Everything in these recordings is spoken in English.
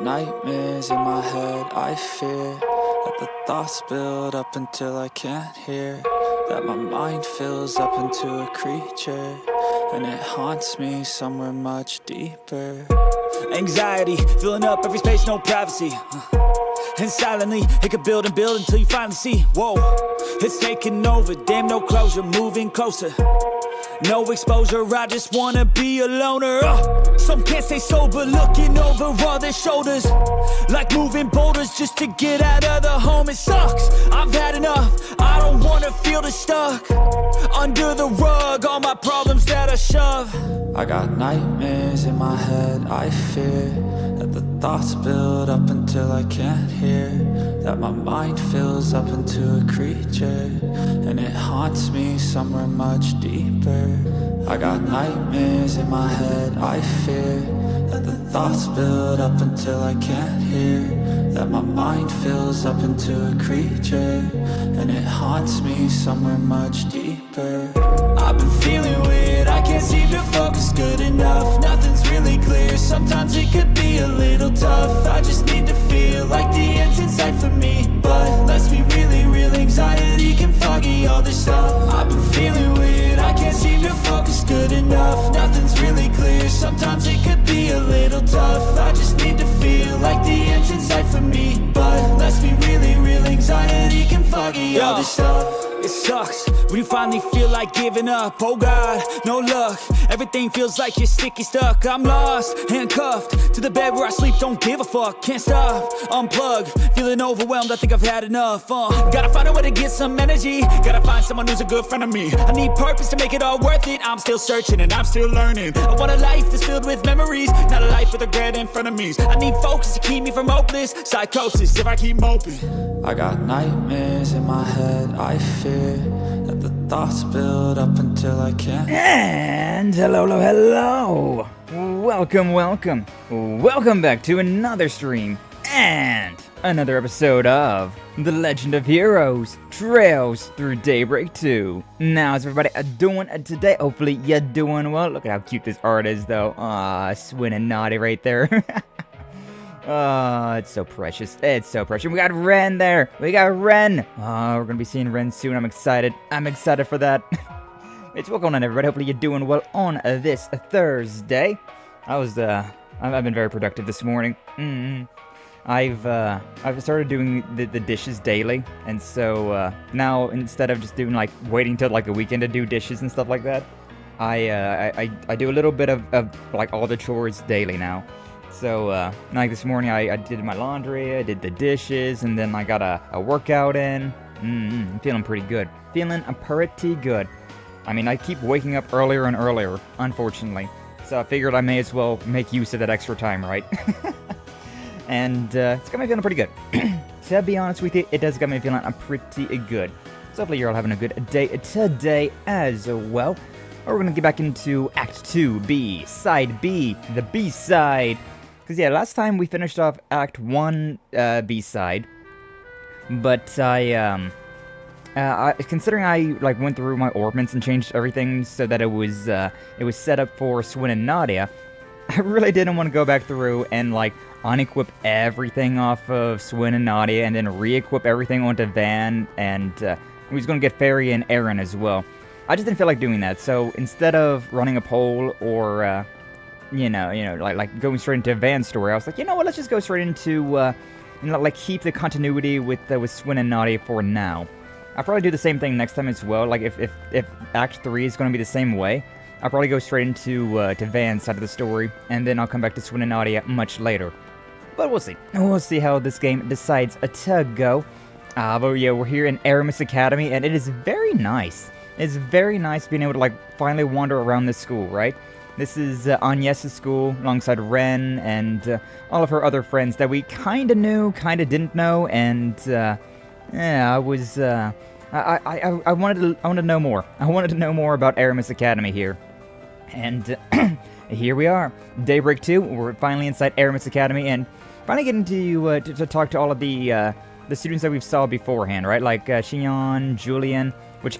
nightmares in my head, I fear that the thoughts build up until I can't hear, that my mind fills up into a creature, and it haunts me somewhere much deeper. Anxiety, filling up every space, no privacy. And silently, it could build and build until you finally see, whoa, it's taking over, damn no closure, moving closer. No exposure, I just wanna be a loner. Some can't stay sober, looking over all their shoulders, like moving boulders just to get out of the home. It sucks, I've had enough, I don't wanna feel the stuck under the rug, all my problems that I shove. I got nightmares in my head, I fear that the thoughts build up until I can't hear, that my mind fills up into a creature, and it haunts me somewhere much deeper. I got nightmares in my head, I fear that the thoughts build up until I can't hear, that my mind fills up into a creature, and it haunts me somewhere much deeper. I've been feeling weird, I can't seem to focus good enough, nothing's really clear, sometimes it could be a little tough, I just need to feel like the end's in sight for me, but let's be really real, anxiety can foggy all this stuff. I've been feeling weird, I can't seem to focus good enough, nothing's really clear, sometimes it could be a little tough, I just need to feel like the end's in sight for me, but let's be really real, anxiety can foggy all this stuff. It sucks when you finally feel like giving up. Oh God, no luck. Everything feels like you're sticky stuck. I'm lost, handcuffed to the bed where I sleep. Don't give a fuck, can't stop. Unplug, feeling overwhelmed. I think I've had enough. Gotta find a way to get some energy. Gotta find someone who's a good friend of me. I need purpose to make it all worth it. I'm still searching and I'm still learning. I want a life that's filled with memories, not a life with regret in front of me. I need focus to keep me from hopeless psychosis if I keep moping. I got nightmares in my head, I fear that the thoughts build up until I can't. And hello. Welcome back to another stream and another episode of The Legend of Heroes Trails Through Daybreak 2. Now, how's everybody doing today? Hopefully you're doing well. Look at how cute this art is though. Swin and Nadia right there. Oh, it's so precious. It's so precious. We got Ren there. We're gonna be seeing Ren soon. I'm excited for that. What's going on, everybody? Hopefully you're doing well on this Thursday. I've been very productive this morning. I've started doing the dishes daily, and so now instead of just doing waiting till the weekend to do dishes and stuff like that, I do a little bit of all the chores daily now. So, this morning I did my laundry, I did the dishes, and then I got a workout in. I'm feeling pretty good. I mean, I keep waking up earlier and earlier, unfortunately. So I figured I may as well make use of that extra time, right? And it's got me feeling pretty good. To be honest with you, it does got me feeling pretty good. So hopefully you're all having a good day today as well. We're going to get back into Act 2, B, Side B, the B-side. Because, yeah, last time we finished off Act 1 B-side, but considering I went through my ornaments and changed everything so that it was set up for Swin and Nadia, I really didn't want to go back through and unequip everything off of Swin and Nadia and then re-equip everything onto Van, and we was going to get Fairy and Aaron as well. I just didn't feel like doing that, so instead of running a poll or going straight into Van's story, I was like, you know what, let's just go straight into, keep the continuity with Swin and Nadia for now. I'll probably do the same thing next time as well. If Act 3 is going to be the same way, I'll probably go straight into to Van's side of the story, and then I'll come back to Swin and Nadia much later. But we'll see. We'll see how this game decides to go. But yeah, we're here in Aramis Academy, and it is very nice. It's very nice being able to finally wander around this school, right? This is Agnes's school, alongside Ren and all of her other friends that we kinda knew, kinda didn't know, and I wanted to know more. I wanted to know more about Aramis Academy here, and here we are, Daybreak 2. We're finally inside Aramis Academy, and finally getting to talk to all of the students that we've saw beforehand, right? Like Xion, Julian, which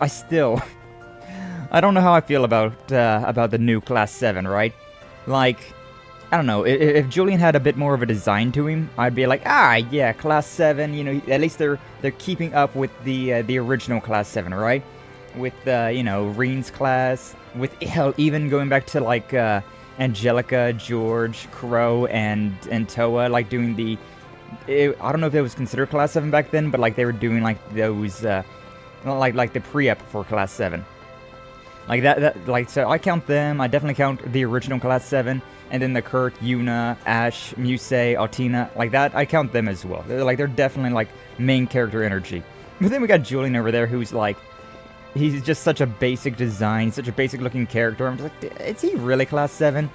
I don't know how I feel about the new Class 7, right? I don't know, if Julian had a bit more of a design to him, I'd be like, ah, yeah, Class 7, you know, at least they're keeping up with the original Class 7, right? With, you know, Reen's class, with, hell, even going back to, like, Angelica, George, Crow, and Toa, like, doing the, I don't know if it was considered Class 7 back then, but, like, they were doing, like, those, like the pre-ep for Class 7. Like, like, so I count them, I definitely count the original Class 7, and then the Kurt, Yuna, Ash, Musei, Altina, like that, I count them as well. They're definitely, like, main character energy. But then we got Julian over there, who's, like, he's just such a basic design, such a basic looking character. I'm just like, is he really Class 7?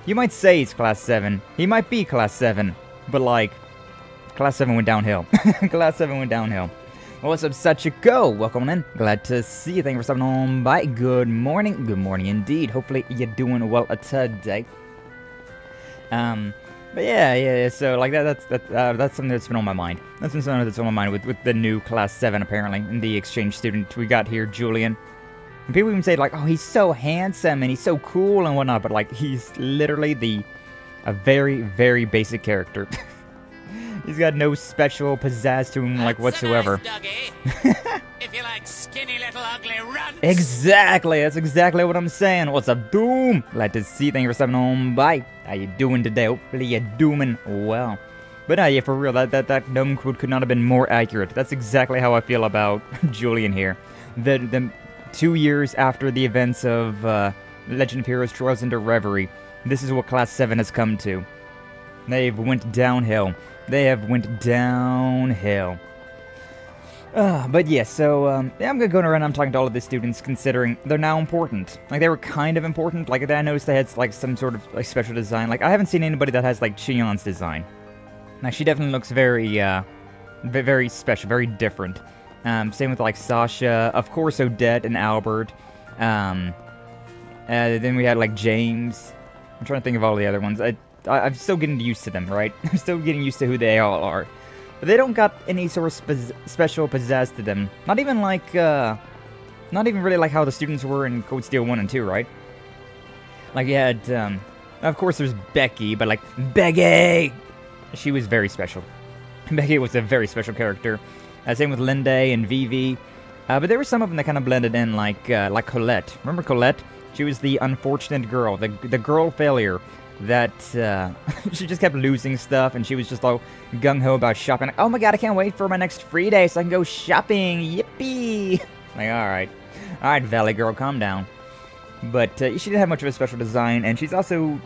You might say he's Class 7. He might be Class 7, but, like, Class 7 went downhill. Class 7 went downhill. What's up, Sachiko? Welcome in. Glad to see you. Thank you for stopping on by. Good morning. Good morning indeed. Hopefully you're doing well today. But yeah, so like that's something that's been on my mind. That's been something that's on my mind with the new Class 7 apparently, and the exchange student we got here, Julian. And people even say like, oh, he's so handsome and he's so cool and whatnot, but like he's literally a very, very basic character. He's got no special pizzazz to him like whatsoever. If you like skinny little ugly runts. Exactly, that's exactly what I'm saying. What's up, Doom? Glad to see you. Thank you for stopping on by. How you doing today? Hopefully you're doing well. But yeah, for real, that gnome quote could not have been more accurate. That's exactly how I feel about Julian here. The 2 years after the events of Legend of Heroes Trials into Reverie, this is what Class 7 has come to. They've went downhill. They have went downhill. But yeah, so, yeah, I'm going around, I'm talking to all of the students, considering they're now important. Like, they were kind of important. Like, I noticed they had, like, some sort of, like, special design. Like, I haven't seen anybody that has, like, Chion's design. Now, she definitely looks very, very special, very different. Same with, like, Sasha, of course, Odette and Albert. Then we had, like, James. I'm trying to think of all the other ones. I'm still getting used to them, right? I'm still getting used to who they all are. But they don't got any sort of special pizzazz to them. Not even like, not even really like how the students were in Code Steel 1 and 2, right? Like, you had, of course there's Becky, but like, Becky! She was very special. Becky was a very special character. Same with Linde and Vivi. But there were some of them that kind of blended in, like Colette. Remember Colette? She was the unfortunate girl, the girl failure. That, she just kept losing stuff, and she was just all gung-ho about shopping. Like, oh my god, I can't wait for my next free day so I can go shopping, yippee! Like, alright, Valley Girl, calm down. But, she didn't have much of a special design, and she's also,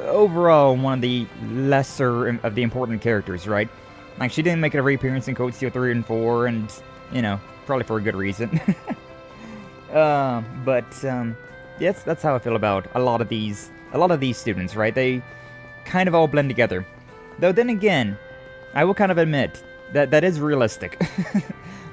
overall, one of the lesser of the important characters, right? Like, she didn't make a reappearance in Code Steel 3 and 4, and, you know, probably for a good reason. Yeah, that's how I feel about a lot of these students, right? They kind of all blend together. Though then again, I will kind of admit that is realistic.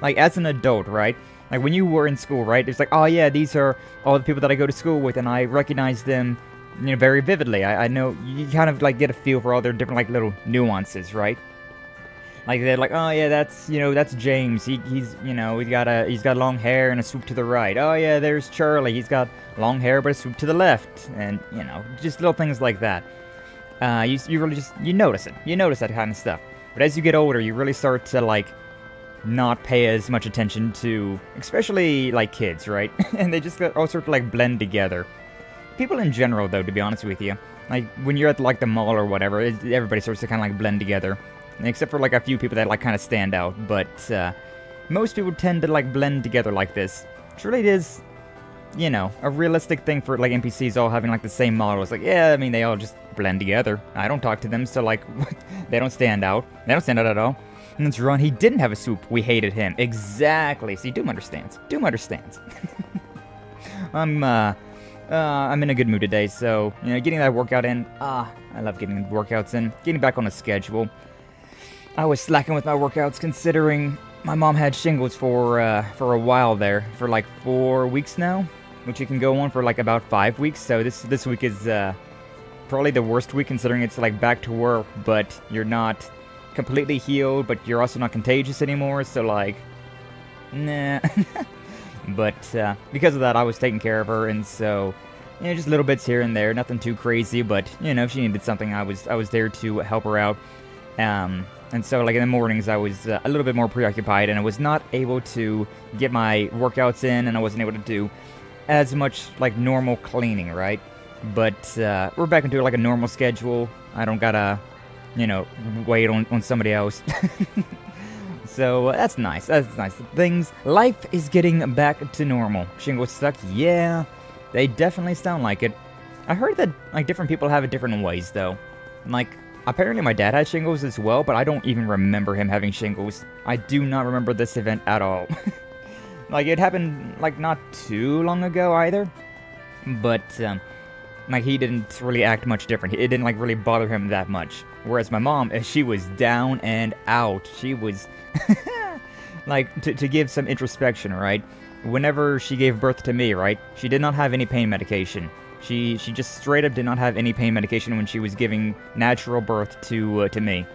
Like, as an adult, right? Like, when you were in school, right? It's like, oh yeah, these are all the people that I go to school with, and I recognize them, you know, very vividly. I know, you kind of, like, get a feel for all their different, like, little nuances, right? Like, they're like, oh yeah, that's, you know, that's James. He's, you know, he's got long hair and a swoop to the right. Oh yeah, there's Charlie. He's got long hair but a swoop to the left. And, you know, just little things like that. You really just, you notice it. You notice that kind of stuff. But as you get older, you really start to, like, not pay as much attention to, especially, like, kids, right? And they just all sort of, like, blend together. People in general, though, to be honest with you. Like, when you're at, like, the mall or whatever, everybody starts to kind of, like, blend together. Except for, like, a few people that, like, kind of stand out. But, most people tend to, like, blend together like this. Truly it is, you know, a realistic thing for, like, NPCs all having, like, the same model. It's like, yeah, I mean, they all just blend together. I don't talk to them, so, like, they don't stand out. They don't stand out at all. And it's Ron, he didn't have a swoop. We hated him. Exactly. See, Doom understands. Doom understands. I'm in a good mood today, so, you know, getting that workout in. I love getting workouts in. Getting back on a schedule. I was slacking with my workouts considering my mom had shingles for a while there, for like 4 weeks now, which you can go on for like about 5 weeks. So this week is probably the worst week considering it's like back to work, but you're not completely healed, but you're also not contagious anymore. So like, nah. But because of that, I was taking care of her, and so You know, just little bits here and there, nothing too crazy, but, you know, if she needed something, I was there to help her out. And so, like, in the mornings, I was a little bit more preoccupied, and I was not able to get my workouts in, and I wasn't able to do as much, like, normal cleaning, right? But we're back into, like, a normal schedule. I don't gotta, you know, wait on somebody else. So, that's nice. That's nice. Life is getting back to normal. Shingles suck? Yeah, they definitely sound like it. I heard that, like, different people have it different ways, though. Like, apparently my dad had shingles as well, but I don't even remember him having shingles. I do not remember this event at all. Like, it happened, like, not too long ago either. But, like, he didn't really act much different. It didn't, like, really bother him that much. Whereas my mom, she was down and out. She was, like, to give some introspection, right? Whenever she gave birth to me, right? She did not have any pain medication. She just straight up did not have any pain medication when she was giving natural birth to me,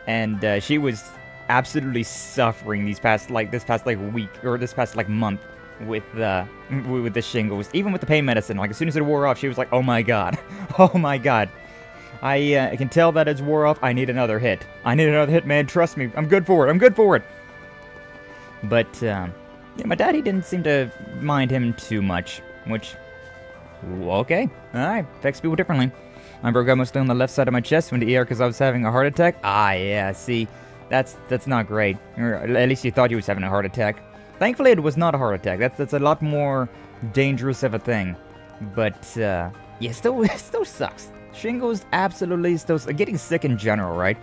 and she was absolutely suffering this past week or this past month with the shingles. Even with the pain medicine, like as soon as it wore off, she was like, "Oh my god, oh my god, I can tell that it's wore off. I need another hit. I need another hit, man. Trust me, I'm good for it. I'm good for it." But yeah, my daddy didn't seem to mind him too much, which. Okay, alright, affects people differently. I broke out mostly on the left side of my chest, went to ER because I was having a heart attack. Ah, yeah, see, that's not great. Or at least you thought you was having a heart attack. Thankfully, it was not a heart attack. That's a lot more dangerous of a thing. But, yeah, still sucks. Shingles absolutely still getting sick in general, right?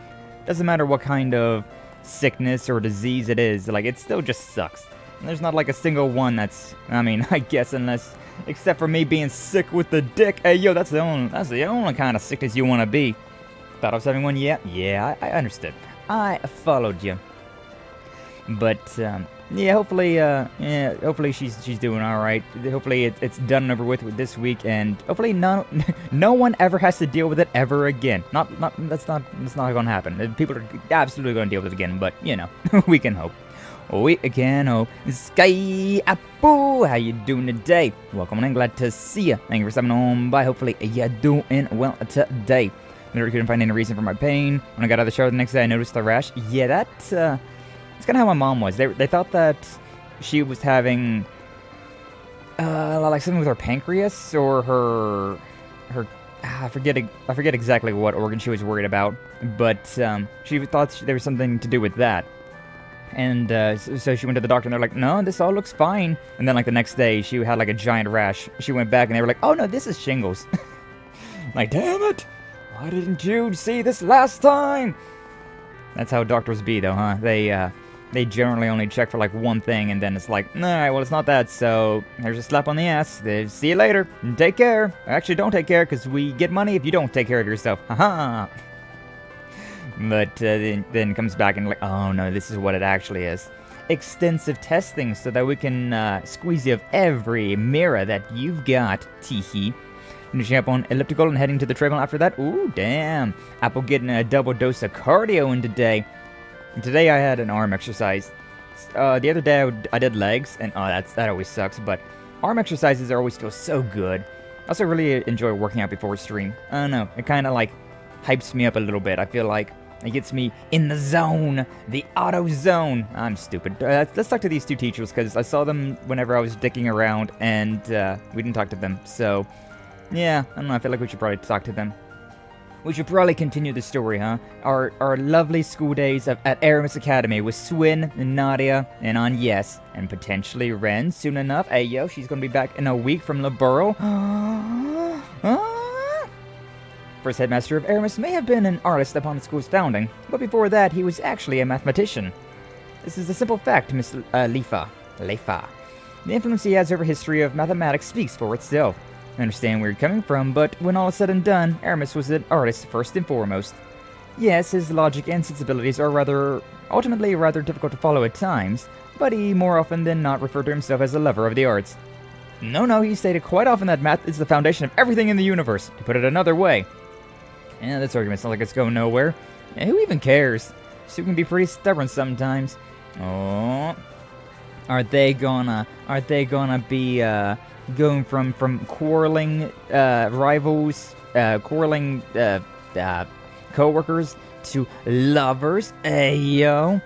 Doesn't matter what kind of sickness or disease it is, like, it still just sucks. And there's not, like, a single one that's, I mean, I guess unless... Except for me being sick with the dick. Hey, yo, that's the only kind of sickness you want to be. Thought I was having one? Yeah, I understood. I followed you. But, yeah, hopefully she's doing all right. Hopefully it's done and over with this week, and hopefully no one ever has to deal with it ever again. That's not gonna happen. People are absolutely gonna deal with it again, but, you know, we can hope. We can hope. Sky Apple, how you doing today? Welcome on in, glad to see you. Thank you for stopping on by. Hopefully you're doing well today. Literally couldn't find any reason for my pain. When I got out of the shower the next day, I noticed the rash. Yeah, that's kind of how my mom was. They thought that she was having like something with her pancreas or her I forget exactly what organ she was worried about, but she thought there was something to do with that. And so she went to the doctor and they're like, "No, this all looks fine." And then like the next day she had like a giant rash. She went back and they were like, "Oh no, this is shingles." Like, damn it, why didn't you see this last time? That's how doctors be though, huh? They generally only check for like one thing and then it's like, "Alright, well it's not that, so there's a slap on the ass. See you later and take care." Actually, don't take care because we get money if you don't take care of yourself. Haha. But then comes back and like, "Oh no, this is what it actually is. Extensive testing so that we can squeeze you of every mirror that you've got." Teehee. Finishing up on elliptical and heading to the treadmill after that. Ooh, damn. Apple getting a double dose of cardio in today. And today I had an arm exercise. The other day I did legs, and that always sucks, but arm exercises always feel so good. I also really enjoy working out before stream. I don't know, it kind of like hypes me up a little bit. I feel like it gets me in the zone, the auto zone. I'm stupid. Let's talk to these two teachers, because I saw them whenever I was dicking around, and we didn't talk to them. So, yeah, I don't know, I feel like we should probably talk to them. We should probably continue the story, huh? Our lovely school days at Aramis Academy with Swin and Nadia and Agnes, and potentially Ren soon enough. Hey, yo, she's gonna be back in a week from Ouroboro. First headmaster of Aramis may have been an artist upon the school's founding, but before that he was actually a mathematician. This is a simple fact, Miss Leifa. The influence he has over history of mathematics speaks for itself. I understand where you're coming from, but when all is said and done, Aramis was an artist first and foremost. Yes, his logic and sensibilities are ultimately rather difficult to follow at times, but he more often than not referred to himself as a lover of the arts. No, he stated quite often that math is the foundation of everything in the universe, to put it another way. Yeah, this argument sounds like it's going nowhere. Yeah, who even cares? Sue can be pretty stubborn sometimes. Oh, are they gonna be going from quarreling rivals, quarreling co-workers to lovers. Ayo.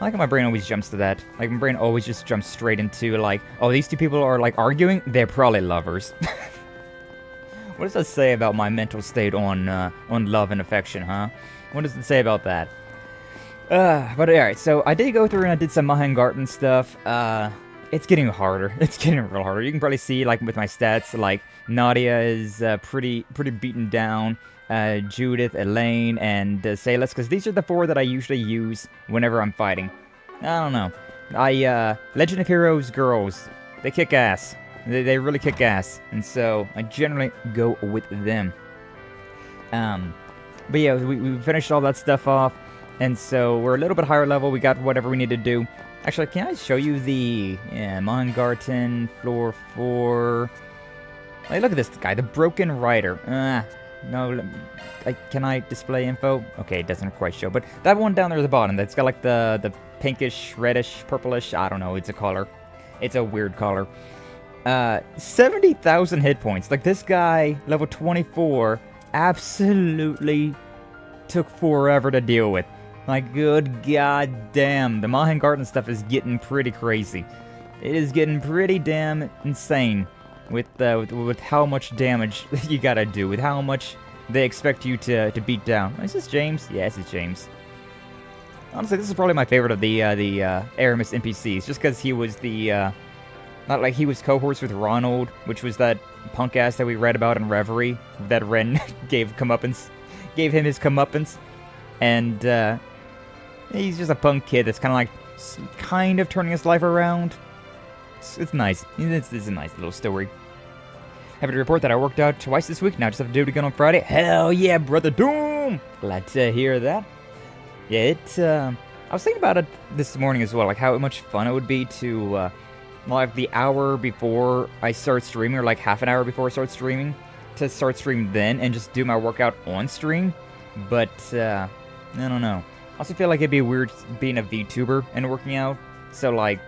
I like how my brain always jumps to that. Like, my brain always just jumps straight into, like, oh, these two people are, like, arguing? They're probably lovers. What does that say about my mental state on love and affection, huh? What does it say about that? But alright, so I did go through and I did some Mahengarten stuff. It's getting harder. It's getting real harder. You can probably see, like, with my stats, like, Nadia is pretty beaten down. Judith, Elaine, and Salas, because these are the 4 that I usually use whenever I'm fighting. I don't know. Legend of Heroes girls, they kick ass. They really kick ass, and so I generally go with them. But yeah, we finished all that stuff off, and so we're a little bit higher level. We got whatever we need to do. Actually, can I show you the Mahengarten floor 4? Hey, look at this guy, the Broken Rider. No, can I display info? Okay, it doesn't quite show, but that one down there at the bottom, that's got like the pinkish, reddish, purplish, I don't know, it's a color. It's a weird color. 70,000 hit points. Like, this guy, level 24, absolutely took forever to deal with. Like, good goddamn, the Mahengarten stuff is getting pretty crazy. It is getting pretty damn insane. With how much damage you gotta do, with how much they expect you to beat down. Is this James? Yeah, this is James. Honestly, this is probably my favorite of the Aramis NPCs, just because he was not like he was cohorts with Ronald, which was that punk ass that we read about in Reverie, that Ren gave him his comeuppance, and he's just a punk kid that's kind of turning his life around. It's nice. It's a nice little story. Happy to report that I worked out twice this week. Now I just have to do it again on Friday. Hell yeah, brother Doom! Glad to hear that. Yeah, I was thinking about it this morning as well, like how much fun it would be to, like the hour before I start streaming, or like half an hour before I start streaming, to start streaming then and just do my workout on stream. But, I don't know. I also feel like it'd be weird being a VTuber and working out. So, like,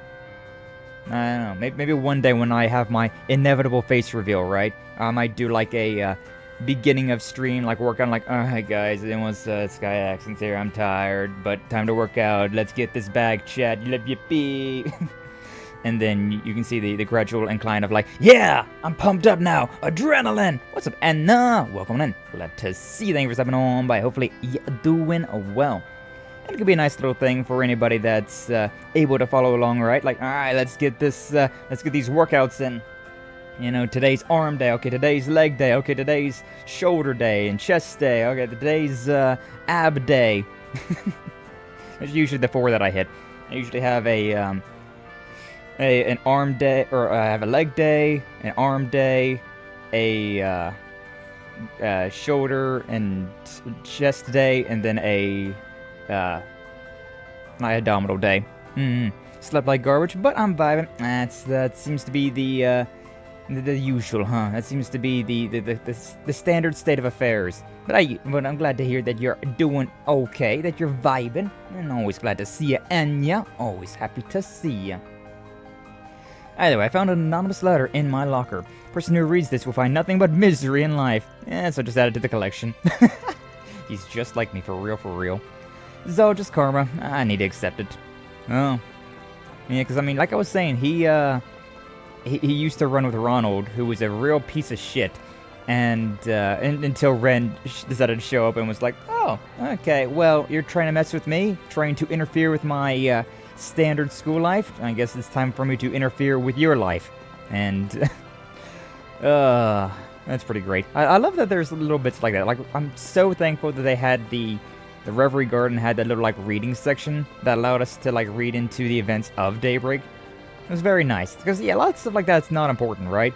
I don't know, maybe one day when I have my inevitable face reveal, right? I might do like a beginning of stream, like work on like, alright guys, it was Sky Accents here, I'm tired, but time to work out, let's get this bag, chat, yippee. And then you can see the gradual incline of like, yeah, I'm pumped up now, adrenaline. What's up, Anna? Welcome in. Glad to see you. Thank you for stopping on by. Hopefully you're doing well. And it could be a nice little thing for anybody that's able to follow along, right? Like, all right, let's get these workouts in. You know, today's arm day. Okay, today's leg day. Okay, today's shoulder day and chest day. Okay, today's ab day. It's usually the 4 that I hit. I usually have an arm day, or I have a leg day, an arm day, a shoulder and chest day, and then my abdominal day. Slept like garbage, but I'm vibing. That seems to be the usual, huh? That seems to be the standard state of affairs. But I'm glad to hear that you're doing okay, that you're vibing, and always glad to see you, Anya. Always happy to see you. Either way, I found an anonymous letter in my locker. Person who reads this will find nothing but misery in life. So I just added to the collection. He's just like me, for real, for real. So, just karma. I need to accept it. Oh. Yeah, because, I mean, like I was saying, he used to run with Ronald, who was a real piece of shit. And until Ren decided to show up and was like, oh, okay, well, you're trying to mess with me? Trying to interfere with my standard school life? I guess it's time for me to interfere with your life. And, that's pretty great. I love that there's little bits like that. Like, I'm so thankful that they had the Reverie Garden had that little, like, reading section that allowed us to, like, read into the events of Daybreak. It was very nice. Because, yeah, a lot of stuff like that's not important, right?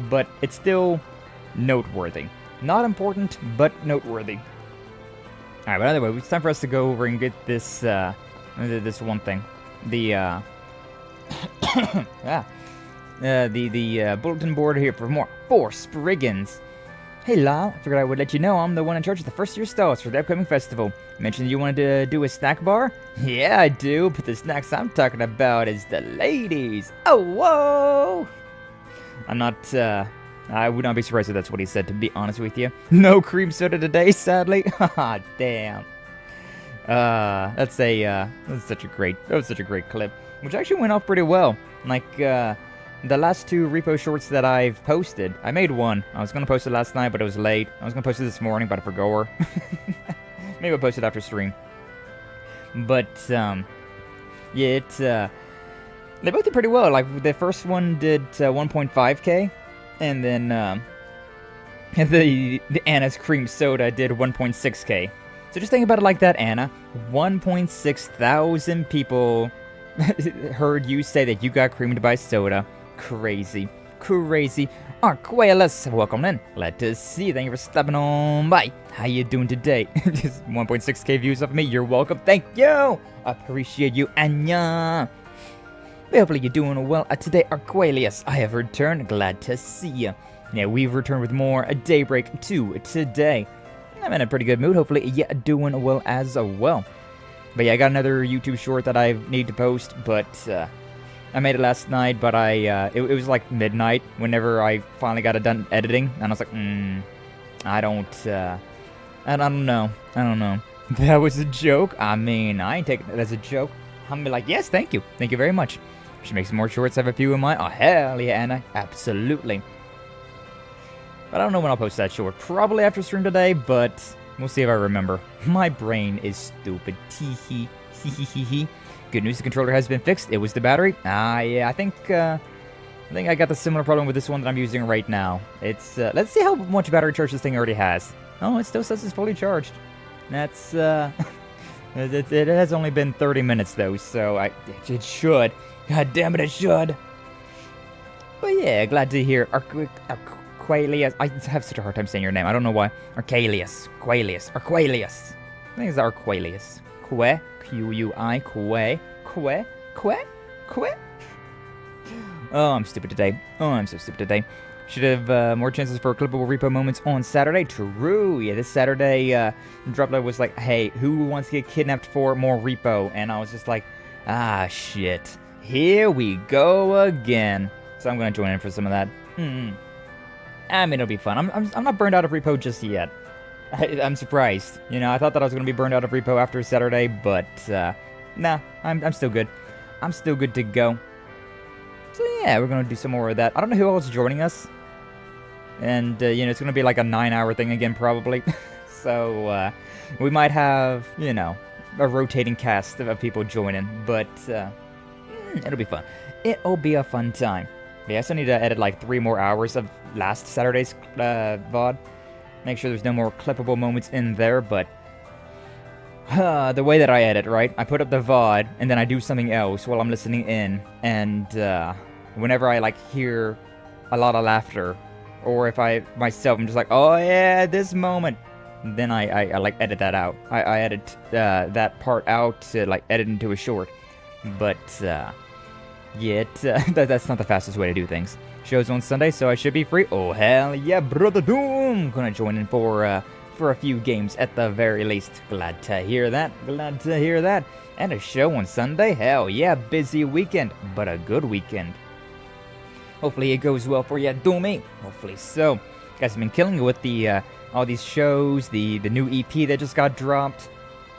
But it's still noteworthy. Not important, but noteworthy. Alright, but anyway, it's time for us to go over and get this, this one thing. The bulletin board here for more. 4 Spriggans. Hey Lyle, I figured I would let you know I'm the one in charge of the first year stalls for the upcoming festival. You mentioned you wanted to do a snack bar? Yeah, I do, but the snacks I'm talking about is the ladies. Oh, whoa! I'm not, I would not be surprised if that's what he said, to be honest with you. No cream soda today, sadly. Haha, damn. That's such a great clip, which actually went off pretty well. Like, the last 2 repo shorts that I've posted, I made one. I was gonna post it last night, but it was late. I was gonna post it this morning, but I forgot. Maybe I'll post it after stream. But, yeah, they both did pretty well. Like, the first one did 1.5k, and then, the Anna's cream soda did 1.6k. So just think about it like that, Anna. 1.6 thousand people heard you say that you got creamed by soda. Crazy. Crazy. Arquelas, welcome in. Glad to see you. Thank you for stopping on by. How you doing today? Just 1.6k views of me. You're welcome. Thank you. Appreciate you, Anya. Hopefully you're doing well today, Arquelius. I have returned. Glad to see you. Yeah, we've returned with more Daybreak 2 today. I'm in a pretty good mood. Hopefully you're doing well as well. But yeah, I got another YouTube short that I need to post, but I made it last night, but it was like midnight whenever I finally got it done editing, and I was like, I don't know. That was a joke? I mean, I ain't taking it as a joke. I'm gonna be like, yes, thank you very much. Should make some more shorts, have a few in mind. Oh, hell yeah, Anna, absolutely. But I don't know when I'll post that short. Probably after stream today, but we'll see if I remember. My brain is stupid. Tee hee. Good news, the controller has been fixed. It was the battery. Yeah, I think I got the similar problem with this one that I'm using right now. It's let's see how much battery charge this thing already has. Oh, it still says it's fully charged. That's it has only been 30 minutes though, so it should. God damn it, it should. But yeah, glad to hear Arquelius. I have such a hard time saying your name. I don't know why. Arquelius. Arquelius. I think it's Arquelius. Q-U-I. Que. Oh, I'm stupid today. Oh, I'm so stupid today. Should have more chances for clippable repo moments on Saturday. True. Yeah, this Saturday, Droplet was like, hey, who wants to get kidnapped for more repo? And I was just like, ah, shit. Here we go again. So I'm going to join in for some of that. I mean, it'll be fun. I'm not burned out of repo just yet. I'm surprised. You know, I thought that I was going to be burned out of repo after Saturday, but, nah, I'm still good. I'm still good to go. So yeah, we're going to do some more of that. I don't know who else is joining us. And, you know, it's going to be like a 9-hour thing again, probably. So, we might have, you know, a rotating cast of people joining. But, it'll be fun. It'll be a fun time. Yeah, I still need to edit like 3 more hours of last Saturday's VOD. Make sure there's no more clippable moments in there, but the way that I edit, right? I put up the VOD, and then I do something else while I'm listening in, and whenever I like hear a lot of laughter, or if I myself am just like, oh yeah, this moment, then I like edit that out. I edit that part out to like edit into a short, but yeah, that's not the fastest way to do things. Show's on Sunday, so I should be free. Oh, hell yeah, brother Doom! Gonna join in for a few games at the very least. Glad to hear that. Glad to hear that. And a show on Sunday? Hell yeah, busy weekend, but a good weekend. Hopefully it goes well for you, Doomy. Hopefully so. Guys have been killing it with the all these shows, the new EP that just got dropped.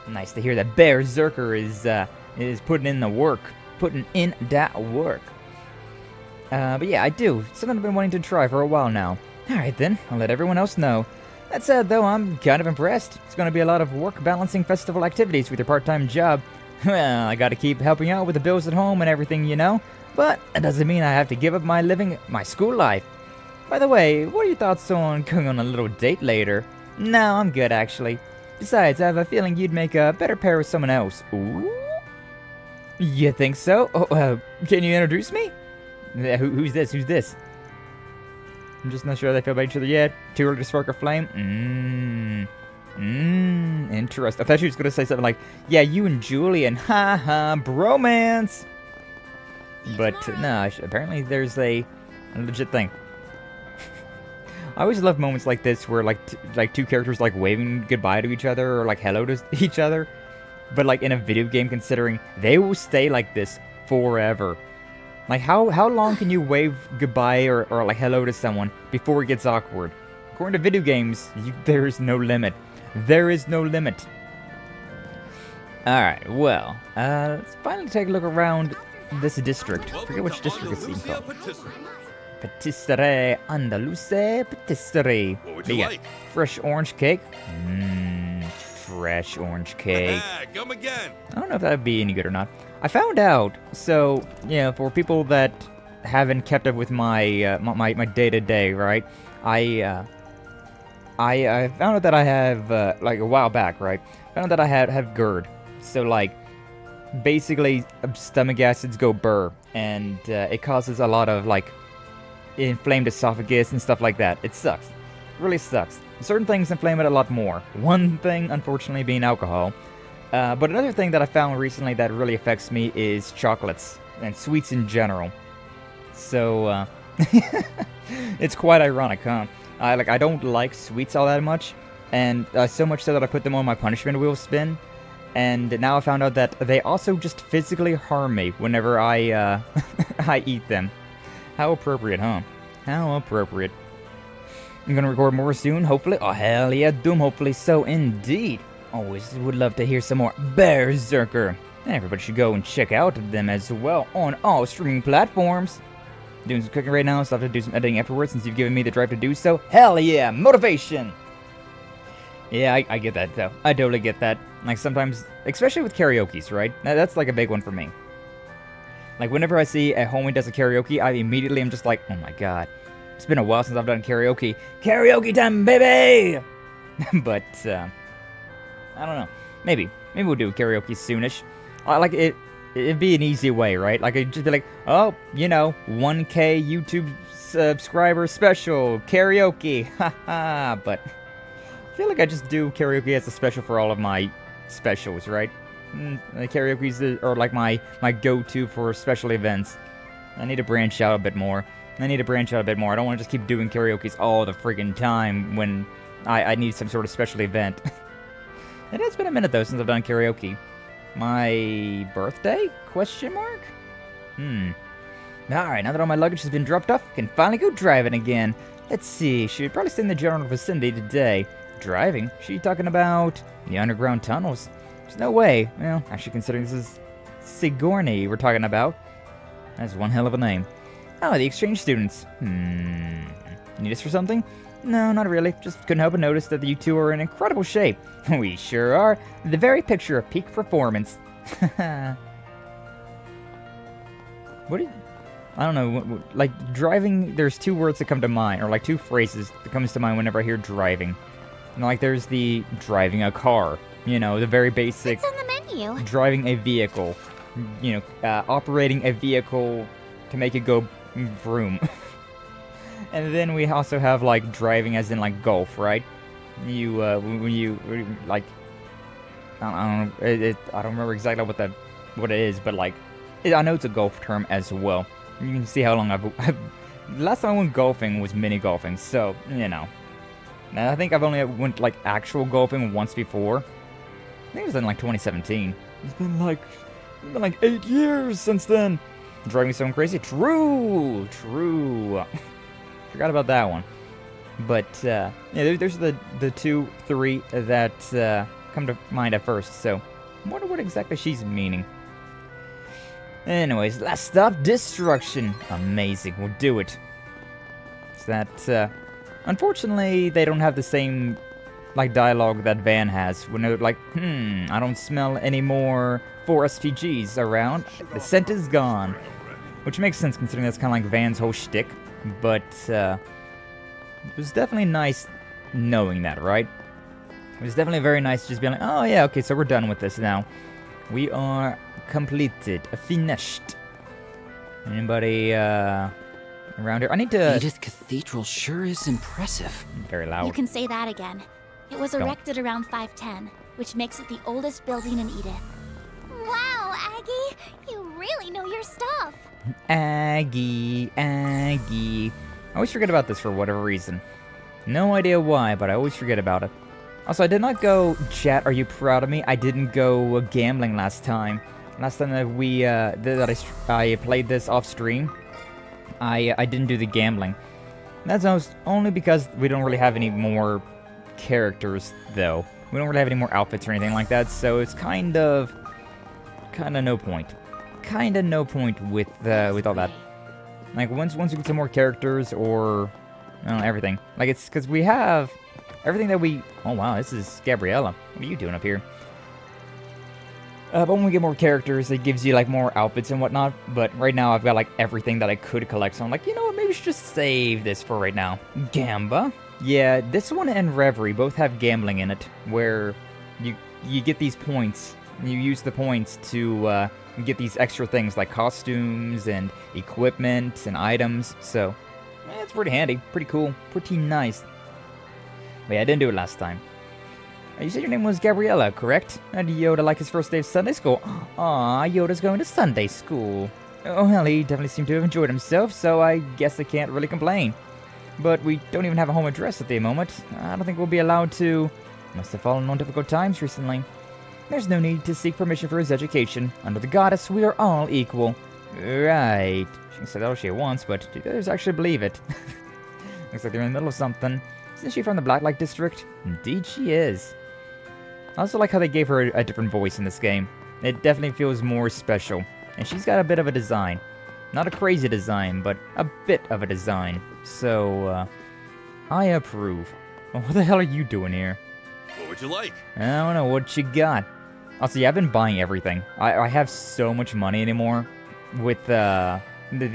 Nice to hear that Berserker is putting in the work. Putting in that work. But yeah, I do. Something I've been wanting to try for a while now. Alright then, I'll let everyone else know. That said though, I'm kind of impressed. It's gonna be a lot of work balancing festival activities with your part-time job. Well, I gotta keep helping out with the bills at home and everything, you know? But that doesn't mean I have to give up my school life. By the way, what are your thoughts on going on a little date later? No, I'm good actually. Besides, I have a feeling you'd make a better pair with someone else. Ooh? You think so? Oh, can you introduce me? Who's this? Who's this? I'm just not sure they feel about each other yet. Too early to spark a flame? Interesting. I thought she was going to say something like, yeah, you and Julian, haha, bromance. But, no, apparently there's a legit thing. I always love moments like this where, like two characters, like, waving goodbye to each other or, like, hello to each other. But, like, in a video game, considering they will stay like this forever. Like, how long can you wave goodbye or like hello to someone before it gets awkward? According to video games, there is no limit. There is no limit. Alright, well, let's finally take a look around this district. I forget which district it's even called. Patisserie Andaluce Patisserie. What would you like? Fresh orange cake. Fresh orange cake. Come again. I don't know if that would be any good or not. I found out, so, yeah, for people that haven't kept up with my my day-to-day, right? I found out that I have, like, a while back, right? Found out that I have GERD. So, like, basically, stomach acids go burr, and it causes a lot of, like, inflamed esophagus and stuff like that. It sucks. It really sucks. Certain things inflame it a lot more. One thing, unfortunately, being alcohol. But another thing that I found recently that really affects me is chocolates and sweets in general. So, it's quite ironic, huh? I don't like sweets all that much, and so much so that I put them on my punishment wheel spin. And now I found out that they also just physically harm me whenever I I eat them. How appropriate, huh? How appropriate. I'm gonna record more soon, hopefully. Oh, hell yeah, Doom, hopefully so indeed. Always would love to hear some more Berserker. Everybody should go and check out them as well on all streaming platforms. Doing some cooking right now, so I have to do some editing afterwards since you've given me the drive to do so. Hell yeah, motivation! Yeah, I get that, though. I totally get that. Like, sometimes, especially with karaoke's, right? That's, like, a big one for me. Like, whenever I see a homie does a karaoke, I immediately am just like, oh my god. It's been a while since I've done karaoke. Karaoke time, baby! But, I don't know. Maybe we'll do karaoke soonish. Like, it'd be an easy way, right? Like, it'd just be like, oh, you know, 1K YouTube subscriber special, karaoke, haha, but I feel like I just do karaoke as a special for all of my specials, right? Karaoke's are like my go-to for special events. I need to branch out a bit more. I don't want to just keep doing karaoke's all the friggin' time when I need some sort of special event. It has been a minute, though, since I've done karaoke. My birthday? Question mark? Alright, now that all my luggage has been dropped off, I can finally go driving again. Let's see, should probably stay in the general vicinity today. Driving? She talking about the underground tunnels? There's no way. Well, actually considering this is Sigourney we're talking about. That's one hell of a name. Oh, the exchange students. Need us for something? No, not really. Just couldn't help but notice that you two are in incredible shape. We sure are. The very picture of peak performance. What did... I don't know, like, driving, there's two words that come to mind, or like two phrases that comes to mind whenever I hear driving. And like, there's the driving a car, you know, the very basic... What's on the menu? Driving a vehicle, you know, operating a vehicle to make it go vroom. And then we also have, like, driving as in, like, golf, right? You, when you, like, I don't know, I don't remember exactly what it is, but, like, I know it's a golf term as well. You can see how long last time I went golfing was mini golfing, so, you know. Now, I think I've only went, like, actual golfing once before. I think it was in, like, 2017. It's been like 8 years since then. Driving me so crazy. True. Forgot about that one. But, yeah, there's the 2, 3 that come to mind at first, so I wonder what exactly she's meaning. Anyways, last stop, destruction. Amazing, we'll do it. So that, unfortunately, they don't have the same, like, dialogue that Van has. When they're like, I don't smell any more 4 SPGs around. The scent is gone. Which makes sense considering that's kind of like Van's whole shtick. But, it was definitely nice knowing that, right? It was definitely very nice just being like, oh yeah, okay, so we're done with this now. We are completed, finished. Anybody, around here? I need to... Edith Cathedral sure is impressive. Very loud. You can say that again. It was erected around 510, which makes it the oldest building in Edith. Wow, Aggie! You really know your stuff! Aggie. I always forget about this for whatever reason. No idea why, but I always forget about it. Also, I did not go, chat, are you proud of me? I didn't go gambling last time. Last time that I played this off stream, I didn't do the gambling. That's only because we don't really have any more characters, though. We don't really have any more outfits or anything like that, so it's kind of no point. Kinda no point with all that. Like once we get some more characters or everything. Like it's because we have everything that we. Oh wow, this is Gabriella. What are you doing up here? But when we get more characters, it gives you like more outfits and whatnot. But right now, I've got like everything that I could collect. So I'm like, you know what? Maybe we should just save this for right now. Gamba. Yeah, this one and Reverie both have gambling in it, where you get these points. And you use the points to get these extra things like costumes and equipment and items. So it's pretty handy, pretty cool, pretty nice. But yeah, I didn't do it last time. You said your name was Gabriella, correct? And Yoda like his first day of Sunday school. Aw, Yoda's going to Sunday school. Oh, hell, he definitely seemed to have enjoyed himself, so I guess I can't really complain. But we don't even have a home address at the moment. I don't think we'll be allowed to. Must have fallen on difficult times recently. There's no need to seek permission for his education. Under the goddess, we are all equal. Right. She can say that all she wants, but do others actually believe it? Looks like they're in the middle of something. Isn't she from the Blacklight District? Indeed she is. I also like how they gave her a different voice in this game. It definitely feels more special. And she's got a bit of a design. Not a crazy design, but a bit of a design. So, I approve. Well, what the hell are you doing here? What would you like? I don't know, what you got? Also, yeah, I've been buying everything. I have so much money anymore with with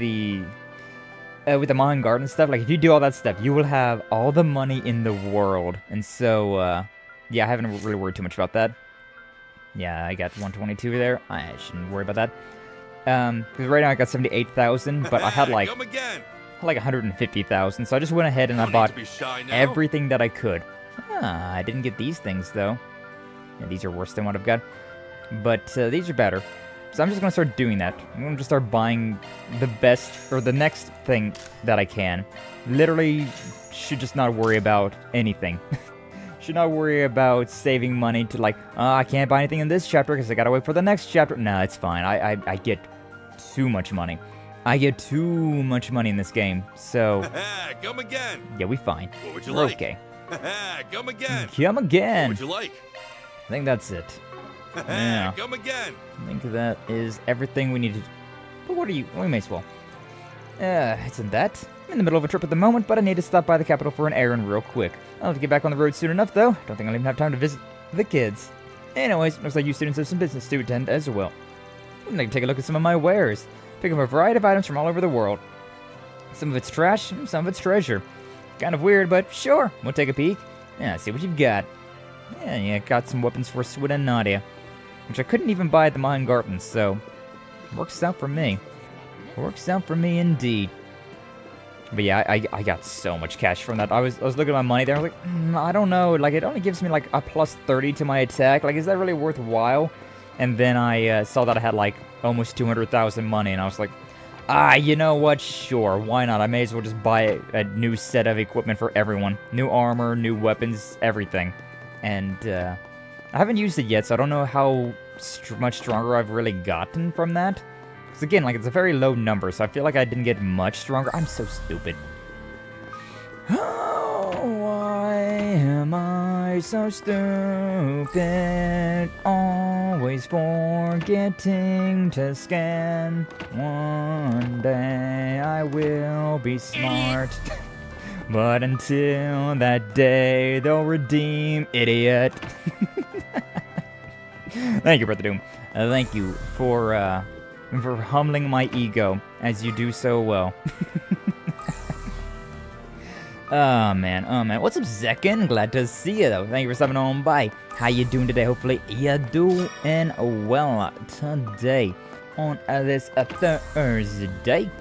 the Mayan Garden stuff. Like, if you do all that stuff, you will have all the money in the world. And so, yeah, I haven't really worried too much about that. Yeah, I got 122 there. I shouldn't worry about that. Because right now I got 78,000, but I had like 150,000. So I just went ahead and I bought everything that I could. I didn't get these things though. Yeah, these are worse than what I've got. But these are better. So I'm just going to start doing that. I'm going to just start buying the best, or the next thing that I can. Literally, should just not worry about anything. Should not worry about saving money to like, I can't buy anything in this chapter because I gotta wait for the next chapter. No, it's fine. I get too much money. I get too much money in this game. So, come again. Yeah, we fine. What would you We're like? okay. Come again. Come again. What would you like? I think that's it. Yeah. Come again. I think that is everything we need to. But what are you? We may as well. Isn't that? I'm in the middle of a trip at the moment, but I need to stop by the capital for an errand real quick. I'll have to get back on the road soon enough, though. Don't think I'll even have time to visit the kids. Anyways, looks like you students have some business to attend as well. I'd like to take a look at some of my wares. Pick up a variety of items from all over the world. Some of it's trash, and some of it's treasure. Kind of weird, but sure, we'll take a peek. Yeah, see what you've got. Yeah, got some weapons for Swin and Nadia, which I couldn't even buy at the Mayan Gardens, so works out for me. Works out for me indeed. But yeah, I got so much cash from that. I was looking at my money there. I was like, I don't know. Like, it only gives me like a plus 30 to my attack. Like, is that really worthwhile? And then I saw that I had like almost 200,000 money, and I was like, you know what? Sure, why not? I may as well just buy a new set of equipment for everyone. New armor, new weapons, everything. And I haven't used it yet, so I don't know how much stronger I've really gotten from that. Because again, like, it's a very low number, so I feel like I didn't get much stronger. I'm so stupid. Oh, why am I so stupid? Always forgetting to scan. One day I will be smart. But until that day, they'll redeem idiot. Thank you, Brother Doom. Thank you for humbling my ego, as you do so well. Oh man. What's up, Zekin? Glad to see you, though. Thank you for stopping on by. How you doing today? Hopefully you're doing well today on this Thursday.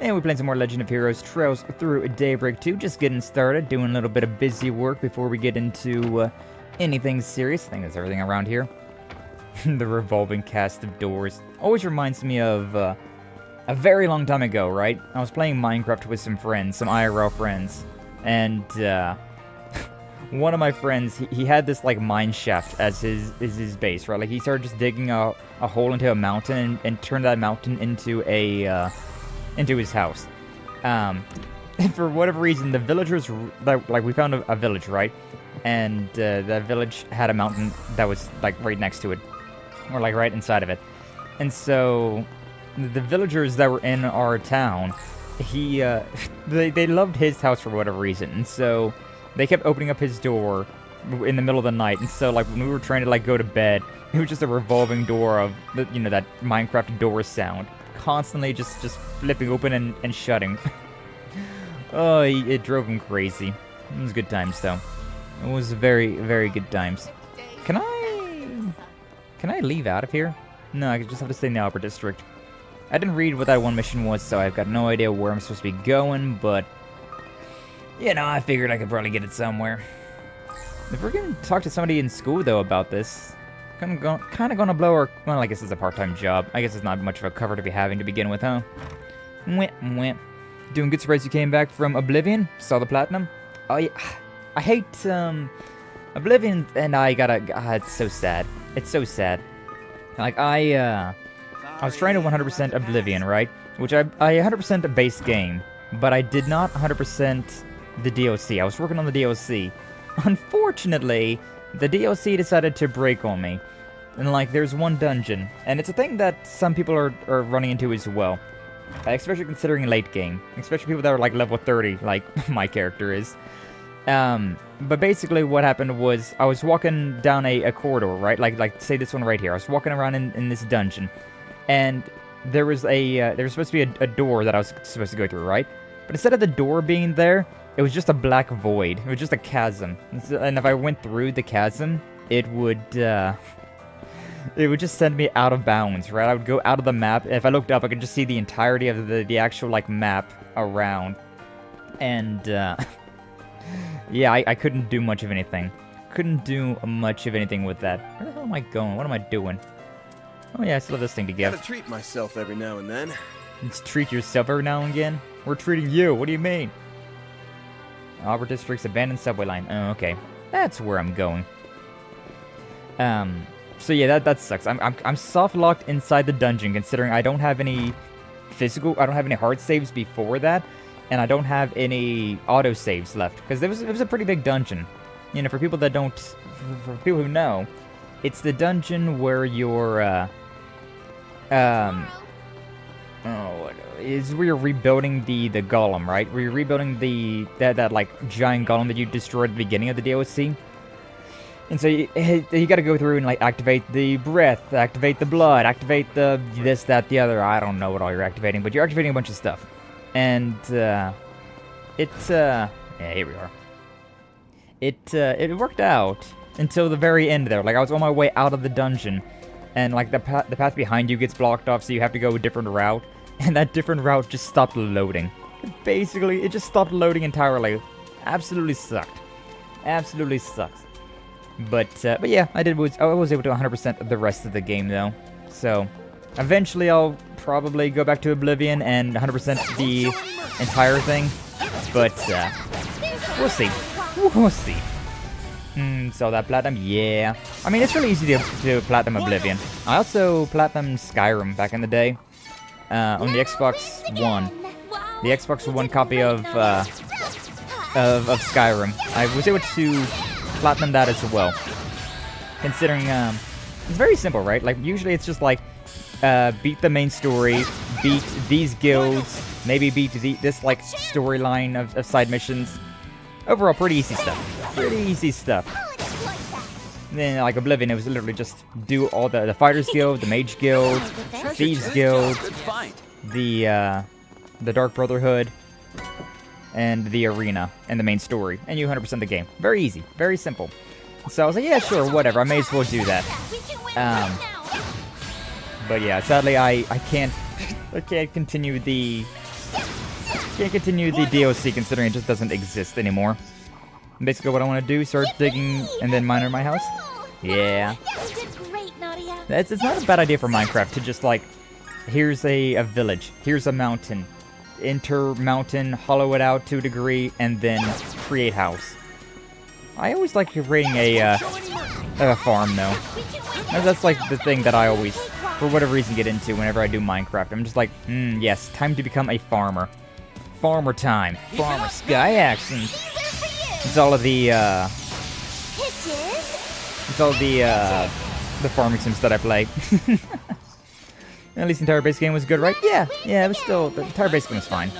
And we're playing some more Legend of Heroes Trails through Daybreak 2. Just getting started, doing a little bit of busy work before we get into anything serious. I think that's everything around here. The revolving cast of doors. Always reminds me of a very long time ago, right? I was playing Minecraft with some friends, some IRL friends. And one of my friends, he had this like mine shaft as his base, right? Like he started just digging a hole into a mountain and turned that mountain into into his house. And for whatever reason, the villagers, like we found a village, right? And that village had a mountain that was like right next to it, or like right inside of it. And so the villagers that were in our town, they loved his house for whatever reason, and so they kept opening up his door in the middle of the night. And so like when we were trying to like go to bed, it was just a revolving door of that Minecraft door sound, constantly just flipping open and shutting. Oh, it drove him crazy. It was good times though. It was very, very good times. Can I leave out of here? No, I just have to stay in the Upper District. I didn't read what that one mission was, so I've got no idea where I'm supposed to be going, but I figured I could probably get it somewhere. If we're gonna talk to somebody in school, though, about this, kind of gonna blow our... Well, I guess it's a part-time job. I guess it's not much of a cover to be having to begin with, huh? Mwah. Doing good, surprised you came back from Oblivion? Saw the Platinum? Oh, yeah. I hate, Oblivion, and I gotta... it's so sad. It's so sad. Like, I was trying to 100% Oblivion, right? Which I 100% a base game, but I did not 100% the DLC. I was working on the DLC. Unfortunately, the DLC decided to break on me. And like, there's one dungeon, and it's a thing that some people are running into as well. Especially considering late game. Especially people that are like level 30, like my character is. But basically what happened was, I was walking down a corridor, right? Like say this one right here. I was walking around in this dungeon, and there was supposed to be a door that I was supposed to go through, right? But instead of the door being there, it was just a black void. It was just a chasm. And if I went through the chasm, it would just send me out of bounds, right? I would go out of the map. If I looked up, I could just see the entirety of the actual, like, map around. And, yeah, I couldn't do much of anything. Couldn't do much of anything with that. Where the hell am I going? What am I doing? Oh, yeah, I still have this thing to give. Gotta treat myself every now and then. Just treat yourself every now and again? We're treating you. What do you mean? Auburn District's abandoned subway line. Oh, okay. That's where I'm going. So yeah, that sucks. I'm soft locked inside the dungeon, considering I don't have any I don't have any hard saves before that, and I don't have any auto saves left, because it was a pretty big dungeon. For people that don't, for people who know, it's the dungeon where you're is where you're rebuilding the golem, right? Where you're rebuilding that like giant golem that you destroyed at the beginning of the DLC. And so you gotta go through and like activate the breath, activate the blood, activate the this, that, the other. I don't know what all you're activating, but you're activating a bunch of stuff. And yeah, here we are. It worked out until the very end there. Like I was on my way out of the dungeon, and like the path behind you gets blocked off, so you have to go a different route. And that different route just stopped loading. Basically, it just stopped loading entirely. Absolutely sucked. Absolutely sucks. But yeah, I was able to 100% the rest of the game though. So eventually I'll probably go back to Oblivion and 100% the entire thing. But we'll see. We'll see. So that platinum, yeah. I mean, it's really easy to platinum Oblivion. I also platinumed Skyrim back in the day. On the Xbox One. The Xbox One copy of Skyrim. I was able to platinum that as well. Considering, it's very simple, right? Like, usually it's just like, beat the main story, beat these guilds, maybe beat this, like, storyline of side missions. Overall, pretty easy stuff. Pretty easy stuff. Then, like, Oblivion, it was literally just do all the Fighters Guild, the Mage Guild, Thieves Guild, the Dark Brotherhood, and the Arena, and the main story. And you 100% the game. Very easy. Very simple. So I was like, yeah, sure, whatever. I may as well do that. But yeah, sadly, I can't continue the DLC, considering it just doesn't exist anymore. Basically, what I want to do, start digging and then miner my house. Yeah. You did great, Nadia. It's not a bad idea for Minecraft to just, like, here's a village, here's a mountain, enter mountain, hollow it out to a degree, and then create house. I always like creating a farm, though. That's like the thing that I always, for whatever reason, get into whenever I do Minecraft. I'm just like, yes, time to become a farmer. Farmer time. Farmer sky action. It's all of the, it's all the farming sims that I play. At least the entire base game was good, right? Yeah, it was still, the entire base game was fine.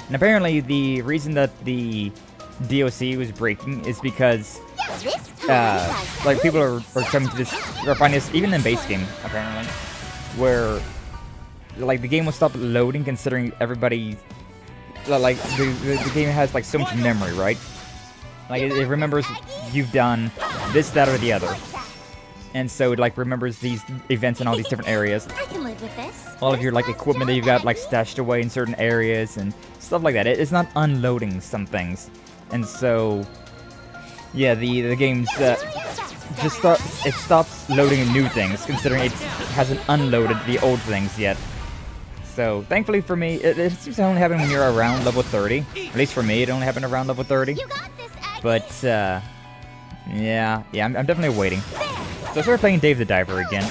And apparently the reason that the DOC was breaking is because, like, people are coming to this, or finding this, even in base game, apparently, where, like, the game will stop loading considering everybody, like, the game has, like, so much memory, right? Like, it remembers you've done this, that, or the other. And so it, like, remembers these events in all these different areas. I can live with this. All of your, like, equipment that you've got, like, stashed away in certain areas and stuff like that. It's not unloading some things. And so, yeah, the game's, it stops loading new things, considering it hasn't unloaded the old things yet. So, thankfully for me, it seems to only happen when you're around level 30. At least for me, it only happened around level 30. You got this, Aggie. But, yeah, I'm definitely waiting. So I started playing Dave the Diver again.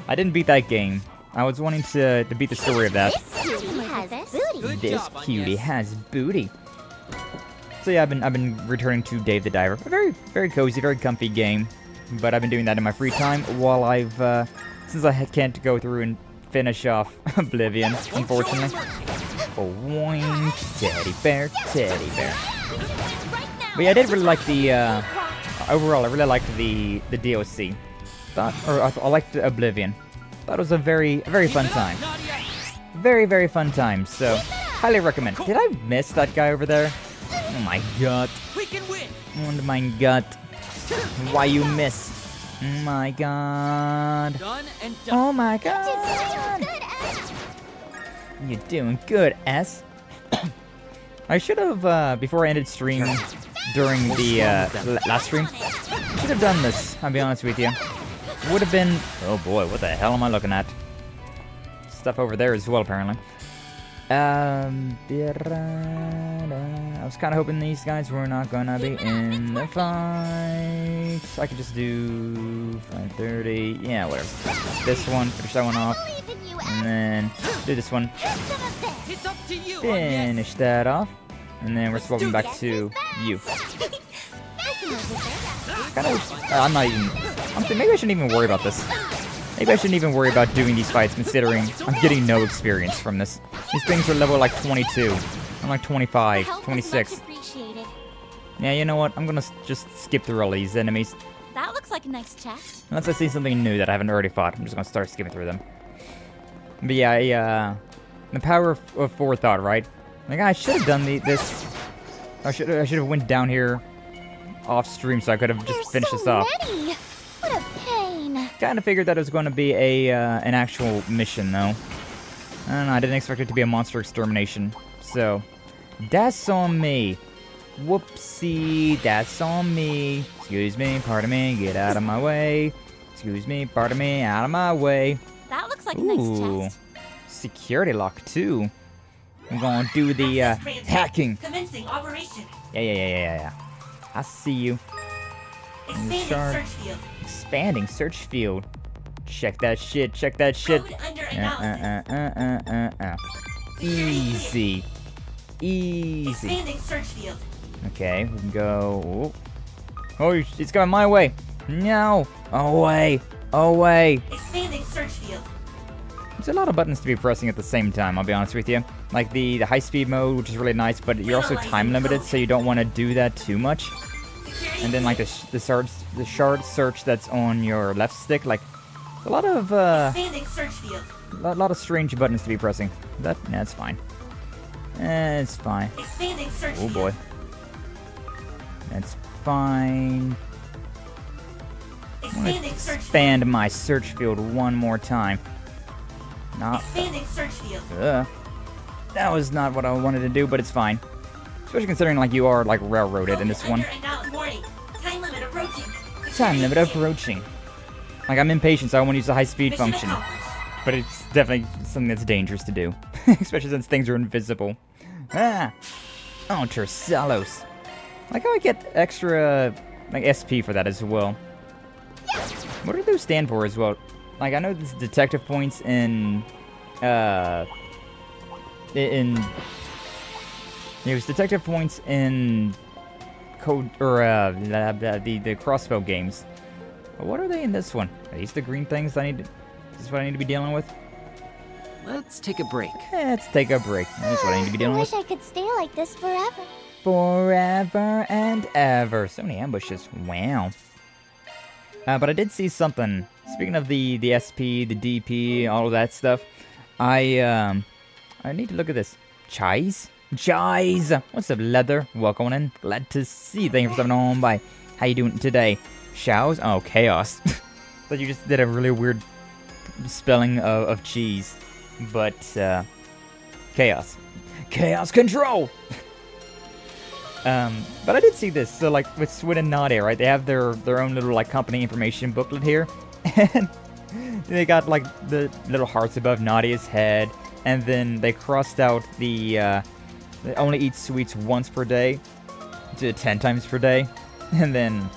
I didn't beat that game. I was wanting to beat the story of that. This cutie has booty. This cutie has booty. So yeah, I've been returning to Dave the Diver. A very, very cozy, very comfy game. But I've been doing that in my free time while I've, since I can't go through and finish off Oblivion, unfortunately. Oh, wink, teddy bear, teddy bear. But yeah, I did really like the, overall, I really liked the DOC. I liked Oblivion. Thought it was a very fun time. Very, very fun time, so highly recommend. Did I miss that guy over there? Oh my god. Oh my god. Why you miss? Oh my god. Oh my god. You're doing good, S. I should have, before I ended stream during the last stream, I should have done this, I'll be honest with you. Would have been, oh boy, what the hell am I looking at? Stuff over there as well, apparently. I was kind of hoping these guys were not gonna be in the fight. So I could just do 530, yeah, whatever. This one, finish that one off, and then do this one. Finish that off, and then we're swapping back to you. I'm not even. Maybe I shouldn't even worry about this. Maybe I shouldn't even worry about doing these fights, considering I'm getting no experience from this. These things are level like 22. I'm like 25, 26. Yeah, you know what? I'm gonna just skip through all these enemies. That looks like a nice chest. Unless I see something new that I haven't already fought, I'm just gonna start skipping through them. But yeah, the power of forethought, right? Like, I should have done this. I should have went down here off stream so I could have just finished this off. What a pain. Kind of figured that it was going to be a an actual mission, though. I don't know, I didn't expect it to be a monster extermination. So, that's on me. Whoopsie, that's on me. Excuse me, pardon me, get out of my way. Excuse me, pardon me, out of my way. That looks like a nice chest. Security lock, too. I'm gonna do the hacking. Commencing operation. Yeah. I see you. Expanding search field. Expanding search field. Check that shit. Code under analysis. Easy. Expanding search field. Okay, we can go. Oh, it's going my way. No. Away. Expanding search field. There's a lot of buttons to be pressing at the same time, I'll be honest with you. Like the high-speed mode, which is really nice, but you're also time-limited, so you don't want to do that too much. And then, like, the shard search that's on your left stick, like, a lot of, Expanding search field. a lot of strange buttons to be pressing. That's fine. It's fine. Expanding search Oh field. boy. That's fine. I'm gonna expand my search field one more time. Not. Expanding search field. That was not what I wanted to do, but it's fine. Especially considering, like, you are, like, railroaded in this one. Warning. Time limit approaching. Time limit approaching. Like, I'm impatient, so I want to use the high-speed function. But it's definitely something that's dangerous to do. Especially since things are invisible. Ah! Ultra Salos. Like how I get extra, like, SP for that as well. What do those stand for as well? Like, I know this detective points in it was detective points in code, or, the crossbow games. But what are they in this one? Are these the green things is this what I need to be dealing with? Let's take a break. Let's take a break. That's what I need to be dealing I with. wish I could stay like this forever. Forever and ever. So many ambushes. Wow. But I did see something. Speaking of the SP, the DP, all of that stuff, I need to look at this. Chais? What's up, Leather? Welcome in. Glad to see you. Thank you for stopping on by. How you doing today? Shows? Oh, chaos. But you just did a really weird spelling of cheese. But, chaos. Chaos control! But I did see this. So, like, with Swin and Nadia, right? They have their own little, like, company information booklet here. And they got, like, the little hearts above Nadia's head. And then they crossed out the, they only eat sweets once per day. To 10 times per day. And then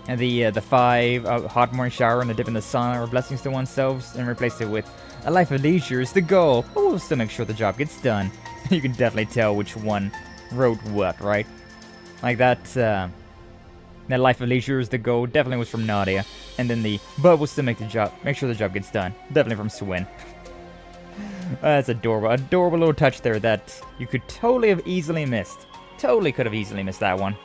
the 5 hot morning shower and a dip in the sun are blessings to oneself. And replaced it with a life of leisure is the goal. But we'll still make sure the job gets done. You can definitely tell which one wrote what, right? Like that life of leisure is the goal definitely was from Nadia, and then but we'll still make sure the job gets done, definitely from Swin. That's adorable little touch there that you could totally have easily missed. Totally could have easily missed that one.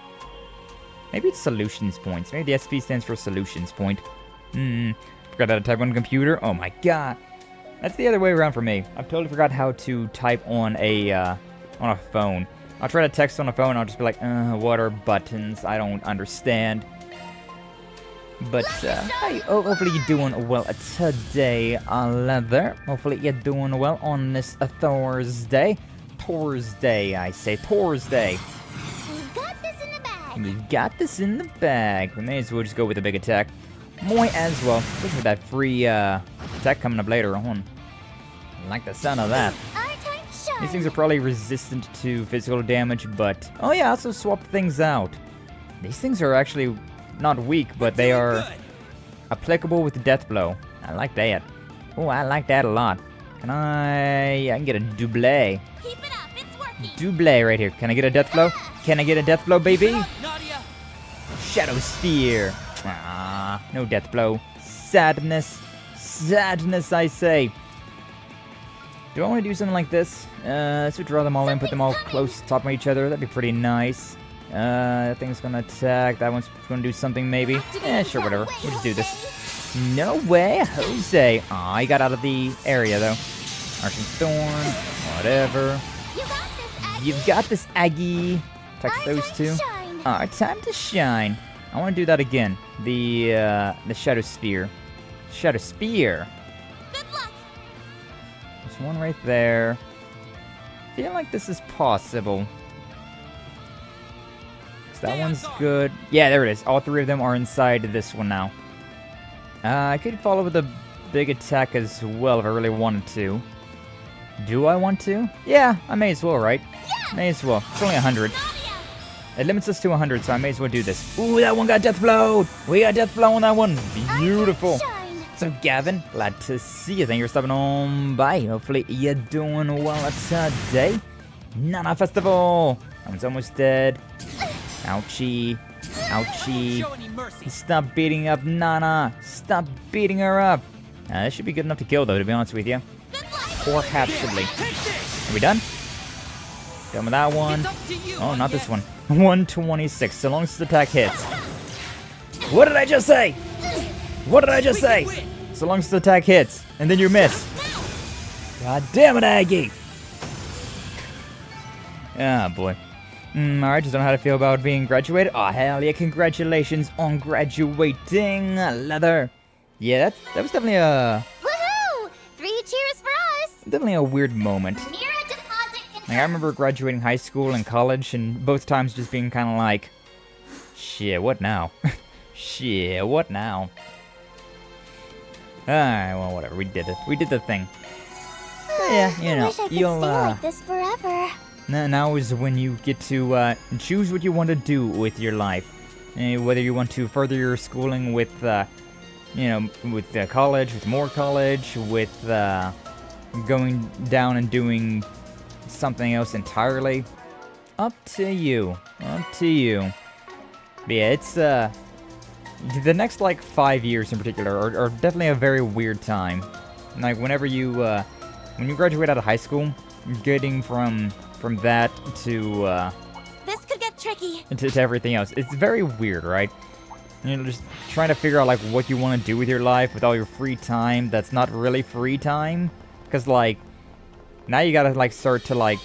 Maybe it's solutions points. Maybe the SP stands for solutions point. Forgot how to type on a computer. Oh my god, that's the other way around for me. I've totally forgot how to type on a phone. I'll try to text on a phone, I'll just be like, what are buttons? I don't understand. But, hopefully you're doing well today, Leather. Hopefully you're doing well on this Thursday. Thursday, I say. Thursday. We've got this in the bag. We've got this in the bag. We may as well just go with a big attack. Might as well. Look at that free, attack coming up later on. I like the sound of that. These things are probably resistant to physical damage, but... Oh yeah, I also swapped things out. These things are actually not weak, but they are applicable with the death blow. I like that. Oh, I like that a lot. I can get a double. Keep it up, it's working. Double right here. Can I get a death blow? Can I get a death blow, baby? Shadow Spear. Ah, no death blow. Sadness. Sadness, I say. Do I want to do something like this? Let's draw them all in, put them all close to top of each other. That'd be pretty nice. That thing's gonna attack. That one's gonna do something, maybe. Sure, whatever. We'll just do this. No way, Jose. Aw, he got out of the area, though. Arching Thorn. Whatever. You've got this, Aggie. Attack those two. Alright, time to shine. I want to do that again. The Shadow Spear. Shadow Spear. There's one right there. I feel like this is possible. That one's good. Yeah, there it is. All three of them are inside this one now. I could follow with a big attack as well if I really wanted to. Do I want to? Yeah, I may as well, right? May as well. It's only 100. It limits us to 100, so I may as well do this. Ooh, that one got death blow! We got death blow on that one. Beautiful. So, Gavin, glad to see you. Thank you for stopping on by. Hopefully, you're doing well today. Nana Festival. That one's almost dead. Ouchie. Ouchie. Stop beating up Nana. Stop beating her up. This should be good enough to kill, though, to be honest with you. Or half-shibly. Are we done? Done with that one. Oh, not this one. 126, so long as this attack hits. What did I just say? What did I just say? So long as the attack hits, and then you miss. God damn it, Aggie! Ah, boy. Alright, just don't know how to feel about being graduated. Oh, hell yeah, congratulations on graduating, Leather. Yeah, that was definitely a... Woohoo! 3 cheers for us! Definitely a weird moment. Like, I remember graduating high school and college, and both times just being kind of like, shit, what now? Shit, what now? Alright, well, whatever, we did it. We did the thing. Yeah, you know, I wish I could stay like this forever. Now is when you get to choose what you want to do with your life. Whether you want to further your schooling with, with college, with more college, with going down and doing something else entirely. Up to you. Up to you. But yeah, it's, the next, 5 years in particular are definitely a very weird time. Like, whenever you, when you graduate out of high school, getting from that to, This could get tricky. to everything else, it's very weird, right? Just trying to figure out, what you want to do with your life, with all your free time that's not really free time. Because, now you gotta, start to,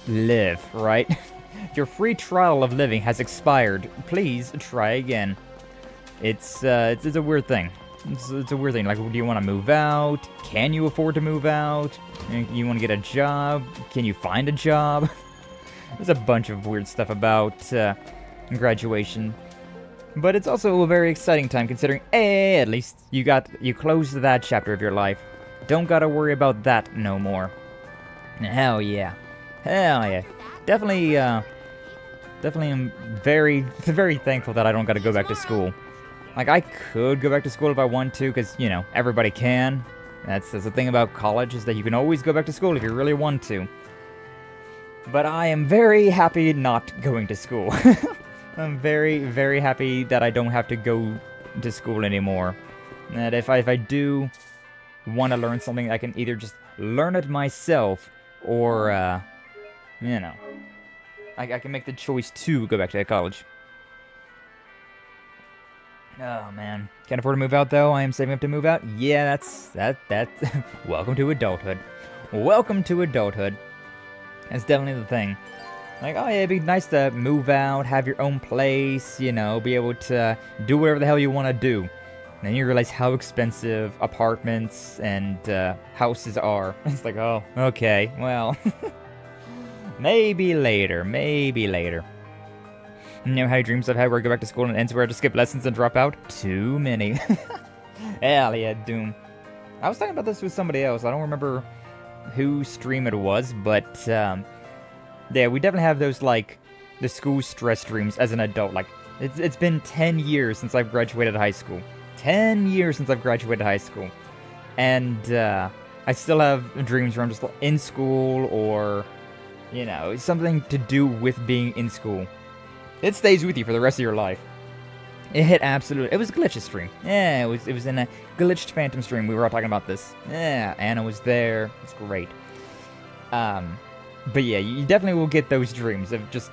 live, right? Your free trial of living has expired. Please try again. It's a weird thing. It's a weird thing. Do you want to move out? Can you afford to move out? You want to get a job? Can you find a job? There's a bunch of weird stuff about graduation. But it's also a very exciting time considering, at least you closed that chapter of your life. Don't gotta worry about that no more. Hell yeah. Hell yeah. Definitely am very, very thankful that I don't gotta go back to school. I could go back to school if I want to, because, everybody can. That's the thing about college, is that you can always go back to school if you really want to. But I am very happy not going to school. I'm very, very happy that I don't have to go to school anymore. That if I do want to learn something, I can either just learn it myself, or, I can make the choice to go back to college. Oh, man. Can't afford to move out, though. I am saving up to move out. Yeah, that's welcome to adulthood. Welcome to adulthood. That's definitely the thing. Oh yeah, it'd be nice to move out, have your own place, be able to do whatever the hell you want to do. And then you realize how expensive apartments and houses are. It's oh, okay, well, maybe later, maybe later. How many dreams I've had where I go back to school and it ends where I just skip lessons and drop out? Too many. Hell yeah, Doom. I was talking about this with somebody else. I don't remember whose stream it was, but, yeah, we definitely have those, the school stress dreams as an adult. It's been 10 years since I've graduated high school. 10 years since I've graduated high school. And, I still have dreams where I'm just in school or, something to do with being in school. It stays with you for the rest of your life. It was a glitched stream. Yeah, it was in a glitched Phantom stream. We were all talking about this. Yeah, Anna was there. It's great. But yeah, you definitely will get those dreams of just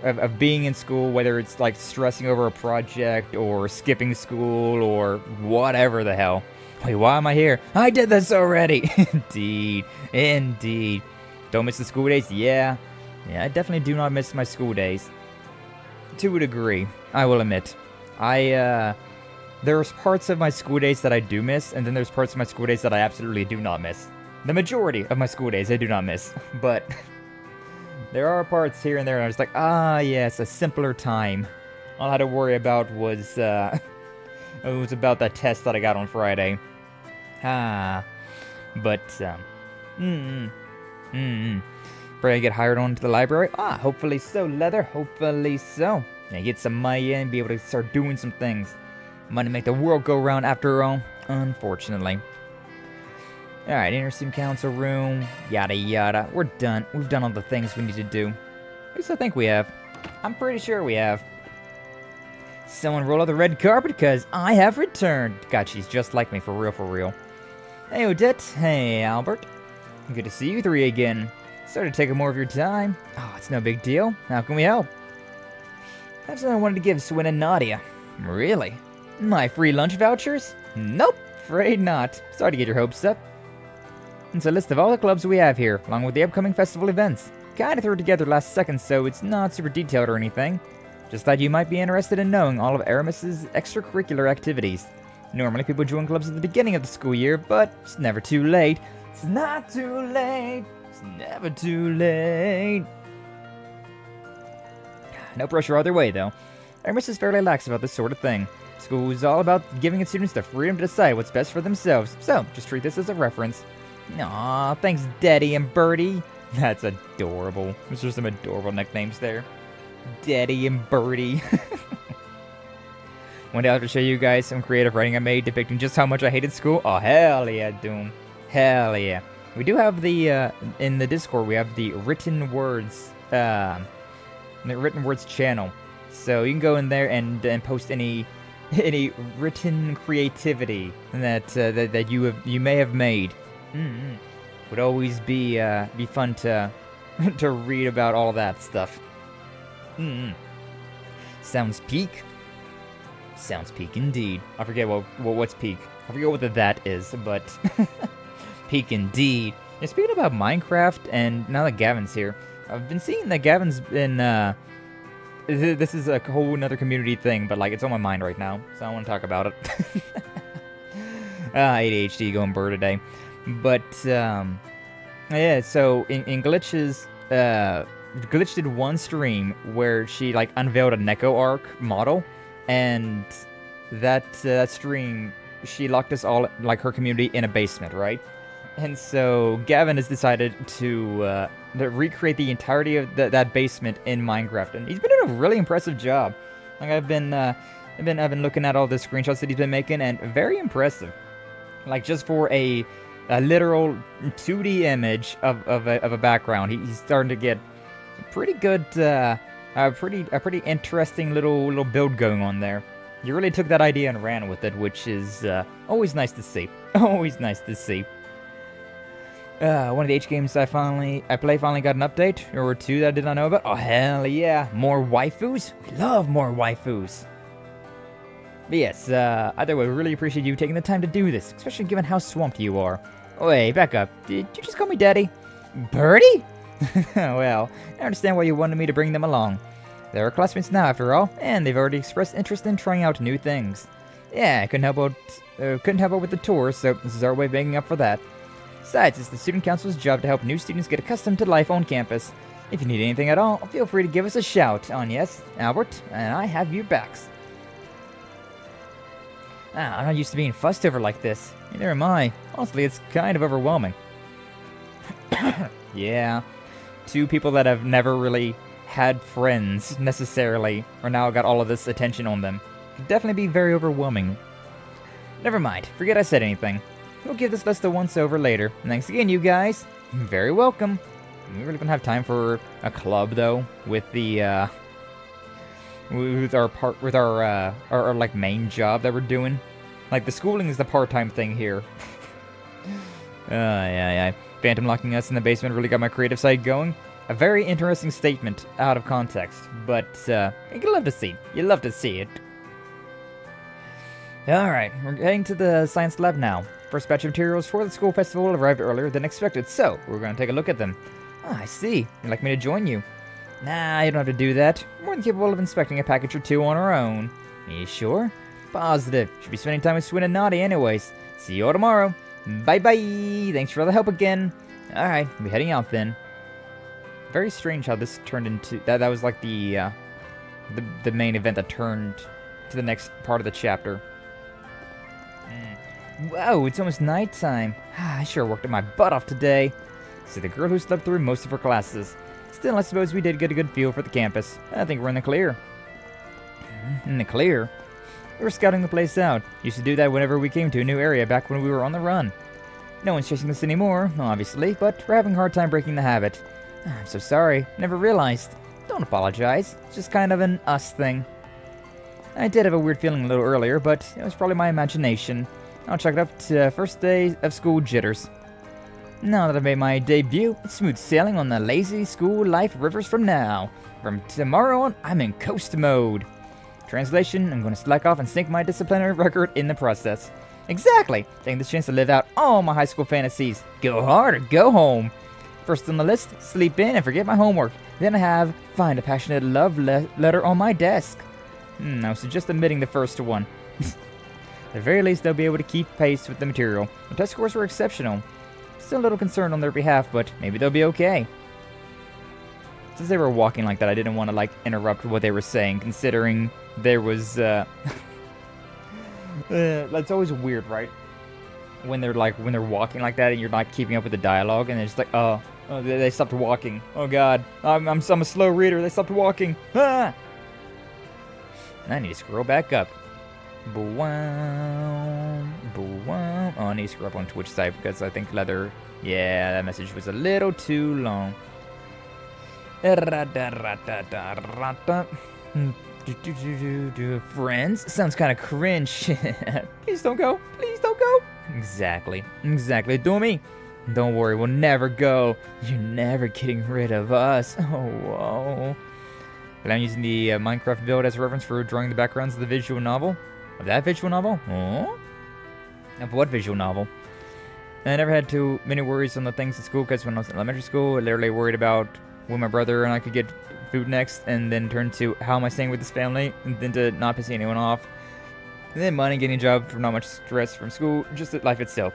of being in school, whether it's stressing over a project or skipping school or whatever the hell. Wait, why am I here? I did this already. Indeed. Don't miss the school days? Yeah, I definitely do not miss my school days. To a degree, I will admit. There's parts of my school days that I do miss, and then there's parts of my school days that I absolutely do not miss. The majority of my school days I do not miss, but there are parts here and there and I was yes, a simpler time. All I had to worry about was, it was about that test that I got on Friday. But, Probably get hired on to the library. Hopefully so, Leather, hopefully so. Yeah, get some money in, be able to start doing some things. Money make the world go round after all, unfortunately. Alright, Interstate Council room, yada yada. We're done. We've done all the things we need to do. At least I think we have. I'm pretty sure we have. Someone roll out the red carpet because I have returned. God, she's just like me, for real, for real. Hey, Odette. Hey, Albert. Good to see you three again. Sorry to take up more of your time. Oh, it's no big deal. How can we help? I have something I wanted to give Swin and Nadia. Really? My free lunch vouchers? Nope, afraid not. Sorry to get your hopes up. It's a list of all the clubs we have here, along with the upcoming festival events. Kinda threw it together last second, so it's not super detailed or anything. Just thought you might be interested in knowing all of Aramis's extracurricular activities. Normally people join clubs at the beginning of the school year, but it's never too late. It's not too late. It's never too late. No pressure either way, though. Aramis is fairly lax about this sort of thing. School is all about giving its students the freedom to decide what's best for themselves, so just treat this as a reference. Aw, thanks Daddy and Birdie. That's adorable. Those are some adorable nicknames there. Daddy and Birdie. One day I'll have to show you guys some creative writing I made depicting just how much I hated school. Oh, hell yeah, Doom. Hell yeah. We do have the, in the Discord, we have the written words, channel. So you can go in there and post any written creativity that you may have made. Would always be fun to to read about all that stuff. Sounds peak. Sounds peak indeed. I forget what's peak. I forget what that is, but peak indeed. And speaking about Minecraft, and now that Gavin's here, I've been seeing that Gavin's been this is a whole another community thing, but like it's on my mind right now, so I want to talk about it. ADHD going burr today. But yeah, so in Glitch's Glitch did one stream where she like unveiled a Neko Arc model, and that stream she locked us all, like her community, in a basement, right? And so Gavin has decided to recreate the entirety of that basement in Minecraft, and he's been doing a really impressive job. Like I've been looking at all the screenshots that he's been making, and very impressive. Like just for a literal 2D image of a background, he's starting to get pretty good, a pretty interesting little build going on there. You really took that idea and ran with it, which is always nice to see. Always nice to see. One of the H games I finally got an update, or two that I did not know about. Oh hell yeah, more waifus. We love more waifus. But yes, either way, we really appreciate you taking the time to do this, especially given how swamped you are. Wait, back up. Did you just call me Daddy? Birdie? Well, I understand why you wanted me to bring them along. They're our classmates now, after all, and they've already expressed interest in trying out new things. Yeah, I couldn't help out with the tour, so this is our way of making up for that. Besides, it's the student council's job to help new students get accustomed to life on campus. If you need anything at all, feel free to give us a shout on yes, Albert, and I have your backs. I'm not used to being fussed over like this. Neither am I. Honestly, it's kind of overwhelming. Yeah. Two people that have never really had friends, necessarily, are now got all of this attention on them. Could definitely be very overwhelming. Never mind. Forget I said anything. We'll give this list a once-over later. And thanks again, you guys. You're very welcome. We really don't have time for a club, though, with the, with our like main job that we're doing. Like the schooling is the part-time thing here. Yeah. Phantom locking us in the basement really got my creative side going. A very interesting statement out of context, but you love to see. You love to see it. All right, we're heading to the science lab now. First batch of materials for the school festival arrived earlier than expected, so we're going to take a look at them. I see. You'd like me to join you? Nah, you don't have to do that. We're more than capable of inspecting a package or two on our own. You sure? Positive. Should be spending time with Swin and Nadia anyways. See you all tomorrow. Bye-bye. Thanks for all the help again. Alright, we'll be heading out then. Very strange how this turned into... That was like the main event that turned to the next part of the chapter. Whoa, it's almost nighttime. I sure worked my butt off today. So the girl who slept through most of her classes. Still, I suppose we did get a good feel for the campus. I think we're in the clear. In the clear? We were scouting the place out. Used to do that whenever we came to a new area back when we were on the run. No one's chasing us anymore, obviously, but we're having a hard time breaking the habit. I'm so sorry. Never realized. Don't apologize. It's just kind of an us thing. I did have a weird feeling a little earlier, but it was probably my imagination. I'll chalk it up to first day of school jitters. Now that I've made my debut, it's smooth sailing on the lazy school life rivers from now. From tomorrow on, I'm in coast mode. Translation, I'm going to slack off and sink my disciplinary record in the process. Exactly! Taking this chance to live out all my high school fantasies. Go hard or go home. First on the list, sleep in and forget my homework. Then I have find a passionate love letter on my desk. I was just omitting the first one. At the very least, they'll be able to keep pace with the material. The test scores were exceptional. Still a little concerned on their behalf, but maybe they'll be okay. Since they were walking like that, I didn't want to, like, interrupt what they were saying, considering there was, that's always weird, right? When they're walking like that and you're not keeping up with the dialogue, and they're just like, oh, Oh, they stopped walking. Oh god. I'm a slow reader. They stopped walking. Ah! I need to scroll back up. Boom. Boom. Oh, I need to scroll up on Twitch side because I think leather. Yeah, that message was a little too long. Friends? Sounds kind of cringe. Please don't go. Please don't go. Exactly. Exactly. Do me. Don't worry, we'll never go. You're never getting rid of us. Oh, whoa. But I'm using the Minecraft build as a reference for drawing the backgrounds of the visual novel. Of that visual novel? Oh? Of what visual novel? I never had too many worries on the things at school because when I was in elementary school, I literally worried about when my brother and I could get food next, and then turned to how am I staying with this family, and then to not pissing anyone off. And then money, getting a job for not much stress from school, just life itself.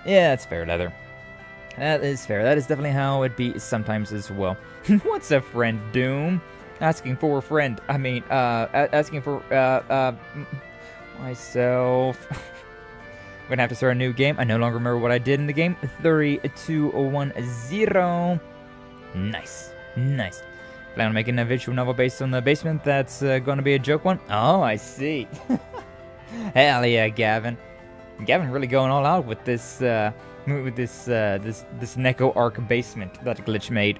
Yeah, that's fair, Leather. That is fair. That is definitely how it be sometimes as well. What's a friend, Doom? Asking for a friend. I mean, asking for, myself. I'm gonna have to start a new game. I no longer remember what I did in the game. 3, 2, 1, 0. Nice. Nice. Plan on making a visual novel based on the basement that's gonna be a joke one? Oh, I see. Hell yeah, Gavin. Gavin really going all out with this this Neko Arc basement that Glitch made.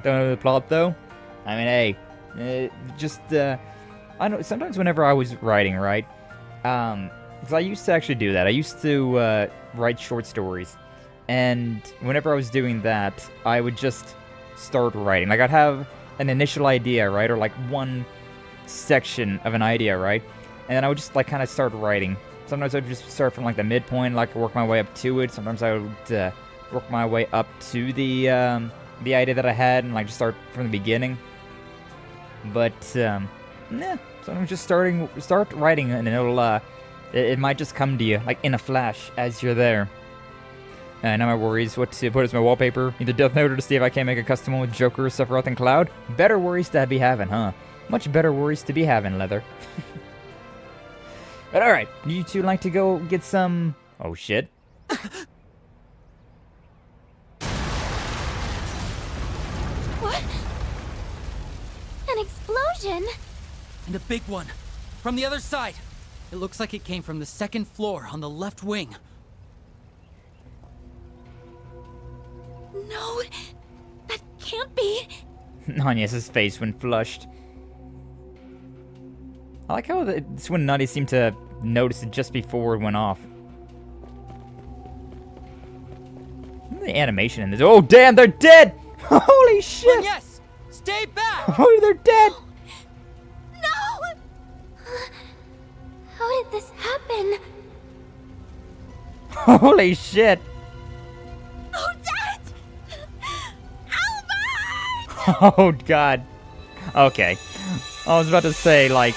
Don't know the plot though. I mean, hey, I know sometimes whenever I was writing, right? Because I used to actually do that. I used to write short stories, and whenever I was doing that, I would just start writing. Like I'd have an initial idea, right, or like one section of an idea, right, and then I would just like kind of start writing. Sometimes I would just start from like the midpoint, like work my way up to it. Sometimes I would work my way up to the idea that I had, and like just start from the beginning. But nah, sometimes just start writing, and it'll it might just come to you like in a flash as you're there. Now my worries, what to put as my wallpaper? Either Death Note or to see if I can't make a custom one with Joker, Sephiroth, and Cloud. Better worries to be having, huh? Much better worries to be having, Leather. But alright, you two like to go get some... Oh shit. What? An explosion? And a big one. From the other side. It looks like it came from the second floor on the left wing. No, that can't be. Nania's face when flushed. I like how the Swin and Nadia seemed to notice it just before it went off. The animation in this. Oh damn, they're dead! Holy shit! Well, yes! Stay back! Oh, they're dead! No! How did this happen? Holy shit! Odette! Albert! Oh god. Okay. I was about to say, like...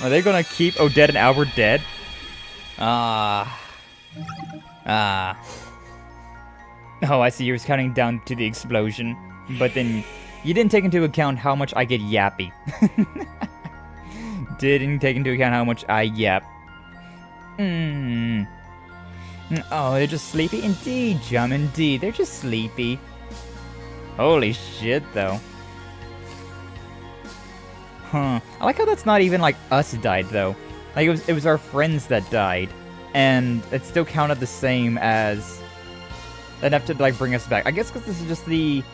Are they gonna keep Odette and Albert dead? Oh, I see. You were counting down to the explosion. But then you didn't take into account how much I get yappy. Didn't take into account how much I yap. Oh, they're just sleepy? Indeed, Jum, indeed. They're just sleepy. Holy shit, though. Huh. I like how that's not even, like, us died, though. Like, it was our friends that died. And it still counted the same as... enough to, like, bring us back. I guess because this is just the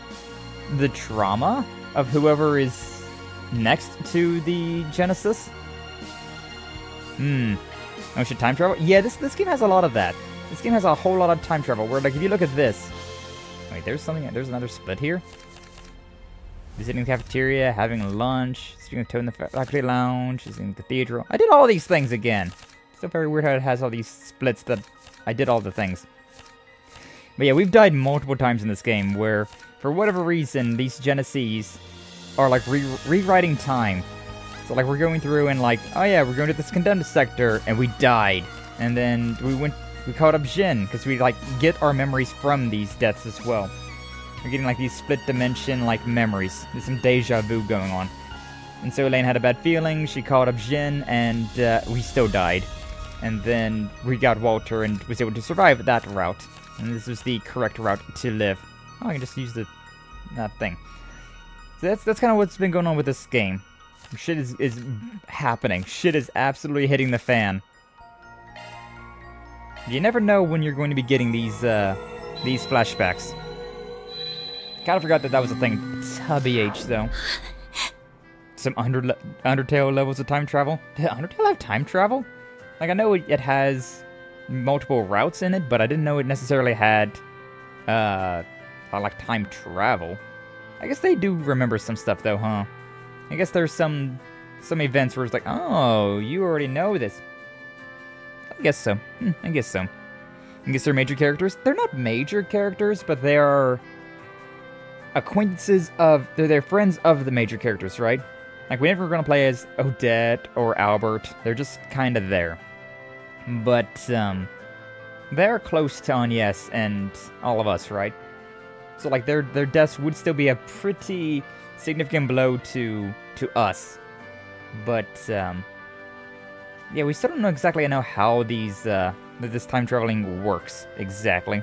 trauma of whoever is next to the Genesis. Oh, should time travel? Yeah, this game has a lot of that. This game has a whole lot of time travel, where, like, if you look at this... Wait, there's another split here? Visiting the cafeteria, having lunch, speaking of Toad in the faculty lounge, visiting the cathedral. I did all these things again. Still very weird how it has all these splits that I did all the things. But yeah, we've died multiple times in this game where, for whatever reason, these Genesis are like rewriting time. So like we're going through and like, oh yeah, we're going to this condemned sector and we died. And then we caught up Jin because we like get our memories from these deaths as well. We're getting like these split dimension like memories. There's some deja vu going on. And so Elaine had a bad feeling, she called up Jin, and we still died. And then we got Walter and was able to survive that route. And this was the correct route to live. Oh, I can just use that thing. So that's kind of what's been going on with this game. Shit is happening. Shit is absolutely hitting the fan. You never know when you're going to be getting these flashbacks. Kind of forgot that was a thing. Tubby H, though. Some Undertale levels of time travel. Did Undertale have time travel? Like, I know it has multiple routes in it, but I didn't know it necessarily had, like, time travel. I guess they do remember some stuff, though, huh? I guess there's some events where it's like, oh, you already know this. I guess so. I guess so. I guess they're major characters. They're not major characters, but they are acquaintances of... They're friends of the major characters, right? Like, we're never going to play as Odette or Albert. They're just kind of there. But, they're close to Agnes and all of us, right? So, like, their deaths would still be a pretty significant blow to us. But, yeah, we still don't know exactly how this time traveling works exactly.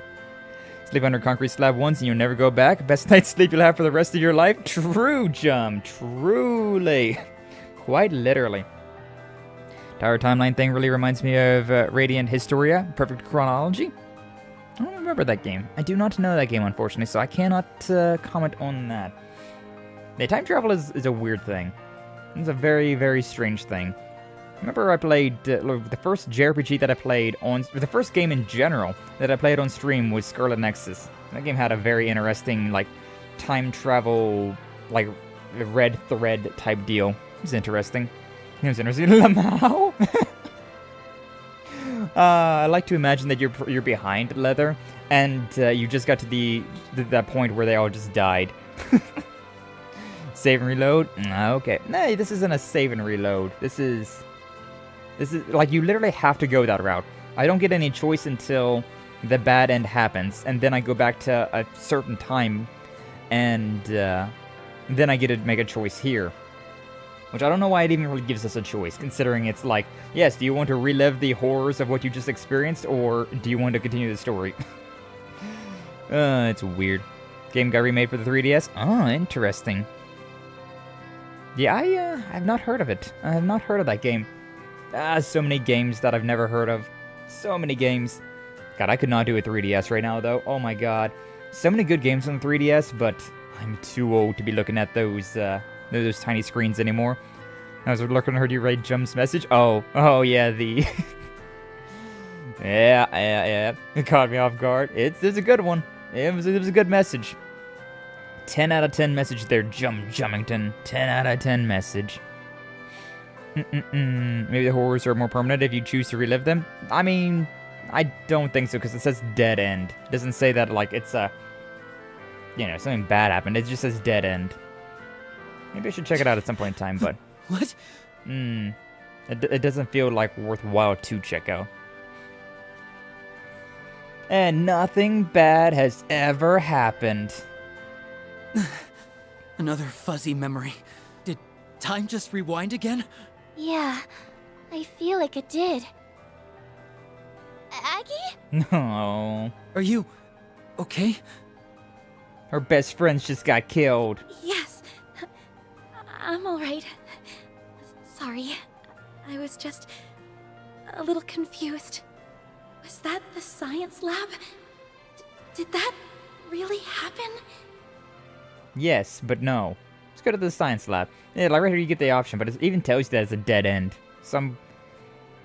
Sleep under a concrete slab once and you'll never go back. Best night's sleep you'll have for the rest of your life. True, Jum. Truly. Quite literally. Tower timeline thing really reminds me of Radiant Historia. Perfect chronology. I don't remember that game. I do not know that game, unfortunately, so I cannot comment on that. Yeah, time travel is a weird thing. It's a very, very strange thing. Remember I played, the first JRPG that I played the first game in general that I played on stream was Scarlet Nexus. That game had a very interesting, like, time travel, like, red thread type deal. It was interesting. It was interesting. Lamau? I like to imagine that you're behind Leather, and you just got to that point where they all just died. Save and reload? Okay. Nah, this isn't a save and reload. This is like, you literally have to go that route. I don't get any choice until the bad end happens, and then I go back to a certain time, and then I get to make a choice here. Which I don't know why it even really gives us a choice, considering it's like, yes, do you want to relive the horrors of what you just experienced, or do you want to continue the story? It's weird. Game got remade for the 3DS? Oh, interesting. Yeah, I have not heard of it. I have not heard of that game. So many games that I've never heard of. So many games. God, I could not do a 3DS right now, though. Oh my god. So many good games on the 3DS, but I'm too old to be looking at those tiny screens anymore. I was looking at you read Jum's message. Oh, yeah, yeah. It caught me off guard. It's a good one. It was a good message. 10 out of 10 message there, Jummington. 10 out of 10 message. Maybe the horrors are more permanent if you choose to relive them. I mean, I don't think so, because it says dead end. It doesn't say that, like, it's something bad happened. It just says dead end. Maybe I should check it out at some point in time, but... What? It doesn't feel, like, worthwhile to check out. And nothing bad has ever happened. Another fuzzy memory. Did time just rewind again? Yeah, I feel like it did. Aggie? No. Are you okay? Her best friends just got killed. Yes. I'm alright. Sorry. I was just a little confused. Was that the science lab? Did that really happen? Yes, but no. Let's go to the science lab. Yeah, like right here you get the option, but it even tells you that it's a dead end. So I'm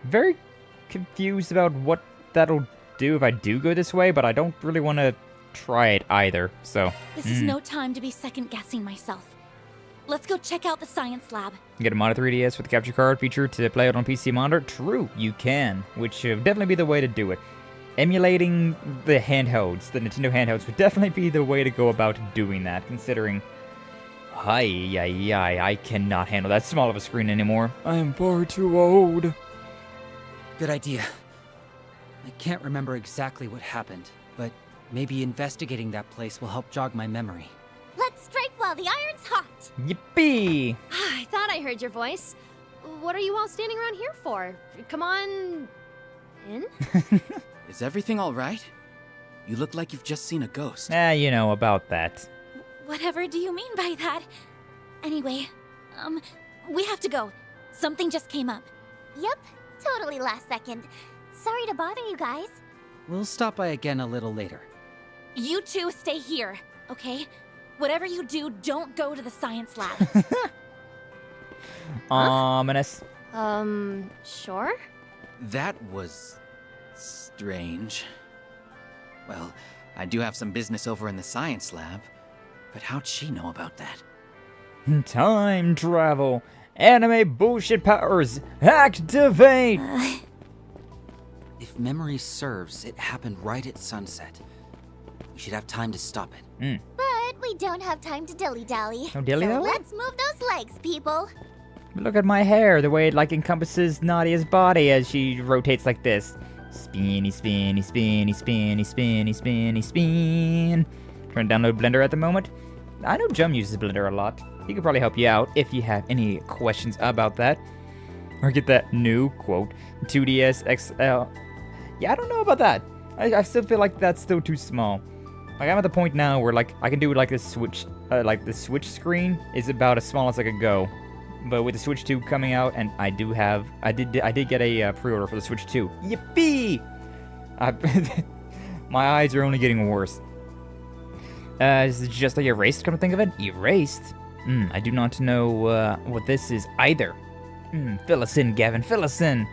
very confused about what that'll do if I do go this way, but I don't really want to try it either, so... This is no time to be second-guessing myself. Let's go check out the science lab. Get a mod 3DS with the capture card feature to play it on PC monitor? True, you can, which would definitely be the way to do it. Emulating the handhelds, the Nintendo handhelds, would definitely be the way to go about doing that, considering... I cannot handle that small of a screen anymore. I am far too old. Good idea. I can't remember exactly what happened, but maybe investigating that place will help jog my memory. Let's strike while the iron's hot! Yippee! I thought I heard your voice. What are you all standing around here for? Come on... in? Is everything all right? You look like you've just seen a ghost. You know about that. Whatever do you mean by that? Anyway, we have to go. Something just came up. Yep, totally last second. Sorry to bother you guys. We'll stop by again a little later. You two stay here, okay? Whatever you do, don't go to the science lab. Ominous. Sure? That was strange. Well, I do have some business over in the science lab, but how'd she know about that? Time travel. Anime bullshit powers. Activate! If memory serves, it happened right at sunset. We should have time to stop it. But we don't have time to dilly-dally. No dilly-dally? So let's move those legs, people. Look at my hair, the way it like encompasses Nadia's body as she rotates like this. Spinny, spinny, spinny, spinny, spinny, spinny, spin. Trying to download Blender at the moment. I know Jum uses Blender a lot. He could probably help you out if you have any questions about that. Or get that new, quote, 2DS XL. Yeah, I don't know about that. I still feel like that's still too small. Like, I'm at the point now where, like, I can do like this Switch, like the Switch screen is about as small as I could go. But with the Switch 2 coming out, and I did get a pre-order for the Switch 2. Yippee! My eyes are only getting worse. Is it just like erased, come to think of it? Erased? I do not know what this is either. Fill us in, Gavin, fill us in!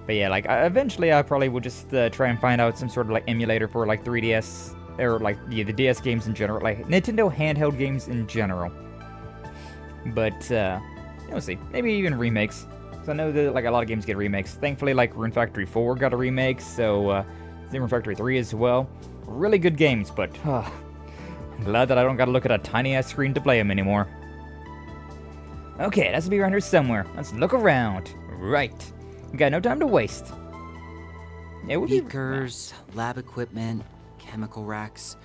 But yeah, like, eventually I probably will just try and find out some sort of, like, emulator for, like, 3DS, or, like, the DS games in general, like, Nintendo handheld games in general. But, we'll see. Maybe even remakes. So I know that, like, a lot of games get remakes. Thankfully, like, Rune Factory 4 got a remake, so, Rune Factory 3 as well. Really good games, but, I'm glad that I don't gotta look at a tiny-ass screen to play them anymore. Okay, that's to be around here somewhere. Let's look around. Right. We got no time to waste. It would Beakers, lab equipment, chemical racks.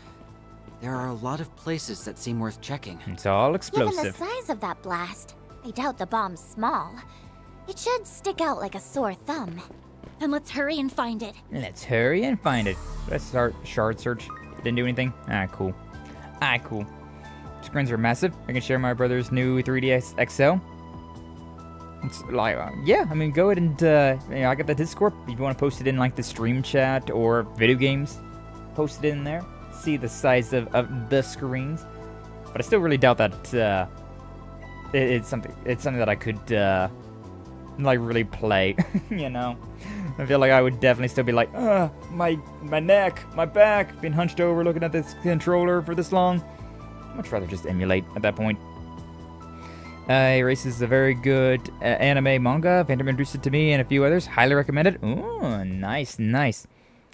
There are a lot of places that seem worth checking. It's all Given explosive. the size of that blast, I doubt the bomb's small. It should stick out like a sore thumb. Then let's hurry and find it. Let's hurry and find it. Let's start shard search. Didn't do anything? Ah, cool. Cool. Screens are massive. I can share my brother's new 3DS XL. It's like, yeah, I mean, go ahead and, I got the Discord. If you want to post it in, like, the stream chat or video games, post it in there. See the size of the screens. But I still really doubt that, it's something that I could, like, really play, you know? I feel like I would definitely still be like, my neck, my back, being hunched over looking at this controller for this long. I'd much rather just emulate at that point. Erase is a very good anime manga. Phantom introduced it to me and a few others. Highly recommended. Ooh, nice, nice.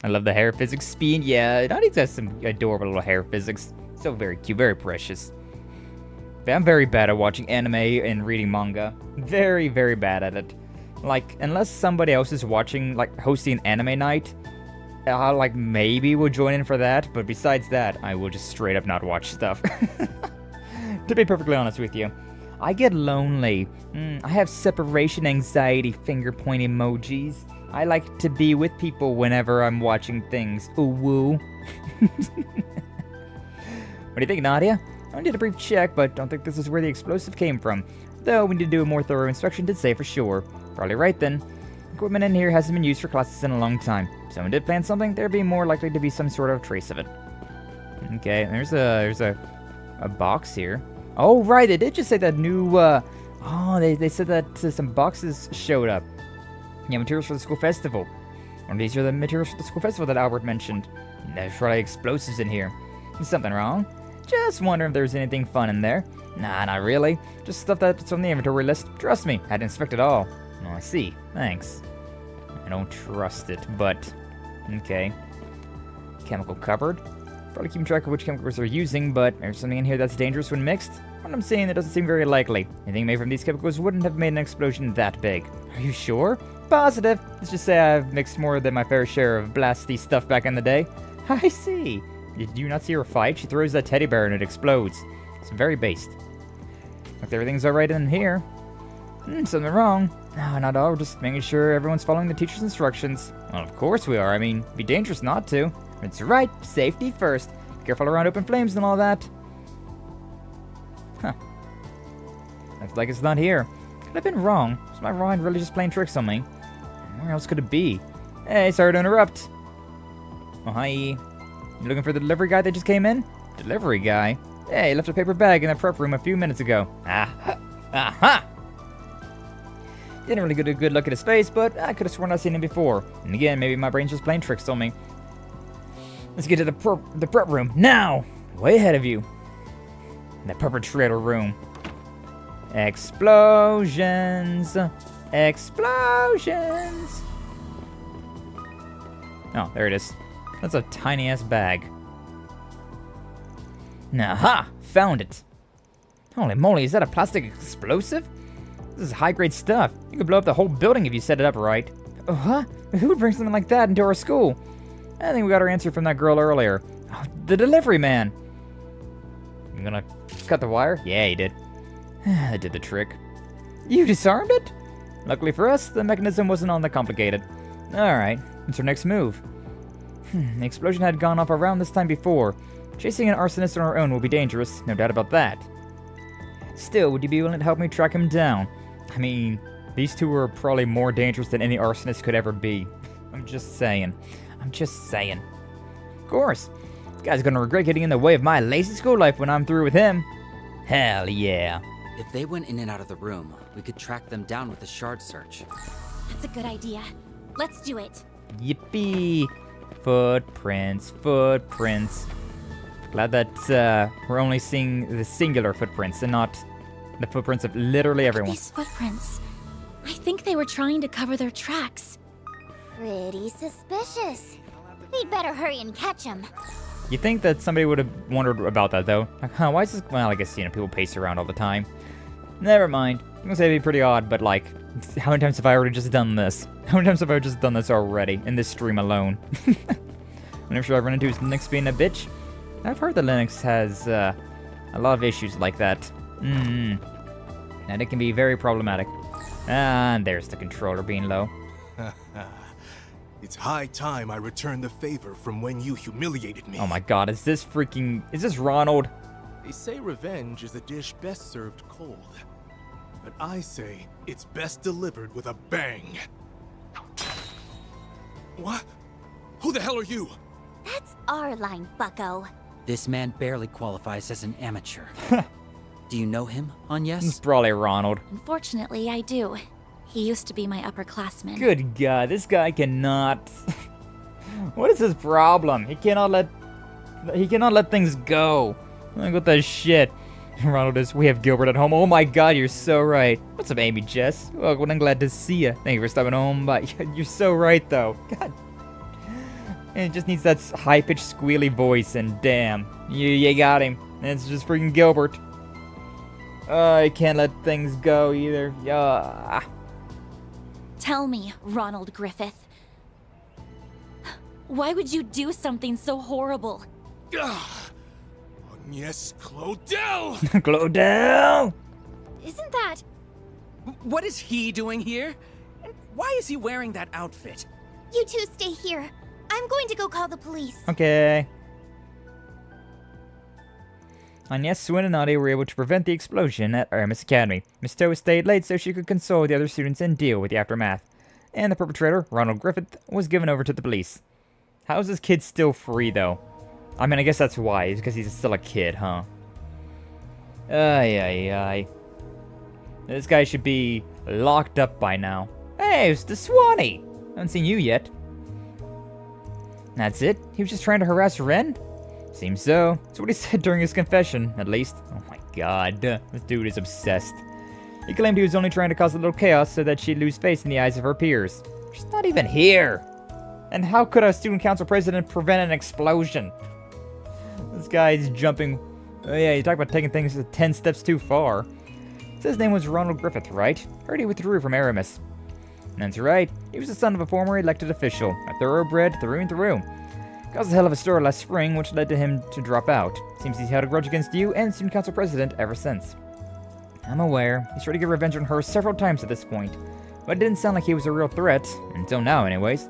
I love the hair physics speed. Yeah, Nadia's has some adorable little hair physics. So very cute, very precious. But I'm very bad at watching anime and reading manga. Very, very bad at it. Like, unless somebody else is watching, like, hosting anime night, I, like, maybe will join in for that. But besides that, I will just straight up not watch stuff. To be perfectly honest with you. I get lonely. I have separation anxiety finger point emojis. I like to be with people whenever I'm watching things. Ooh woo. What do you think, Nadia? I did a brief check, but don't think this is where the explosive came from. Though we need to do a more thorough inspection to say for sure. Probably right then. Equipment in here hasn't been used for classes in a long time. If someone did plant something, there'd be more likely to be some sort of trace of it. Okay, there's a box here. Oh, right, they did just say that new, they said that some boxes showed up. Yeah, materials for the school festival. Or these are the materials for the school festival that Albert mentioned. There's probably explosives in here. Is something wrong? Just wondering if there's anything fun in there. Nah, not really. Just stuff that's on the inventory list. Trust me, I didn't inspect it all. Oh, I see. Thanks. I don't trust it, but... Okay. Chemical cupboard. Probably keeping track of which chemicals they're using, but there's something in here that's dangerous when mixed. What I'm saying, that doesn't seem very likely. Anything made from these chemicals wouldn't have made an explosion that big. Are you sure? Positive. Let's just say I've mixed more than my fair share of blasty stuff back in the day. I see. Did you not see her fight? She throws that teddy bear and it explodes. It's very based. Like everything's alright in here. Something wrong. No, not all. We're just making sure everyone's following the teacher's instructions. Well, of course we are. I mean, it'd be dangerous not to. It's right, safety first. Careful around open flames and all that. Huh. Looks like it's not here. Could have been wrong. Is my mind really just playing tricks on me? Where else could it be? Hey, sorry to interrupt. Oh, hi. You looking for the delivery guy that just came in? Delivery guy? Hey, left a paper bag in the prep room a few minutes ago. Aha! Didn't really get a good look at his face, but I could have sworn I'd seen him before. And again, maybe my brain's just playing tricks on me. Let's get to the prep room now! Way ahead of you. The perpetrator room. Explosions! Explosions! Oh, there it is. That's a tiny-ass bag. Aha! Found it! Holy moly, is that a plastic explosive? This is high-grade stuff. You could blow up the whole building if you set it up right. Oh, huh? Who would bring something like that into our school? I think we got our answer from that girl earlier. Oh, the delivery man! You gonna cut the wire? Yeah, he did. That did the trick. You disarmed it? Luckily for us, the mechanism wasn't all that complicated. Alright, what's our next move? The explosion had gone off around this time before. Chasing an arsonist on our own will be dangerous, no doubt about that. Still, would you be willing to help me track him down? I mean, these two are probably more dangerous than any arsonist could ever be. I'm just saying. I'm just saying. Of course. This guy's gonna regret getting in the way of my lazy school life when I'm through with him. Hell yeah. If they went in and out of the room, we could track them down with a shard search. That's a good idea. Let's do it. Yippee! Footprints, footprints. Glad that we're only seeing the singular footprints and not the footprints of literally everyone. These footprints. I think they were trying to cover their tracks. Pretty suspicious. We'd better hurry and catch them. You think that somebody would have wondered about that, though? Like, huh, why is this... Well, I guess, people pace around all the time. Never mind. I'm gonna say it'd be pretty odd, but, like, how many times have I already just done this? How many times have I just done this already, in this stream alone? Whenever should I run into is Linux being a bitch? I've heard that Linux has, a lot of issues like that. And it can be very problematic. And there's the controller being low. It's high time I return the favor from when you humiliated me. Oh my god, is this Ronald? They say revenge is a dish best served cold. But I say it's best delivered with a bang. What? Who the hell are you? That's our line, bucko. This man barely qualifies as an amateur. Do you know him, Agnes? It's probably Ronald. Unfortunately, I do. He used to be my upperclassman. Good God, this guy cannot... What is his problem? He cannot let things go. Like, what the shit? Ronald is, we have Gilbert at home. Oh my god, you're so right. What's up, Amy Jess? Well, I'm glad to see you. Thank you for stopping home by. You're so right, though. God. And it just needs that high-pitched, squealy voice, and damn. You got him. And it's just freaking Gilbert. I can't let things go, either. Yeah. Tell me, Ronald Griffith. Why would you do something so horrible? Yes, Claudel! Claudel! Isn't that... What is he doing here? And why is he wearing that outfit? You two stay here. I'm going to go call the police. Okay. And yes, Swin and Nadia were able to prevent the explosion at Aramis Academy. Miss Toa stayed late so she could console the other students and deal with the aftermath. And the perpetrator, Ronald Griffith, was given over to the police. How is this kid still free, though? I mean, I guess that's why. It's because he's still a kid, huh? Ay. This guy should be locked up by now. Hey, it's the Swanee! I haven't seen you yet. That's it? He was just trying to harass Ren? Seems so. That's what he said during his confession, at least. Oh my god. This dude is obsessed. He claimed he was only trying to cause a little chaos so that she'd lose face in the eyes of her peers. She's not even here! And how could a student council president prevent an explosion? This guy's jumping... Oh yeah, you talk about taking things 10 steps too far. His name was Ronald Griffith, right? Heard he withdrew from Aramis. That's right. He was the son of a former elected official, a thoroughbred through and through. Caused a hell of a stir last spring, which led to him to drop out. Seems he's had a grudge against you and student council president ever since. I'm aware. He's tried to get revenge on her several times at this point. But it didn't sound like he was a real threat. Until now, anyways.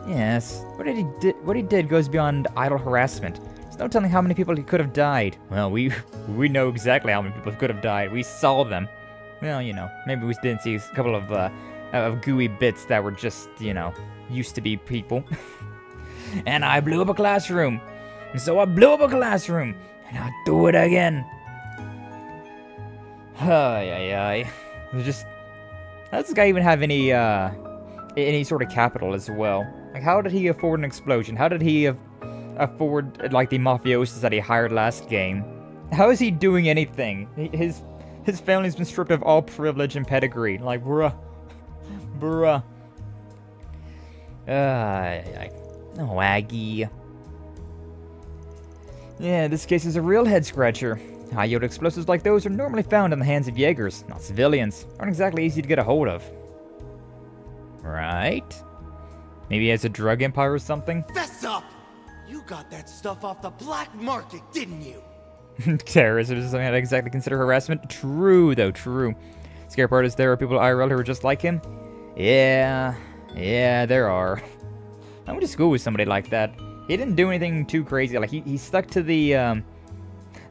Yes, what he did goes beyond idle harassment. There's no telling how many people he could have died. Well, we know exactly how many people could have died. We saw them. Well, you know, maybe we didn't see a couple of gooey bits that were just, you know, used to be people. And I blew up a classroom. And so I blew up a classroom. And I'll do it again. Ay. Just, how does this guy even have any sort of capital as well? Like, how did he afford an explosion? How did he afford, like, the mafiosos that he hired last game? How is he doing anything? His family's been stripped of all privilege and pedigree. Like, bruh. Oh, Aggie. Yeah, this case is a real head-scratcher. High-yield explosives like those are normally found in the hands of Jaegers, not civilians. Aren't exactly easy to get a hold of. Right? Maybe he has a drug empire or something? Fess up! You got that stuff off the black market, didn't you? Terrorism is something I'd exactly consider harassment. True, though, true. Scary part is there are people IRL who are just like him. Yeah, there are. I went to school with somebody like that. He didn't do anything too crazy. Like, he stuck to the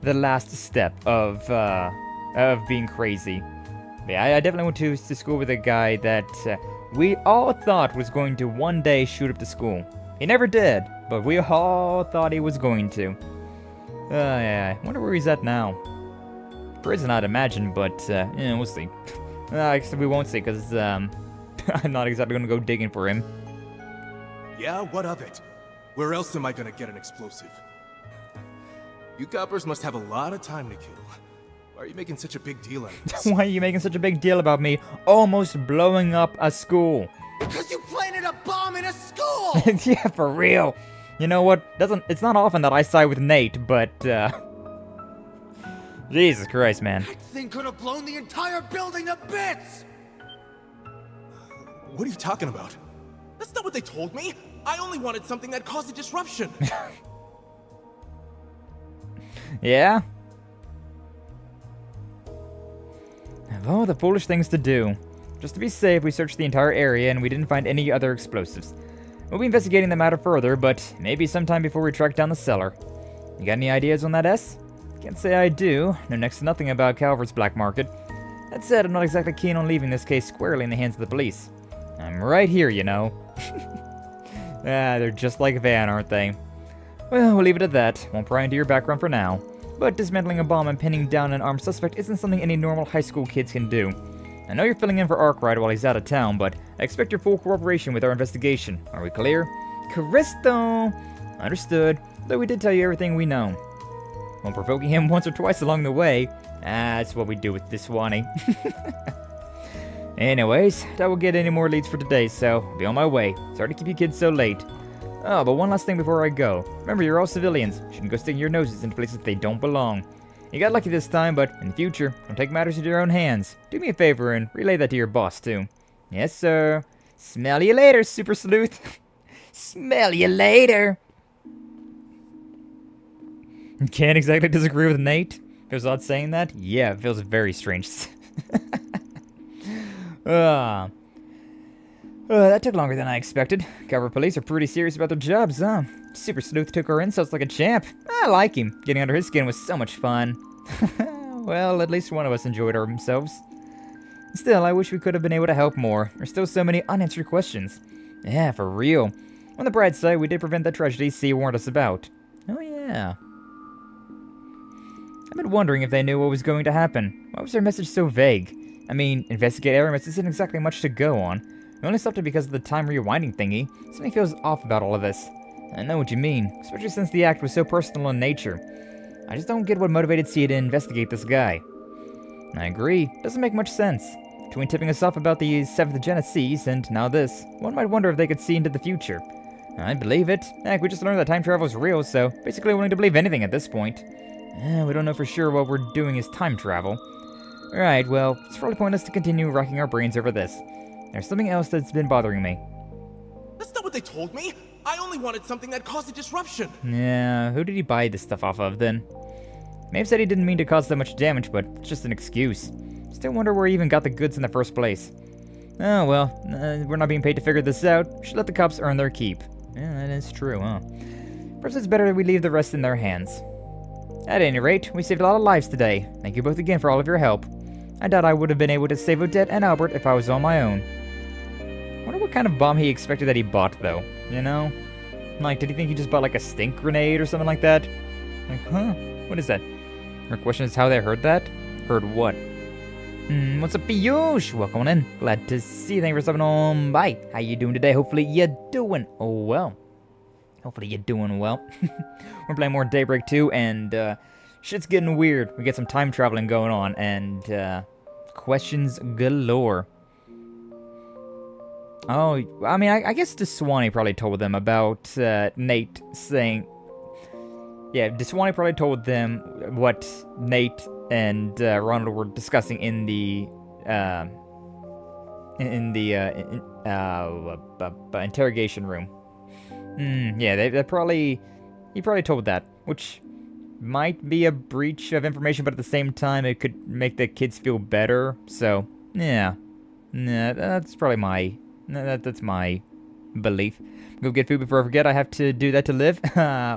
last step of being crazy. But yeah, I definitely went to school with a guy that we all thought was going to one day shoot up the school. He never did, but we all thought he was going to. Yeah, I wonder where he's at now. Prison, I'd imagine, but yeah, we'll see. Except we won't see, because I'm not exactly going to go digging for him. Yeah, what of it? Where else am I gonna get an explosive? You coppers must have a lot of time to kill. Why are you making such a big deal out of this? Why are you making such a big deal about me almost blowing up a school? Because you planted a bomb in a school! Yeah, for real. You know what? It's not often that I side with Nate, but Jesus Christ, man. That thing could have blown the entire building to bits! What are you talking about? That's not what they told me! I only wanted something that caused a disruption! Yeah? Of all the foolish things to do. Just to be safe, we searched the entire area and we didn't find any other explosives. We'll be investigating the matter further, but maybe sometime before we track down the seller. You got any ideas on that, S? Can't say I do. Know next to nothing about Calvard's black market. That said, I'm not exactly keen on leaving this case squarely in the hands of the police. I'm right here, you know. They're just like Van, aren't they? Well, we'll leave it at that. Won't pry into your background for now. But dismantling a bomb and pinning down an armed suspect isn't something any normal high school kids can do. I know you're filling in for Arkwright while he's out of town, but I expect your full cooperation with our investigation. Are we clear? Cristo! Understood, though we did tell you everything we know. While provoking him once or twice along the way, that's what we do with this Swanee. Anyways, I won't get any more leads for today, so I'll be on my way. Sorry to keep you kids so late. Oh, but one last thing before I go. Remember, you're all civilians. Shouldn't go sticking your noses into places they don't belong. You got lucky this time, but in the future, don't take matters into your own hands. Do me a favor and relay that to your boss, too. Yes, sir. Smell you later, Super Sleuth. Smell you later. Can't exactly disagree with Nate. Feels odd saying that? Yeah, it feels very strange. That took longer than I expected. Calvard police are pretty serious about their jobs, huh? Super Sleuth took our insults like a champ. I like him. Getting under his skin was so much fun. Well, at least one of us enjoyed ourselves. Still, I wish we could have been able to help more. There's still so many unanswered questions. Yeah, for real. On the bright side, we did prevent the tragedy C warned us about. Oh yeah. I've been wondering if they knew what was going to happen. Why was their message so vague? I mean, investigate Aramis isn't exactly much to go on. We only stopped it because of the time rewinding thingy. Something feels off about all of this. I know what you mean, especially since the act was so personal in nature. I just don't get what motivated C to investigate this guy. I agree, doesn't make much sense. Between tipping us off about the 7th Genesis and now this, one might wonder if they could see into the future. I believe it. Heck, we just learned that time travel is real, so basically willing to believe anything at this point. We don't know for sure what we're doing is time travel. Alright, well, it's probably pointless to continue racking our brains over this. There's something else that's been bothering me. That's not what they told me! I only wanted something that caused a disruption! Yeah, who did he buy this stuff off of, then? Maeve said he didn't mean to cause that much damage, but it's just an excuse. Still wonder where he even got the goods in the first place. Oh, well, we're not being paid to figure this out. We should let the cops earn their keep. Yeah, that is true, huh? Perhaps it's better that we leave the rest in their hands. At any rate, we saved a lot of lives today. Thank you both again for all of your help. I doubt I would have been able to save Odette and Albert if I was on my own. I wonder what kind of bomb he expected that he bought, though. You know? Like, did he think he just bought, like, a stink grenade or something like that? Like, huh? What is that? Her question is how they heard that? Heard what? What's up, Piyush? Welcome on in. Glad to see you. Thank you for stopping on by. How you doing today? Hopefully you're doing well. Hopefully you're doing well. We're playing more Daybreak 2, and shit's getting weird. We get some time traveling going on, and questions galore. Oh, I mean, I guess Deswani probably told them about Nate saying... Yeah, Deswani probably told them what Nate and Ronald were discussing in the interrogation room. Yeah, he probably told that, which might be a breach of information, but at the same time, it could make the kids feel better. So, yeah, that's probably that's my belief. Go get food before I forget. I have to do that to live.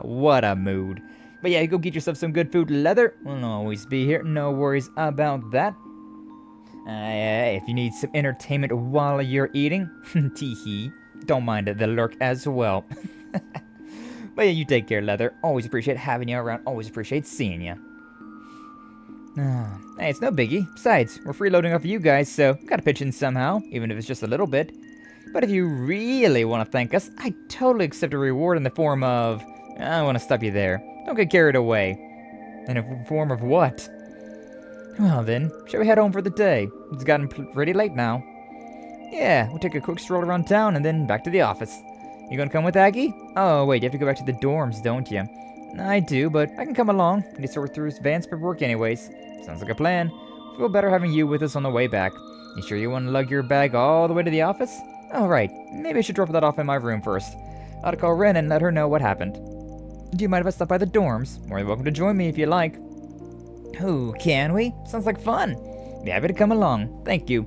What a mood. But yeah, go get yourself some good food. Leather will always be here. No worries about that. If you need some entertainment while you're eating, teehee, don't mind the lurk as well. But yeah, you take care, Leather. Always appreciate having you around. Always appreciate seeing you. Hey, it's no biggie. Besides, we're freeloading off of you guys, so gotta pitch in somehow, even if it's just a little bit. But if you really want to thank us, I totally accept a reward in the form of... I want to stop you there. Don't get carried away. In a form of what? Well then, shall we head home for the day? It's gotten pretty late now. Yeah, we'll take a quick stroll around town and then back to the office. You gonna come with Aggie? Oh wait, you have to go back to the dorms, don't you? I do, but I can come along. I need to sort through Van's paperwork anyways. Sounds like a plan. Feel better having you with us on the way back. You sure you want to lug your bag all the way to the office? Alright, maybe I should drop that off in my room first. I ought to call Ren and let her know what happened. Do you mind if I stop by the dorms? More than welcome to join me if you like. Oh, can we? Sounds like fun. Be happy to come along. Thank you.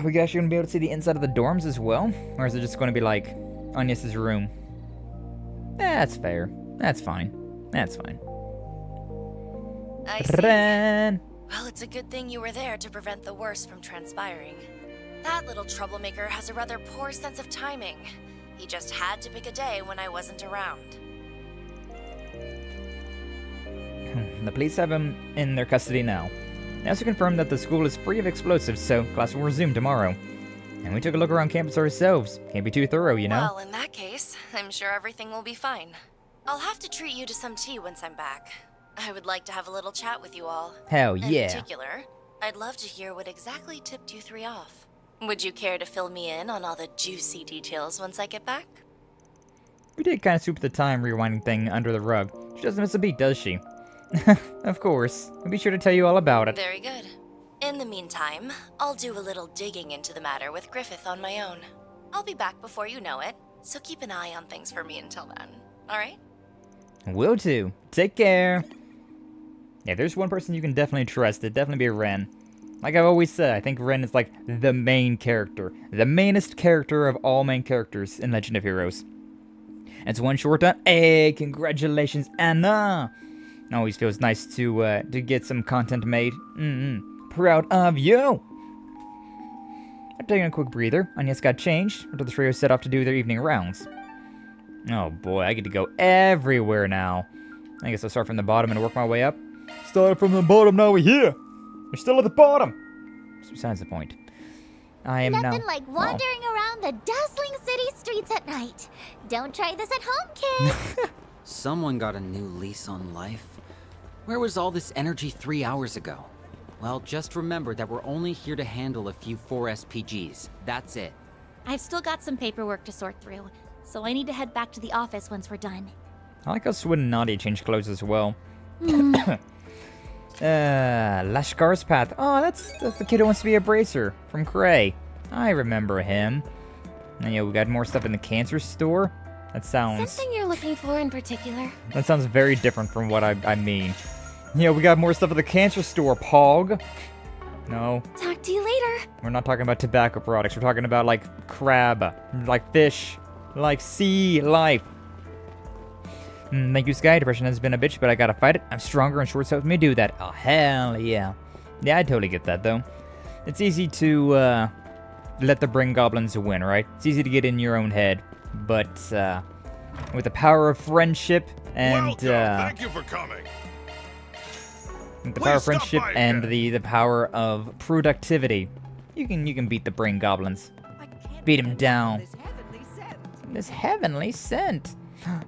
We actually gonna be able to see the inside of the dorms as well? Or is it just gonna be like Agnes's room? That's fair. That's fine. That's fine. I see. Ren! Well, it's a good thing you were there to prevent the worst from transpiring. That little troublemaker has a rather poor sense of timing. He just had to pick a day when I wasn't around. The police have him in their custody now. They also confirmed that the school is free of explosives, so class will resume tomorrow. And we took a look around campus ourselves. Can't be too thorough, you know? Well, in that case, I'm sure everything will be fine. I'll have to treat you to some tea once I'm back. I would like to have a little chat with you all. Hell yeah. In particular, I'd love to hear what exactly tipped you three off. Would you care to fill me in on all the juicy details once I get back? We did kind of sweep the time rewinding thing under the rug. She doesn't miss a beat, does she? Of course. I'll be sure to tell you all about it. Very good. In the meantime, I'll do a little digging into the matter with Griffith on my own. I'll be back before you know it, so keep an eye on things for me until then. Alright? Will do. Take care. Yeah, there's one person you can definitely trust. It'd definitely be Ren. Like I've always said, I think Ren is like the main character. The mainest character of all main characters in Legend of Heroes. It's one short on. Hey, congratulations, Anna! Always feels nice to get some content made. Proud of you! I'm taking a quick breather. Agnes got changed until the trio set off to do their evening rounds. Oh boy, I get to go everywhere now. I guess I'll start from the bottom and work my way up. Started from the bottom, now we're here! We're still at the bottom! That's besides the point. I am Nothing now... like wandering around the dazzling city streets at night. Don't try this at home, kids! Someone got a new lease on life. Where was all this energy 3 hours ago? Well, just remember that we're only here to handle a few 4 SPGs. That's it. I've still got some paperwork to sort through, so I need to head back to the office once we're done. I like how Swin and Nadia changed clothes as well. Lashkar's Path. Oh, that's the kid who wants to be a bracer from Cray. I remember him. And yeah, we got more stuff in the cancer store. That sounds... Something you're looking for in particular? That sounds very different from what I mean. Yeah, we got more stuff at the cancer store, Pog. No. Talk to you later. We're not talking about tobacco products. We're talking about, like, crab, like fish, like sea life. Thank you, Sky. Depression has been a bitch, but I gotta fight it. I'm stronger and short helps me do that. Oh, hell yeah. Yeah, I totally get that, though. It's easy to, let the brain goblins win, right? It's easy to get in your own head. But, with the power of friendship and, Thank you for coming. with the power of friendship and the power of productivity, you can beat the brain goblins. Beat them down. This heavenly scent.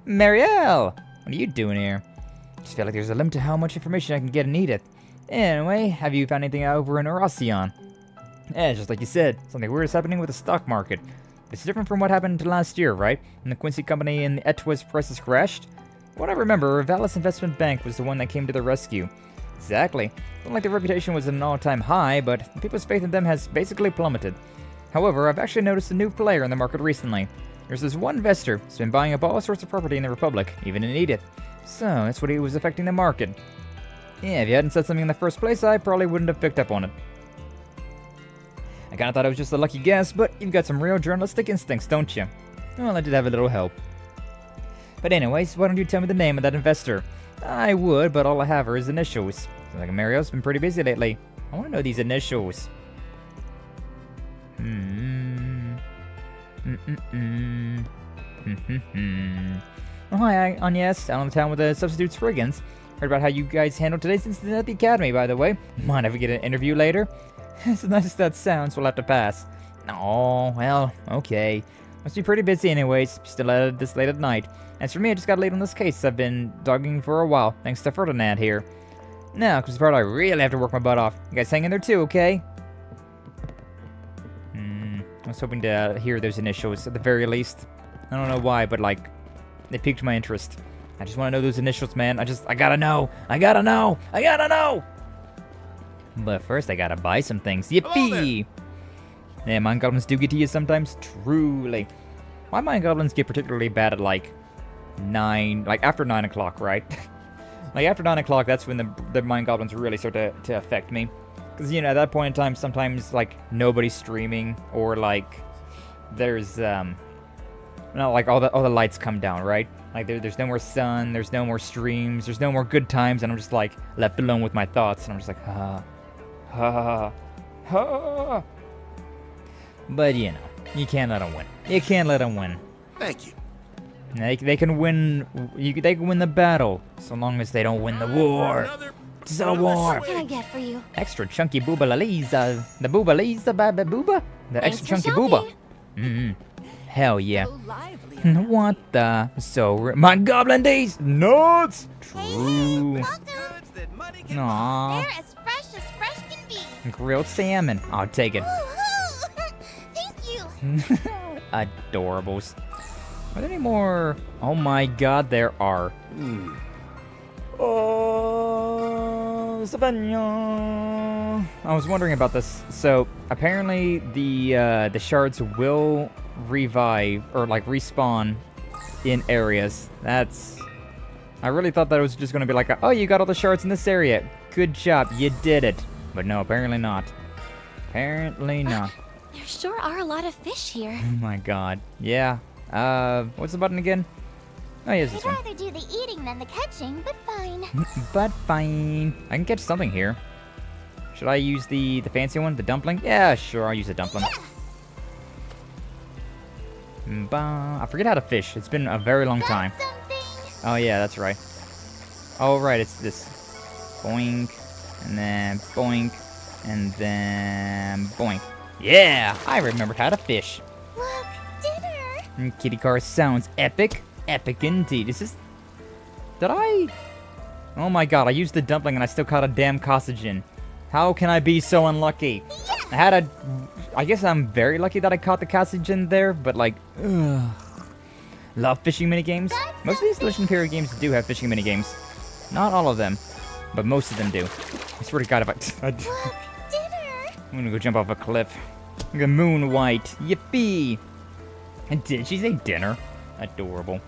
Marielle! What are you doing here? Just feel like there's a limit to how much information I can get in Edith. Anyway, have you found anything over in Arasion? Yeah, just like you said, something weird is happening with the stock market. It's different from what happened last year, right? When the Quincy Company and the Etwa's prices crashed? What I remember, Valis Investment Bank was the one that came to the rescue. Exactly. It's not like their reputation was at an all-time high, but people's faith in them has basically plummeted. However, I've actually noticed a new player in the market recently. There's this one investor who's been buying up all sorts of property in the Republic, even in Edith. So, that's what was affecting the market. Yeah, if you hadn't said something in the first place, I probably wouldn't have picked up on it. I kinda thought it was just a lucky guess, but you've got some real journalistic instincts, don't you? Well, I did have a little help. But anyways, why don't you tell me the name of that investor? I would, but all I have are his initials. Seems like Mario's been pretty busy lately. I want to know these initials. Oh, hi, Agnes, down in town with the substitute Spriggans. Heard about how you guys handled today's incident at the academy, by the way. Mind if we get an interview later? As nice as that sounds, we'll have to pass. Oh, well, okay. Must be pretty busy anyways, still at it this late at night. As for me, I just got late on this case I've been dogging for a while, thanks to Ferdinand here. Now, because the part I really have to work my butt off. You guys hang in there too, okay? I was hoping to hear those initials at the very least. I don't know why, but like, they piqued my interest. I just want to know those initials, man. I gotta know! I gotta know! I gotta know! But first, I gotta buy some things. Yippee! Yeah, mind goblins do get to you sometimes. Truly. Why mind goblins get particularly bad at like 9, like after 9 o'clock, right? Like after 9 o'clock, that's when the mind goblins really start to affect me. Because, you know, at that point in time, sometimes like nobody's streaming or like there's, no, like all the lights come down, right? Like there's no more sun, there's no more streams, there's no more good times, and I'm just like left alone with my thoughts, and I'm just like, ha. But, you know, you can't let them win. You can't let them win. Thank you. They can win. They can win the battle, so long as they don't win the war. It's a war. What can I get for you? Extra chunky boobalaliza. The boobalaliza baba booba. The extra chunky booba. Hell yeah. What the? So my goblin days nuts. True. Aww. They're as fresh can be. Grilled salmon. I'll take it. Thank you. Adorables. Are there any more? Oh my god, there are. Oh, Savannah. I was wondering about this. So apparently the shards will revive or like respawn in areas. That's. I really thought that it was just going to be like, oh, you got all the shards in this area. Good job, you did it. But no, apparently not. Apparently not. There sure are a lot of fish here. Oh my god. Yeah. What's the button again? Oh, yeah, this one. I'd rather do the eating than the catching, but fine. But fine. I can catch something here. Should I use the fancy one? The dumpling? Yeah, sure, I'll use the dumpling. I forget how to fish. It's been a very long time. Oh, yeah, that's right. Oh, right, it's this. Boink. And then boink. And then boink. Yeah, I remembered how to fish. Look, dinner. Kitty car sounds epic. Epic indeed. Is this... Did I... Oh my god, I used the dumpling and I still caught a damn cosagen. How can I be so unlucky? Yeah. I had a... I guess I'm very lucky that I caught the cosagen there, but like... Ugh. Love fishing minigames. Most of these legendary games do have fishing minigames. Not all of them, but most of them do. I swear to god if I... Look, dinner. I'm gonna go jump off a cliff. Like a moon white. Yippee! And did she say dinner? Adorable.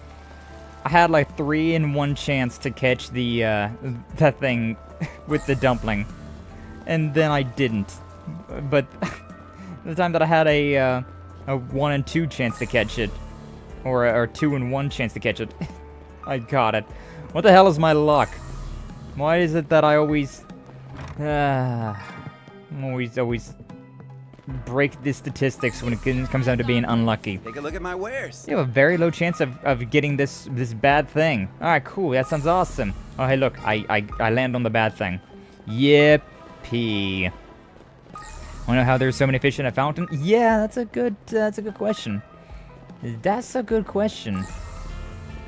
I had like 3 in 1 chance to catch the that thing with the dumpling. and then I didn't. But the time that I had a 1 in 2 chance to catch it, or a 2 in 1 chance to catch it, I got it. What the hell is my luck? Why is it that I always break the statistics when it comes down to being unlucky? Take a look at my wares. You have a very low chance of getting this bad thing. Alright, cool. That sounds awesome. Oh, hey, look. I land on the bad thing. Yippee. Wanna know how there's so many fish in a fountain? Yeah, that's a good question. That's a good question.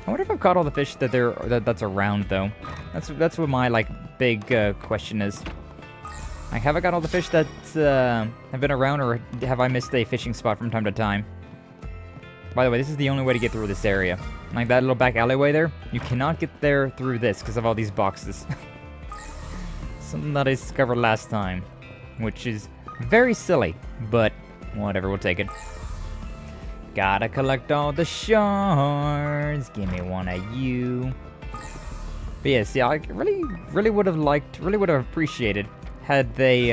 I wonder if I've caught all the fish that's around, though. That's what my, like, big question is. Like, have I got all the fish that have been around, or have I missed a fishing spot from time to time? By the way, this is the only way to get through this area. Like that little back alleyway there, you cannot get there through this because of all these boxes. Something that I discovered last time, which is very silly, but whatever, we'll take it. Gotta collect all the shards. Give me one of you. But yeah, see, I really would have appreciated had they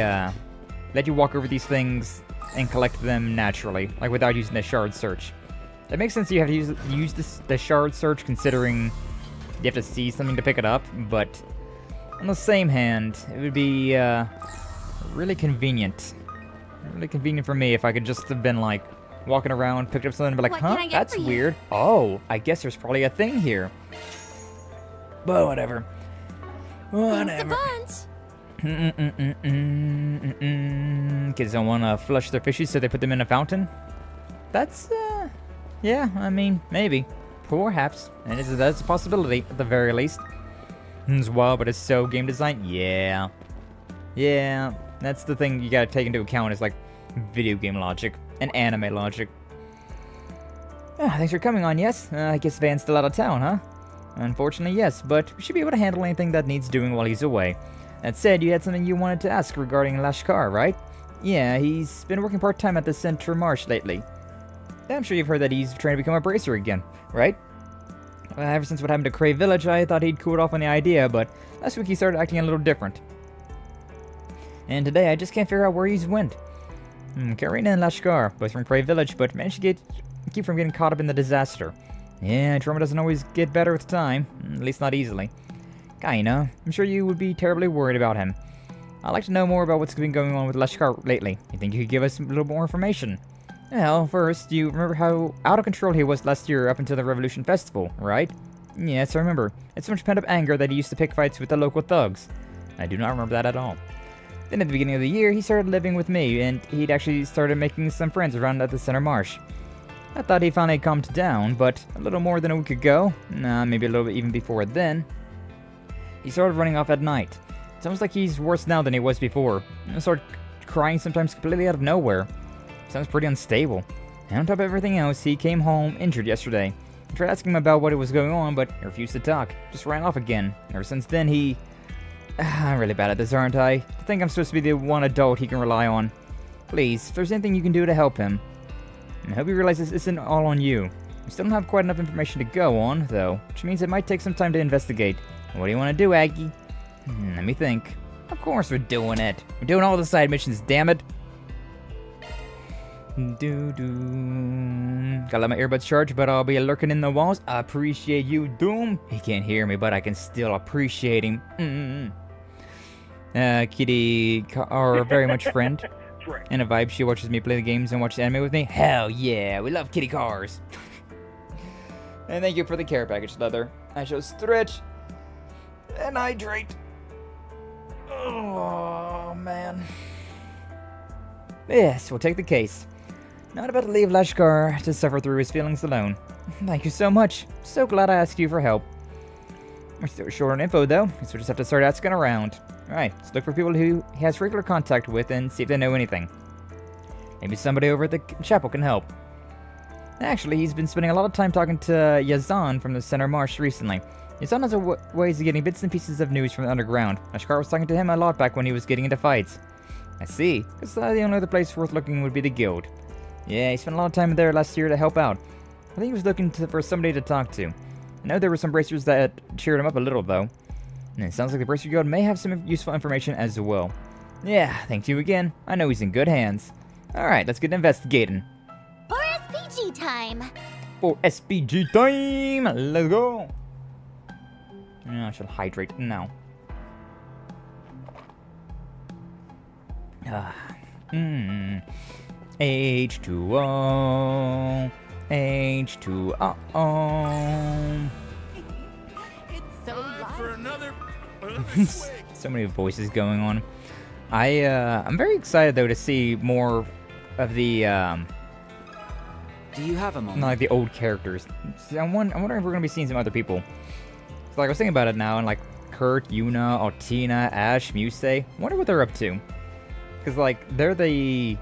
let you walk over these things and collect them naturally, like without using the shard search. It makes sense you have to use the shard search, considering you have to see something to pick it up, but on the same hand, it would be really convenient. Really convenient for me if I could just have been like walking around, picked up something and be like, huh, that's weird. Oh, I guess there's probably a thing here. But whatever. Whatever. Kids don't want to flush their fishes, so they put them in a fountain? That's, yeah, I mean, maybe. Perhaps. And that's a possibility, at the very least. It's wild, but it's so game design. Yeah. Yeah, that's the thing you gotta take into account, is like video game logic and anime logic. Thanks for coming on, yes? I guess Van's still out of town, huh? Unfortunately, yes, but we should be able to handle anything that needs doing while he's away. That said, you had something you wanted to ask regarding Lashkar, right? Yeah, he's been working part-time at the Center Marsh lately. I'm sure you've heard that he's trying to become a bracer again, right? Ever since what happened to Cray Village, I thought he'd cooled off on the idea, but last week he started acting a little different. And today, I just can't figure out where he's went. Karina and Lashkar, both from Cray Village, but managed to keep from getting caught up in the disaster. Yeah, trauma doesn't always get better with time, at least not easily. Kinda. I'm sure you would be terribly worried about him. I'd like to know more about what's been going on with Lashkar lately. You think you could give us a little more information? Well, first, you remember how out of control he was last year up until the Revolution Festival, right? Yes, I remember. It's so much pent-up anger that he used to pick fights with the local thugs. I do not remember that at all. Then at the beginning of the year, he started living with me, and he'd actually started making some friends around at the Center Marsh. I thought he finally calmed down, but a little more than a week ago, maybe a little bit even before then, he started running off at night. It's almost like he's worse now than he was before. He started crying sometimes completely out of nowhere. Sounds pretty unstable. And on top of everything else, he came home injured yesterday. I tried asking him about what was going on, but he refused to talk. Just ran off again. Ever since then, he... I'm really bad at this, aren't I? I think I'm supposed to be the one adult he can rely on. Please, if there's anything you can do to help him. I hope you realize this isn't all on you. We still don't have quite enough information to go on, though, which means it might take some time to investigate. What do you want to do, Aggie? Let me think. Of course we're doing it. We're doing all the side missions, damn it. Gotta let my earbuds charge, but I'll be lurking in the walls. I appreciate you, Doom. He can't hear me, but I can still appreciate him. Kitty, our very much friend. And a vibe, she watches me play the games and watches anime with me. Hell yeah, we love kitty cars. And thank you for the care package, Leather. I shall stretch and hydrate. Oh, man. Yes, we'll take the case. Not about to leave Lashkar to suffer through his feelings alone. Thank you so much. So glad I asked you for help. We're still short on info, though, so we just have to start asking around. Alright, let's look for people who he has regular contact with and see if they know anything. Maybe somebody over at the chapel can help. Actually, he's been spending a lot of time talking to Yazan from the Center Marsh recently. Yazan has ways of getting bits and pieces of news from the underground. Lashkar was talking to him a lot back when he was getting into fights. I see, because the only other place worth looking would be the guild. Yeah, he spent a lot of time there last year to help out. I think he was looking for somebody to talk to. I know there were some bracers that cheered him up a little, though. And it sounds like the Bracer Guild may have some useful information as well. Yeah, thank you again. I know he's in good hands. Alright, let's get investigating. For SPG time! For SPG time! Let's go! Yeah, I should hydrate now. H2O. H2O. For another So many voices going on. I'm very excited though to see more of the Do you have a moment? like the old characters. I'm wondering if we're gonna be seeing some other people. So, like I was thinking about it now, and like Kurt, Yuna, Altina, Ash, Muse. Wonder what they're up to. Cause like they're the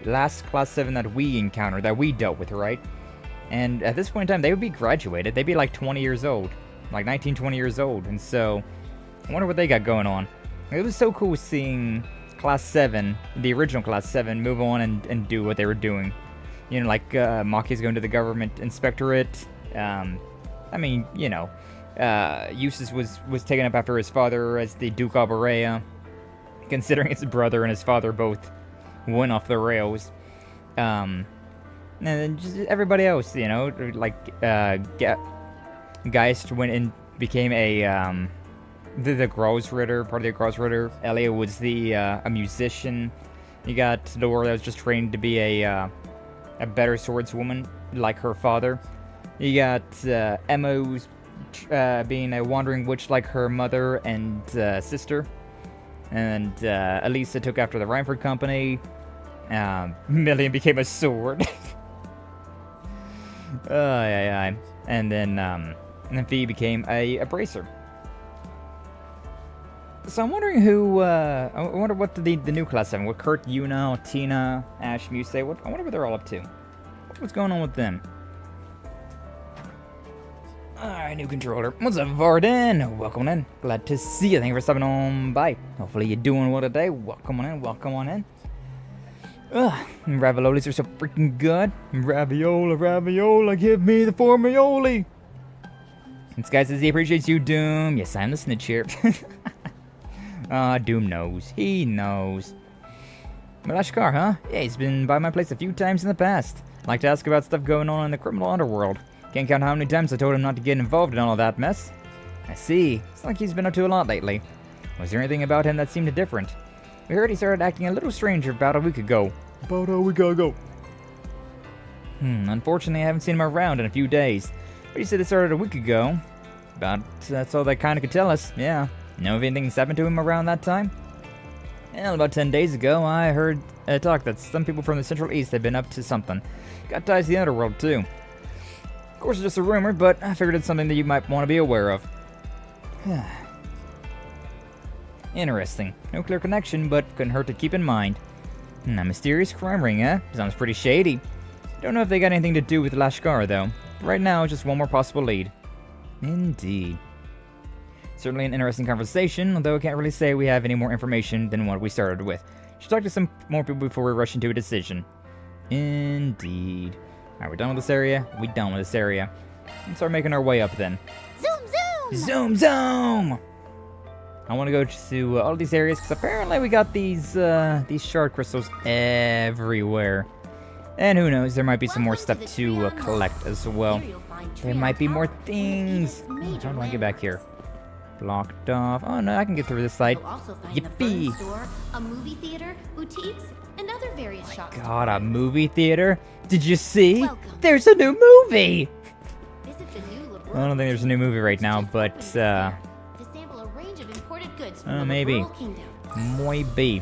last class 7 that we encountered, that we dealt with, right? And at this point in time, they would be graduated. They'd be like 20 years old, like 19, 20 years old. And so, I wonder what they got going on. It was so cool seeing Class 7, the original Class 7, move on and do what they were doing. You know, like Maki's going to the government inspectorate. I mean, you know, Eustace was taken up after his father as the Duke of Ouroboro, considering his brother and his father both went off the rails. And then just everybody else, you know, like Geist went and became a the Grossritter, part of the Grossritter. Elia was a musician. You got Laura that was just trained to be a better swordswoman like her father. You got Emma's being a wandering witch like her mother and sister. And Elisa took after the Reinford Company. Million became a sword. And then Fee became a bracer. So I'm wondering who, I wonder what the new Class 7, what Kurt, Yuna, Tina, Ash, Muse, I wonder what they're all up to. What's going on with them? Alright, new controller. What's up, Varden? Welcome in. Glad to see you. Thank you for stopping on by. Hopefully you're doing well today. Welcome on in, welcome on in. Raviolis are so freaking good. Raviola, give me the formioli. And Sky says he appreciates you, Doom. Yes, I'm the snitch here. Doom knows. He knows. Malashkar, huh? Yeah, he's been by my place a few times in the past. Like to ask about stuff going on in the criminal underworld. Can't count how many times I told him not to get involved in all of that mess. I see. It's like he's been up to a lot lately. Was there anything about him that seemed different? We heard he started acting a little strange about a week ago. Unfortunately, I haven't seen him around in a few days. But he said it started a week ago. But that's all that kind of could tell us, yeah. Know if anything's happened to him around that time? Well, about 10 days ago, I heard talk that some people from the Central East had been up to something. Got ties to the underworld, too. Of course, it's just a rumor, but I figured it's something that you might want to be aware of. Interesting. No clear connection, but couldn't hurt to keep in mind. A mysterious crime ring, eh? Sounds pretty shady. Don't know if they got anything to do with Lashkar, though. Right now, just one more possible lead. Indeed. Certainly an interesting conversation, although I can't really say we have any more information than what we started with. Should talk to some more people before we rush into a decision. Indeed. Alright, we're done with this area. We done with this area. Let's start making our way up then. Zoom, zoom! Zoom, zoom! I want to go to all these areas because apparently we got these shard crystals everywhere. And who knows, there might be some more stuff to collect as well. There might be more things. How do I get back here? Blocked off. Oh no, I can get through this side. Yippee! A movie theater, boutiques, and other various shops. God, a movie theater? Did you see? There's a new movie! I don't think there's a new movie right now, but maybe. Maybe.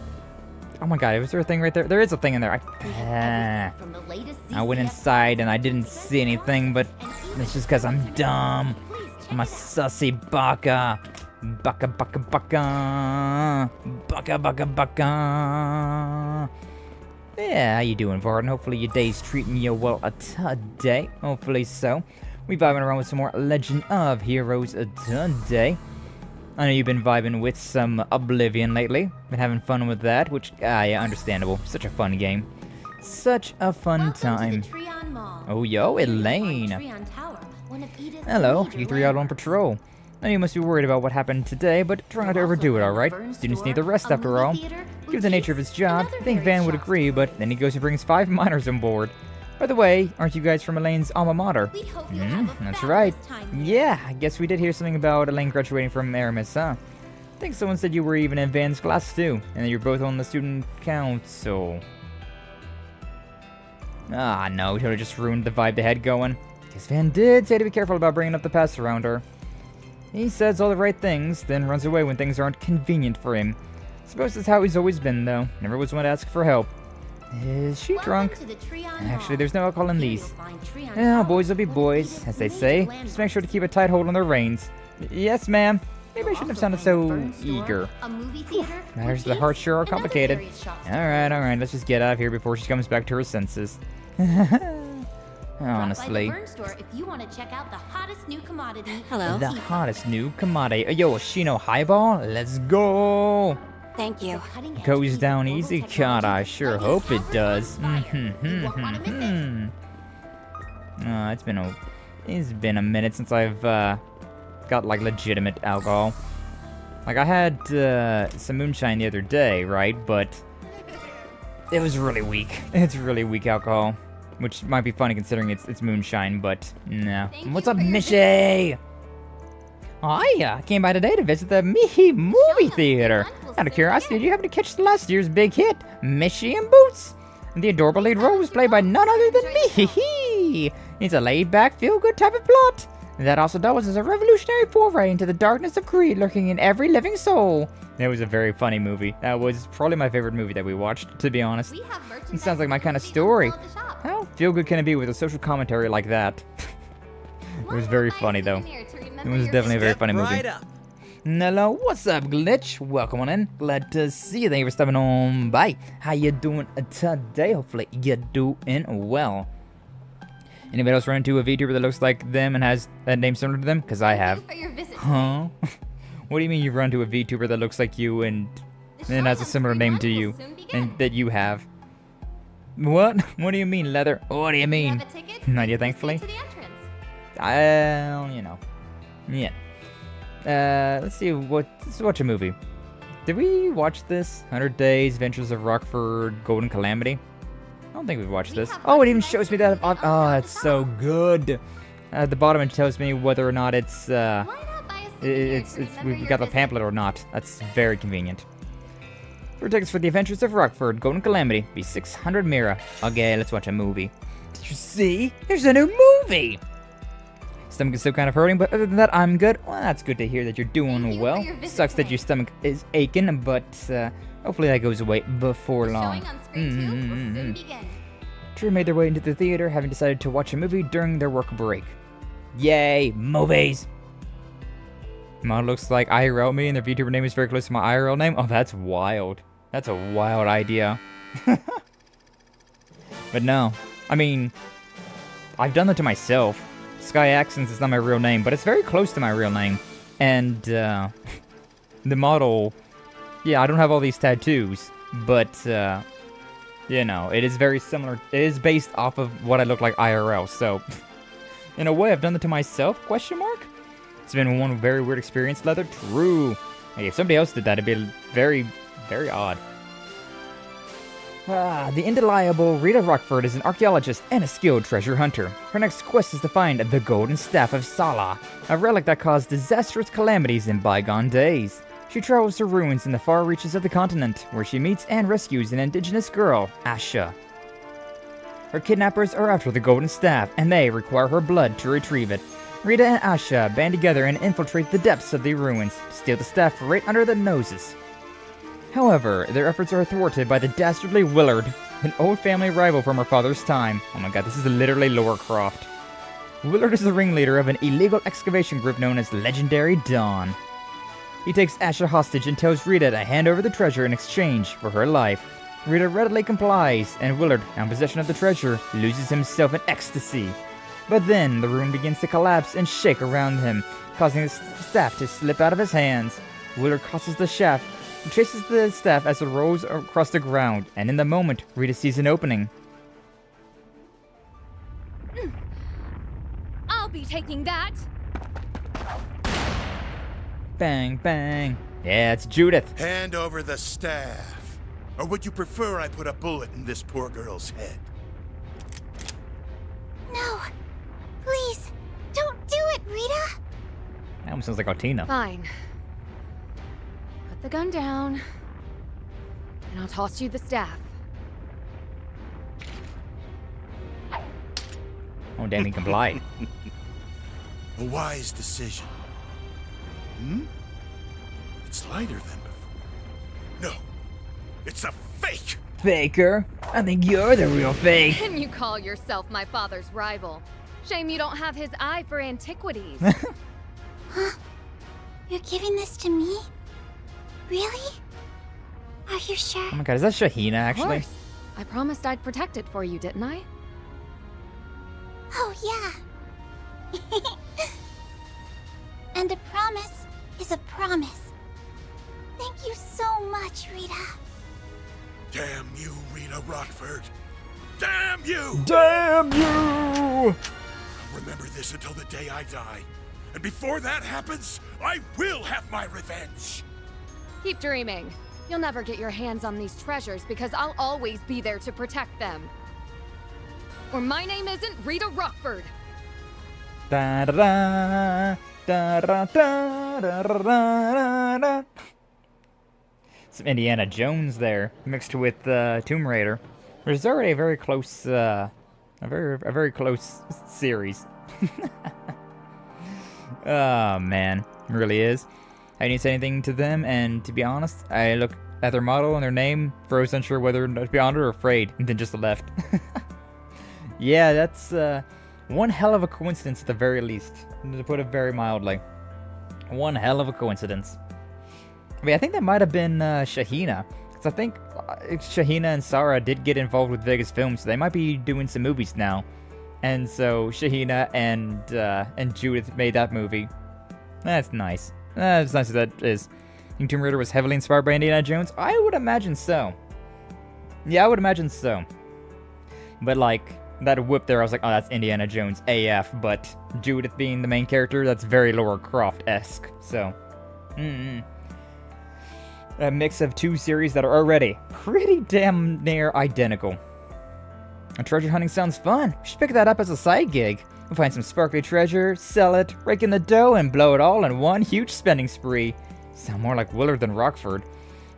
Oh my god, was there a thing right there? There is a thing in there. I went inside and I didn't see anything, but it's just because I'm dumb. I'm a sussy baka. Baka. Yeah, how you doing, Varden? Hopefully your day's treating you well today. Hopefully so. We vibing around with some more Legend of Heroes today. I know you've been vibing with some Oblivion lately. Been having fun with that, which, yeah, understandable. Such a fun game. Such a fun time. Oh, yo, Elaine. Hello, you three out on patrol. I know you must be worried about what happened today, but try not to overdo it, alright? Students need the rest after all. Given the nature of his job, I think Van would agree, but then he goes and brings 5 minors on board. By the way, aren't you guys from Elaine's alma mater? That's right. Yeah, I guess we did hear something about Elaine graduating from Aramis, huh? I think someone said you were even in Van's class too, and that you're both on the student council. Ah, no, he totally just ruined the vibe they had going. Guess Van did say to be careful about bringing up the past around her. He says all the right things, then runs away when things aren't convenient for him. Suppose that's how he's always been, though. Never was one to ask for help. Is she drunk? Actually, there's no alcohol in these. Yeah, boys will be boys, as they say. Just make sure to keep a tight hold on their reins. Yes, ma'am. Maybe I shouldn't have sounded so eager. Matters of the heart sure are complicated. Alright, let's just get out of here before she comes back to her senses. Honestly. Hello. The hottest new commodity. Yo, a Shino highball? Let's go! Thank you. Goes down easy, God, I sure hope it does. It's been a minute since I've got like legitimate alcohol. Like I had some moonshine the other day, right? But it was really weak. It's really weak alcohol, which might be funny considering it's moonshine, but no. What's up, Mishy? I came by today to visit the Mihi movie theater. Out of curiosity, did you happen to catch last year's big hit, Mishy and Boots? The adorable lead role was played by none other than me. It's a laid-back, feel-good type of plot. That also doubles as a revolutionary foray into the darkness of greed lurking in every living soul. It was a very funny movie. That was probably my favorite movie that we watched, to be honest. It sounds like my kind of story. How feel-good can it be with a social commentary like that? It was very funny, though. It was definitely a very funny movie. Hello, what's up, Glitch? Welcome on in. Glad to see you. Thank you for stopping on by. How you doing today? Hopefully you're doing well. Anybody else run into a VTuber that looks like them and has a name similar to them? Because I have. Huh? What do you mean you run into a VTuber that looks like you and has a similar name to you and that you have? What? What do you mean, Leather? What do you mean? Nadia, thankfully. You know. Yeah. Let's see, let's watch a movie. Did we watch this? 100 Days, Adventures of Rockford, Golden Calamity? I don't think we've watched this. Oh, it even shows me that. Oh, it's so good. At the bottom, it tells me whether or not we've got the pamphlet or not. That's very convenient. For tickets for the Adventures of Rockford, Golden Calamity, be 600 Mira. Okay, let's watch a movie. Did you see? There's a new movie! Stomach is still kind of hurting, but other than that, I'm good. Well, that's good to hear that you're doing well. Sucks that your stomach is aching, but hopefully that goes away before long. True made their way into the theater, having decided to watch a movie during their work break. Yay, movies! Mod looks like IRL me, and their VTuber name is very close to my IRL name. Oh, that's wild. That's a wild idea. But no, I mean, I've done that to myself. Sky Accents is not my real name, but it's very close to my real name. And, the model... Yeah, I don't have all these tattoos, but, you know, it is very similar. It is based off of what I look like IRL, so... In a way, I've done that to myself, question mark? It's been one very weird experience, Leather. True. Hey, if somebody else did that, it'd be very, very odd. The indelible Rita Rockford is an archaeologist and a skilled treasure hunter. Her next quest is to find the Golden Staff of Salah, a relic that caused disastrous calamities in bygone days. She travels to ruins in the far reaches of the continent, where she meets and rescues an indigenous girl, Asha. Her kidnappers are after the Golden Staff, and they require her blood to retrieve it. Rita and Asha band together and infiltrate the depths of the ruins, to steal the staff right under their noses. However, their efforts are thwarted by the dastardly Willard, an old family rival from her father's time. Oh my god, this is literally Lara Croft. Willard is the ringleader of an illegal excavation group known as Legendary Dawn. He takes Asha hostage and tells Rita to hand over the treasure in exchange for her life. Rita readily complies, and Willard, in possession of the treasure, loses himself in ecstasy. But then, the room begins to collapse and shake around him, causing the staff to slip out of his hands. Willard crosses the shaft, and chases the staff as it rolls across the ground, and in the moment, Rita sees an opening. I'll be taking that! Bang, bang. Yeah, it's Judith. Hand over the staff. Or would you prefer I put a bullet in this poor girl's head? No. Please, don't do it, Rita. That almost sounds like Altina. Fine. Put the gun down, and I'll toss you the staff. Oh, damn, he complied. A wise decision. It's lighter than before. No, it's a fake! Faker? I think you're the real fake. And you call yourself my father's rival. Shame you don't have his eye for antiquities. Huh? You're giving this to me? Really? Are you sure? Oh my god, is that Shahina, actually? Of course. I promised I'd protect it for you, didn't I? Oh, yeah. And a promise is a promise. Thank you so much, Rita. Damn you, Rita Rockford. Damn you! Damn you! Remember this until the day I die. And before that happens, I will have my revenge. Keep dreaming. You'll never get your hands on these treasures because I'll always be there to protect them. Or my name isn't Rita Rockford. Da da da da da da da da. Some Indiana Jones there, mixed with Tomb Raider, which is already a very close, a very close series. Oh man, it really is. I didn't say anything to them, and to be honest, I look at their model and their name, froze unsure whether to be honored or afraid, and then just left. Yeah, that's one hell of a coincidence at the very least, to put it very mildly. One hell of a coincidence. I mean, I think that might have been Shahina, because I think Shahina and Sarah did get involved with Vegas Films, so they might be doing some movies now. And so Shahina and Judith made that movie. That's nice. As nice as that is. Think Tomb Raider was heavily inspired by Indiana Jones? I would imagine so. Yeah, I would imagine so. But like, that whip there, I was like, oh, that's Indiana Jones AF. But Judith being the main character, that's very Lara Croft-esque. So, a mix of two series that are already pretty damn near identical. And treasure hunting sounds fun. We should pick that up as a side gig. We'll find some sparkly treasure, sell it, rake in the dough, and blow it all in one huge spending spree. Sound more like Willard than Rockford.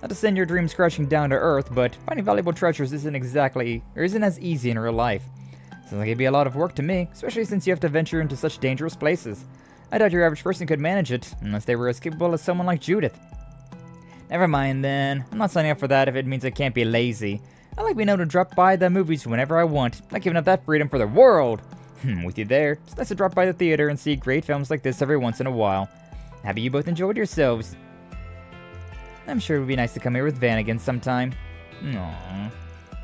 Not to send your dreams crashing down to earth, but finding valuable treasures isn't as easy in real life. Sounds like it'd be a lot of work to me, especially since you have to venture into such dangerous places. I doubt your average person could manage it, unless they were as capable as someone like Judith. Never mind then. I'm not signing up for that if it means I can't be lazy. I like being able to drop by the movies whenever I want, not giving up that freedom for the world. With you there, it's nice to drop by the theater and see great films like this every once in a while. Happy you both enjoyed yourselves. I'm sure it would be nice to come here with Van again sometime. Aww.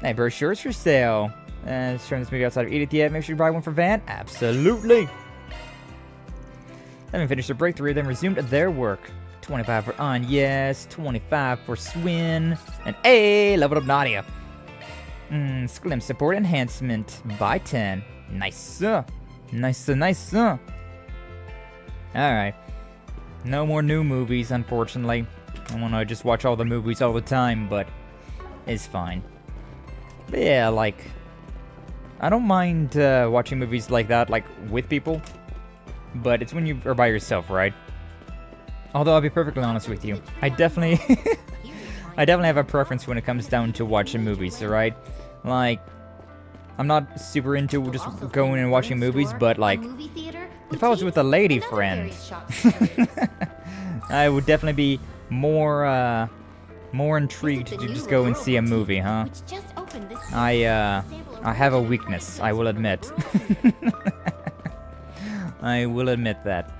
That brochure's for sale. Showing this movie outside of Edith yet? Make sure you buy one for Van? Absolutely! Having finished their break, the three of them resumed their work. 25 for On, yes. 25 for Swin. And A, leveled up Nadia. Sclim support enhancement by 10. Nice. Nice. Alright. No more new movies, unfortunately. I want to just watch all the movies all the time, but it's fine. But yeah, like, I don't mind watching movies like that, like, with people. But it's when you are by yourself, right? Although I'll be perfectly honest with you, I definitely have a preference when it comes down to watching movies, alright? Like, I'm not super into just going and watching movies, but like, if I was with a lady friend, I would definitely be more intrigued to just go and see a movie, huh? I have a weakness, I will admit. I will admit that.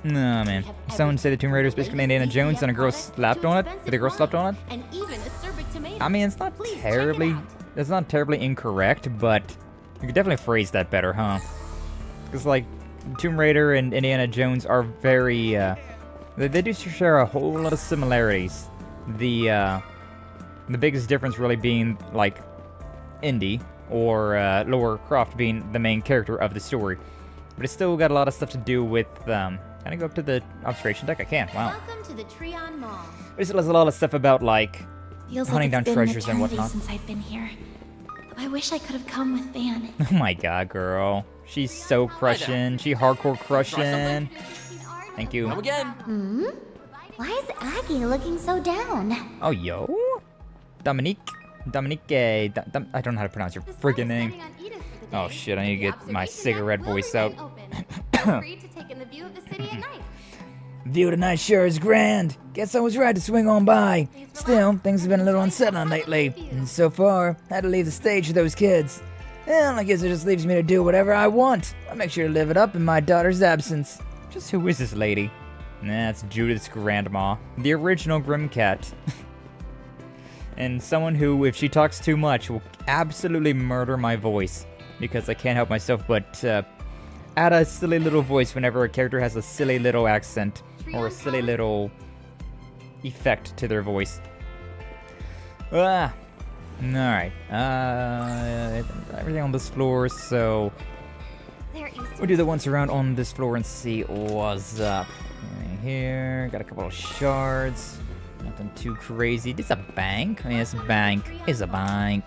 No, man. Someone say the Tomb Raider is basically Indiana Jones and a girl slapped on it? With a girl slapped on it? I mean, it's not terribly incorrect, but you could definitely phrase that better, huh? Because, like, Tomb Raider and Indiana Jones are very, they do share a whole lot of similarities. The biggest difference really being, like, Indy, or Lara Croft being the main character of the story. But it's still got a lot of stuff to do with Can I go up to the observation deck? I can. Wow. Welcome to the Treon Mall. There's a lot of stuff about, like, Feels hunting like down it's been treasures and eternity whatnot. since I've been here. I wish I could have come with Van. Oh my god, girl. She's so crushing. She hardcore crushing. Thank you. Come again. Hmm? Why is Aggie looking so down? Oh, yo. Dominique. I don't know how to pronounce your freaking name. Oh shit, I need to get my cigarette voice out. View of the night sure is grand. Guess I was right to swing on by. Still, things have been a little unsettling lately. And so far, had to leave the stage for those kids. Well, I guess it just leaves me to do whatever I want. I'll make sure to live it up in my daughter's absence. Just who is this lady? That's Judith's grandma. The original Grim Cat. And someone who, if she talks too much, will absolutely murder my voice. Because I can't help myself but add a silly little voice whenever a character has a silly little accent. Or a silly little effect to their voice. Alright. Everything on this floor, so we'll do the once around on this floor and see what's up. Here, got a couple of shards. Nothing too crazy. This is a bank? Yes, bank. It's a bank.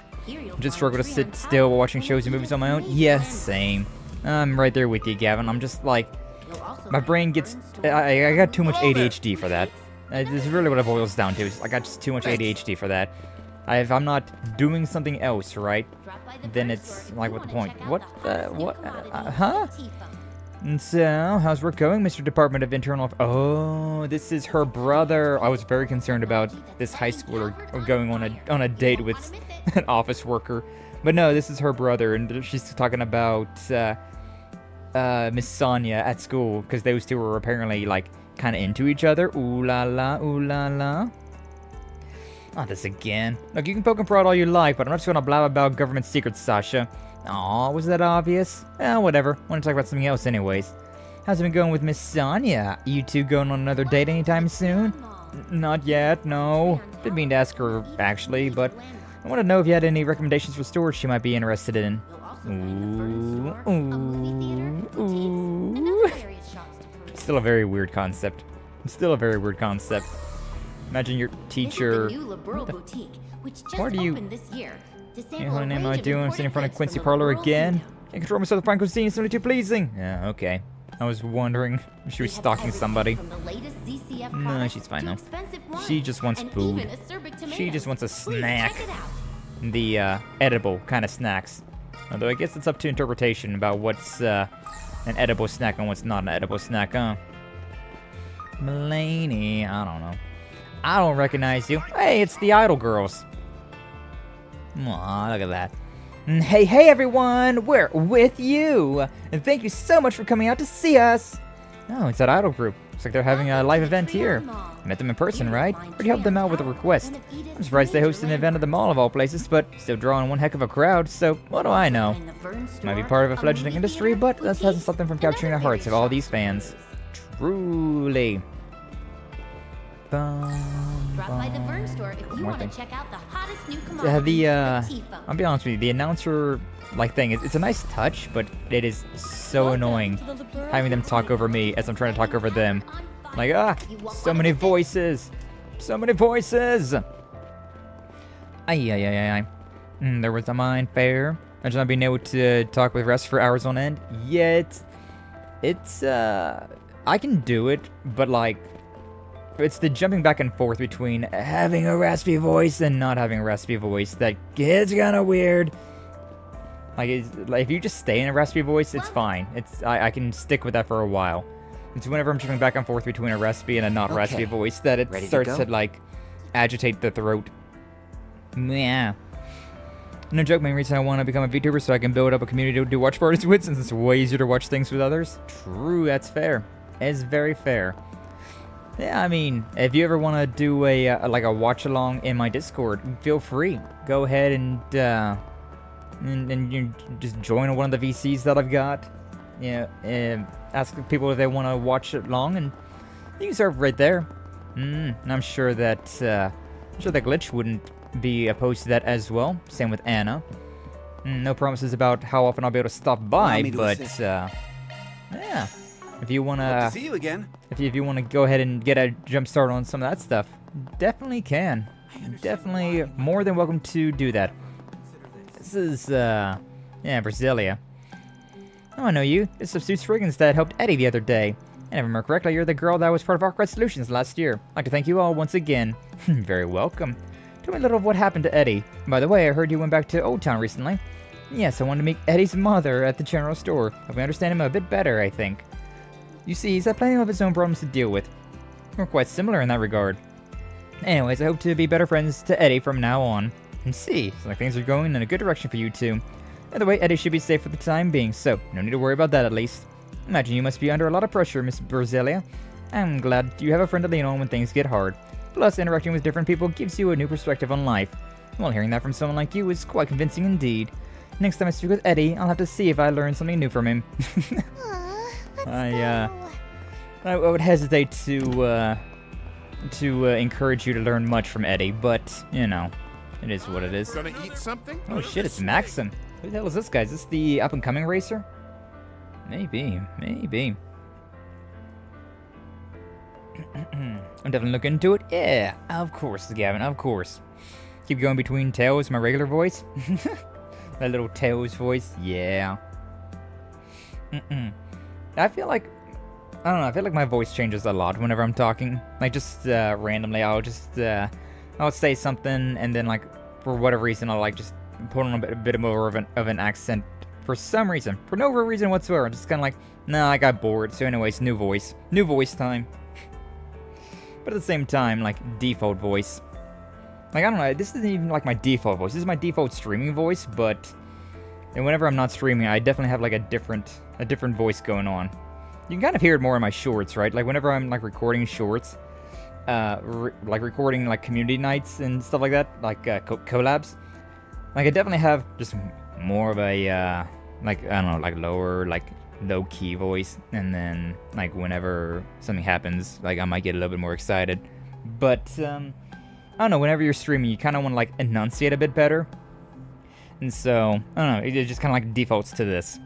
Just struggle to sit still while watching shows and movies on my own? Yes, same. I'm right there with you, Gavin. I'm just like, my brain gets, I got too much ADHD for that. This is really what it boils down to. I got just too much ADHD for that. If I'm not doing something else, right, then it's like, what the point? Huh? And so, how's work going, Mr. Department of Internal... Oh, this is her brother. I was very concerned about this high schooler going on a date with an office worker. But no, this is her brother, and she's talking about Miss Sonia at school, because those two were apparently, like, kind of into each other. Ooh la la, ooh la la. Not this again. Look, you can poke and prod all you like, but I'm not just gonna blab about government secrets, Sasha. Aw, was that obvious? Whatever. Want to talk about something else anyways. How's it been going with Miss Sonia? You two going on another date anytime soon? Not yet, no. Didn't mean to ask her, actually, but I want to know if you had any recommendations for stores she might be interested in. Ooh. Still a very weird concept. Imagine your teacher... What are you... What am I doing? I'm sitting in front of Quincy Parlor again? Can't control myself with fine cuisine, it's only too pleasing. Yeah, okay. I was wondering if she was stalking somebody. No, she's fine though. She just wants food. She just wants a snack. The edible kind of snacks. Although I guess it's up to interpretation about what's an edible snack and what's not an edible snack, huh? Mulaney, I don't know. I don't recognize you. Hey, it's the Idol Girls. Aw, look at that. Hey everyone, we're with you! And thank you so much for coming out to see us! Oh, it's that Idol group. Looks like they're having a live event here. Met them in person, right? Already helped them out with a request. I'm surprised they hosted an event at the mall of all places, but still drawing one heck of a crowd, so what do I know? Might be part of a fledgling industry, but that hasn't stopped them from capturing the hearts of all these fans. Truly. Drop by the Vern store if you want to check out the hottest new commodity. I'll be honest with you, the announcer thing, it's a nice touch, but it is so annoying having them talk over me as I'm trying to talk over them. Like, so many voices. So many voices. Ay. There was a mine fair. Imagine not being able to talk with rest for hours on end. Yet, it's, I can do it, but like, it's the jumping back and forth between having a raspy voice and not having a raspy voice that gets kind of weird. Like, if you just stay in a raspy voice, it's fine. I can stick with that for a while. It's whenever I'm jumping back and forth between a raspy and a not raspy voice that it starts to like agitate the throat. Yeah. No joke, main reason I want to become a VTuber so I can build up a community to do watch parties with, since it's way easier to watch things with others. True, that's fair. It's very fair. Yeah, I mean, if you ever want to do a watch along in my Discord, feel free. Go ahead and you just join one of the VCs that I've got. Ask people if they want to watch it along, and you can start right there. And I'm sure that Glitch wouldn't be opposed to that as well. Same with Anna. No promises about how often I'll be able to stop by, but yeah. if you Hope wanna to see you again. if you wanna go ahead and get a jump start on some of that stuff, definitely can. Definitely more than welcome to do that. This is yeah, Brasilia. Oh, I know you. It's Substitute Friggins that helped Eddie the other day. And if I remember correctly, you're the girl that was part of Arkwright Solutions last year. I'd like to thank you all once again. Very welcome. Tell me a little of what happened to Eddie. By the way, I heard you went back to Old Town recently. Yes, I wanted to meet Eddie's mother at the general store. If we understand him a bit better, I think. You see, he's had plenty of his own problems to deal with. We're quite similar in that regard. Anyways, I hope to be better friends to Eddie from now on. And see, so like things are going in a good direction for you two. Either way, Eddie should be safe for the time being, so no need to worry about that at least. Imagine you must be under a lot of pressure, Miss Brasilia. I'm glad you have a friend to lean on when things get hard. Plus, interacting with different people gives you a new perspective on life. Well, hearing that from someone like you is quite convincing indeed. Next time I speak with Eddie, I'll have to see if I learn something new from him. I would hesitate to encourage you to learn much from Eddie, but, you know, it is what it is. Gonna eat something? Oh shit, it's Maxim. Who the hell is this guy? Is this the up-and-coming racer? Maybe. I'm definitely looking into it. Yeah, of course, Gavin, of course. Keep going between Tails, my regular voice. That little Tails voice, yeah. I feel like, I don't know, I feel like my voice changes a lot whenever I'm talking. Like, just randomly, I'll say something, and then, like, for whatever reason, I'll, like, just put on a bit more of an accent. For some reason. For no reason whatsoever. I'm just kind of like, nah, I got bored. So anyways, new voice. New voice time. But at the same time, like, default voice. Like, I don't know, this isn't even, like, my default voice. This is my default streaming voice, but whenever I'm not streaming, I definitely have, like, a different voice going on. You can kind of hear it more in my shorts, right? Like, whenever I'm, like, recording shorts, like, recording, like, community nights and stuff like that, like, collabs, like, I definitely have just more of a, like, I don't know, like, low-key voice, and then, like, whenever something happens, like, I might get a little bit more excited, but, I don't know, whenever you're streaming, you kind of want to, like, enunciate a bit better, and so, I don't know, it just kind of, like, defaults to this.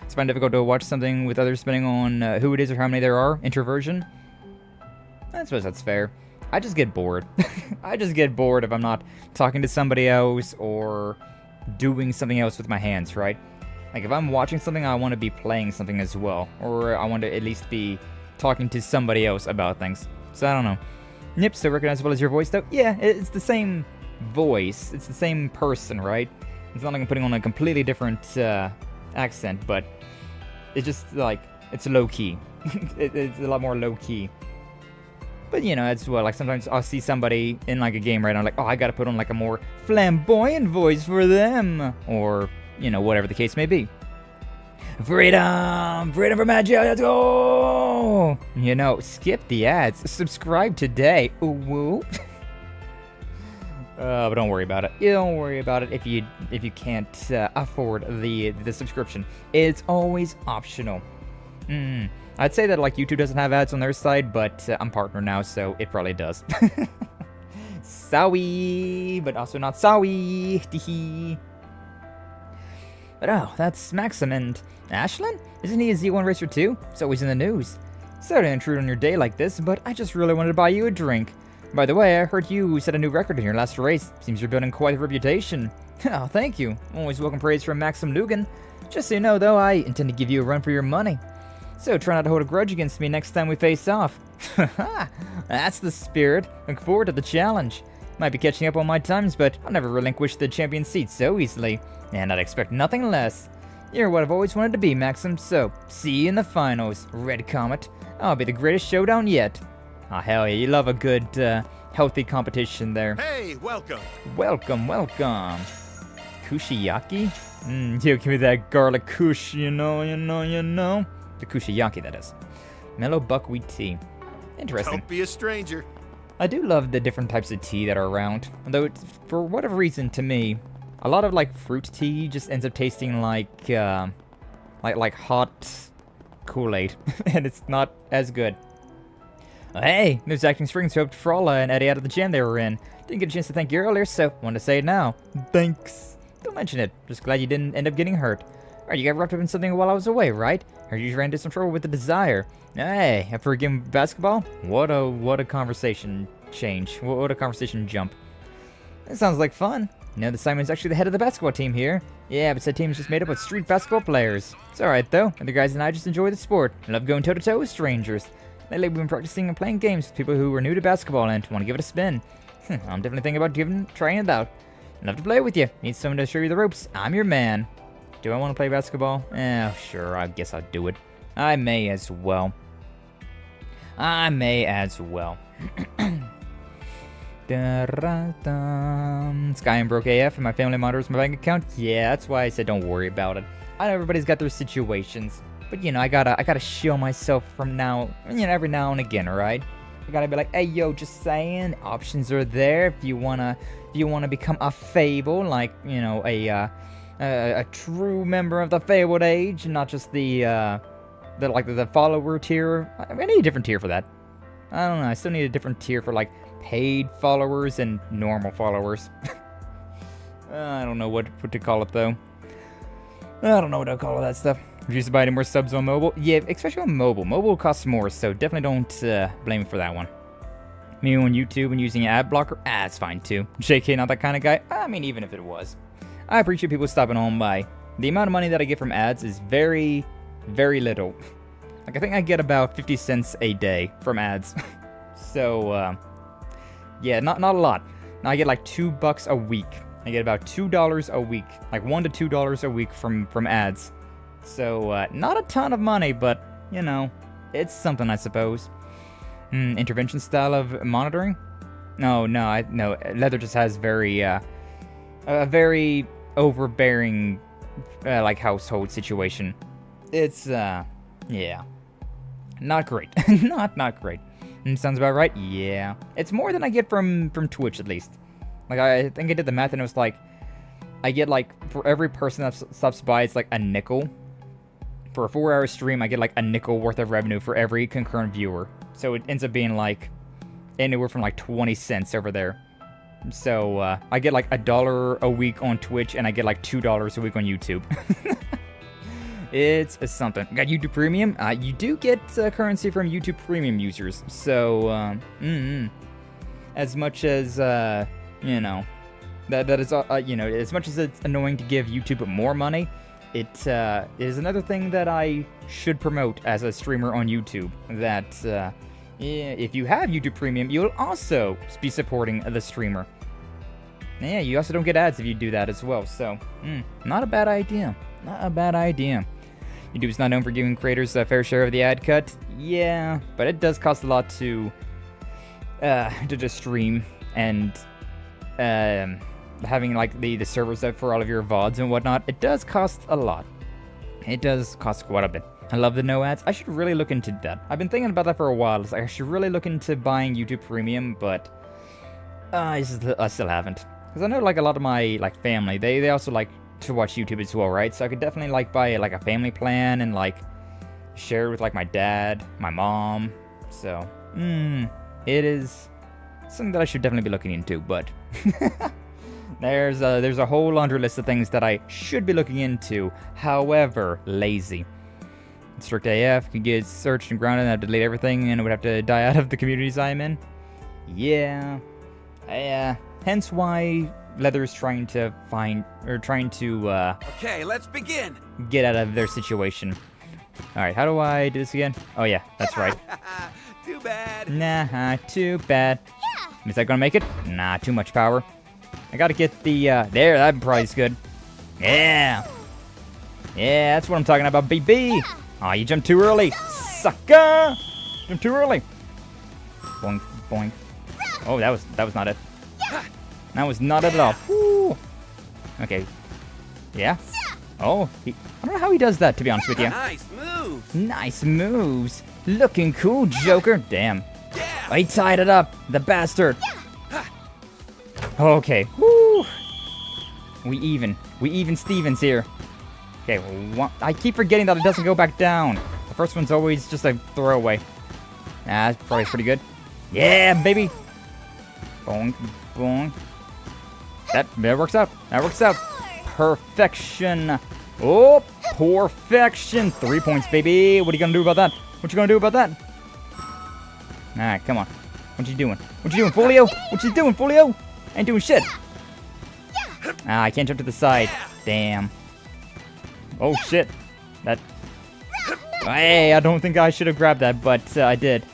It's fine difficult to watch something with others depending on who it is or how many there are, introversion. I suppose that's fair. I just get bored. I just get bored if I'm not talking to somebody else or doing something else with my hands, right? Like, if I'm watching something, I want to be playing something as well. Or I want to at least be talking to somebody else about things. So, I don't know. Yep, so recognizable as your voice, though? Yeah, it's the same voice. It's the same person, right? It's not like I'm putting on a completely different accent, but it's just, like, it's low-key. It's a lot more low-key. But, you know, as well, like, sometimes I'll see somebody in, like, a game, right? I'm like, oh, I gotta put on, like, a more flamboyant voice for them. Or, you know, whatever the case may be. Freedom! Freedom for Magia, let's go! You know, skip the ads. Subscribe today. Ooh, woo. But don't worry about it. You don't worry about it if you can't afford the subscription. It's always optional. I'd say that, like, YouTube doesn't have ads on their side, but I'm partner now, so it probably does. Sorry, but also not sorry. Teehee. But oh, that's Maxim, and Ashlyn? Isn't he a Z1 Racer too? He's always in the news. Sorry to intrude on your day like this, but I just really wanted to buy you a drink. By the way, I heard you set a new record in your last race. Seems you're building quite a reputation. Oh, thank you. Always welcome praise from Maxim Lugan. Just so you know, though, I intend to give you a run for your money. So try not to hold a grudge against me next time we face off. Haha, that's the spirit. Look forward to the challenge. Might be catching up on my times, but I'll never relinquish the champion seat so easily. And I'd expect nothing less. You're what I've always wanted to be, Maxim, so see you in the finals, Red Comet. I'll be the greatest showdown yet. Oh, hell yeah, you love a good, healthy competition there. Hey, welcome. Welcome. Kushiyaki? You give me that garlic kush, you know. The kushiyaki, that is. Mellow buckwheat tea. Interesting. Don't be a stranger. I do love the different types of tea that are around. Although, for whatever reason, to me, a lot of, like, fruit tea just ends up tasting like hot Kool-Aid. And it's not as good. Hey, there's acting springs helped Frala and Eddie out of the jam they were in. Didn't get a chance to thank you earlier, so wanted to say it now. Thanks. Don't mention it. Just glad you didn't end up getting hurt. Alright, you got wrapped up in something while I was away, right? Heard you ran into some trouble with the desire. Hey, after a game of basketball? What a conversation change. What a conversation jump. That sounds like fun. You know, the Simon's actually the head of the basketball team here. Yeah, but said team's just made up with street basketball players. It's alright though. The guys and I just enjoy the sport. I love going toe-to-toe with strangers. Lately we've been practicing and playing games with people who are new to basketball and want to give it a spin. I'm definitely thinking about trying it out. I'd love to play with you. Need someone to show you the ropes. I'm your man. Do I want to play basketball? Sure, I guess I'll do it. I may as well. Skyrim broke AF and my family monitors my bank account. Yeah, that's why I said don't worry about it. I know everybody's got their situations, but you know, I gotta show myself from now, every now and again, right? I gotta be like, hey, yo, just saying, options are there if you wanna become a Fable, like, a true member of the Fabled Age, and not just the follower tier. I need a different tier for that. I don't know. I still need a different tier for like paid followers and normal followers. I don't know what to call it though. I don't know what to call all that stuff. Refuse to buy any more subs on mobile. Yeah, especially on mobile. Mobile costs more, so definitely don't blame me for that one. Me on YouTube and using an ad blocker, it's fine too. JK, not that kind of guy. I mean, even if it was. I appreciate people stopping home by. The amount of money that I get from ads is very, very little. Like, I think I get about 50 cents a day from ads. So, yeah, not a lot. Now I get like $2 a week. I get about $2 a week. Like $1 to $2 a week from ads. So, not a ton of money, but, it's something, I suppose. Intervention style of monitoring? No, Leather just has a very overbearing, like, household situation. It's, yeah. Not great. not great. Sounds about right? Yeah. It's more than I get from Twitch, at least. Like, I think I did the math, and it was like, I get, like, for every person that stops by, it's like a nickel. For a 4-hour stream, I get, like, a nickel worth of revenue for every concurrent viewer. So it ends up being, like, anywhere from, like, 20 cents over there. So, I get, like, $1 a week on Twitch, and I get, like, $2 a week on YouTube. It's something. Got YouTube Premium? You do get currency from YouTube Premium users. So, as much as, that is, as much as it's annoying to give YouTube more money, it is another thing that I should promote as a streamer on YouTube. That, if you have YouTube Premium, you'll also be supporting the streamer. Yeah, you also don't get ads if you do that as well. So, not a bad idea. Not a bad idea. YouTube is not known for giving creators a fair share of the ad cut. Yeah, but it does cost a lot to just stream, and having like the servers up for all of your VODs and whatnot. It does cost a lot. It does cost quite a bit. I love the no ads. I should really look into that. I've been thinking about that for a while. It's like I should really look into buying YouTube Premium, but I still haven't. Because I know like a lot of my like family, they also like to watch YouTube as well, right? So I could definitely like buy like a family plan and like share it with like my dad, my mom. So, it is something that I should definitely be looking into, but there's a whole laundry list of things that I should be looking into. However, lazy. Strict AF could get searched and grounded and I'd delete everything and it would have to die out of the communities I'm in. Yeah. Hence why Leather is trying to okay, let's begin. Get out of their situation. Alright, how do I do this again? Oh yeah, that's right. Too bad. Nah, too bad. Yeah. Is that gonna make it? Nah, too much power. I gotta get the, there, that probably is good. Yeah. Yeah, that's what I'm talking about, BB. Aw, you jumped too early. Sucker! Jumped too early. Boink, boink. Oh, that was not it. That was not it at all. Woo. Okay. Yeah? Oh, I don't know how he does that, to be honest with you. Nice moves. Nice moves. Looking cool, Joker. Damn. Yeah. He tied it up, the bastard. Yeah. Okay. Woo. We even Stevens here. Okay, I keep forgetting that it doesn't go back down. The first one's always just a throwaway. That's probably pretty good. Yeah, baby. Boing, boing. That works out. That works out. Perfection. Oh, Perfection. 3 points, baby. What are you gonna do about that? What you gonna do about that? Alright, come on. What you doing? What you doing, Folio? What you doing, Folio? Ain't doing shit. I can't jump to the side. Damn. Oh, shit. That... Hey, I don't think I should have grabbed that, but I did.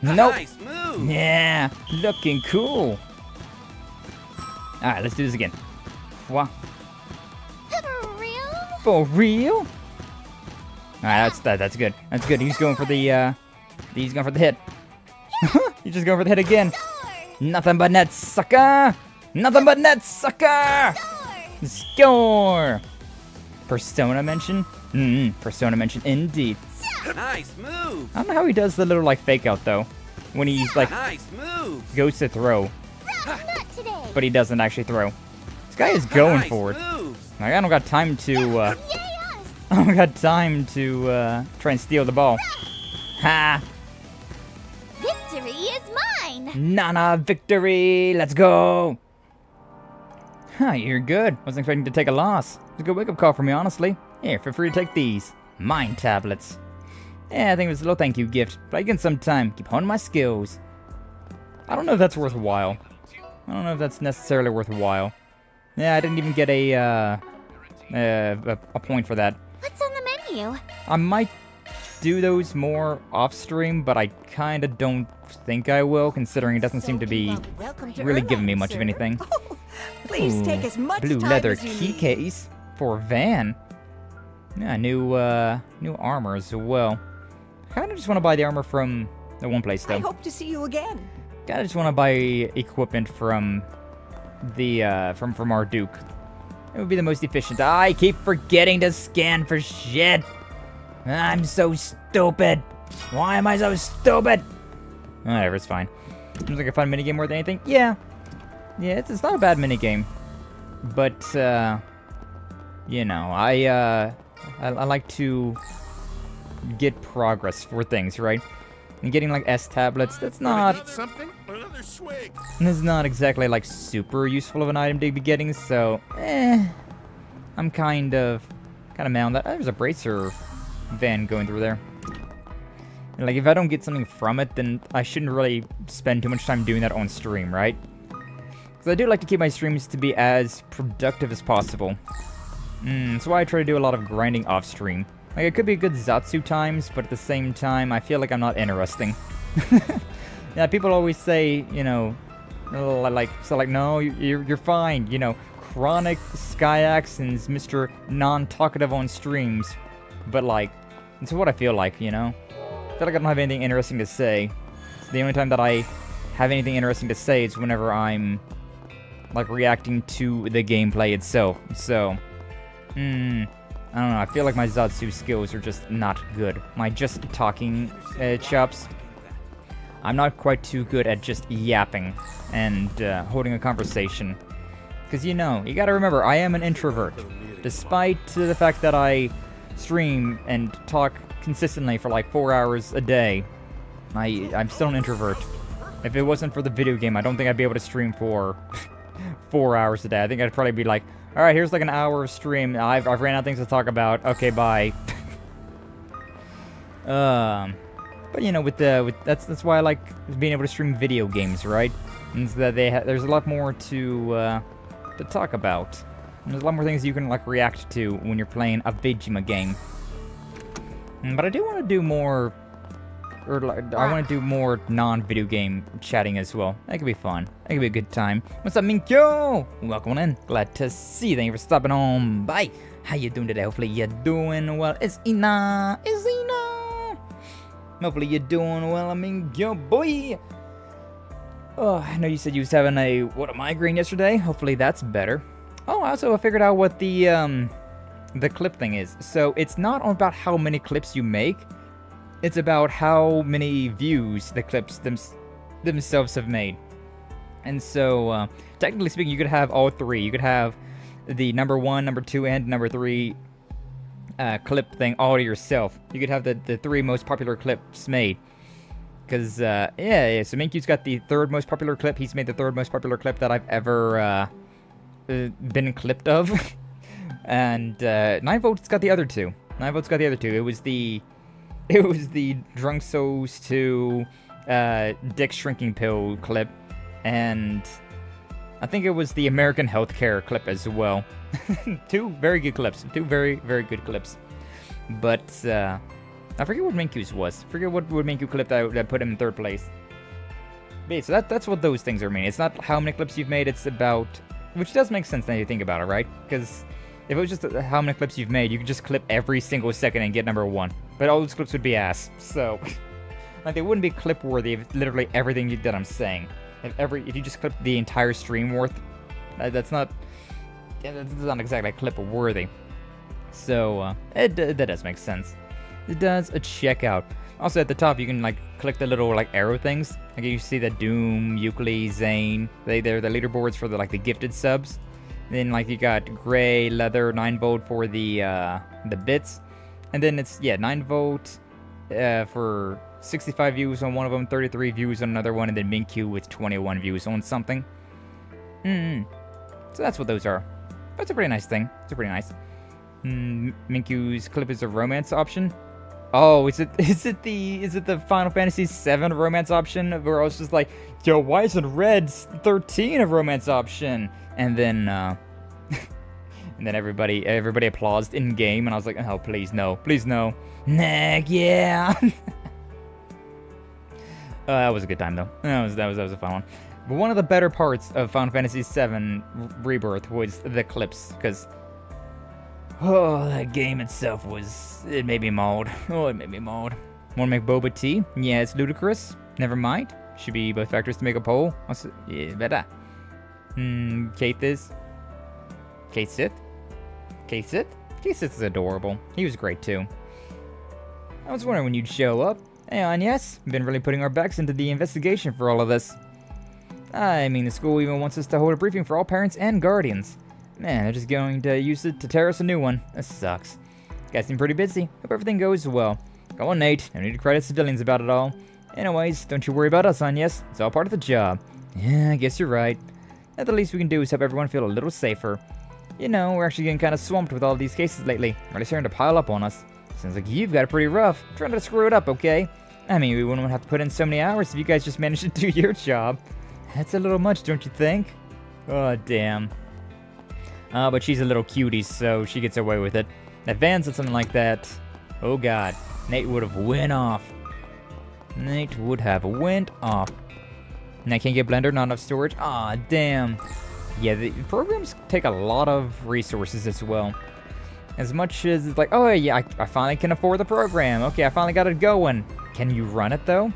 Nope. Nice move. Yeah, looking cool. Alright, let's do this again. Wow. For real? For real? Alright, that's good. That's good. He's going for the he's going for the hit. He's just going for the hit again. Nothing but net, sucker! Nothing but net, sucker! Score! Persona mention? Persona mention indeed. Nice move. I don't know how he does the little like fake out though. When he's like Nice move. goes to throw, Not today. but he doesn't actually throw. This guy is going Nice for it. moves. Like, I don't got time to Yay us! I don't got time to try and steal the ball. Ha! Victory is mine. Nana victory! Let's go! Huh, you're good. Wasn't expecting to take a loss. It's a good wake-up call for me, honestly. Here, feel free to take these. Mind tablets. Yeah, I think it was a little thank you gift. Play again sometime. Keep honing my skills. I don't know if that's worthwhile. I don't know if that's necessarily worthwhile. Yeah, I didn't even get a point for that. What's on the menu? I might do those more off-stream, but I kinda don't think I will, considering it doesn't seem to be really giving me much of anything. Please Ooh, take as much blue time leather as you key need. case for Van. Yeah, new armor as well. Kinda just want to buy the armor from the one place though. I hope to see you again. Kinda just want to buy equipment from the from our Duke. It would be the most efficient. I keep forgetting to scan for shit. I'm so stupid. Why am I so stupid? Whatever, it's fine. Seems like a fun minigame more than anything. Yeah. Yeah, it's not a bad minigame. But, you know, I like to get progress for things, right? And getting, like, S tablets, that's not... Something? Another swig. It's not exactly, like, super useful of an item to be getting, so... I'm kind of mad on that. Oh, there's a bracer van going through there. And, like, if I don't get something from it, then I shouldn't really spend too much time doing that on stream, right? Because I do like to keep my streams to be as productive as possible. That's why I try to do a lot of grinding off stream. Like, it could be good Zatsu times, but at the same time, I feel like I'm not interesting. Yeah, people always say, you know, like, no, you're fine, you know, Chronic, Skyaxon's Mr. Non-talkative on streams. But, like, it's what I feel like, you know? I feel like I don't have anything interesting to say. So the only time that I have anything interesting to say is whenever I'm, like, reacting to the gameplay itself. So, I don't know, I feel like my Zatsu skills are just not good. My just talking chops, I'm not quite too good at just yapping and holding a conversation. Because, you know, you gotta remember, I am an introvert. Despite the fact that I stream and talk consistently for like 4 hours a day, I'm still an introvert. If it wasn't for the video game, I don't think I'd be able to stream for 4 hours a day. I think I'd probably be like, alright, here's like an hour of stream. I've ran out of things to talk about. Okay, bye. But you know, that's why I like being able to stream video games, right? And so that there's a lot more to talk about. And there's a lot more things you can like react to when you're playing a Vegima game. But I do want to do more, or like, I want to do more non-video game chatting as well. That could be fun. That could be a good time. What's up, Minkyo? Welcome on in. Glad to see you. Thank you for stopping on by. How you doing today? Hopefully you're doing well. It's Ina. It's Ina. Hopefully you're doing well. I mean, yo, boy. Oh, I know you said you was having a migraine yesterday. Hopefully that's better. Oh, I also figured out what the clip thing is. So it's not about how many clips you make. It's about how many views the clips themselves have made. And so, technically speaking, you could have all three. You could have the number 1, number 2, and number 3 clip thing all to yourself. You could have the 3 most popular clips made. Because, yeah, so Minkyu's got the 3rd most popular clip. He's made the 3rd most popular clip that I've ever been clipped of. And 9 Volt's got the other two. 9 Volt's got the other two. It was the Drunk Souls 2 Dick Shrinking Pill clip, and I think it was the American Healthcare clip as well. 2 very good clips. 2 very, very good clips. But I forget what Minku's was. I forget what Minku clip that put him in 3rd place. But yeah, so that's what those things are mean. It's not how many clips you've made, it's about... Which does make sense now you think about it, right? Because if it was just how many clips you've made, you could just clip every single second and get number 1. But all those clips would be ass. So, like, they wouldn't be clip worthy if literally everything that I'm saying. If you just clip the entire stream worth, that's not exactly clip worthy. So that does make sense. It does a checkout. Also at the top you can like click the little like arrow things. Like you see the Doom, Euclid, Zane. They're the leaderboards for the gifted subs. Then like you got Gray, Leather, 9 Volt for the bits. And then it's 9 Volt for 65 views on one of them, 33 views on another one, and then Minku with 21 views on something. So that's what those are. That's a pretty nice thing. It's pretty nice. Minku's clip is a romance option. Oh, is it the Final Fantasy VII romance option where I was just like, yo, why isn't Red 13 a romance option? And then and then everybody applauds in game, and I was like, oh, please no, please no. Nah, yeah. That was a good time though. That was a fun one. But one of the better parts of Final Fantasy VII Rebirth was the clips, because that game itself it made me mauled. Oh, it made me mauled. Wanna make boba tea? Yeah, it's ludicrous. Never mind. Should be both factors to make a poll. Yeah, better. Kate is. Kate Sith? Kate Sith? Kate Sith is adorable. He was great too. I was wondering when you'd show up. And yes, we've been really putting our backs into the investigation for all of this. I mean, the school even wants us to hold a briefing for all parents and guardians. Man, they're just going to use it to tear us a new one. That sucks. Guys seem pretty busy. Hope everything goes well. Go on, Nate. No need to credit civilians about it all. Anyways, don't you worry about us, Yes. It's all part of the job. Yeah, I guess you're right. At the least we can do is help everyone feel a little safer. You know, we're actually getting kind of swamped with all these cases lately. Really starting to pile up on us. Sounds like you've got it pretty rough. I'm trying to screw it up, okay? I mean, we wouldn't have to put in so many hours if you guys just managed to do your job. That's a little much, don't you think? Oh, damn. But she's a little cutie, so she gets away with it. If Van said something like that, oh god, Nate would have went off. Nate would have went off. And I can't get Blender, not enough storage. Aw, damn. Yeah, the programs take a lot of resources as well. As much as it's like, oh yeah, I finally can afford the program. Okay, I finally got it going. Can you run it though?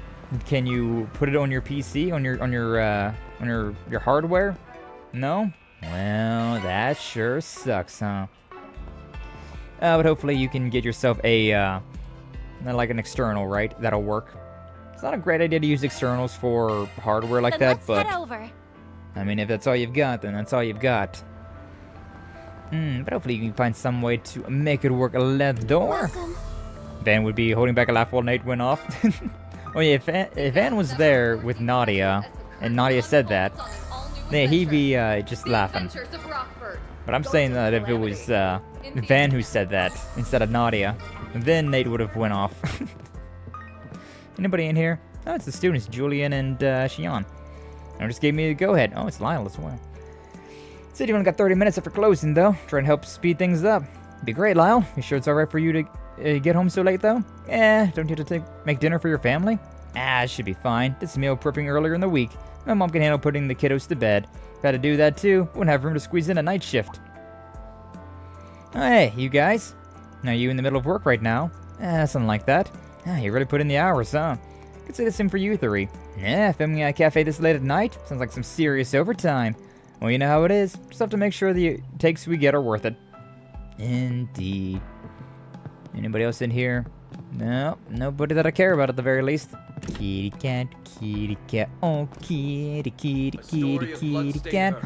Can you put it on your PC, on your hardware? No? Well, that sure sucks, huh? But hopefully you can get yourself a like an external, right? That'll work. It's not a great idea to use externals for hardware like that, but head over. I mean, if that's all you've got, then that's all you've got. But hopefully you can find some way to make it work. Let door. Van would be holding back a laugh while Nate went off. Oh yeah, if Van was there with Nadia, and Nadia said that, then he'd be just laughing. But I'm saying that if it was Van who said that instead of Nadia, then Nate would have went off. Anybody in here? Oh, it's the students, Julian and Xian. And just gave me the go-ahead. Oh, it's Lyle as well. Said you only got 30 minutes after closing, though. Trying to help speed things up. Be great, Lyle. You sure it's alright for you to get home so late, though? Don't you have to make dinner for your family? It should be fine. Did some meal prepping earlier in the week. My mom can handle putting the kiddos to bed. If I had to do that, too, wouldn't have room to squeeze in a night shift. Oh, hey, you guys. Are you in the middle of work right now? Something like that. You really put in the hours, huh? Could say the same for you three. Yeah, filming at a cafe this late at night? Sounds like some serious overtime. Well, you know how it is. Just have to make sure the takes we get are worth it. Indeed. Anybody else in here? No, nobody that I care about at the very least. Kitty cat, oh, kitty cat.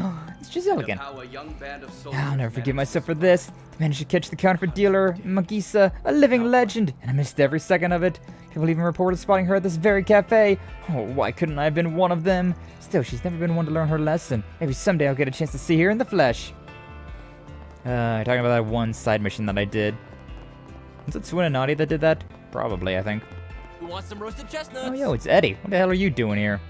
It's Giselle again. I'll never forgive myself for this. Managed to catch the counterfeit dealer, Magisa, a living legend, and I missed every second of it. People even reported spotting her at this very cafe. Oh, why couldn't I have been one of them? Still, she's never been one to learn her lesson. Maybe someday I'll get a chance to see her in the flesh. Talking about that one side mission that I did. Was it Swin and Nadia that did that? Probably, I think. Who wants some roasted chestnuts? Oh, yo, it's Eddie. What the hell are you doing here?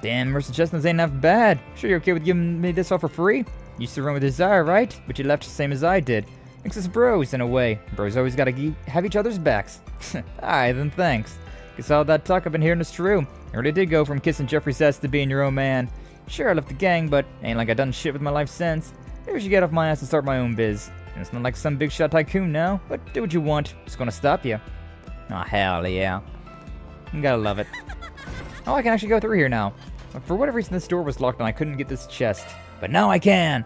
Damn, roasted chestnuts ain't that bad. Sure you're okay with giving me this all for free? Used to run with Desire, right? But you left the same as I did. Makes us bros, in a way. Bros always gotta have each other's backs. Alright, then thanks. Guess all that talk I've been hearing is true. I really did go from kissing Jeffrey's ass to being your own man. Sure, I left the gang, but ain't like I done shit with my life since. Maybe I should get off my ass and start my own biz. And it's not like some big shot tycoon now, but do what you want. Just gonna stop you. Oh, hell yeah. You gotta love it. Oh, I can actually go through here now. For whatever reason, this door was locked and I couldn't get this chest. But now I can!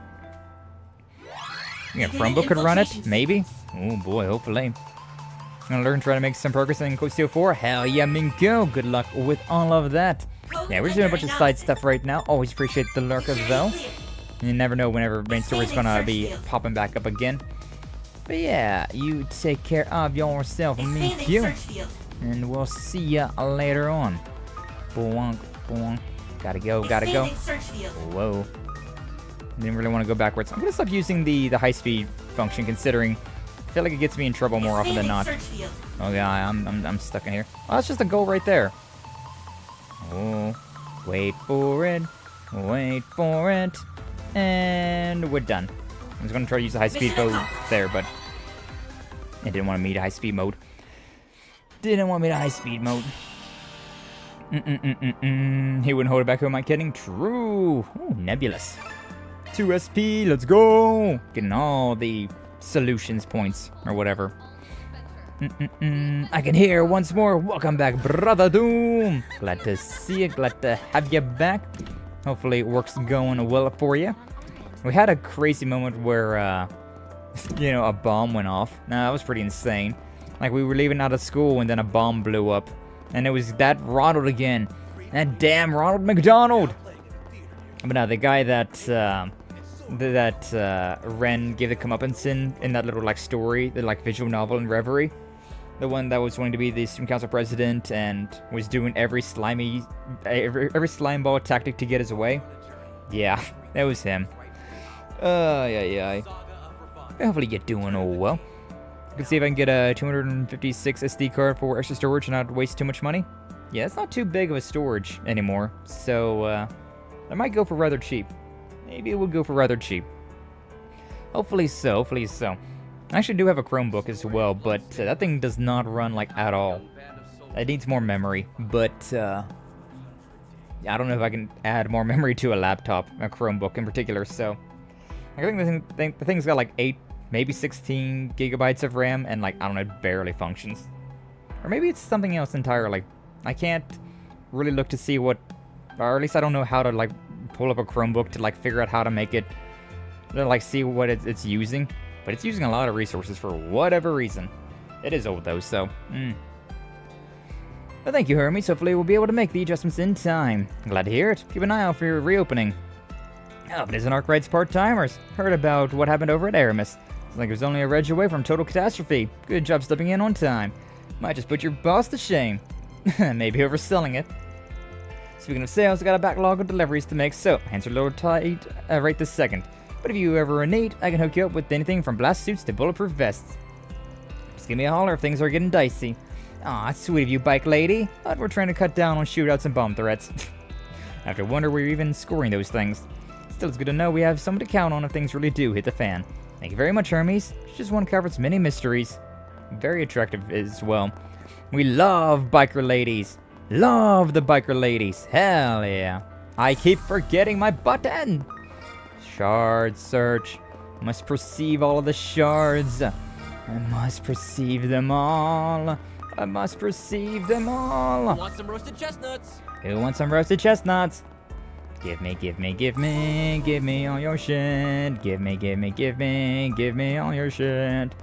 Yeah, Chromebook could run it? Maybe? Oh boy, hopefully. I'm gonna learn, try to make some progress in Code Steel 4. Hell yeah, Mingo! Good luck with all of that. Yeah, we're just doing a bunch of side stuff right now. Always appreciate the lurkers, though. You never know whenever main story's gonna be popping back up again. But yeah, you take care of yourself, Mingo. And we'll see ya later on. Boink, boink. Gotta go, gotta go. Whoa. Didn't really want to go backwards. I'm gonna stop using the high-speed function, considering I feel like it gets me in trouble more often than not. Oh yeah, I'm stuck in here. Oh, that's just a goal right there. Oh, wait for it, and we're done. I was gonna try to use the high-speed mode there, but it didn't want me to high-speed mode. Didn't want me to high-speed mode. He wouldn't hold it back, who am I kidding? True. Ooh, nebulous. 2 SP, let's go! Getting all the solutions points, or whatever. I can hear once more. Welcome back, Brother Doom! Glad to see you, glad to have you back. Hopefully it works going well for you. We had a crazy moment where, you know, a bomb went off. Now, that was pretty insane. Like, we were leaving out of school and then a bomb blew up. And it was that Ronald again. That damn Ronald McDonald! But no, the guy that Ren gave the comeuppance in that little, like, story, the, like, visual novel in Reverie. The one that was going to be the student council president and was doing every slime ball tactic to get his way. Yeah, that was him. Yeah. Hopefully you're doing all well. Let's see if I can get a 256 SD card for extra storage and not waste too much money. Yeah, it's not too big of a storage anymore, so I might go for rather cheap. Maybe it will go for rather cheap. Hopefully so, hopefully so. I actually do have a Chromebook as well, but that thing does not run, like, at all. It needs more memory, but I don't know if I can add more memory to a laptop, a Chromebook in particular, so I think the thing's got like 8, maybe 16 gigabytes of RAM, and, like, I don't know, it barely functions. Or maybe it's something else entirely. I can't really look to see what, or at least I don't know how to, like, pull up a Chromebook to, like, figure out how to make it, to, like, see what it's using. But it's using a lot of resources for whatever reason. It is old, though, so, But thank you, Hermes. Hopefully we'll be able to make the adjustments in time. Glad to hear it. Keep an eye out for your reopening. Oh, but isn't Arkwright's part-timers? Heard about what happened over at Aramis. Seems like it was only a reg away from total catastrophe. Good job stepping in on time. Might just put your boss to shame. Maybe overselling it. Speaking of sales, I got a backlog of deliveries to make, so hands are a little tight right this second. But if you ever need, I can hook you up with anything from blast suits to bulletproof vests. Just give me a holler if things are getting dicey. Aw, sweet of you, bike lady. But we're trying to cut down on shootouts and bomb threats. I have to wonder where you're even scoring those things. Still, it's good to know we have someone to count on if things really do hit the fan. Thank you very much, Hermes. She's one Calvard's many mysteries. Very attractive as well. We love biker ladies. Love the biker ladies. Hell yeah. I keep forgetting my button. Shard search. Must perceive all of the shards. I must perceive them all. I must perceive them all. Who wants some roasted chestnuts? Who wants some roasted chestnuts? Give me all your shit. Give me all your shit.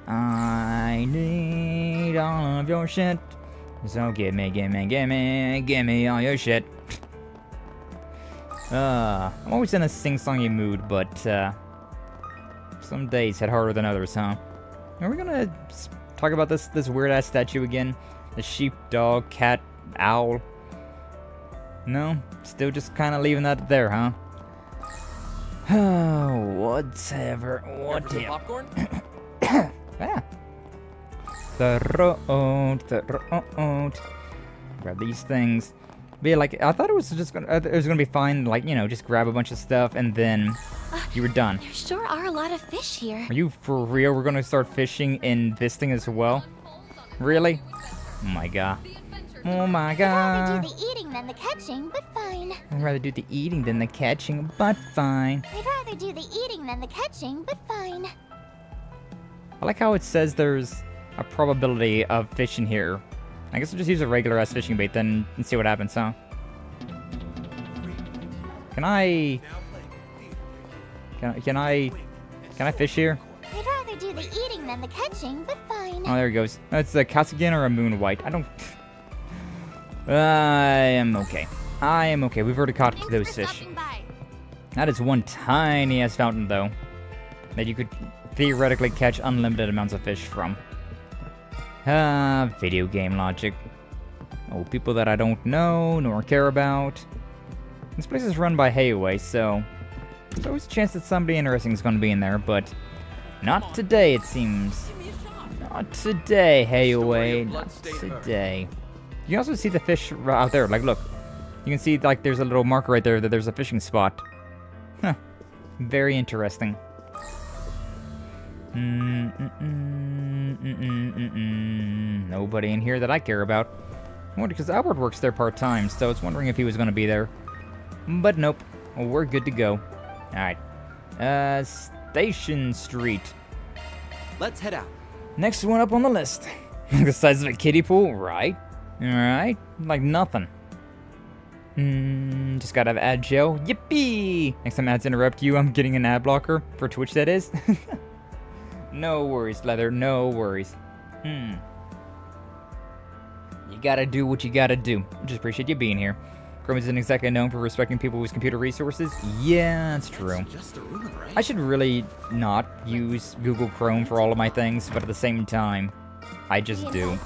I need all of your shit. So give me all your shit. I'm always in a sing-songy mood, but some days hit harder than others, huh? Are we gonna talk about this weird-ass statue again? The sheep, dog, cat, owl? No? Still just kind of leaving that there, huh? Oh, whatever. Some popcorn? Ah. The road. Grab these things. But yeah, like, I thought it was just gonna be fine, like, you know, just grab a bunch of stuff and then you were done. There sure are a lot of fish here. Are you for real? We're gonna start fishing in this thing as well? Really? Oh my god. Oh my I'd god. rather do the eating than the catching, but fine. I'd rather do the eating than the catching, but fine. I'd rather do the eating than the catching, but fine. I like how it says there's a probability of fish in here. I guess we'll just use a regular ass fishing bait then and see what happens, huh? Can I fish here? I'd rather do the eating than the catching, but fine. Oh, there he goes. It's a Kasugan or a Moon White. I don't... I am okay. I am okay. We've already caught those fish. That is one tiny-ass fountain, though, that you could theoretically catch unlimited amounts of fish from. Video game logic. Oh, people that I don't know nor care about. This place is run by Hayway, so there's always a chance that somebody interesting is going to be in there, but not today, it seems. Not today, Hayway. Not today. You can also see the fish out there. Like, look. You can see, like, there's a little marker right there that there's a fishing spot. Huh. Very interesting. Nobody in here that I care about. I wonder, because Albert works there part-time, so I was wondering if he was going to be there. But nope. Well, we're good to go. Alright. Station Street. Let's head out. Next one up on the list. The size of a kiddie pool, right? Alright. Like nothing. Just gotta have ad gel. Yippee! Next time ads interrupt you, I'm getting an ad blocker. For Twitch, that is. No worries, Leather. No worries. You gotta do what you gotta do. Just appreciate you being here. Chrome isn't exactly known for respecting people with computer resources. Yeah, that's true. I should really not use Google Chrome for all of my things, but at the same time, I just do.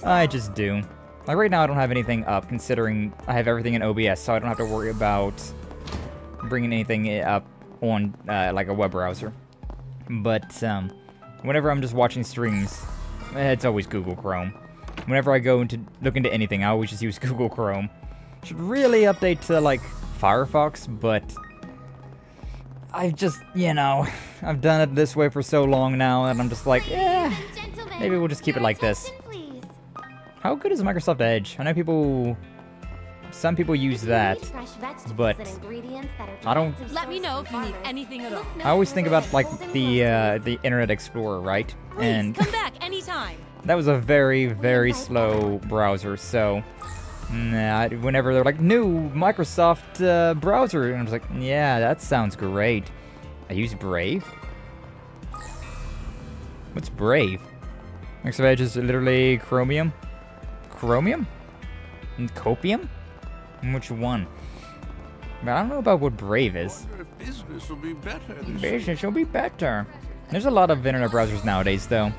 I just do. Like right now, I don't have anything up, considering I have everything in OBS, so I don't have to worry about bringing anything up on like a web browser. But whenever I'm just watching streams, it's always Google Chrome. Whenever I go into look into anything, I always just use Google Chrome. Should really update to like Firefox, but I've just, you know, I've done it this way for so long now, and I'm just like, yeah, maybe we'll just keep it like this. How good is Microsoft Edge? I know some people use that, but I don't. Let me know if you need anything at all. I always think about like the Internet Explorer, right? And come back anytime. That was a very, very slow browser, so whenever they're like, new Microsoft browser, and I was like, yeah, that sounds great. I use Brave? What's Brave? Microsoft Edge is literally Chromium? Chromium? And Copium? Which one? But I don't know about what Brave is. Business will be better. Business will be better. There's a lot of internet browsers nowadays, though.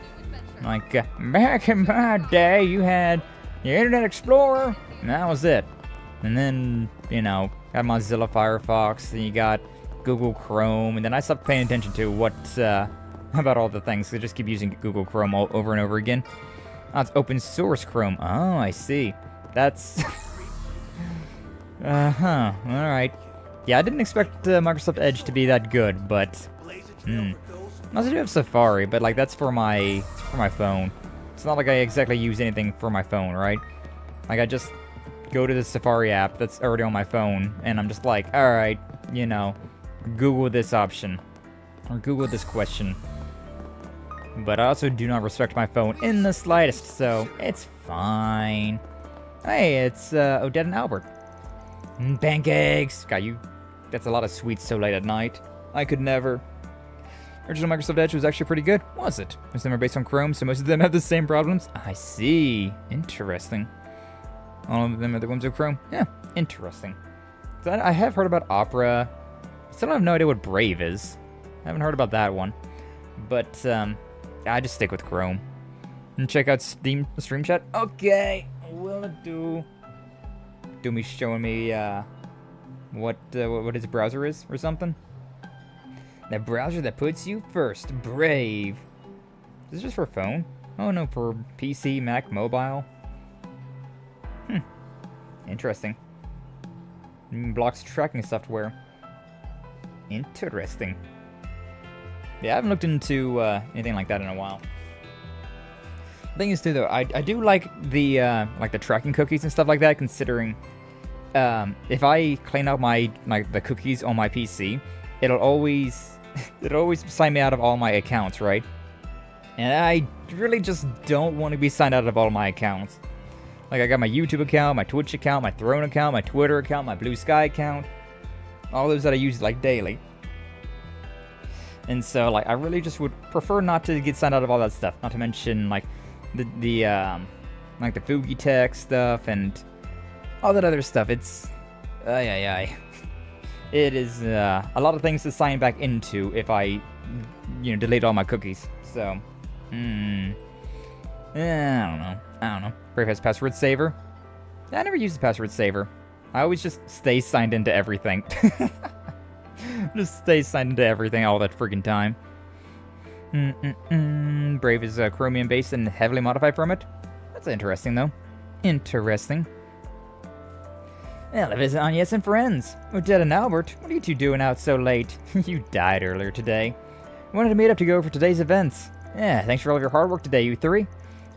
Like, back in my day, you had your Internet Explorer, and that was it. And then, you know, got Mozilla Firefox, and you got Google Chrome, and then I stopped paying attention to what, about all the things. I just keep using Google Chrome over and over again. Oh, it's open source Chrome. Oh, I see. That's... alright. Yeah, I didn't expect Microsoft Edge to be that good, but... I also do have Safari, but like that's for my phone. It's not like I exactly use anything for my phone, right? Like I just go to the Safari app that's already on my phone, and I'm just like, alright, you know, Google this option. Or Google this question. But I also do not respect my phone in the slightest, so it's fine. Hey, it's Odette and Albert. Pancakes! God, that's a lot of sweets so late at night. I could never. Original Microsoft Edge was actually pretty good, was it? Most of them are based on Chrome, so most of them have the same problems. I see. Interesting. All of them are the ones with Chrome. Yeah, interesting. So I have heard about Opera. Still have no idea what Brave is. I haven't heard about that one. But, I just stick with Chrome. And check out Stream Chat. Okay, will it do? Do me showing me, what his browser is or something. The browser that puts you first. Brave. Is this just for phone? Oh no, for PC, Mac, mobile. Interesting. Blocks tracking software. Interesting. Yeah, I haven't looked into anything like that in a while. The thing is too though, I do like the tracking cookies and stuff like that, considering if I clean out the cookies on my PC, it'll always sign me out of all my accounts, right? And I really just don't want to be signed out of all my accounts. Like, I got my YouTube account, my Twitch account, my Throne account, my Twitter account, my Blue Sky account. All those that I use, like, daily. And so, like, I really just would prefer not to get signed out of all that stuff. Not to mention, like, the Fugi Tech stuff and all that other stuff. It's... It is, a lot of things to sign back into if I, delete all my cookies. So, I don't know. Brave has password saver. I never use the password saver. I always just stay signed into everything. Just stay signed into everything all that freaking time. Brave is chromium based and heavily modified from it. That's interesting though. Interesting. Well, visit Agnes and friends. Odette and Albert, what are you two doing out so late? You died earlier today. Wanted to meet up to go for today's events. Yeah, thanks for all of your hard work today, you three.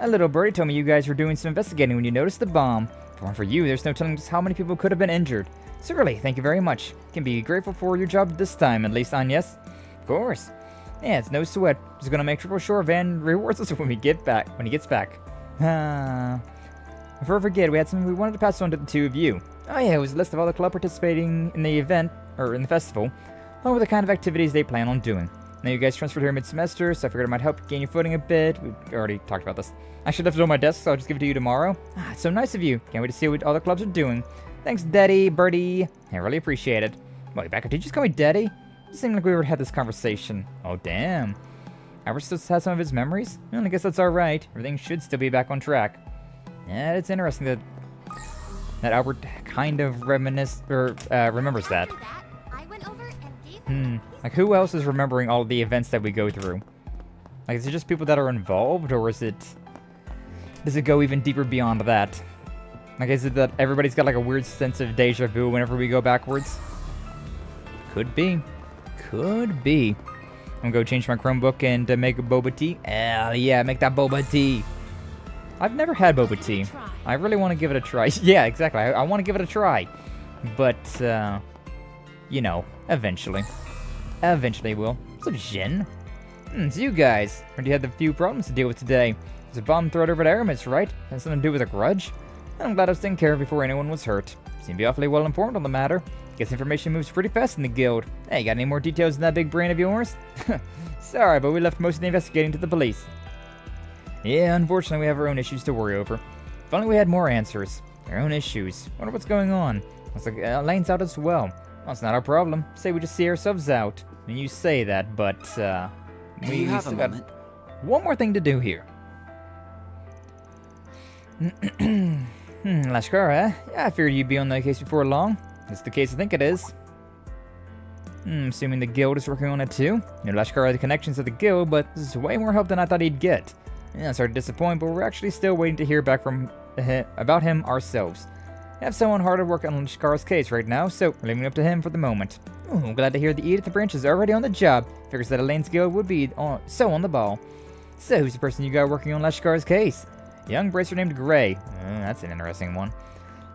A little birdie told me you guys were doing some investigating when you noticed the bomb. If it weren't for you, there's no telling just how many people could have been injured. So really, thank you very much. Can be grateful for your job this time, at least, Agnes. Of course. Yeah, it's no sweat. Just gonna make triple sure Van rewards us when he gets back. Before I forget, we had something we wanted to pass on to the two of you. Oh yeah, it was a list of all the club participating in the event, or in the festival, along with the kind of activities they plan on doing. Now you guys transferred here mid-semester, so I figured it might help gain your footing a bit. We already talked about this. I should have left it on my desk, so I'll just give it to you tomorrow. Ah, it's so nice of you. Can't wait to see what all the clubs are doing. Thanks, Daddy, Birdie. I really appreciate it. Well, Rebecca, did you just call me Daddy? It seemed like we already had this conversation. Oh, damn. Albert still has some of his memories? Well, I guess that's alright. Everything should still be back on track. Yeah, it's interesting that Albert kind of remembers that. Like, who else is remembering all of the events that we go through? Like, is it just people that are involved, or does it go even deeper beyond that? Like, is it that everybody's got, like, a weird sense of deja vu whenever we go backwards? Could be. Could be. I'm gonna go change my Chromebook and make a boba tea. Hell yeah, make that boba tea. I've never had boba tea. I really want to give it a try. Yeah, exactly. I want to give it a try. But, eventually. Eventually we'll. What's up, Jin? It's you guys. Heard you had a few problems to deal with today. There's a bomb threat over at Aramis, right? Has something to do with a grudge? I'm glad I was taken care of before anyone was hurt. Seem to be awfully well informed on the matter. Guess information moves pretty fast in the guild. Hey, got any more details in that big brain of yours? Sorry, but we left most of the investigating to the police. Yeah, unfortunately we have our own issues to worry over. If only we had more answers. Our own issues. Wonder what's going on. Looks like Elaine's out as well. Well, it's not our problem. Say we just see ourselves out. I mean, you say that, but, we have a moment. One more thing to do here. Lashkar, eh? Yeah, I figured you'd be on that case before long. It's the case I think it is. Assuming the guild is working on it too. Lashkar had the connections to the guild, but this is way more help than I thought he'd get. Yeah, sorry to disappoint, but we're actually still waiting to hear back from about him ourselves. I have someone hard at work on Lashkar's case right now, so we're leaving it up to him for the moment. Ooh, I'm glad to hear the Edith branch is already on the job. Figures that Elaine's guild would be so on the ball. So, who's the person you got working on Lashkar's case? A young bracer named Gray. That's an interesting one.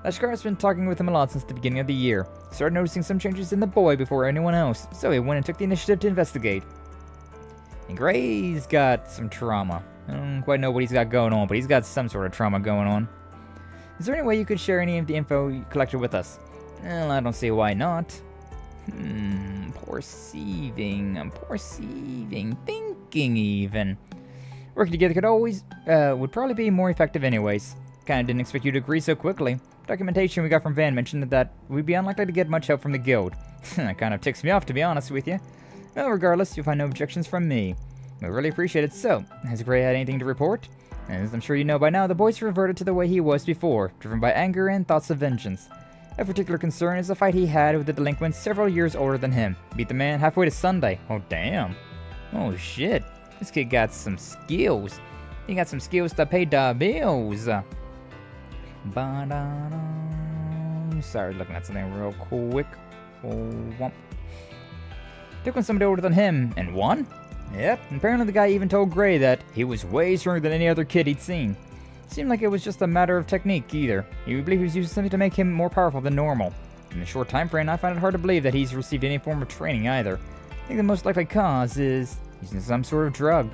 Lashkar has been talking with him a lot since the beginning of the year. Started noticing some changes in the boy before anyone else, so he went and took the initiative to investigate. And Gray's got some trauma. I don't quite know what he's got going on, but he's got some sort of trauma going on. Is there any way you could share any of the info you collected with us? Well, I don't see why not. Perceiving, thinking even. Working together would probably be more effective anyways. Kinda didn't expect you to agree so quickly. Documentation we got from Van mentioned that we'd be unlikely to get much help from the guild. That kind of ticks me off, to be honest with you. Well, regardless, you'll find no objections from me. We really appreciate it. So, has Gray had anything to report? As I'm sure you know by now, the boy's reverted to the way he was before, driven by anger and thoughts of vengeance. A particular concern is the fight he had with the delinquent several years older than him. Beat the man halfway to Sunday. Oh, damn. Oh, shit. This kid got some skills. He got some skills to pay the bills. Sorry, looking at something real quick. Oh, took on somebody older than him, and won? Yep, apparently the guy even told Gray that he was way stronger than any other kid he'd seen. Seemed like it was just a matter of technique, either. He would believe he was using something to make him more powerful than normal. In the short time frame, I find it hard to believe that he's received any form of training, either. I think the most likely cause is using some sort of drug.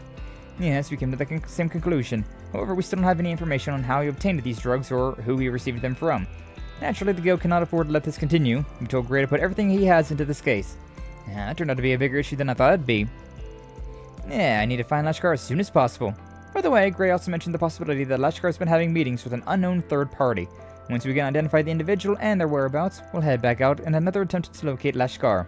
Yes, we came to the same conclusion. However, we still don't have any information on how he obtained these drugs or who he received them from. Naturally, the guild cannot afford to let this continue. We told Gray to put everything he has into this case. That turned out to be a bigger issue than I thought it'd be. Yeah, I need to find Lashkar as soon as possible. By the way, Gray also mentioned the possibility that Lashkar's been having meetings with an unknown third party. Once we can identify the individual and their whereabouts, we'll head back out in another attempt to locate Lashkar.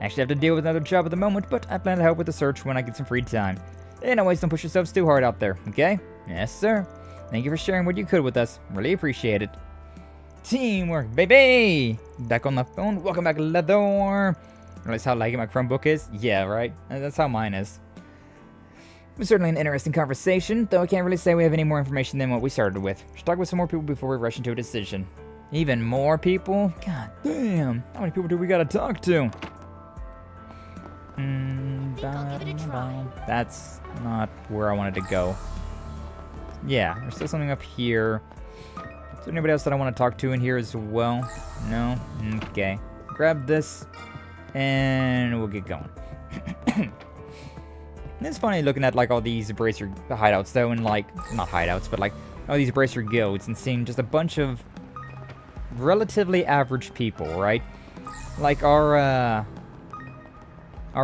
I actually have to deal with another job at the moment, but I plan to help with the search when I get some free time. Anyways, don't push yourselves too hard out there, okay? Yes, sir. Thank you for sharing what you could with us. Really appreciate it. Teamwork, baby! Back on the phone. Welcome back, Leather. Realize how laggy my Chromebook is? Yeah, right? That's how mine is. It was certainly an interesting conversation, though I can't really say we have any more information than what we started with. Should talk with some more people before we rush into a decision. Even more people? God damn. How many people do we gotta talk to? That's not where I wanted to go. Yeah, there's still something up here. Is there anybody else that I want to talk to in here as well? No? Okay. Grab this, and we'll get going. It's funny looking at, like, all these Bracer hideouts, though, and, like, not hideouts, but, like, all these Bracer guilds, and seeing just a bunch of relatively average people, right? Like, our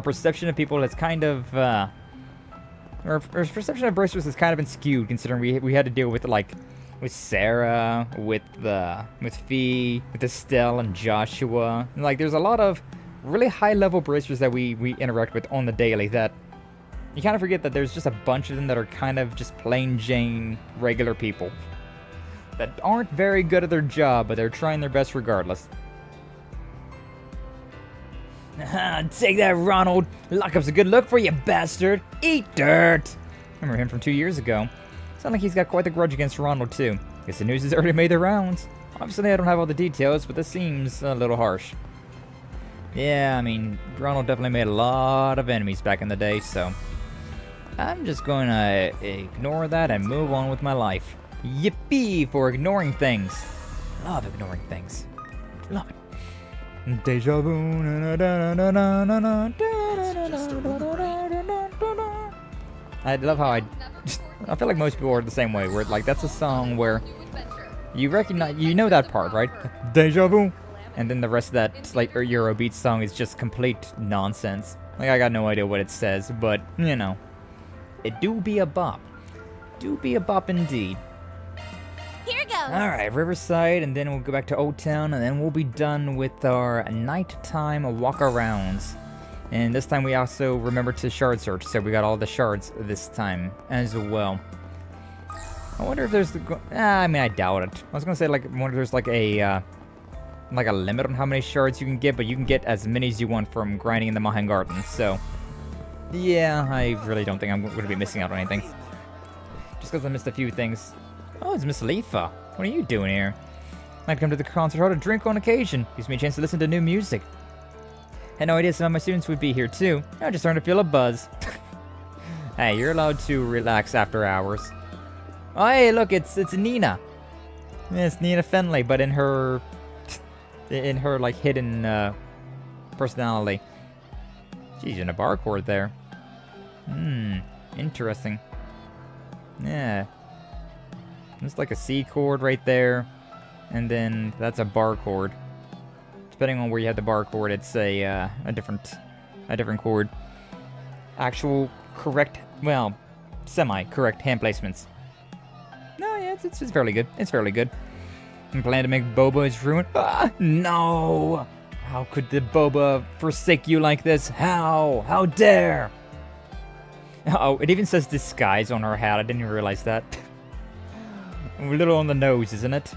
perception of people is kind of, our perception of Bracers has kind of been skewed, considering we had to deal with, like, with Sarah, with Fee, with Estelle and Joshua. And, like, there's a lot of really high-level Bracers that we interact with on the daily that you kind of forget that there's just a bunch of them that are kind of just plain Jane regular people that aren't very good at their job, but they're trying their best regardless. Take that, Ronald. Lockup's a good look for you, bastard. Eat dirt. Remember him from 2 years ago. Sounds like he's got quite the grudge against Ronald, too. Guess the news has already made the rounds. Obviously, I don't have all the details, but this seems a little harsh. Yeah, I mean, Ronald definitely made a lot of enemies back in the day, so I'm just going to ignore that and move on with my life. Yippee for ignoring things. Love ignoring things. Love it. Deja vu. I love how I feel like most people are the same way, where like that's a song where you recognize, you know that part, right? Deja vu. And then the rest of that like Eurobeat song is just complete nonsense. Like I got no idea what it says, but you know, it do be a bop. Do be a bop indeed. Here goes. Alright, Riverside, and then we'll go back to Old Town, and then we'll be done with our nighttime walk-arounds. And this time we also remember to shard search, so we got all the shards this time as well. I wonder if there's the... I mean, I doubt it. I was gonna say, like, I wonder if there's, like a limit on how many shards you can get, but you can get as many as you want from grinding in the Mahan Garden, so... Yeah, I really don't think I'm going to be missing out on anything. Just because I missed a few things. Oh, it's Miss Leafa. What are you doing here? I'd come to the concert hall to drink on occasion. Gives me a chance to listen to new music. Had no idea some of my students would be here too. I just starting to feel a buzz. Hey, you're allowed to relax after hours. Oh, hey, look, it's Nina. Yeah, it's Nina Fenley, but in her like hidden personality. She's in a barcode there. Interesting. Yeah. It's like a C chord right there, and then that's a bar chord. Depending on where you have the bar chord, it's a different chord. Actual correct, well, semi-correct hand placements. No, yeah, it's fairly good. It's fairly good. I'm planning to make Boba his ruin. Ah, no! How could the Boba forsake you like this? How? How dare? Oh, it even says disguise on her hat. I didn't even realize that. A little on the nose, isn't it?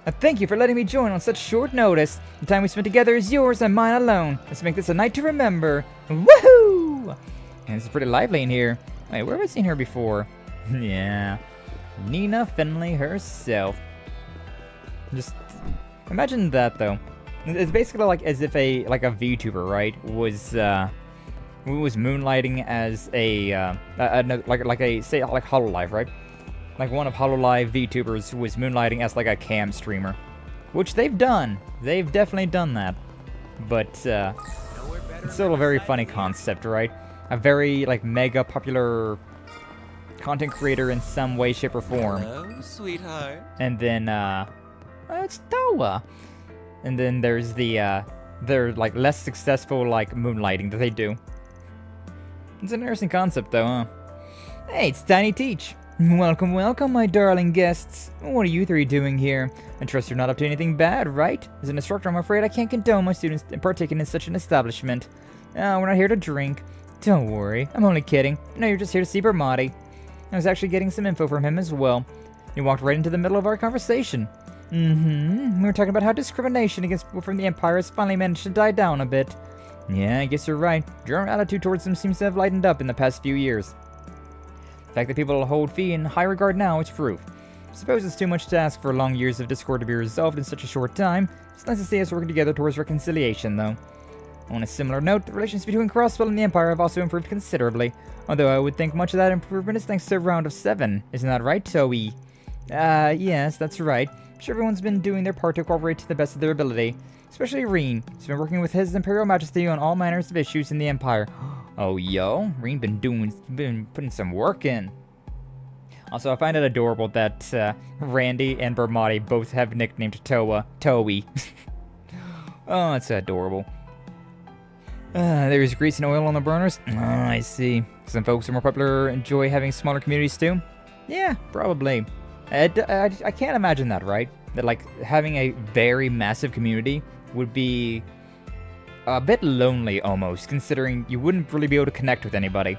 Thank you for letting me join on such short notice. The time we spent together is yours and mine alone. Let's make this a night to remember. Woohoo! And it's pretty lively in here. Wait, where have I seen her before? Yeah. Nina Finley herself. Just imagine that, though. It's basically like as if a VTuber, right, was moonlighting as a Hololive, right? Like one of Hololive VTubers was moonlighting as like a cam streamer, which they've done. They've definitely done that. But it's still a very funny concept, right? A very like mega popular content creator in some way, shape, or form. Hello, sweetheart. And then it's Toa. And then there's the their like less successful like moonlighting that they do. It's an interesting concept though, huh? Hey, it's Tiny Teach. Welcome, welcome, my darling guests. What are you three doing here? I trust you're not up to anything bad, right? As an instructor, I'm afraid I can't condone my students partaking in such an establishment. We're not here to drink. Don't worry, I'm only kidding. No, you're just here to see Bermati. I was actually getting some info from him as well. He walked right into the middle of our conversation. We were talking about how discrimination against people from the Empire has finally managed to die down a bit. Yeah, I guess you're right. Your attitude towards them seems to have lightened up in the past few years. The fact that people hold Fee in high regard now is proof. I suppose it's too much to ask for long years of discord to be resolved in such a short time. It's nice to see us working together towards reconciliation, though. On a similar note, the relations between Crosswell and the Empire have also improved considerably, although I would think much of that improvement is thanks to a round of 7. Isn't that right, Toei? Yes, that's right. I'm sure everyone's been doing their part to cooperate to the best of their ability. Especially Reen. He's been working with His Imperial Majesty on all manners of issues in the Empire. Oh, yo, Reen been putting some work in. Also, I find it adorable that Randy and Bermati both have nicknamed Toei. Oh, that's adorable. There's grease and oil on the burners? Oh, I see. Some folks are more popular enjoy having smaller communities too? Yeah, probably. I can't imagine that, right? That, like, having a very massive community would be a bit lonely, almost, considering you wouldn't really be able to connect with anybody.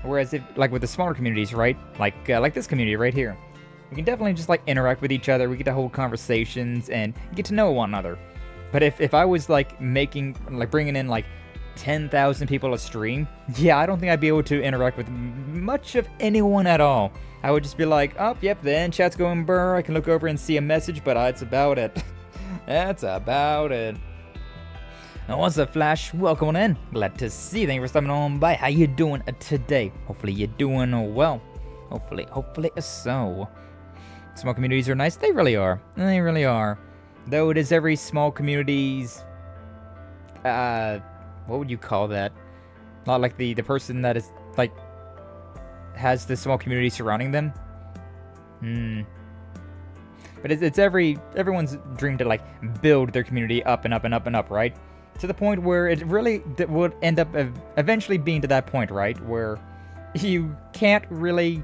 Whereas, if, like, with the smaller communities, right? Like this community right here. We can definitely just, like, interact with each other, we get to hold conversations, and get to know one another. But if I was, like, bringing in, like, 10,000 people a stream, yeah, I don't think I'd be able to interact with much of anyone at all. I would just be like, oh, yep, the end chat's going burr, I can look over and see a message, but that's about it. That's about it. Now, what's up, Flash? Welcome on in. Glad to see you. Thank you for stopping on by. How you doing today? Hopefully you're doing well. Hopefully so. Small communities are nice. They really are. They really are. Though it is every small community's, what would you call that? Not like the person that is, like, has the small community surrounding them. But it's everyone's dream to, like, build their community up and up and up and up, right? To the point where it really would end up eventually being to that point, right? Where you can't really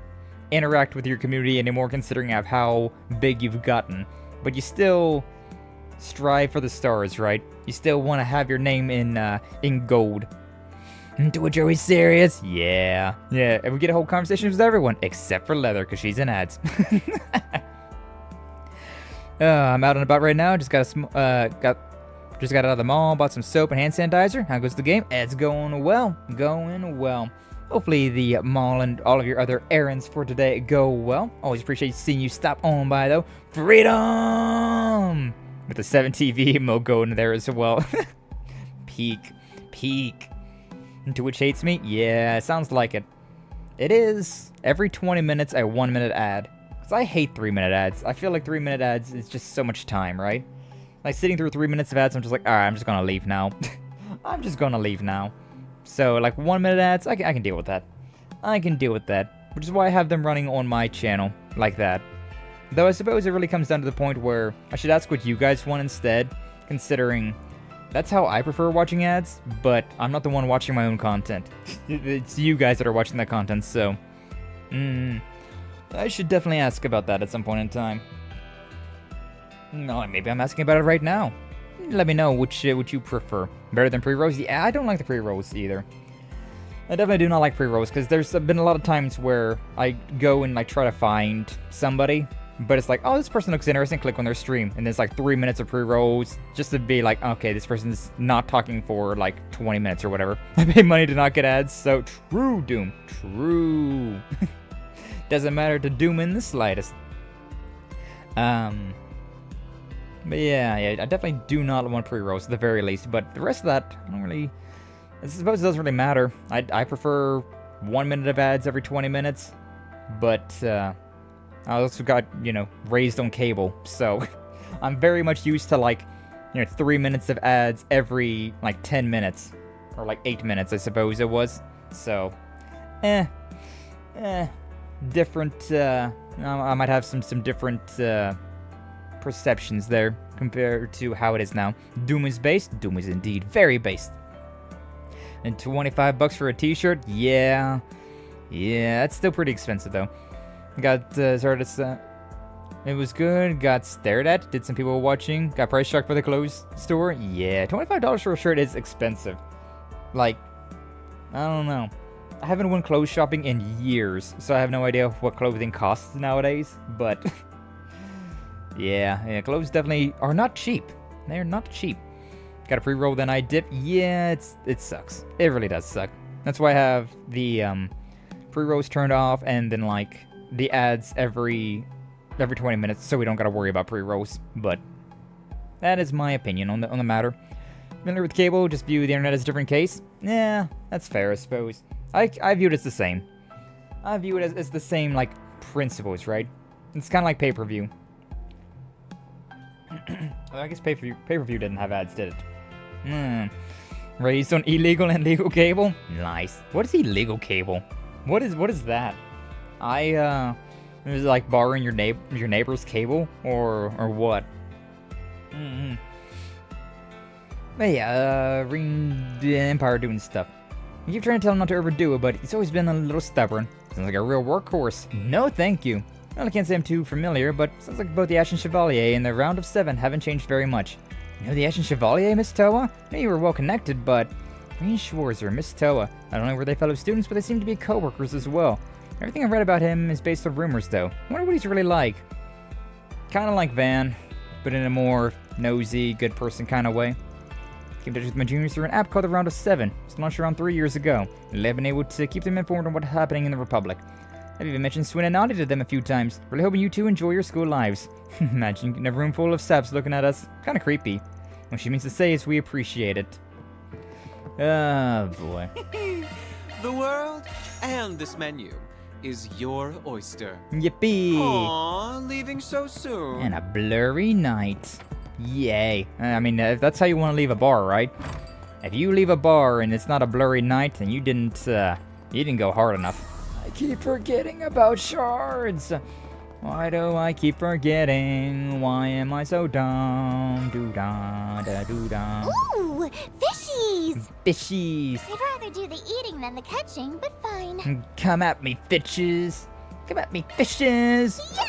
interact with your community anymore, considering of how big you've gotten. But you still strive for the stars, right? You still want to have your name in gold. Do it, Joey, serious? Yeah. And we get a whole conversation with everyone, except for Leather, because she's in ads. I'm out and about right now. Just got out of the mall, bought some soap and hand sanitizer. How goes the game? It's going well. Hopefully the mall and all of your other errands for today go well. Always appreciate seeing you stop on by, though. Freedom! With the 7 TV emote going there as well. Peak. To which hates me? Yeah, sounds like it. It is every 20 minutes a 1-minute ad. Because I hate 3-minute ads. I feel like 3-minute ads is just so much time, right? Like, sitting through 3 minutes of ads, I'm just like, alright, I'm just gonna leave now. So, like, 1-minute ads, I can deal with that. Which is why I have them running on my channel, like that. Though I suppose it really comes down to the point where I should ask what you guys want instead, considering that's how I prefer watching ads, but I'm not the one watching my own content. It's you guys that are watching that content, so I should definitely ask about that at some point in time. No, maybe I'm asking about it right now. Let me know which you prefer. Better than pre-rolls? Yeah, I don't like the pre-rolls either. I definitely do not like pre-rolls, because there's been a lot of times where I go and, like, try to find somebody, But it's like, oh, this person looks interesting, click on their stream. And there's like 3 minutes of pre-rolls just to be like, okay, this person's not talking for like 20 minutes or whatever. I pay money to not get ads, so true, Doom. True. Doesn't matter to Doom in the slightest. But yeah, I definitely do not want pre-rolls at the very least. But the rest of that, I don't really... I suppose it doesn't really matter. I prefer 1 minute of ads every 20 minutes. But, I also got, you know, raised on cable, so I'm very much used to, like, you know, 3 minutes of ads every, like, 10 minutes. Or, like, 8 minutes, I suppose it was. So, different, I might have some different, perceptions there compared to how it is now. Doom is based? Doom is indeed very based. And 25 bucks for a t-shirt? Yeah, that's still pretty expensive, though. Got started. It was good. Got stared at. Did some people watching? Got price shocked by the clothes store. Yeah, $25 for a shirt is expensive. Like, I don't know. I haven't went clothes shopping in years, so I have no idea what clothing costs nowadays. But yeah, clothes definitely are not cheap. They're not cheap. Got a pre-roll, then I dip. Yeah, it sucks. It really does suck. That's why I have the pre-rolls turned off, and then like the ads every 20 minutes, so we don't gotta worry about pre-rolls. But that is my opinion on the matter. Familiar with cable? Just view the internet as a different case? Yeah, that's fair, I suppose. I view it as the same. I view it as the same, like, principles, right? It's kind of like pay-per-view. I guess pay-per-view didn't have ads, did it? Raised on illegal and legal cable? Nice. What is illegal cable? What is that? Is it like borrowing your neighbor's cable or what? But yeah, the Empire doing stuff. I keep trying to tell him not to overdo it, but he's always been a little stubborn. Sounds like a real workhorse. No, thank you. Well, I can't say I'm too familiar, but sounds like both the Ashen Chevalier and the Round of 7 haven't changed very much. You know the Ashen Chevalier, Miss Toa? I know you were well connected, but Green Schwarzer, Miss Toa. I don't know were they fellow students, but they seem to be co-workers as well. Everything I've read about him is based on rumors, though. I wonder what he's really like. Kinda like Van, but in a more nosy, good person kind of way. Came in touch with my juniors through an app called the Round of 7. It was launched around 3 years ago, and I've been able to keep them informed on what's happening in the Republic. I've even mentioned Swin and Nadia to them a few times. Really hoping you two enjoy your school lives. Imagine in a room full of saps looking at us. Kinda creepy. What she means to say is we appreciate it. Oh boy. The world and this menu is your oyster. Yippee! Aww, leaving so soon. And a blurry night. Yay. I mean, if that's how you want to leave a bar, right? If you leave a bar and it's not a blurry night, then you didn't go hard enough. I keep forgetting about shards. Why do I keep forgetting? Why am I so dumb? Do-da, da-do-da. Ooh, fishies! Fishies. I'd rather do the eating than the catching, but fine. Come at me, fishes. Come at me, fishes. Yeah!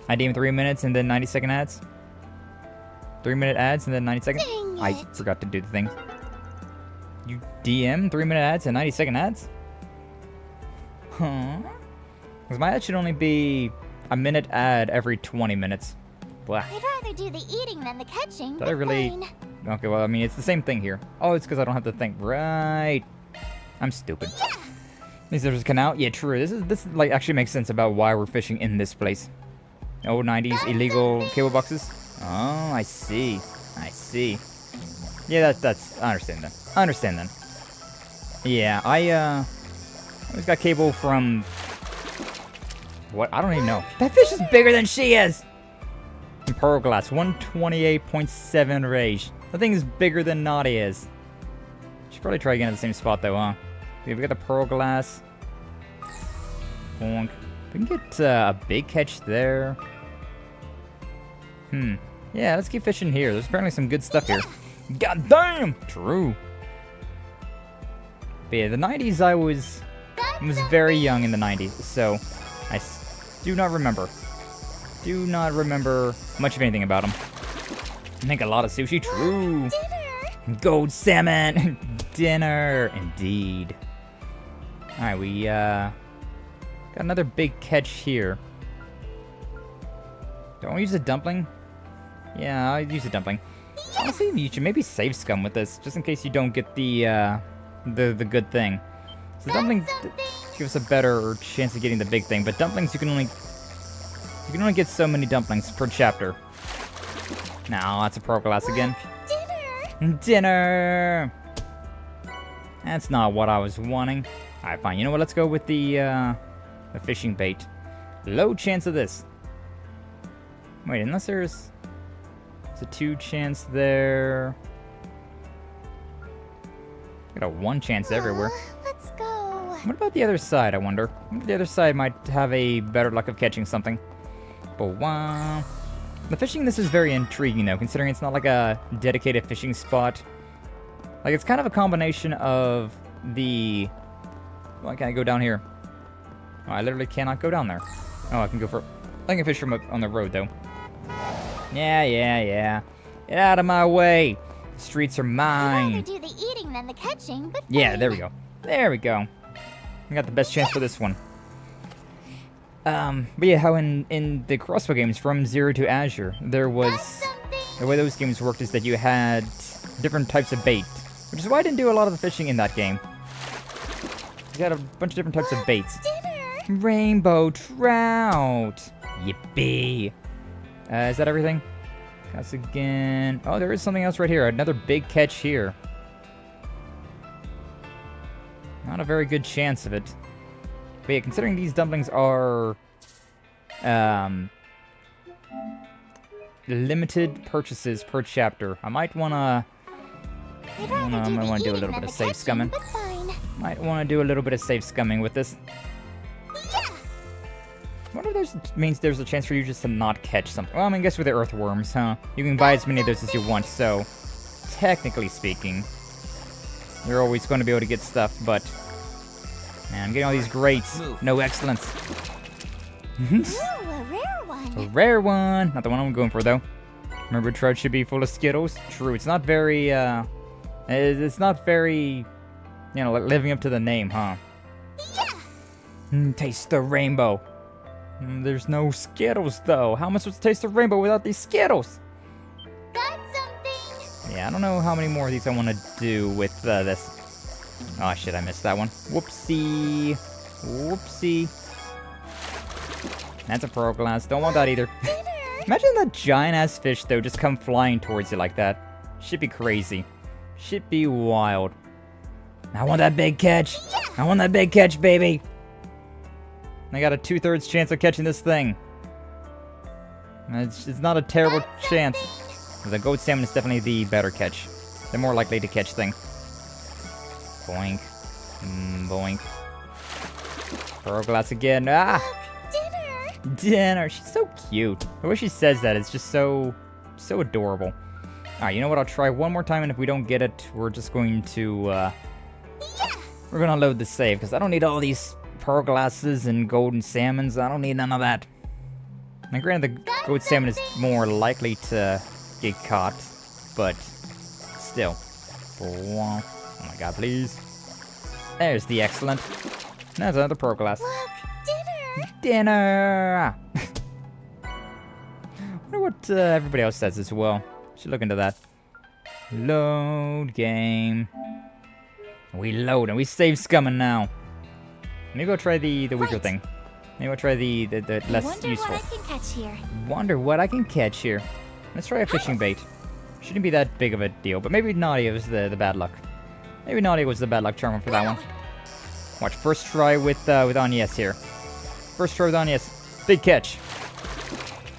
I DM 3 minutes and then 90-second ads. 3-minute ads and then 90 seconds. Dang I it. forgot to do the thing. You DM 3-minute ads and 90-second ads? Huh? Because my ad should only be a minute ad every 20 minutes. Blah. I'd rather do the eating than the catching, Did but I really... fine. Okay, well, I mean, it's the same thing here. Oh, it's because I don't have to think. Right. I'm stupid. Yeah! These are just canal. Yeah, true. This like actually makes sense about why we're fishing in this place. Old 90s illegal cable boxes. Oh, I see. I see. Yeah, that's I understand that. I understand then. Yeah, I always got cable from what? I don't even know. That fish is bigger than she is. And Pearl Glass, 128.7 rage. That thing is bigger than Nadia is. Should probably try again at the same spot though, huh? Okay, we got the Pearl Glass. Bonk. We can get a big catch there. Yeah, let's keep fishing here. There's apparently some good stuff here. God damn! True. But yeah, the 90s, I was very young in the 90s, so I do not remember. Do not remember much of anything about them. I think a lot of sushi. True. Dinner! Gold salmon! Dinner! Indeed. Alright, we got another big catch here. Don't use a dumpling? Yeah, I'll use a dumpling. Honestly, you should maybe save scum with this, just in case you don't get the good thing. So dumpling gives us a better chance of getting the big thing, but dumplings you can only get so many dumplings per chapter. No, that's a pro glass again. Dinner! That's not what I was wanting. Alright, fine. You know what? Let's go with the fishing bait. Low chance of this. Wait, unless there's a 2 chance there. Got a 1 chance everywhere. Let's go. What about the other side, I wonder? The other side might have a better luck of catching something. But wow. The fishing in this is very intriguing, though, considering it's not like a dedicated fishing spot. Like, it's kind of a combination of the... Why can't I go down here? Oh, I literally cannot go down there. Oh, I can go for... I can fish from on the road, though. Yeah. Get out of my way. The streets are mine. I'd rather do the eating than the catching, but yeah, there we go. There we go. We got the best chance for this one. But yeah, how in the crossbow games from Zero to Azure, there was... The way those games worked is that you had different types of bait. Which is why I didn't do a lot of the fishing in that game. You got a bunch of different types of baits. Rainbow trout! Yippee! Is that everything? That's again... Oh, there is something else right here. Another big catch here. Not a very good chance of it. But yeah, considering these dumplings are... limited purchases per chapter, I might wanna... I might want to do a little bit of safe scumming. Might want to do a little bit of safe scumming with this. I wonder if means there's a chance for you just to not catch something. Well, I mean, I guess with the earthworms, huh? You can buy as many of those as you want, so... Technically speaking, you're always going to be able to get stuff, but... Man, I'm getting all these greats. No excellence. Ooh, a rare one. A rare one! Not the one I'm going for, though. Remember, trout should be full of Skittles? True, it's not very, It's not very, you know, living up to the name, huh? Yeah. Taste the rainbow. There's no Skittles, though. How am I supposed to taste the rainbow without these Skittles? Got something. Yeah, I don't know how many more of these I want to do with this. Oh, shit, I missed that one. Whoopsie. Whoopsie. That's a pro glass. Don't want that either. Imagine that giant-ass fish, though, just come flying towards you like that. Should be crazy. Should be wild. I want that big catch. I want that big catch, baby. I got a 2/3 chance of catching this thing. It's not a terrible chance. The goat salmon is definitely the better catch. They're more likely to catch things. Boink. Boink. Pearl glass again. Ah! Dinner. She's so cute. The way she says that is just so adorable. Alright, you know what? I'll try one more time, and if we don't get it, we're just going to, we're gonna load the save, because I don't need all these pearl glasses and golden salmons. I don't need none of that. Now, granted, the goat salmon is more likely to get caught, but still. Oh my god, please. There's the excellent. There's another pearl glass. Dinner! I wonder what everybody else says as well. Should look into that. Load game. We load and we save scumming now. Maybe I'll try the weaker thing. Maybe I'll try the less useful. Wonder what I can catch here. Wonder what I can catch here. Let's try a fishing bait. Shouldn't be that big of a deal, but maybe Nadia was the bad luck. Maybe Nadia was the bad luck charmer for that one. Watch, first try with Agnes here. First try with Agnes. Big catch.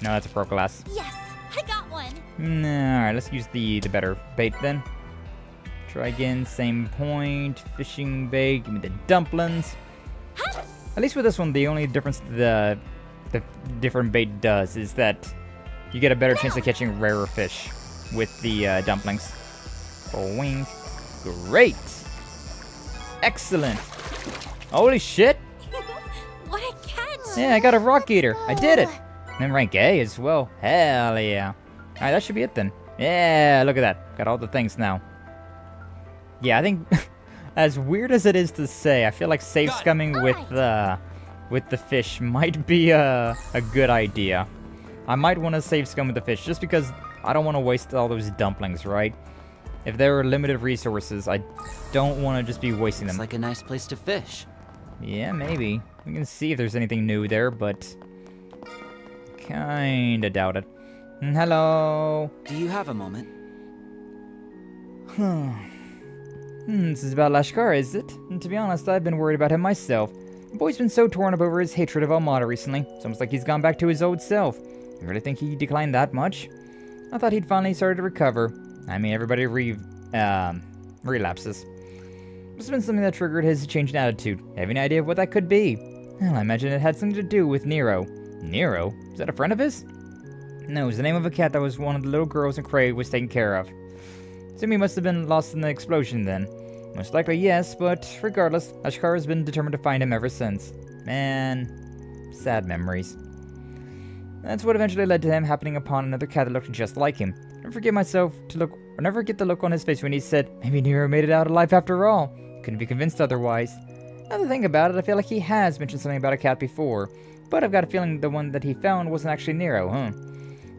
No, that's a pro glass. Yes, I got one. Alright, let's use the better bait then. Try again, same point. Fishing bait, give me the dumplings. At least with this one, the only difference the different bait does is that you get a better chance of catching rarer fish with the dumplings. Wink. Great. Excellent. Holy shit. What a catch. Yeah, I got a rock eater. I did it. And rank A as well. Hell yeah. Alright, that should be it then. Yeah, look at that. Got all the things now. Yeah, I think, as weird as it is to say, I feel like safe scumming with the fish might be a good idea. I might want to save Scum of the Fish, just because I don't want to waste all those dumplings, right? If there are limited resources, I don't want to just be wasting them. It's like a nice place to fish. Yeah, maybe. We can see if there's anything new there, but... kinda doubt it. Hello? Do you have a moment? This is about Lashkar, is it? And to be honest, I've been worried about him myself. The boy's been so torn up over his hatred of Almata recently. It's almost like he's gone back to his old self. You really think he declined that much? I thought he'd finally started to recover. I mean, everybody relapses. Must have been something that triggered his change in attitude. Have any idea of what that could be? Well, I imagine it had something to do with Nero. Nero? Is that a friend of his? No, it was the name of a cat that was one of the little girls in Cray was taken care of. Assume he must have been lost in the explosion then. Most likely yes, but regardless, Lashkar has been determined to find him ever since. Man, sad memories. That's what eventually led to him happening upon another cat that looked just like him. I never forget the look on his face when he said, maybe Nero made it out alive after all. Couldn't be convinced otherwise. Now to think about it, I feel like he has mentioned something about a cat before, but I've got a feeling the one that he found wasn't actually Nero, huh?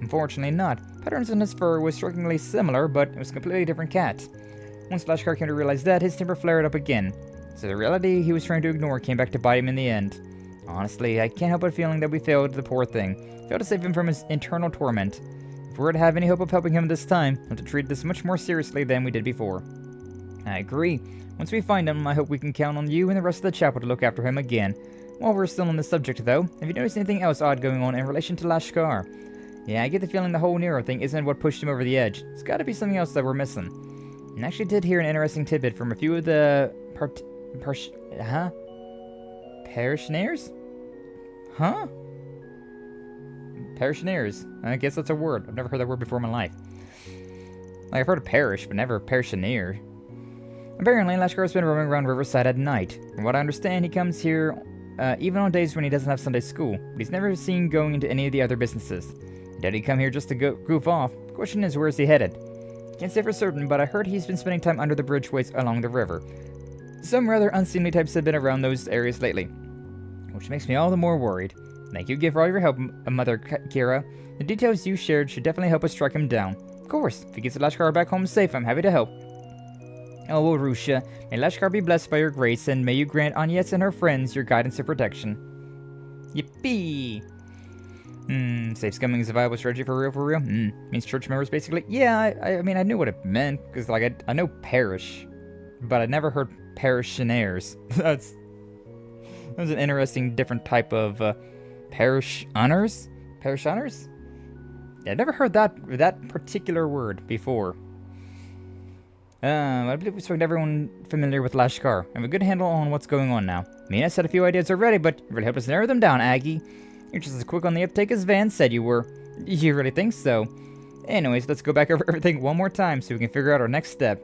Unfortunately not. Patterns on his fur was strikingly similar, but it was a completely different cat. Once Lashkar came to realize that, his temper flared up again. So the reality he was trying to ignore came back to bite him in the end. Honestly, I can't help but feeling that we failed the poor thing. Failed to save him from his internal torment. If we were to have any hope of helping him this time, we have to treat this much more seriously than we did before. I agree. Once we find him, I hope we can count on you and the rest of the chapel to look after him again. While we're still on the subject, though, have you noticed anything else odd going on in relation to Lashkar? Yeah, I get the feeling the whole Nero thing isn't what pushed him over the edge. It's gotta be something else that we're missing. And I actually did hear an interesting tidbit from a few of the parishioners? Huh? Parishioners. I guess that's a word. I've never heard that word before in my life. Like, I've heard of parish, but never parishioner. Apparently, Lashkar's been roaming around Riverside at night. From what I understand, he comes here even on days when he doesn't have Sunday school, but he's never seen going into any of the other businesses. Did he come here just to goof off? The question is, where is he headed? Can't say for certain, but I heard he's been spending time under the bridgeways along the river. Some rather unseemly types have been around those areas lately, which makes me all the more worried. Thank you for all your help, Mother Kira. The details you shared should definitely help us track him down. Of course, if he gets Lashkar back home safe, I'm happy to help. Oh, Rusha, may Lashkar be blessed by your grace, and may you grant Agnes and her friends your guidance and protection. Yippee! Safe scumming is a viable strategy for real? Means church members, basically? Yeah, I mean, I knew what it meant, because, like, I know parish, but I never heard parishioners. That was an interesting, different type of, parish honors? Parish honors? Yeah, I've never heard that particular word before. I believe we spoke to everyone familiar with Lashkar. I have a good handle on what's going on now. Mina said a few ideas already, but you really helped us narrow them down, Aggie. You're just as quick on the uptake as Van said you were. You really think so? Anyways, let's go back over everything one more time so we can figure out our next step.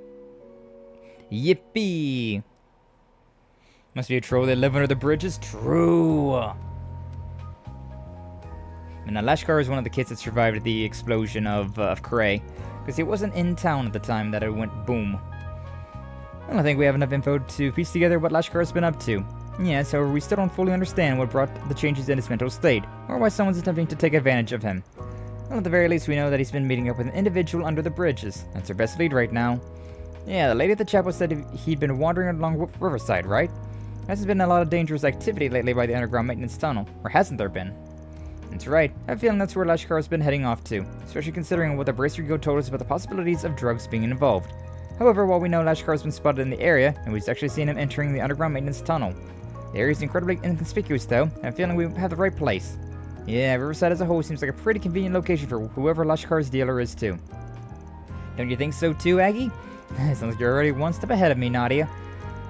Yippee! Must be a troll that live under the bridges? True! And now Lashkar is one of the kids that survived the explosion of Cray, because he wasn't in town at the time that it went boom. I don't think we have enough info to piece together what Lashkar's been up to. Yes, however, we still don't fully understand what brought the changes in his mental state, or why someone's attempting to take advantage of him. Well, at the very least, we know that he's been meeting up with an individual under the bridges. That's our best lead right now. Yeah, the lady at the chapel said he'd been wandering along Riverside, right? There's been a lot of dangerous activity lately by the underground maintenance tunnel, or hasn't there been? That's right. I have a feeling that's where Lashkar's been heading off to, especially considering what the Bracer Guild told us about the possibilities of drugs being involved. However, while we know Lashkar's been spotted in the area, and we've actually seen him entering the underground maintenance tunnel. The area is incredibly inconspicuous, though, and I'm feeling we have the right place. Yeah, Riverside as a whole seems like a pretty convenient location for whoever Lashkar's dealer is, too. Don't you think so, too, Aggie? Sounds like you're already one step ahead of me, Nadia.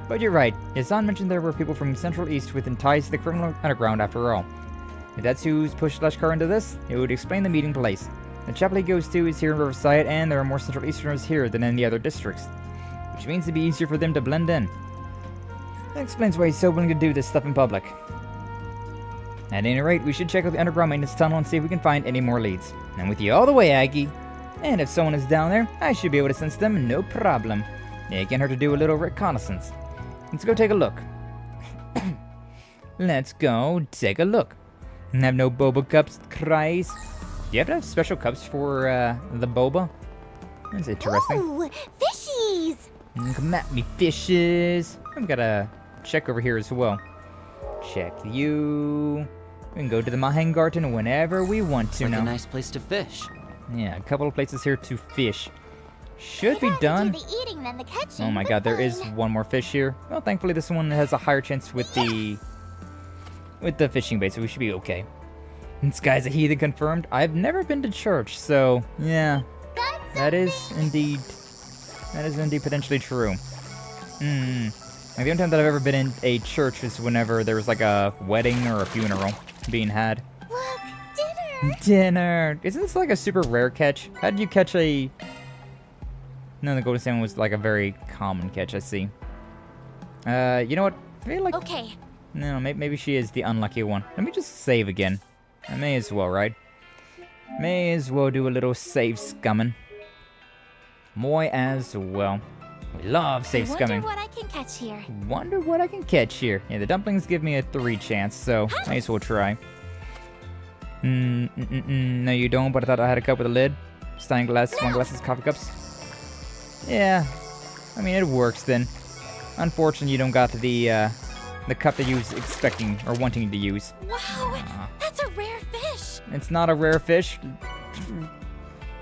But you're right. Yazan mentioned there were people from Central East with ties to the criminal underground, after all. If that's who's pushed Lashkar into this, it would explain the meeting place. The chapel he goes to is here in Riverside, and there are more Central Easterners here than in the other districts, which means it'd be easier for them to blend in. That explains why he's so willing to do this stuff in public. At any rate, we should check out the underground maintenance tunnel and see if we can find any more leads. I'm with you all the way, Aggie. And if someone is down there, I should be able to sense them, no problem. Yeah, it can't hurt to do a little reconnaissance. Let's go take a look. Let's go take a look. Have no boba cups, Christ. you have to have special cups for the boba? That's interesting. Ooh, fishies! Come at me, fishes. I've got to check over here as well. Check you. We can go to the Mahan Garden whenever we want to It's like now. a nice place to fish. Yeah, a couple of places here to fish. Should be I'd rather done. do the eating than the catching, Oh my but god, there is fine. one more fish here. Well, thankfully this one has a higher chance with the fishing bait, so we should be okay. This guy's a heathen confirmed. I've never been to church, so yeah. That is indeed potentially true. Like the only time that I've ever been in a church was whenever there was like a wedding or a funeral being had. Look, dinner! Dinner! Isn't this like a super rare catch? How did you catch a... No, the golden salmon was like a very common catch, I see. You know what? I feel like... Okay. No, maybe she is the unlucky one. Let me just save again. I may as well, right? May as well do a little save scumming. Moy as well. We love save Wonder scumming. what I can catch here. Wonder what I can catch here. Yeah, the dumplings give me a 3 chance, so may as well try. No, you don't, but I thought I had a cup with a lid. Stein glass, wine glasses, coffee cups. Yeah, I mean, it works then. Unfortunately, you don't got the cup that you was expecting or wanting to use. Wow, that's a rare fish. It's not a rare fish.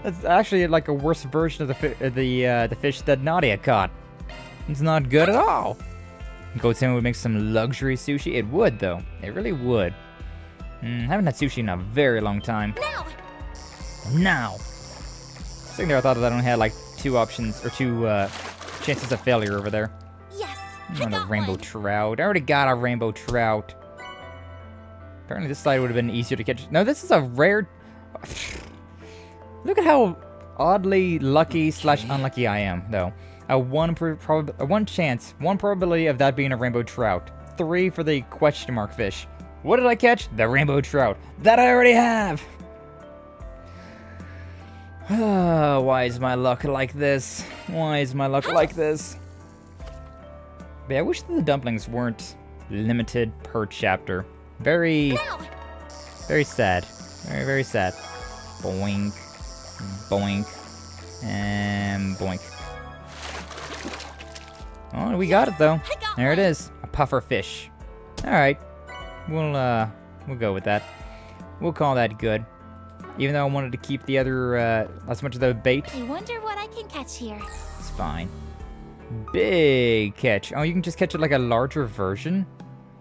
That's actually like a worse version of the fish that Nadia caught. It's not good at all. Goat salmon would make some luxury sushi. It would, though. It really would. Haven't had sushi in a very long time. Now. Sitting there, I thought that I only had like 2 options or 2 chances of failure over there. Yes. On a rainbow trout. I already got a rainbow trout. Apparently, this side would have been easier to catch. No, this is a rare. Look at how oddly lucky / unlucky I am, though. A one probability of that being a rainbow trout. 3 for the question mark fish. What did I catch? The rainbow trout. That I already have! Why is my luck like this? Why is my luck like this? But yeah, I wish that the dumplings weren't limited per chapter. Very sad. Very sad. Boink. Boink. And boink. Oh, we got it though. There it is. A puffer fish. Alright. We'll go with that. We'll call that good. Even though I wanted to keep the other, as much of the bait. I wonder what I can catch here. It's fine. Big catch. Oh, you can just catch it like a larger version?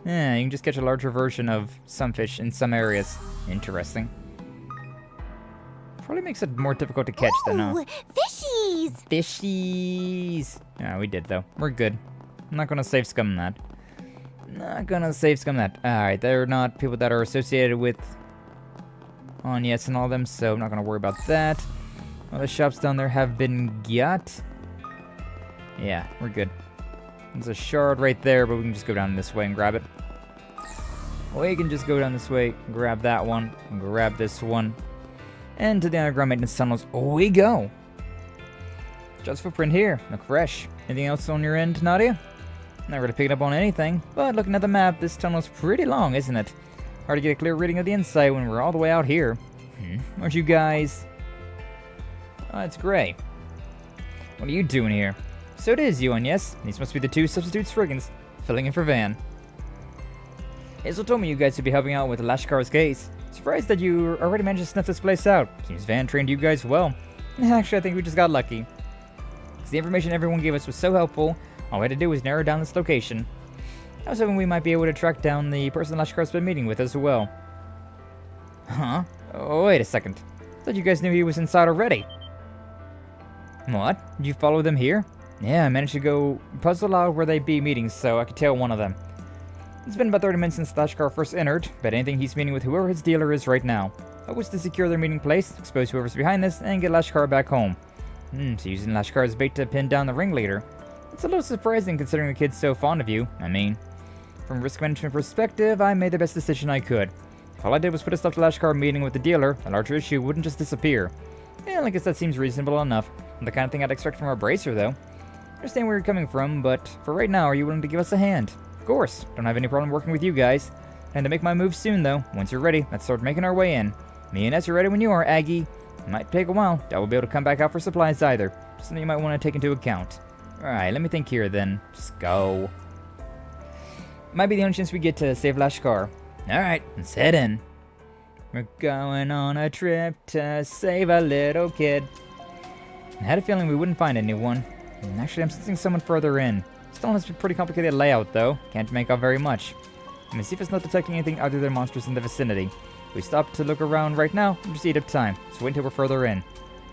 Yeah, you can just catch a larger version of some fish in some areas. Interesting. Probably makes it more difficult to catch than, fishies! Fishies! Yeah, we did, though. We're good. I'm not gonna save scum that. Not gonna save scum that. Alright, they're not people that are associated with Onyets and all them, so I'm not gonna worry about that. All the shops down there have been got. Yeah, we're good. There's a shard right there, but we can just go down this way and grab it. We can just go down this way, grab that one, and grab this one. And to the underground maintenance tunnels we go. Just footprint here. Look fresh. Anything else on your end, Nadia? Not really picking up on anything, but looking at the map, this tunnel's pretty long, isn't it? Hard to get a clear reading of the inside when we're all the way out here. Aren't you guys? Oh, it's Gray. What are you doing here? So it is you, and yes, these must be the 2 substitute Spriggans, filling in for Van. Hazel told me you guys would be helping out with Lashkar's case. Surprised that you already managed to sniff this place out. Seems Van trained you guys well. Actually, I think we just got lucky. Because the information everyone gave us was so helpful, all we had to do was narrow down this location. I was hoping we might be able to track down the person Lashkar's been meeting with as well. Huh? Oh, wait a second. I thought you guys knew he was inside already. What? Did you follow them here? Yeah, I managed to go puzzle out where they'd be meeting, so I could tail one of them. It's been about 30 minutes since Lashkar first entered, but anything he's meeting with whoever his dealer is right now. I wish to secure their meeting place, expose whoever's behind this, and get Lashkar back home. So using Lashkar's bait to pin down the ringleader. It's a little surprising considering the kid's so fond of you. I mean, from a risk management perspective, I made the best decision I could. If all I did was put a stop to Lashkar meeting with the dealer, a larger issue wouldn't just disappear. Yeah, I guess that seems reasonable enough. The kind of thing I'd expect from a bracer, though. I understand where you're coming from, but for right now, are you willing to give us a hand? Of course, don't have any problem working with you guys. And to make my move soon, though. Once you're ready, let's start making our way in. Me and S are ready when you are, Aggie. It might take a while. I won't be able to come back out for supplies either. Something you might want to take into account. Alright, let me think here then. Just go. Might be the only chance we get to save Lashkar. Alright, let's head in. We're going on a trip to save a little kid. I had a feeling we wouldn't find anyone. And actually, I'm sensing someone further in. Still has a pretty complicated layout, though. Can't make out very much. Let me see if it's not detecting anything other than monsters in the vicinity. If we stop to look around right now, we'll just eat up time. So wait until we're further in.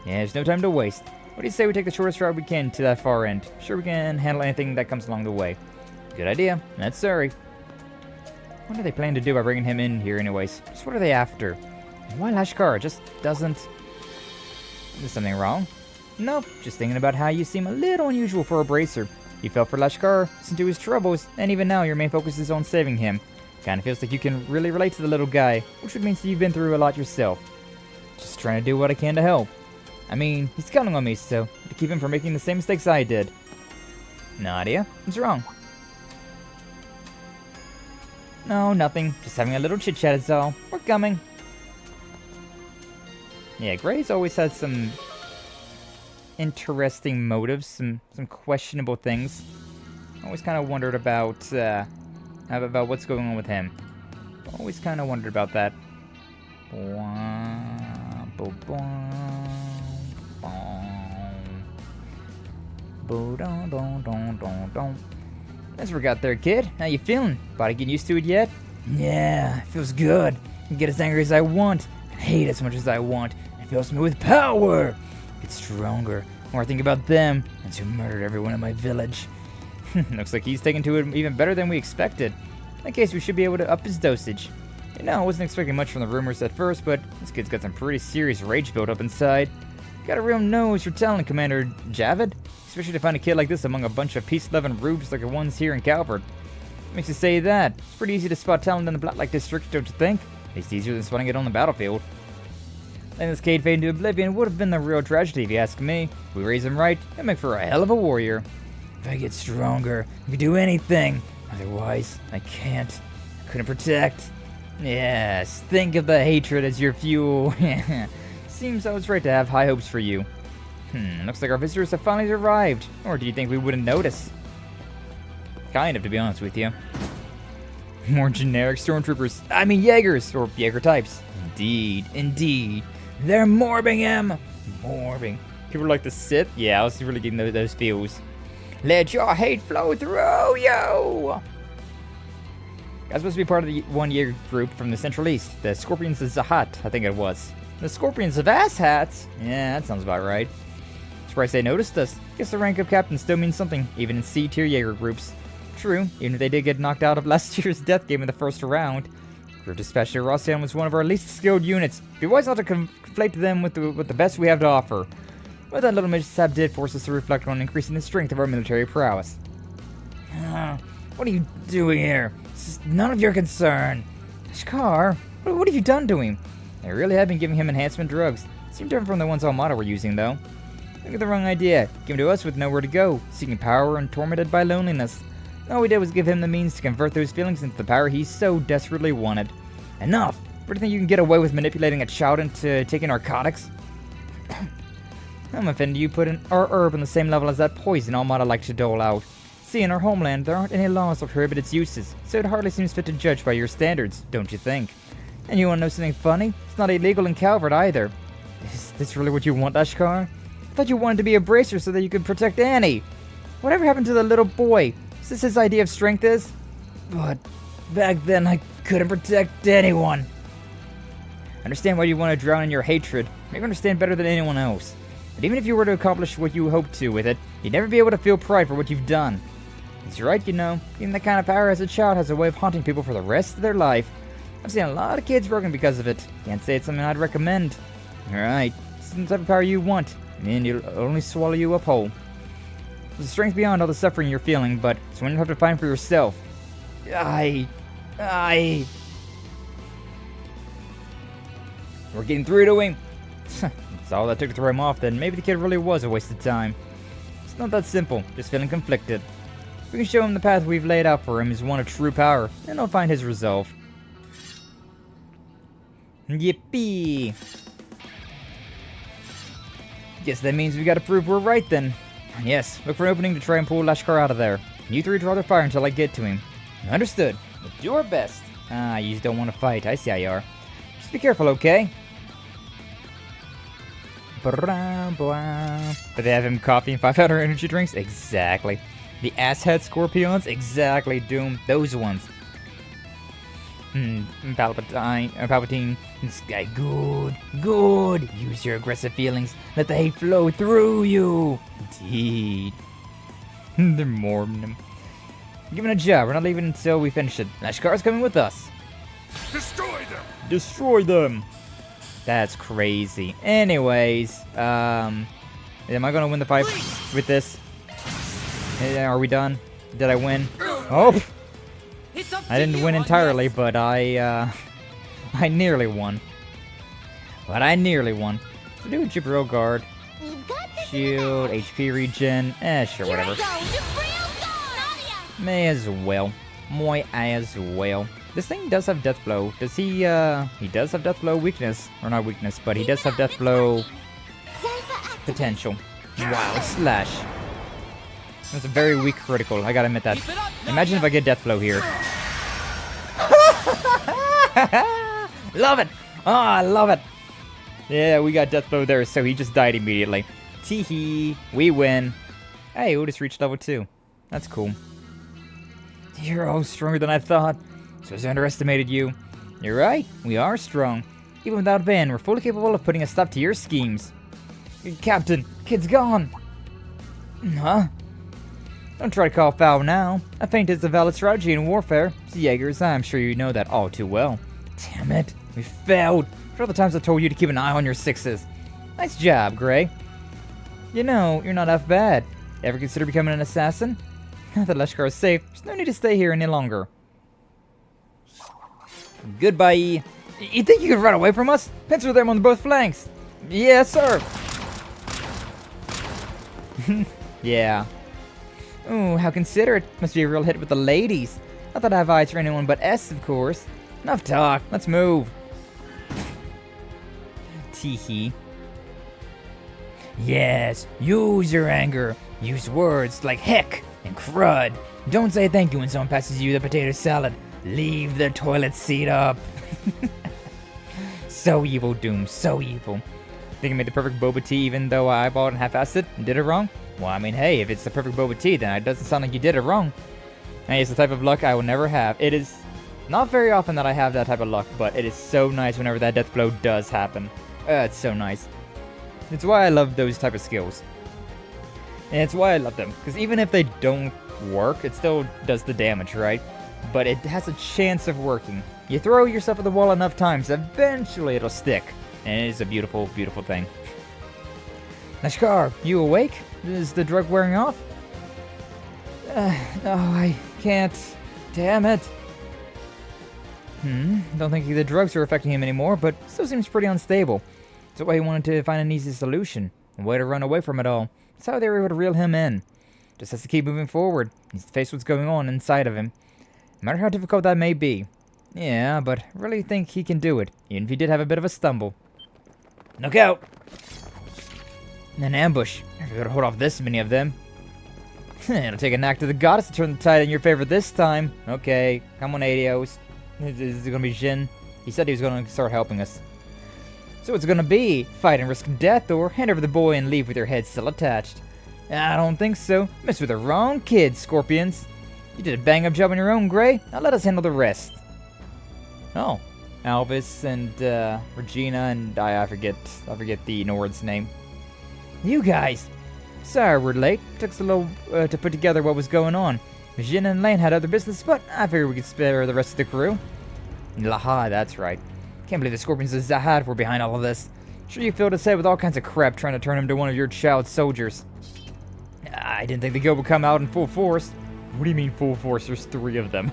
Yeah, there's no time to waste. What do you say we take the shortest route we can to that far end? Sure we can handle anything that comes along the way. Good idea. Let's hurry. What are they planning to do by bringing him in here anyways? Just what are they after? And why Lashkar just doesn't... Is something wrong? Nope, just thinking about how you seem a little unusual for a bracer. You fell for Lashkar, listened to his troubles, and even now your main focus is on saving him. Kinda feels like you can really relate to the little guy, which would mean that you've been through a lot yourself. Just trying to do what I can to help. I mean, he's counting on me, so to keep him from making the same mistakes I did. Nadia, what's wrong? No, nothing. Just having a little chit-chat is all. We're coming. Yeah, Gray's always had some interesting motives, some questionable things. Always kind of wondered about what's going on with him. Always kind of wondered about that. As we got there, kid. How you feeling? Body getting used to it yet? Yeah, it feels good. I can get as angry as I want, and hate as much as I want. It fills me with power. Get stronger. The more I think about them, and who murdered everyone in my village. Looks like he's taken to it even better than we expected. In that case, we should be able to up his dosage. You know, I wasn't expecting much from the rumors at first, but this kid's got some pretty serious rage built up inside. Got a real nose for talent, Commander Javid. Especially to find a kid like this among a bunch of peace-loving rubes like the ones here in Calvard. Makes you say that. It's pretty easy to spot talent in the Black Light District, don't you think? At least easier than spotting it on the battlefield. Letting this kid fade into oblivion would have been the real tragedy if you ask me. If we raise him right, he'll make for a hell of a warrior. If I get stronger, I can do anything. Otherwise, I can't. I couldn't protect. Yes, think of the hatred as your fuel. Seems I was right to have high hopes for you. Looks like our visitors have finally arrived. Or do you think we wouldn't notice? Kind of, to be honest with you. More generic stormtroopers. I mean Jaegers, or Jaeger types. Indeed. They're morbing him. Morbing. People like the Sith? Yeah, I was really getting those feels. Let your hate flow through you! I was supposed to be part of the one Jaeger group from the Central East. The Scorpions of Zahat, I think it was. The Scorpions of Asshats? Yeah, that sounds about right. Surprised they noticed us. Guess the rank of captain still means something, even in C-tier Jaeger groups. True, even if they did get knocked out of last year's death game in the first round. Group dispatched to Rossian was one of our least skilled units. Be wise not to conflate them with the best we have to offer. But that little mishap did force us to reflect on increasing the strength of our military prowess. What are you doing here? This is none of your concern. Shkar, what have you done to him? They really have been giving him enhancement drugs. Seem different from the ones Almata were using, though. Think of the wrong idea. Came to us with nowhere to go, seeking power and tormented by loneliness. All we did was give him the means to convert those feelings into the power he so desperately wanted. Enough! Where do you think you can get away with manipulating a child into taking narcotics? I'm offended you put our herb on the same level as that poison Almata likes to dole out. See, in our homeland, there aren't any laws that prohibit its uses, so it hardly seems fit to judge by your standards, don't you think? And you want to know something funny? It's not illegal in Calvard either. Is this really what you want, Ashkar? I thought you wanted to be a bracer so that you could protect Annie. Whatever happened to the little boy? Is this his idea of strength is? But back then I couldn't protect anyone. I understand why you want to drown in your hatred. Maybe understand better than anyone else. But even if you were to accomplish what you hoped to with it, you'd never be able to feel pride for what you've done. He's right, you know. Getting that kind of power as a child has a way of haunting people for the rest of their life. I've seen a lot of kids broken because of it. Can't say it's something I'd recommend. Alright, this is the type of power you want, and it'll only swallow you up whole. There's a strength beyond all the suffering you're feeling, but it's one you have to find for yourself. We're getting through to him. That's all that took to throw him off, then maybe the kid really was a waste of time. It's not that simple, just feeling conflicted. We can show him the path we've laid out for him is one of true power, and he'll find his resolve. Yippee! Guess that means we gotta prove we're right then. Yes, look for an opening to try and pull Lashkar out of there. You three draw their fire until I get to him. Understood. We'll do our best. Ah, you just don't want to fight. I see how you are. Just be careful, okay? But they have him coffee and 500 energy drinks? Exactly. The asshead scorpions? Exactly, Doom. Those ones. Palpatine. This guy, good. Use your aggressive feelings. Let the hate flow through you. Indeed. They're mourning him. Give him a job. We're not leaving until we finish it. Lashkar's coming with us. Destroy them. That's crazy. Anyways, am I gonna win the fight with this? Are we done? Did I win? Oh! I didn't win entirely, but I nearly won. Do Jibril guard. Shield, HP regen. Sure, whatever. May as well. This thing does have death blow. Does he does have death blow weakness. Or not weakness, but he does have death blow potential. Wow, slash. That's a very weak critical, I gotta admit that. Imagine if I get death blow here. Love it! Oh, I love it! Yeah, we got death blow there, so he just died immediately. Teehee, we win. Hey, we just reached level 2. That's cool. You're all stronger than I thought. So I underestimated you. You're right, we are strong. Even without Van, we're fully capable of putting a stop to your schemes. Captain, kid's gone. Huh? Don't try to call foul now. A feint is a valid strategy in warfare. Jaegers, I'm sure you know that all too well. Damn it, we failed. For all the times I told you to keep an eye on your sixes. Nice job, Gray. You know, you're not half bad. Ever consider becoming an assassin? Now that Lashkar is safe, there's no need to stay here any longer. Goodbye. You think you could run away from us? Pincer them on both flanks. Yes, sir. Yeah. Ooh, how considerate. Must be a real hit with the ladies. Not that I have eyes for anyone but S, of course. Enough talk. Let's move. Teehee. Yes, use your anger. Use words like heck and crud. Don't say thank you when someone passes you the potato salad. Leave the toilet seat up. So evil, Doom. So evil. Think I made the perfect boba tea even though I eyeballed and half-assed it and did it wrong? Well, I mean, hey, if it's the perfect boba tea, then it doesn't sound like you did it wrong. Hey, it's the type of luck I will never have. It is not very often that I have that type of luck, but it is so nice whenever that death blow does happen. It's so nice. It's why I love those type of skills. And it's why I love them, because even if they don't work, it still does the damage, right? But it has a chance of working. You throw yourself at the wall enough times, eventually it'll stick. And it is a beautiful, beautiful thing. Lashkar, you awake? Is the drug wearing off? No, I can't. Damn it. Don't think the drugs are affecting him anymore, but still seems pretty unstable. That's why he wanted to find an easy solution. A way to run away from it all. That's how they were able to reel him in. Just has to keep moving forward. He needs to face what's going on inside of him. No matter how difficult that may be. Yeah, but I really think he can do it, even if he did have a bit of a stumble. Look out! An ambush. If you gotta hold off this many of them. It'll take an act of the goddess to turn the tide in your favor this time. Okay, come on, Adios. Is it gonna be Jin? He said he was gonna start helping us. So it's gonna be fight and risk death, or hand over the boy and leave with your head still attached. I don't think so. Messed with the wrong kid, Scorpions. You did a bang-up job on your own, Gray. Now let us handle the rest. Oh, Alvis and Regina and I forget the Nord's name. You guys. Sorry we're late. Took us a little to put together what was going on. Jin and Elaine had other business, but I figured we could spare the rest of the crew. Laha, that's right. Can't believe the Scorpions of Zahad were behind all of this. Sure you filled his head with all kinds of crap trying to turn him to one of your child soldiers. I didn't think the guild would come out in full force. What do you mean full force? There's 3 of them.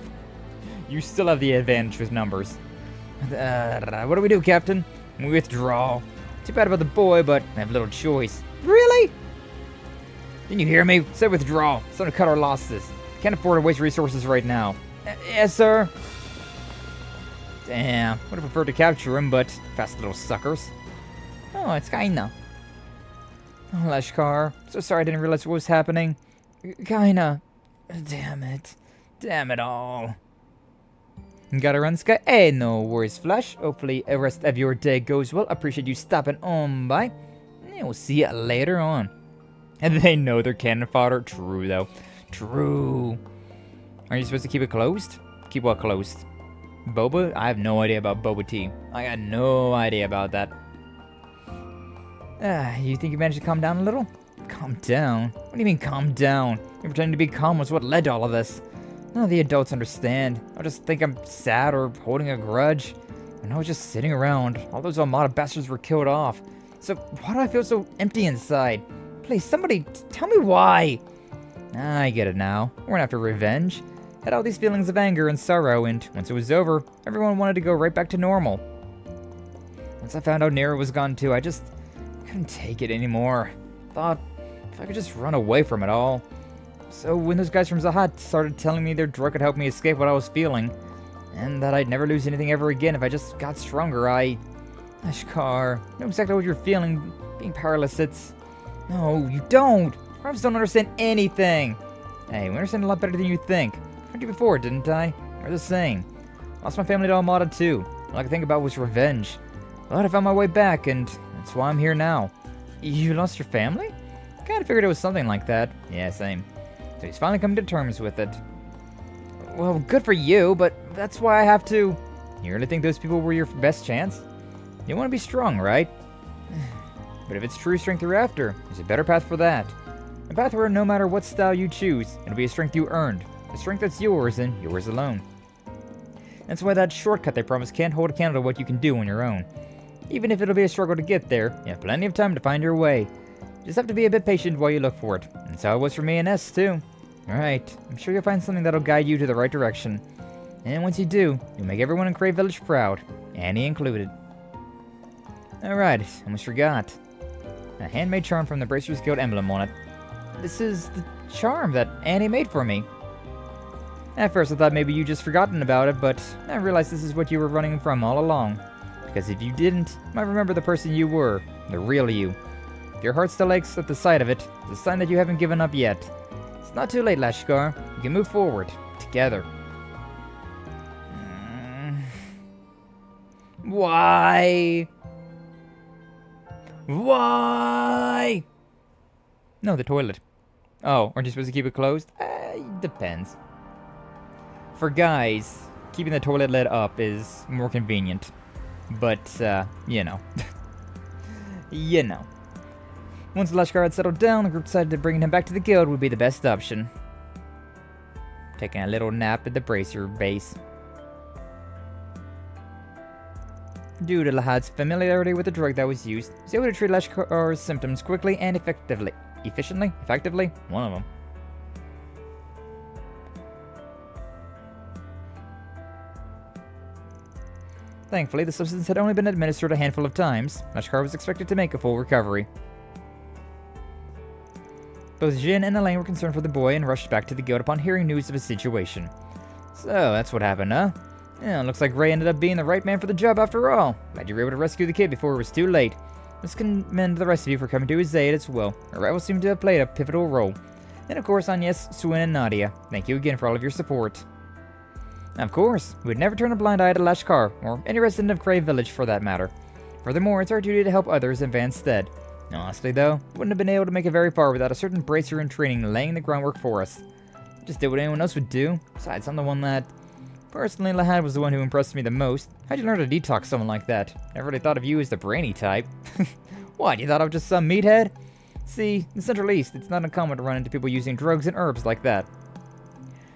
You still have the advantage with numbers. What do we do, Captain? We withdraw. Too bad about the boy, but I have little choice. Really? Didn't you hear me? Said withdraw. It's time to cut our losses. Can't afford to waste resources right now. Yes, sir. Damn, would have preferred to capture him, but fast little suckers. Oh, it's Kaina. Oh, Lashkar, so sorry I didn't realize what was happening. Kaina. Damn it. Damn it all. Gotta run, Sky. Hey, no worries, Flash. Hopefully the rest of your day goes well. Appreciate you stopping on by. And we'll see you later on. And they know they're cannon fodder. True, though. True. Are you supposed to keep it closed? Keep what closed? Boba? I have no idea about boba tea. I got no idea about that. You think you managed to calm down a little? Calm down? What do you mean calm down? You pretending to be calm was what led to all of this. None of the adults understand. I just think I'm sad or holding a grudge. And I was just sitting around. All those Almata bastards were killed off. So why do I feel so empty inside? Please, somebody tell me why. I get it now. We're not after revenge. Had all these feelings of anger and sorrow, and once it was over, everyone wanted to go right back to normal. Once I found out Nero was gone too, I just couldn't take it anymore. Thought if I could just run away from it all. So when those guys from Zahat started telling me their drug could help me escape what I was feeling, and that I'd never lose anything ever again if I just got stronger, Ashkar, I know exactly what you're feeling. Being powerless, it's... No, you don't! I just don't understand anything! Hey, we understand a lot better than you think. I told you before, didn't I? We're the same. Lost my family to Almata too. All I could think about was revenge. But I found my way back, and that's why I'm here now. You lost your family? Kinda figured it was something like that. Yeah, same. So he's finally come to terms with it. Well, good for you, but that's why I have to... You really think those people were your best chance? You want to be strong, right? But if it's true strength you're after, there's a better path for that. A path where no matter what style you choose, it'll be a strength you earned. A strength that's yours and yours alone. That's why that shortcut they promise can't hold a candle to what you can do on your own. Even if it'll be a struggle to get there, you have plenty of time to find your way. Just have to be a bit patient while you look for it. That's how it was for me and S, too. Alright, I'm sure you'll find something that'll guide you to the right direction. And once you do, you'll make everyone in Crave Village proud. Annie included. Alright, almost forgot. A handmade charm from the Bracers Guild emblem on it. This is the charm that Annie made for me. At first I thought maybe you just forgotten about it, but I realized this is what you were running from all along. Because if you didn't, you might remember the person you were, the real you. If your heart still aches at the sight of it, it's a sign that you haven't given up yet. It's not too late, Lashkar. You can move forward, together. Why? Why? No, the toilet. Oh, aren't you supposed to keep it closed? Depends. For guys, keeping the toilet lid up is more convenient. But, you know. You know. Once Lashkar had settled down, the group decided that bringing him back to the guild would be the best option. Taking a little nap at the Bracer base. Due to Lahad's familiarity with the drug that was used, he was able to treat Lashkar's symptoms quickly and effectively. Effectively? One of them. Thankfully, the substance had only been administered a handful of times. Lashkar was expected to make a full recovery. Both Jin and Elaine were concerned for the boy and rushed back to the guild upon hearing news of his situation. So, that's what happened, huh? Yeah, looks like Ray ended up being the right man for the job after all. Glad you were able to rescue the kid before it was too late. Let's commend the rest of you for coming to his aid as well. Our rivals seem to have played a pivotal role. And of course, on yes, Swin and Nadia. Thank you again for all of your support. Of course, we'd never turn a blind eye to Lashkar, or any resident of Crave Village for that matter. Furthermore, it's our duty to help others in Van's stead. Honestly though, wouldn't have been able to make it very far without a certain bracer in training laying the groundwork for us. Just did what anyone else would do. Besides, I'm the one that... Personally, Lahad was the one who impressed me the most. How'd you learn to detox someone like that? Never really thought of you as the brainy type. What, you thought I was just some meathead? See, in the Central East, it's not uncommon to run into people using drugs and herbs like that.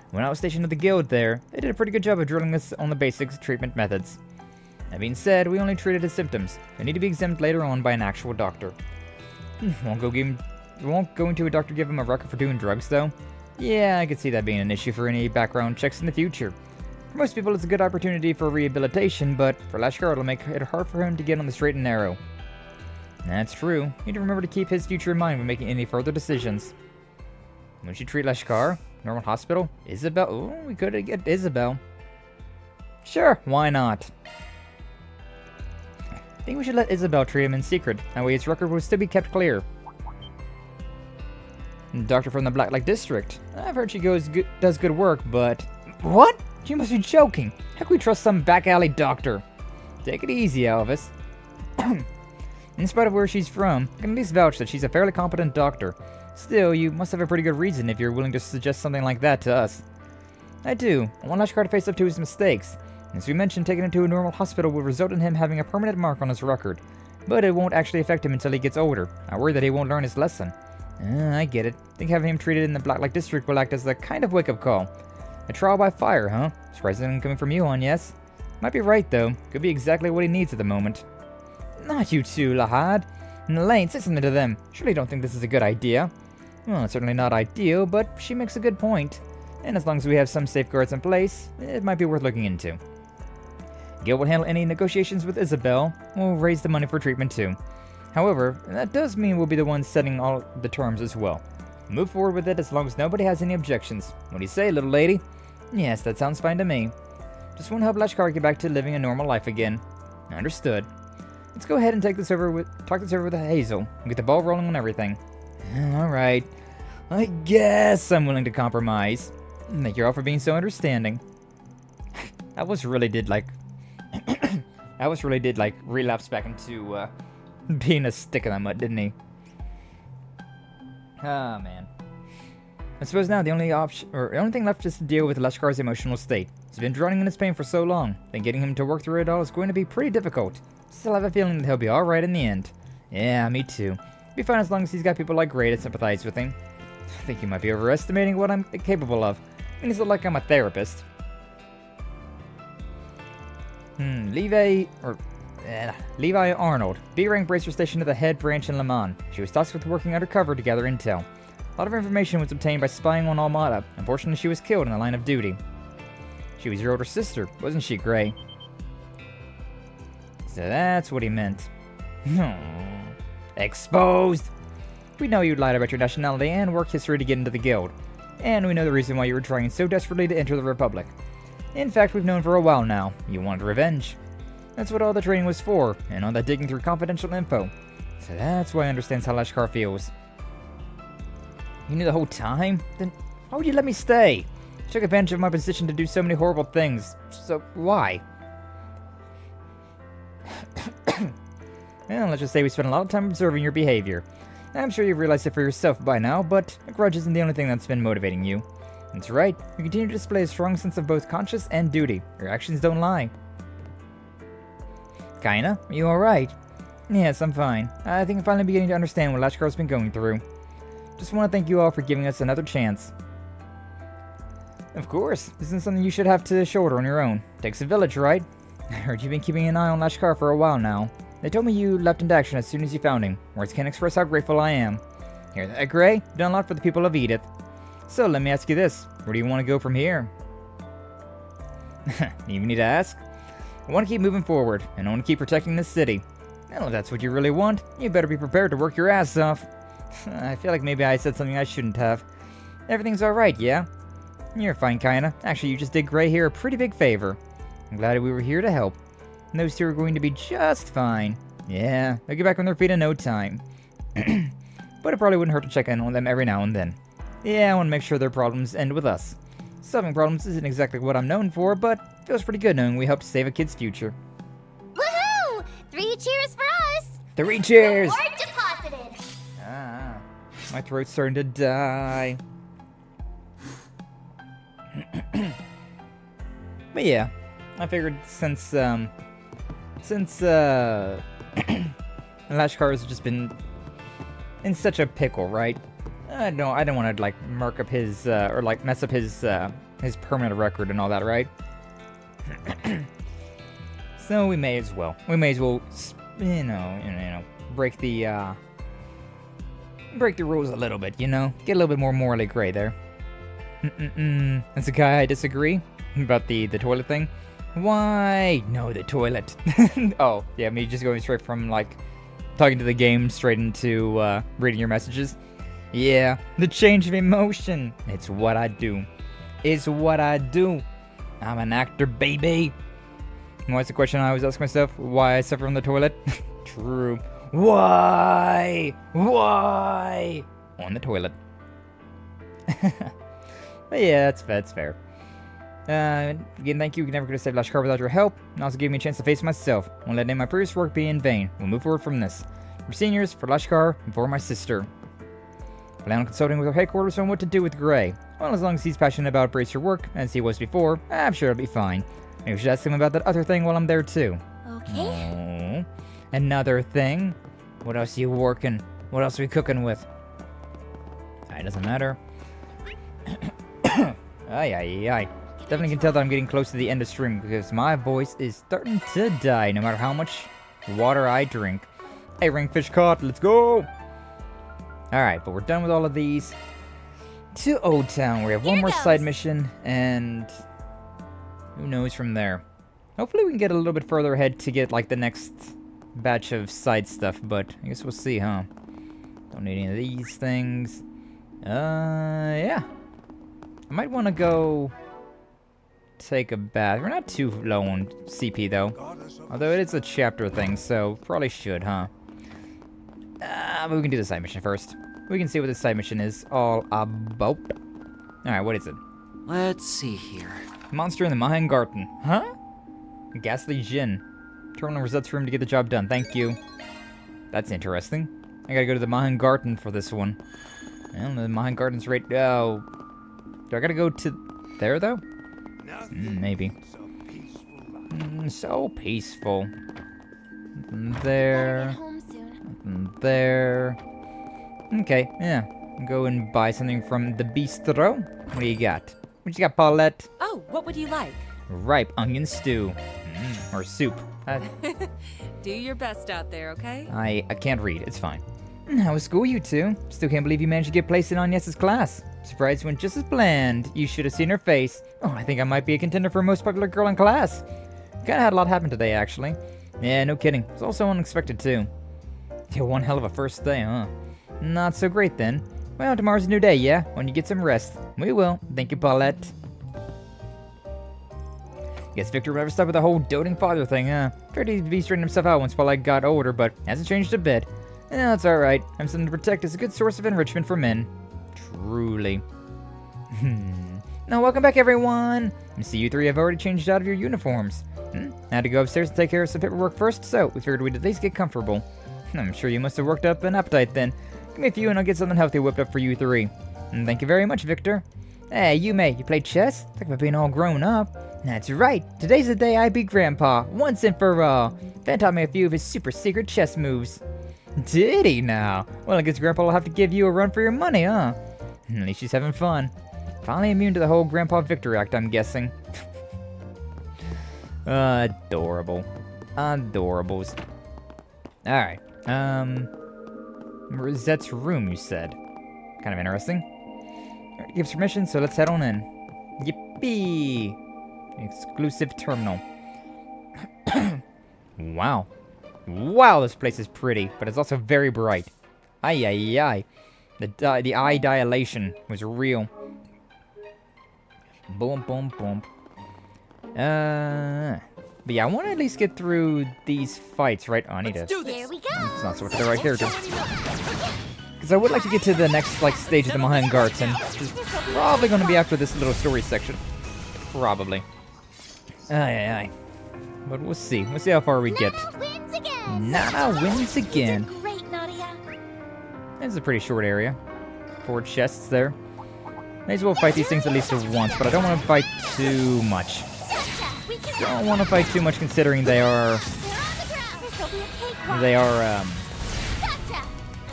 When I was stationed at the guild there, they did a pretty good job of drilling us on the basic treatment methods. That being said, we only treated his symptoms. They need to be examined later on by an actual doctor. Won't going to a doctor give him a record for doing drugs, though? Yeah, I could see that being an issue for any background checks in the future. For most people, it's a good opportunity for rehabilitation, but for Lashkar, it'll make it hard for him to get on the straight and narrow. That's true. You need to remember to keep his future in mind when making any further decisions. When you treat Lashkar? Normal hospital? Isabel? Oh, we could get Isabel. Sure, why not? I think we should let Isabel treat him in secret. That way his record will still be kept clear. Doctor from the Blacklight District. I've heard she does good work, but... What? You must be joking. How can we trust some back alley doctor? Take it easy, Elvis. In spite of where she's from, I can at least vouch that she's a fairly competent doctor. Still, you must have a pretty good reason if you're willing to suggest something like that to us. I do. I want Lashkar to face up to his mistakes. As we mentioned, taking him to a normal hospital will result in him having a permanent mark on his record. But it won't actually affect him until he gets older. I worry that he won't learn his lesson. I get it. Think having him treated in the Blacklight District will act as a kind of wake-up call. A trial by fire, huh? Surprising coming from you, yes? Might be right, though. Could be exactly what he needs at the moment. Not you two, Lahad. And Elaine, say something to them. Surely don't think this is a good idea. Well, it's certainly not ideal, but she makes a good point. And as long as we have some safeguards in place, it might be worth looking into. Gil will handle any negotiations with Isabel. We'll raise the money for treatment too. However, that does mean we'll be the ones setting all the terms as well. Move forward with it as long as nobody has any objections. What do you say, little lady? Yes, that sounds fine to me. Just want to help Lashkar get back to living a normal life again. Understood. Let's go ahead and talk this over with Hazel and get the ball rolling on everything. Alright. I guess I'm willing to compromise. Thank you all for being so understanding. I was really did relapse back into being a stick in the mud, didn't he? Ah, man. I suppose now the only thing left is to deal with Lashkar's emotional state. He's been drowning in his pain for so long, that getting him to work through it all is going to be pretty difficult. Still have a feeling that he'll be alright in the end. Yeah, me too. Be fine as long as he's got people like Gray to sympathize with him. I think you might be overestimating what I'm capable of. I mean, it's not like I'm a therapist. Levi Arnold, B-rank bracer station to the head branch in Le Mans. She was tasked with working undercover to gather intel. A lot of information was obtained by spying on Almata. Unfortunately, she was killed in the line of duty. She was your older sister, wasn't she, Gray? So that's what he meant. Exposed! We know you'd lied about your nationality and work history to get into the guild. And we know the reason why you were trying so desperately to enter the Republic. In fact, we've known for a while now, you wanted revenge. That's what all the training was for, and all that digging through confidential info. So that's why I understand how Lashkar feels. You knew the whole time? Then why would you let me stay? You took advantage of my position to do so many horrible things. So why? Well, let's just say we spent a lot of time observing your behavior. I'm sure you've realized it for yourself by now, but a grudge isn't the only thing that's been motivating you. That's right, you continue to display a strong sense of both conscience and duty. Your actions don't lie. Kinda? Are you alright? Yes, I'm fine. I think I'm finally beginning to understand what Lashkar's been going through. Just want to thank you all for giving us another chance. Of course, this isn't something you should have to shoulder on your own. Takes a village, right? I heard you've been keeping an eye on Lashkar for a while now. They told me you leapt into action as soon as you found him. Words can't express how grateful I am. Hear that, Gray? You've done a lot for the people of Edith. So let me ask you this. Where do you want to go from here? You even need to ask? I want to keep moving forward, and I want to keep protecting this city. Well, if that's what you really want, you better be prepared to work your ass off. I feel like maybe I said something I shouldn't have. Everything's alright, yeah? You're fine, kinda. Actually, you just did Gray here a pretty big favor. I'm glad we were here to help. And those two are going to be just fine. Yeah, they'll get back on their feet in no time. But it probably wouldn't hurt to check in on them every now and then. Yeah, I want to make sure their problems end with us. Solving problems isn't exactly what I'm known for, but it feels pretty good knowing we helped save a kid's future. Woohoo! 3 cheers for us! 3 cheers! Reward deposited! Ah, my throat's starting to die. But yeah, I figured since Lashkar has just been in such a pickle, right? I don't want to like murk up his or like mess up his permanent record and all that, right? So we may as well, you know, break the rules a little bit, you know, get a little bit more morally gray there. That's a guy I disagree about the toilet thing. Why? No, the toilet. Oh, yeah, me just going straight from like talking to the game straight into reading your messages. Yeah, the change of emotion. It's what I do. It's what I do. I'm an actor, baby. What's the question I always ask myself? Why I suffer from the toilet? True. Why? Why? On the toilet. But yeah, that's fair. Again, thank you. We can never could have saved Lashkar without your help, and also gave me a chance to face myself. Won't let any of my previous work be in vain. We'll move forward from this. For seniors, for Lashkar, and for my sister. Plan on consulting with our headquarters on what to do with Gray. Well, as long as he's passionate about Bracer work, as he was before, I'm sure it'll be fine. Maybe we should ask him about that other thing while I'm there too. Okay. Oh, another thing? What else are you working? What else are we cooking with? It doesn't matter. Ay. Definitely can tell that I'm getting close to the end of stream because my voice is starting to die no matter how much water I drink. Hey, ringfish caught, let's go! Alright, but we're done with all of these. To Old Town, where we have one more side mission, and who knows from there. Hopefully we can get a little bit further ahead to get, like, the next batch of side stuff, but I guess we'll see, huh? Don't need any of these things. Yeah. I might want to go take a bath. We're not too low on CP, though. Although it is a chapter thing, so probably should, huh? But we can do the side mission first. We can see what this side mission is all about. Alright, what is it? Let's see here. Monster in the Mahan Garden. Huh? Ghastly Jinn. Terminal Rosette's room to get the job done. Thank you. That's interesting. I gotta go to the Mahan Garden for this one. Well, the Mahan Garden's right... Oh. Do I gotta go to there, though? Maybe. So peaceful. Nothing there. Nothing there. Okay, yeah. Go and buy something from the bistro. What do you got? What you got, Paulette? Oh, what would you like? Ripe onion stew. Or soup. Do your best out there, okay? I can't read. It's fine. How was school, you two? Still can't believe you managed to get placed in Agnes's class. Surprise went just as planned. You should have seen her face. Oh, I think I might be a contender for most popular girl in class. Kinda had a lot happen today, actually. Yeah, no kidding. It's also unexpected, too. Yeah, one hell of a first day, huh? Not so great, then. Well, tomorrow's a new day, yeah? When you get some rest. We will. Thank you, Paulette. Guess Victor would never stop with the whole doting father thing, huh? Tried to be straightening himself out once Paulette got older, but hasn't changed a bit. Yeah, that's alright. I'm something to protect is a good source of enrichment for men. Truly. Now, welcome back, everyone. I see you three have already changed out of your uniforms. I had to go upstairs and take care of some paperwork first, so we figured we'd at least get comfortable. I'm sure you must have worked up an appetite then. Give me a few and I'll get something healthy whipped up for you three. And thank you very much, Victor. Hey, Yume, you played chess? Talk about being all grown up. That's right. Today's the day I beat Grandpa, once and for all. Fan taught me a few of his super secret chess moves. Did he now? Well, I guess Grandpa will have to give you a run for your money, huh? At least she's having fun. Finally immune to the whole Grandpa Victor act, I'm guessing. Adorable. Adorables. Alright. Rosette's room, you said. Kind of interesting. Alright, gives permission, so let's head on in. Yippee! Exclusive terminal. Wow. Wow, this place is pretty, but it's also very bright. Ay, ay, ay. The eye dilation was real. Boom, boom, boom. But yeah, I want to at least get through these fights, right? Oh, I need to... Here we go. It's not so much the right character. Because I would like to get to the next, like, stage of the Mahan Garden, which is probably going to be after this little story section. Probably. Ay, ay, ay. But we'll see. We'll see how far we get. Nana wins again. Great, Nadia. This is a pretty short area. 4 chests there. May as well fight these things at least once, but I don't want to fight too much. Don't want to fight too much considering they are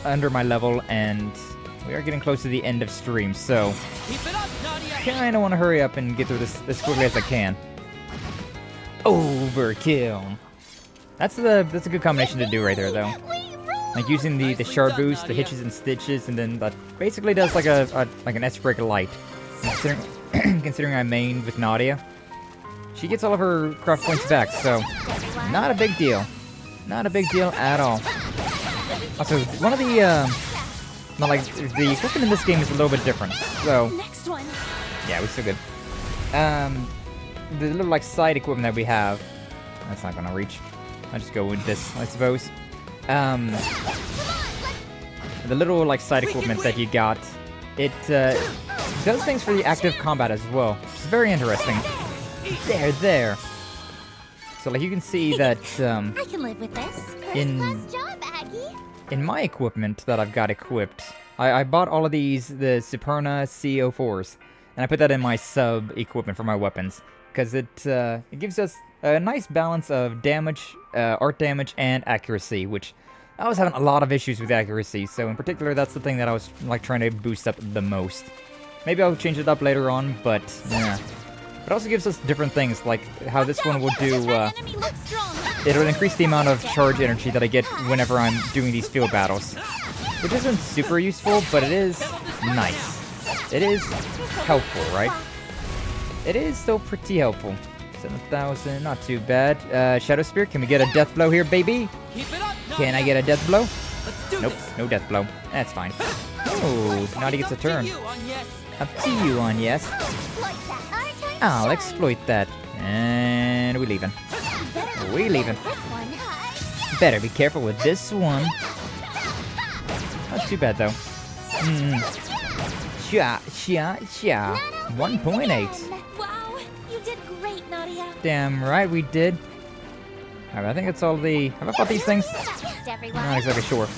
under my level and we are getting close to the end of stream, so kinda want to hurry up and get through this as quickly as I can. Overkill. That's a good combination to do right there, though. Like using the shard boost, the hitches and stitches, and then that basically does like an S-break light. Considering I mained with Nadia, she gets all of her craft points back, so not a big deal. Not a big deal at all. Also, one of the the equipment in this game is a little bit different, so yeah, we're still good. The little like side equipment that we have, That's not gonna reach. I'll just go with this, I suppose. The little, like, side equipment that you got, it does things for the active combat as well, which is very interesting. There. So, like, you can see that, I can live with this. First class job, Aggie. in my equipment that I've got equipped, I bought all of these, the Superna CO4s, and I put that in my sub-equipment for my weapons, because it gives us a nice balance of damage, art damage, and accuracy, which I was having a lot of issues with accuracy, so in particular, that's the thing that I was, like, trying to boost up the most. Maybe I'll change it up later on, but, yeah. It also gives us different things, like how this one will do, it'll increase the amount of charge energy that I get whenever I'm doing these field battles. Which isn't super useful, but it is nice. It is helpful, right? It is still pretty helpful. 7,000, not too bad. Shadow Spear, can we get a death blow here, baby? Can I get a death blow? Nope, no death blow. That's fine. Oh, Nadia gets a turn. Up to you on yes. I'll exploit that. And we're leaving. We're leaving. Better be careful with this one. Not too bad, though. Sha. 1.8. Wow, you did great, Nadia. Damn right we did. Alright, I think that's all the... Have I fought these things? I'm not exactly sure.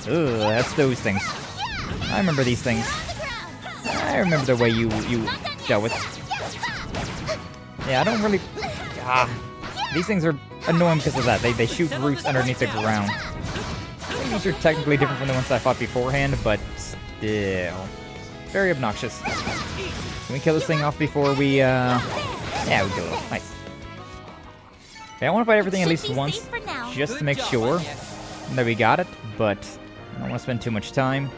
Ugh, that's those things. I remember these things. I remember the way you dealt with. Yeah, I don't really... These things are annoying because of that. They shoot roots underneath the ground. I think these are technically different from the ones I fought beforehand, but still... Very obnoxious. Can we kill this thing off before we, Yeah, we kill it. Nice. Okay, I want to fight everything at least once, just to make sure that we got it, but I don't want to spend too much time. I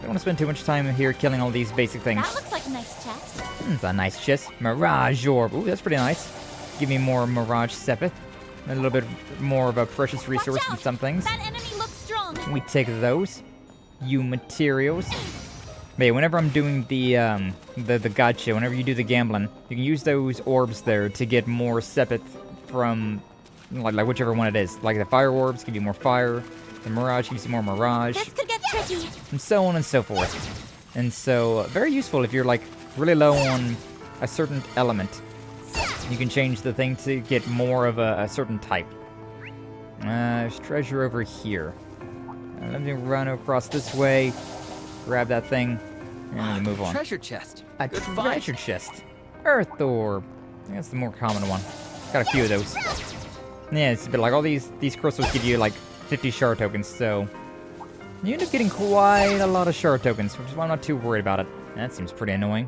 don't want to spend too much time here killing all these basic things. That looks like a nice chest. It's a nice chest. Mirage Orb. Ooh, that's pretty nice. Give me more Mirage Sepith. A little bit more of a precious resource than some things. That enemy looks strong. We take those. You materials. But yeah, whenever I'm doing the gacha, whenever you do the gambling, you can use those orbs there to get more Sepith from, like whichever one it is. Like the fire orbs give you more fire. The Mirage gives you more Mirage. This could get tricky. And so on and so forth. And so, very useful if you're, like, really low on a certain element. You can change the thing to get more of a certain type. There's treasure over here. Let me run across this way, grab that thing, and move on. Treasure chest. A treasure chest. Earth orb. I think that's the more common one. Got a few of those. Yeah, it's a bit like all these crystals give you, like, 50 shard tokens, so you end up getting quite a lot of shard tokens, which is why I'm not too worried about it. That seems pretty annoying.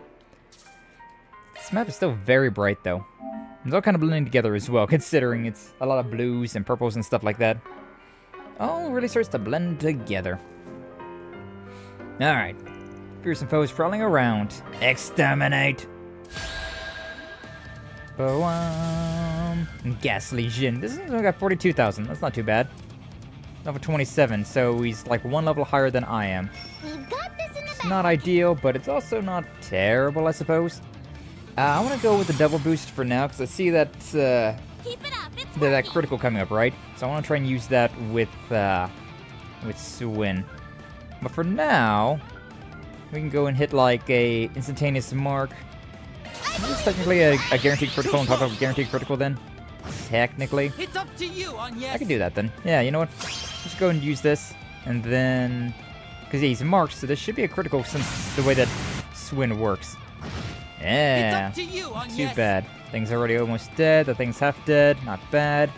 This map is still very bright, though. It's all kind of blending together as well, considering it's a lot of blues and purples and stuff like that. All really starts to blend together. Alright. Fearsome foes crawling around. Exterminate! Boom! Ghastly Jin. This has only got 42,000. That's not too bad. Level 27, so he's like one level higher than I am. It's not ideal, but it's also not terrible, I suppose. I want to go with the double boost for now, because I see that that critical coming up, right? So I want to try and use that with Swin. But for now, we can go and hit like a instantaneous mark. Is this technically a guaranteed critical on top of a guaranteed critical then? Technically. It's up to you on yes. I can do that then. Yeah, you know what? Just go and use this, and then... Because yeah, he's marked, so this should be a critical since the way that Swin works. Yeah. It's up to you on Too yes. bad. Thing's already almost dead. The thing's half dead. Not bad.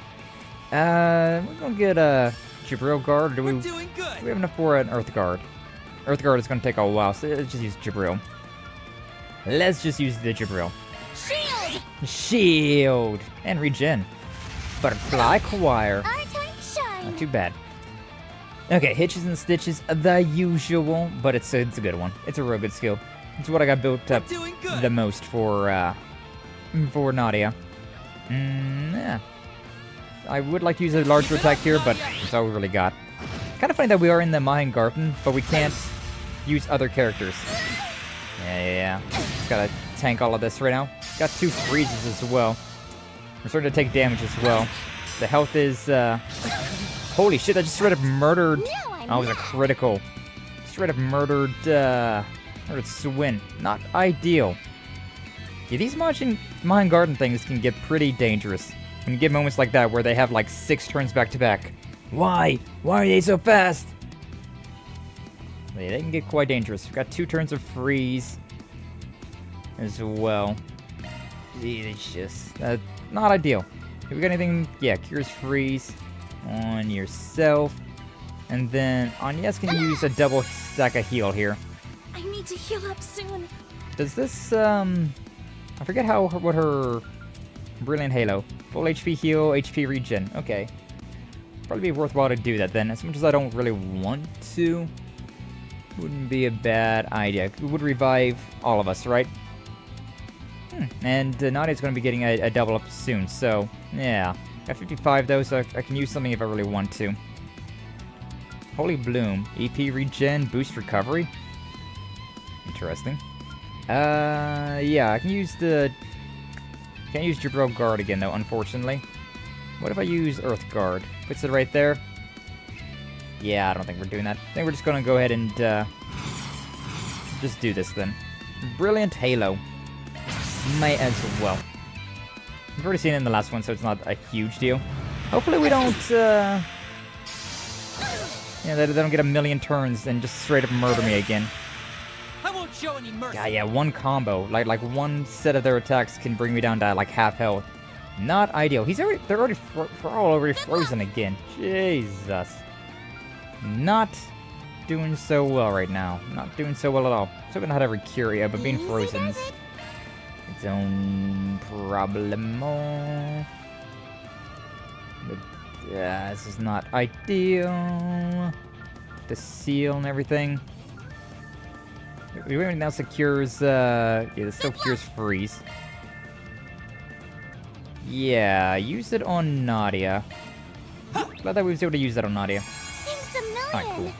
We're gonna get a Jabril guard. Do we have enough for an Earth guard? Earth guard is gonna take a while, so let's just use Jabril. Let's just use the Jabril. Shield! Shield! And regen. Butterfly choir. Not too bad. Okay, hitches and stitches, the usual, but it's a good one. It's a real good skill. It's what I got built up the most for Nadia. Yeah. I would like to use a larger attack here, but that's all we really got. Kind of funny that we are in the Mayan Garden, but we can't use other characters. Yeah. Just gotta tank all of this right now. Got 2 freezes as well. We're starting to take damage as well. The health is, holy shit, I just straight up murdered. Oh, it was a critical. Straight up murdered Swin. Not ideal. Yeah, these Mayan Garden things can get pretty dangerous. When you get moments like that where they have like 6 turns back to back. Why? Why are they so fast? Yeah, they can get quite dangerous. We've got 2 turns of freeze as well. Delicious. Not ideal. If we got anything, yeah, cures freeze on yourself. And then Agnes can use a double stack of heal here. I need to heal up soon. Does this, I forget what her Brilliant Halo. Full HP heal, HP regen. Okay. Probably be worthwhile to do that then. As much as I don't really want to, wouldn't be a bad idea. It would revive all of us, right? And Nadia's going to be getting a double up soon, so yeah. Got 55 though, so I can use something if I really want to. Holy Bloom. EP regen, boost recovery. Interesting. Yeah, I can use the... Can't use Jabro Guard again though, unfortunately. What if I use Earth Guard? Puts it right there. Yeah, I don't think we're doing that. I think we're just gonna go ahead and, just do this then. Brilliant Halo. Might as well. I've already seen it in the last one, so it's not a huge deal. Hopefully we don't, yeah, they don't get a million turns and just straight up murder me again. I won't show any mercy. Yeah, one combo. Like one set of their attacks can bring me down to like half health. Not ideal. They're already frozen again. Jesus. Not doing so well right now. Not doing so well at all. So I'm gonna have every Curia, but being frozen's its own problem. But yeah, this is not ideal. The seal and everything. Everything now secures, yeah, this still cures freeze. Yeah, use it on Nadia. Glad that we was able to use that on Nadia. Thanks a million. Alright, cool.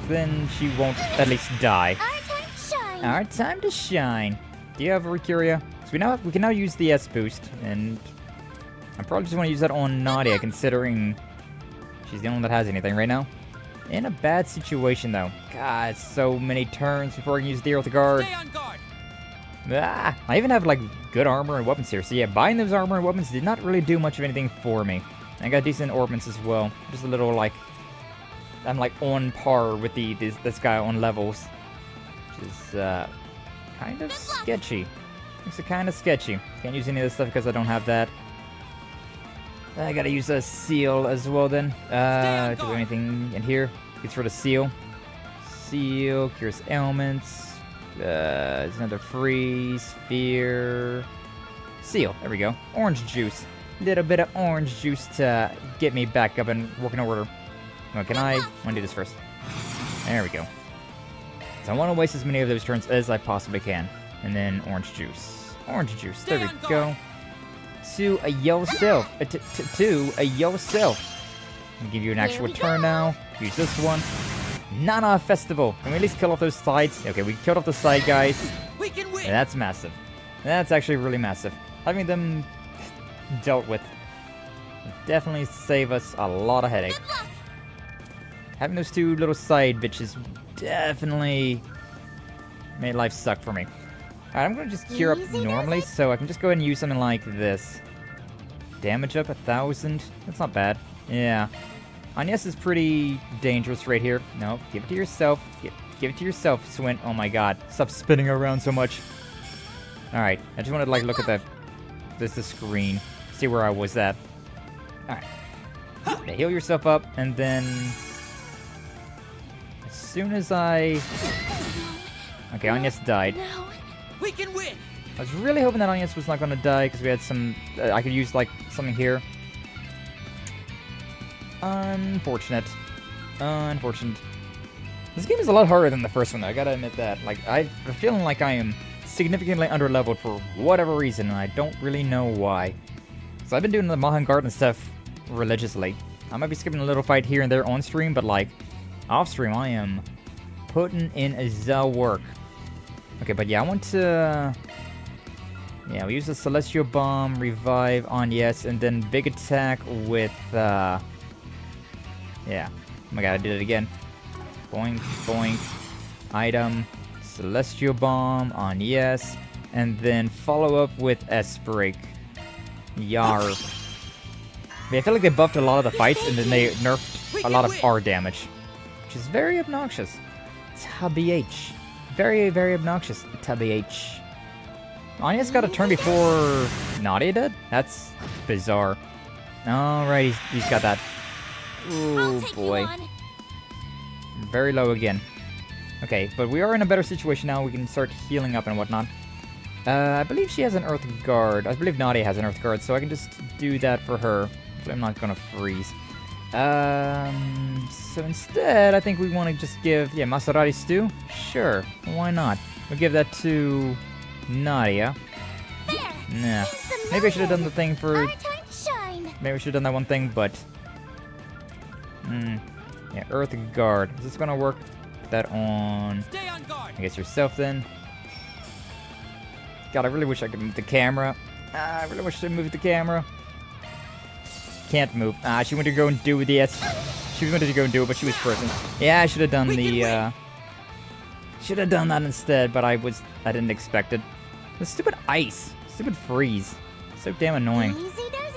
Then she won't at least die. Our time to shine. Our time to shine. Do you have a Recuria? So we can now use the S boost, and I probably just want to use that on Nadia, considering she's the only one that has anything right now. In a bad situation, though. God, so many turns before I can use the Earth Guard. Stay on guard. Ah, I even have, like, good armor and weapons here. So, yeah, buying those armor and weapons did not really do much of anything for me. I got decent ornaments as well. Just a little, like... I'm, like, on par with this guy on levels. Which is, kind of sketchy. Makes it kind of sketchy. Can't use any of this stuff because I don't have that. I gotta use a seal as well then. Do we have anything in here? Gets rid of seal. Seal, cures ailments. There's another freeze, fear. Seal, there we go. Orange juice. Little bit of orange juice to get me back up and working order. Oh, I want to do this first. There we go. So I want to waste as many of those turns as I possibly can. And then orange juice. Orange juice, there we go. To a yourself. To a yourself. I'll give you an actual turn now. Use this one. Nana Festival. Can we at least kill off those sides? Okay, we killed off the side guys. We can win. Yeah, that's massive. That's actually really massive. Having them dealt with will definitely save us a lot of headache. Having those 2 little side bitches definitely made life suck for me. Alright, I'm gonna just cure up normally, so I can just go ahead and use something like this. Damage up 1,000. That's not bad. Yeah. Agnes is pretty dangerous right here. No, give it to yourself. Give it to yourself, Swin. Oh my god. Stop spinning around so much. Alright, I just wanted to like look at the screen. See where I was at. Alright. Yeah, heal yourself up, and then as soon as I... Okay, Agnes died. We can win. I was really hoping that Agnes was not going to die because we had some... I could use, like, something here. Unfortunate. Unfortunate. This game is a lot harder than the first one, though. I gotta admit that. Like, I'm feeling like I am significantly underleveled for whatever reason, and I don't really know why. So I've been doing the Mayan Garden stuff religiously. I might be skipping a little fight here and there on stream, but, like, off stream, I am putting in the work. Okay, but yeah, I want to Yeah, we use the Celestial Bomb, Revive on yes, and then big attack with, yeah. Oh my god, I did it again. Boink, boink. Item, Celestial Bomb on yes, and then follow up with S-Break. Yar. I feel like they buffed a lot of the fights, and then they nerfed a lot of R damage, which is very obnoxious. TBH. Very, very obnoxious. TBH. Anya's got a turn before Nadia did? That's bizarre. Alright, he's got that. Oh boy. Very low again. Okay, but we are in a better situation now. We can start healing up and whatnot. I believe she has an Earth Guard. I believe Nadia has an Earth Guard, so I can just do that for her. I'm not gonna freeze. So instead, I think we want to just give... Yeah, Maserati Stew? Sure, why not? We'll give that to Nadia. Nah. Maybe I should have done the thing for... Maybe I should have done that one thing, but... Yeah, Earth Guard. Is this gonna work? Put that on... I guess yourself then. God, I really wish I could move the camera. I really wish I could move the camera. Can't move. She wanted to go and do the She wanted to go and do it, but she was frozen. Yeah, I should have done the, should have done that instead, but I didn't expect it. The stupid ice. Stupid freeze. So damn annoying.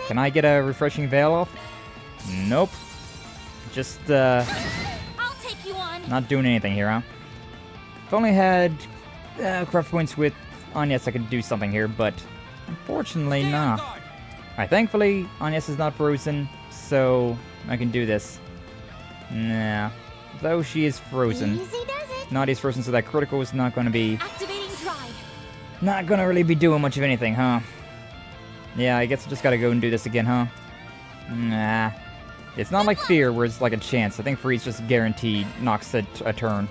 Can I get a refreshing veil off? Nope. Just, I'll take you on. Not doing anything here, huh? If only had, craft points with Agnes, I could do something here, but unfortunately, nah. Alright, thankfully, Agnes is not frozen, so I can do this. Nah. Though she is frozen. Nadia's frozen, so that critical is not going to be... Not going to really be doing much of anything, huh? Yeah, I guess I just got to go and do this again, huh? Nah. It's not like Fear, where it's like a chance. I think Freeze just guaranteed knocks a turn.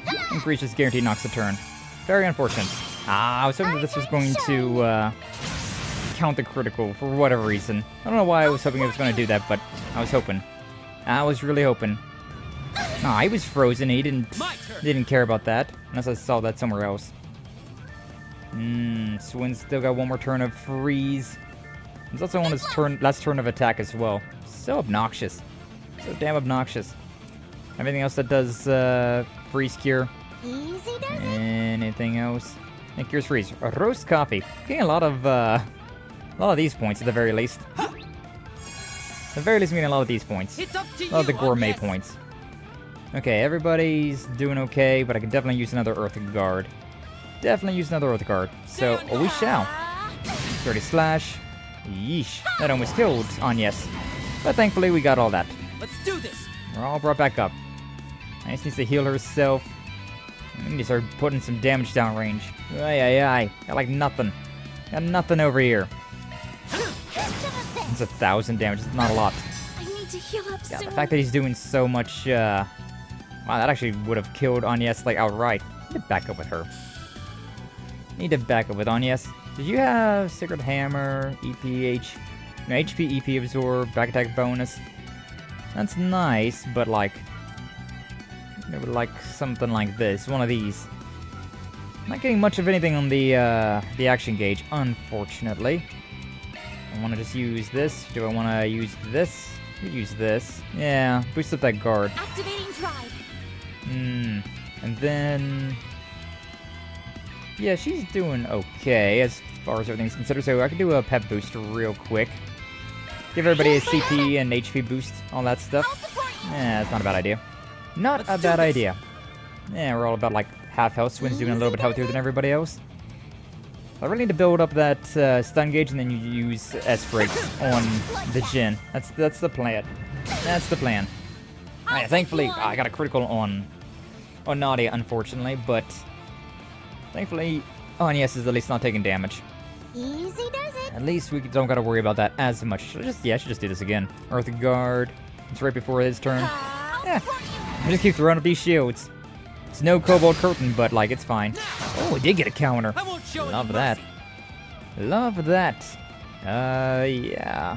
I think Freeze just guaranteed knocks a turn. Very unfortunate. I was hoping that this was going to count the critical for whatever reason. I don't know why I was hoping it was going to do that, but I was hoping. I was really hoping. Nah, he was frozen. He didn't care about that, unless I saw that somewhere else. Swin still got one more turn of freeze. He's also on his last turn of attack as well. So obnoxious. So damn obnoxious. Everything else that does freeze cure. Anything else? And cures freeze. Roast coffee. Getting a lot of these points at the very least. At the very least, getting a lot of these points. A lot of the gourmet points. Okay, everybody's doing okay, but I can definitely use another Earth Guard. Definitely use another Earth Guard. So, we shall. 30 slash. Yeesh. That almost killed Agnes. But thankfully, we got all that. Let's do this. We're all brought back up. Agnes needs to heal herself. We need to start putting some damage down range. Aye. Got like nothing. Got nothing over here. It's 1,000 damage. It's not a lot. I need to heal up soon. The fact that he's doing so much, wow, that actually would have killed Agnes, like, outright. Need to back up with her. Need to back up with Agnes. Did you have Sacred Hammer, EPH, no, HP, EP Absorb, back attack bonus? That's nice, but like, I would like something like this, one of these. Not getting much of anything on the action gauge, unfortunately. I want to just use this. Do I want to use this? Use this. Yeah, boost up that guard. Activating drive. And then... Yeah, she's doing okay as far as everything's considered, so I can do a pep boost real quick. Give everybody a CP and HP boost, all that stuff. Yeah, that's not a bad idea. Not a bad idea. Yeah, we're all about like half health. Swin's doing a little bit healthier than everybody else. I really need to build up that stun gauge, and then you use S-Break on the Jin. That's the plan. That's the plan. Alright, thankfully, I got a critical on Nadia, unfortunately, but thankfully, Agnes is at least not taking damage. Easy does it. At least we don't gotta worry about that as much. I should just do this again. Earth Guard. It's right before his turn. Yeah. I just keep throwing up these shields. It's no Cobalt Curtain, but like it's fine. Oh, we did get a counter. Love that. Love that. Yeah.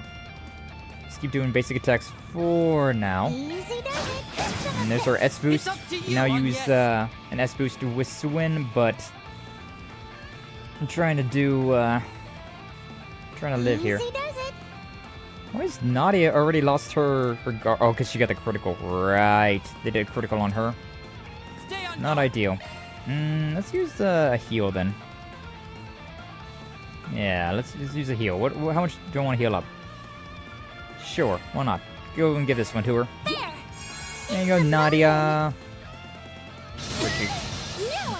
Just keep doing basic attacks for now. And there's our S boost. We now use an S boost with Swin, but I'm trying to do, trying to live here. Easy does it. Why is Nadia already lost her guard? Oh, because she got the critical. Right. They did critical on her. Not ideal. Let's use a heal then. Yeah, let's just use a heal. How much do I want to heal up? Sure, why not? Go and give this one to her. There you go, Nadia.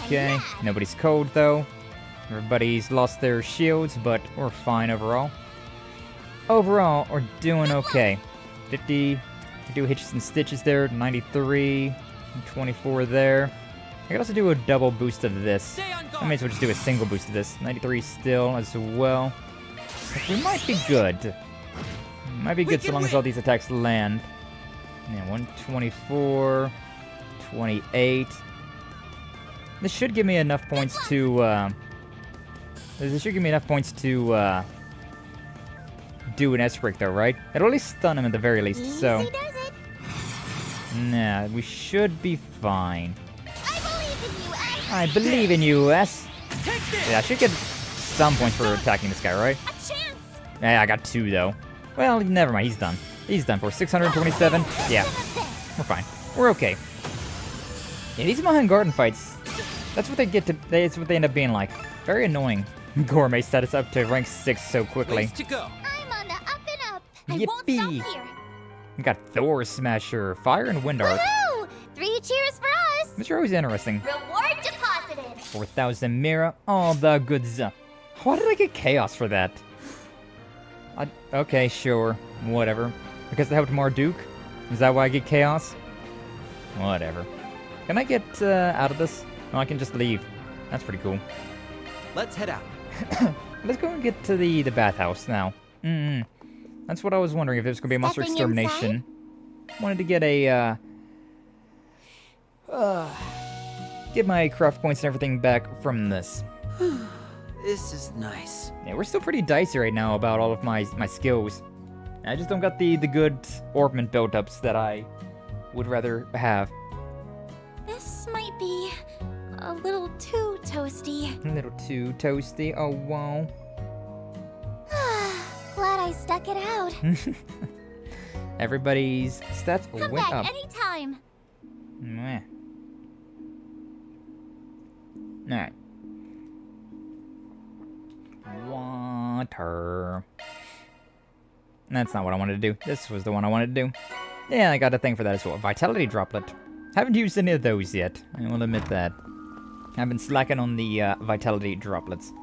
Okay, nobody's cold though. Everybody's lost their shields, but we're fine overall. Overall, we're doing okay. 50, we do hitches and stitches there, 93, 24 there. I could also do a double boost of this. I may as well just do a single boost of this. 93 still as well. But we might be good. Might be good so long as all these attacks land. Yeah, 124, 28. This should give me enough points to, this should give me enough points to, do an S-break though, right? It'll at least stun him at the very least, so... Easy does it. Nah, we should be fine. I believe in you, S. Yeah, I should get some points for attacking this guy, right? Yeah, I got 2 though. Well, never mind, he's done. He's done for 627. Yeah, we're fine. We're okay. Yeah, these Mahan Garden fights, that's what they get to. That's what they end up being like. Very annoying. Gourmet status up to rank 6 so quickly. I'm on the up and up. Yippee! We got Thor Smasher, Fire and Wind Art. Woohoo! 3 cheers for us. Which are always interesting. Reward deposited. 4,000 Mira, all the goods. Why did I get Chaos for that? Okay, sure, whatever. Because they helped Marduk? Is that why I get Chaos? Whatever. Can I get out of this? No, I can just leave. That's pretty cool. Let's head out. Let's go and get to the bathhouse now. That's what I was wondering, if there's going to be a monster extermination. Wanted to get a, get my craft points and everything back from this. This is nice. Yeah, we're still pretty dicey right now about all of my skills. I just don't got the good orbment build-ups that I would rather have. This might be a little too toasty. A little too toasty, oh wow. Glad I stuck it out. Everybody's stats Come went back up. anytime. Meh. Alright. Water. That's not what I wanted to do. This was the one I wanted to do. Yeah, I got a thing for that as well. Vitality Droplet. Haven't used any of those yet. I will admit that. I've been slacking on the Vitality Droplets.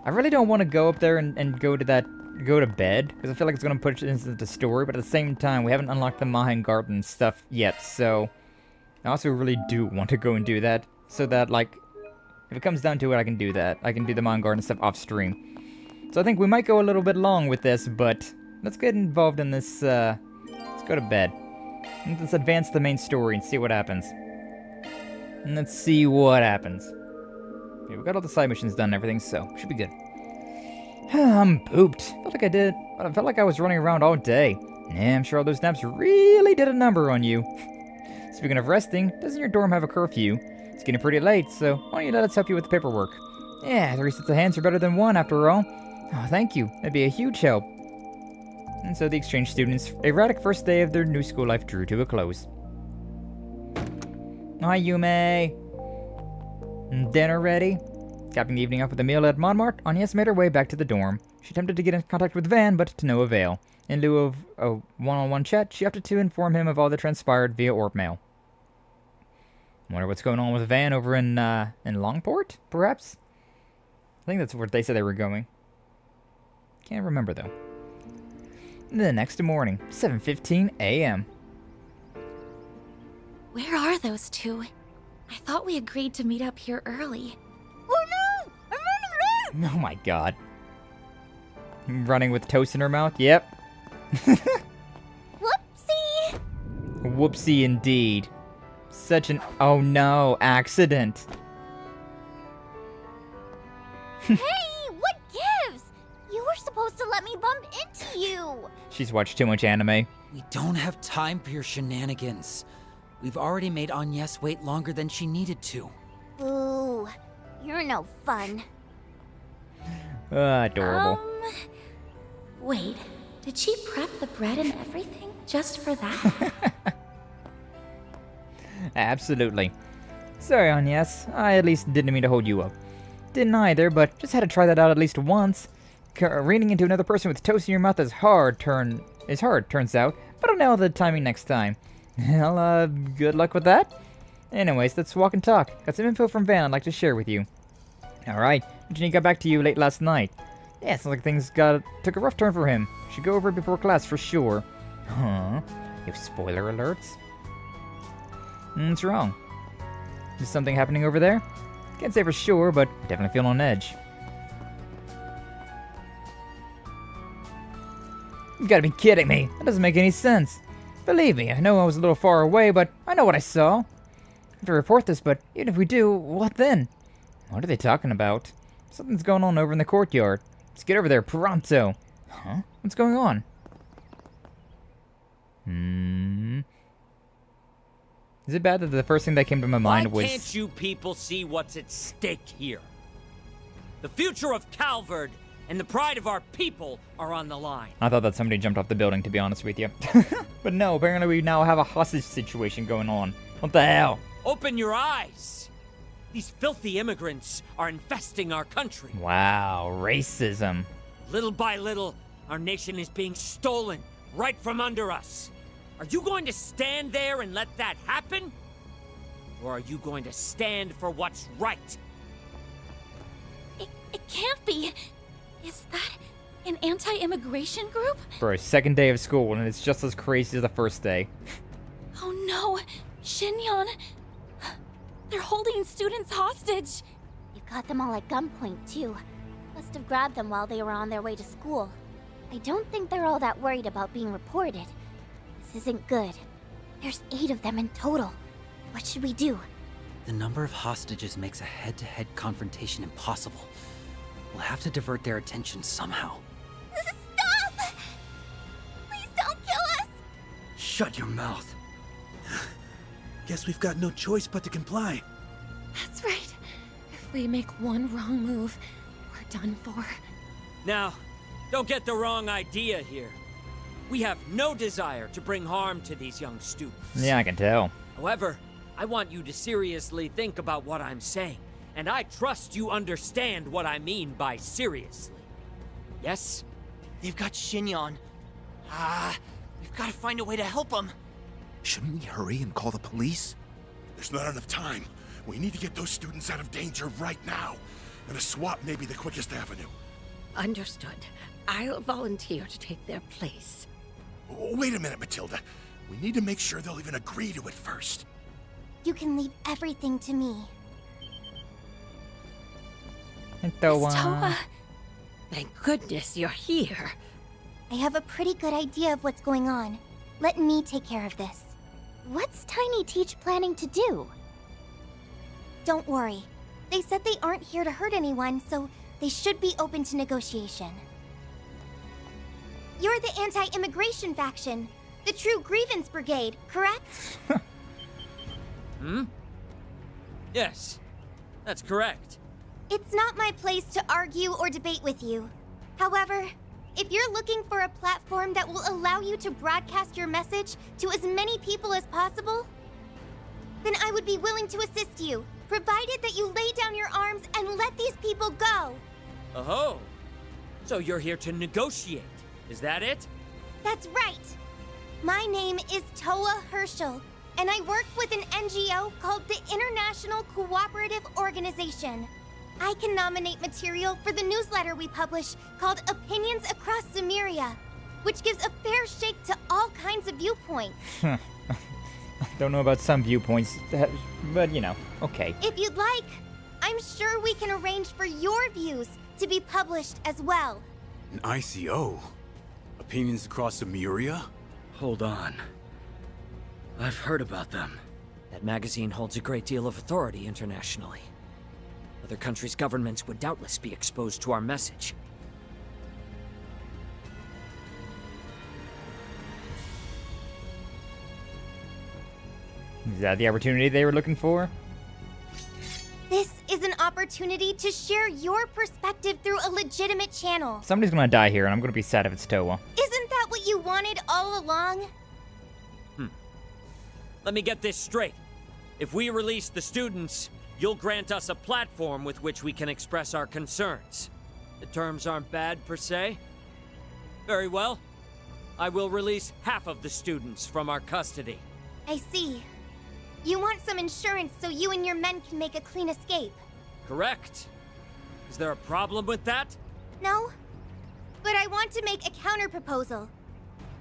I really don't want to go up there and go to bed, because I feel like it's going to push into the story, but at the same time, we haven't unlocked the Mahan Garden stuff yet, so I also really do want to go and do that, so that, like, if it comes down to it, I can do that. I can do the Mahan Garden stuff off stream. So I think we might go a little bit long with this, but let's get involved in this, let's go to bed. Let's advance the main story and see what happens. And let's see what happens. Okay, we got all the side missions done and everything, so should be good. I'm pooped. I felt like I was running around all day. Yeah, I'm sure all those naps really did a number on you. Speaking of resting, doesn't your dorm have a curfew? It's getting pretty late, so why don't you let us help you with the paperwork? Yeah, 3 sets of hands are better than 1 after all. Oh, thank you. That'd be a huge help. And so the exchange students' erratic first day of their new school life drew to a close. Hi, Yume. Dinner ready? Capping the evening up with a meal at Montmartre, Agnes made her way back to the dorm. She attempted to get in contact with Van, but to no avail. In lieu of a one-on-one chat, she opted to inform him of all that transpired via orb mail. Wonder what's going on with Van over in Longport, perhaps? I think that's where they said they were going. Can't remember, though. The next morning, 7:15 a.m. Where are those two? I thought we agreed to meet up here early. Oh my god. Running with toast in her mouth? Yep. Whoopsie! Whoopsie indeed. Such an oh no accident. Hey, what gives? You were supposed to let me bump into you. She's watched too much anime. We don't have time for your shenanigans. We've already made Agnes wait longer than she needed to. Ooh, you're no fun. Adorable. Wait, did she prep the bread and everything just for that? Absolutely. Sorry, Agnes. I at least didn't mean to hold you up. Didn't either, but just had to try that out at least once. Reading into another person with toast in your mouth is hard, turns out. But I'll nail the timing next time. Well, good luck with that. Anyways, let's walk and talk. Got some info from Van I'd like to share with you. Alright, Jenny got back to you late last night. Yeah, sounds like things took a rough turn for him. Should go over it before class for sure. Huh? You spoiler alerts? What's wrong? Is something happening over there? Can't say for sure, but definitely feel on edge. You gotta be kidding me. That doesn't make any sense. Believe me, I know I was a little far away, but I know what I saw. I have to report this, but even if we do, what then? What are they talking about? Something's going on over in the courtyard. Let's get over there pronto. Huh? What's going on? Is it bad that the first thing that came to my mind was... Why can't you people see what's at stake here? The future of Calvard and the pride of our people are on the line. I thought that somebody jumped off the building, to be honest with you. But no, apparently we now have a hostage situation going on. What the hell? Open your eyes. These filthy immigrants are infesting our country. Wow, racism. Little by little, our nation is being stolen right from under us. Are you going to stand there and let that happen? Or are you going to stand for what's right? It can't be. Is that an anti-immigration group? For a second day of school, and it's just as crazy as the first day. Oh no, Shinyon. They're holding students hostage. You got them all at gunpoint, too. Must have grabbed them while they were on their way to school. I don't think they're all that worried about being reported. This isn't good. There's 8 of them in total. What should we do? The number of hostages makes a head-to-head confrontation impossible. We'll have to divert their attention somehow. Stop! Please don't kill us! Shut your mouth. Guess we've got no choice but to comply. That's right. If we make one wrong move, we're done for. Now, don't get the wrong idea here. We have no desire to bring harm to these young students. Yeah, I can tell. However, I want you to seriously think about what I'm saying, and I trust you understand what I mean by seriously. Yes? They've got Shinyon. We've got to find a way to help them. Shouldn't we hurry and call the police? There's not enough time. We need to get those students out of danger right now. And a swap may be the quickest avenue. Understood. I'll volunteer to take their place. Wait a minute, Matilda. We need to make sure they'll even agree to it first. You can leave everything to me. Miss Toa. Thank goodness you're here. I have a pretty good idea of what's going on. Let me take care of this. What's Tiny Teach planning to do? Don't worry. They said they aren't here to hurt anyone, so they should be open to negotiation. You're the anti-immigration faction, the True Grievance Brigade, correct? Yes, that's correct. It's not my place to argue or debate with you. However, if you're looking for a platform that will allow you to broadcast your message to as many people as possible, then I would be willing to assist you, provided that you lay down your arms and let these people go. Oh, so you're here to negotiate, is that it? That's right. My name is Toa Herschel, and I work with an NGO called the International Cooperative Organization. I can nominate material for the newsletter we publish called Opinions Across Samaria, which gives a fair shake to all kinds of viewpoints. Don't know about some viewpoints, but you know, okay. If you'd like, I'm sure we can arrange for your views to be published as well. An ICO? Opinions Across Samaria? Hold on. I've heard about them. That magazine holds a great deal of authority internationally. Other countries' governments would doubtless be exposed to our message. Is that the opportunity they were looking for? This is an opportunity to share your perspective through a legitimate channel. Somebody's gonna die here, and I'm gonna be sad if it's Towa. Isn't that what you wanted all along? Let me get this straight. If we release the students, you'll grant us a platform with which we can express our concerns. The terms aren't bad, per se. Very well. I will release half of the students from our custody. I see. You want some insurance so you and your men can make a clean escape. Correct. Is there a problem with that? No. But I want to make a counter-proposal.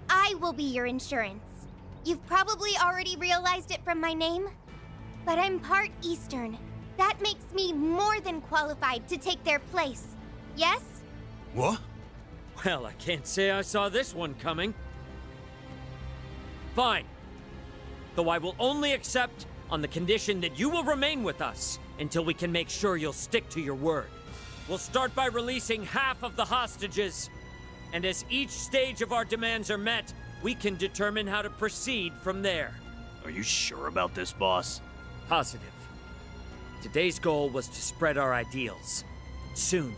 I will be your insurance. You've probably already realized it from my name, but I'm part Eastern. That makes me more than qualified to take their place. Yes? What? Well, I can't say I saw this one coming. Fine. Though I will only accept on the condition that you will remain with us until we can make sure you'll stick to your word. We'll start by releasing half of the hostages, and as each stage of our demands are met, we can determine how to proceed from there. Are you sure about this, boss? Positive. Today's goal was to spread our ideals. Soon,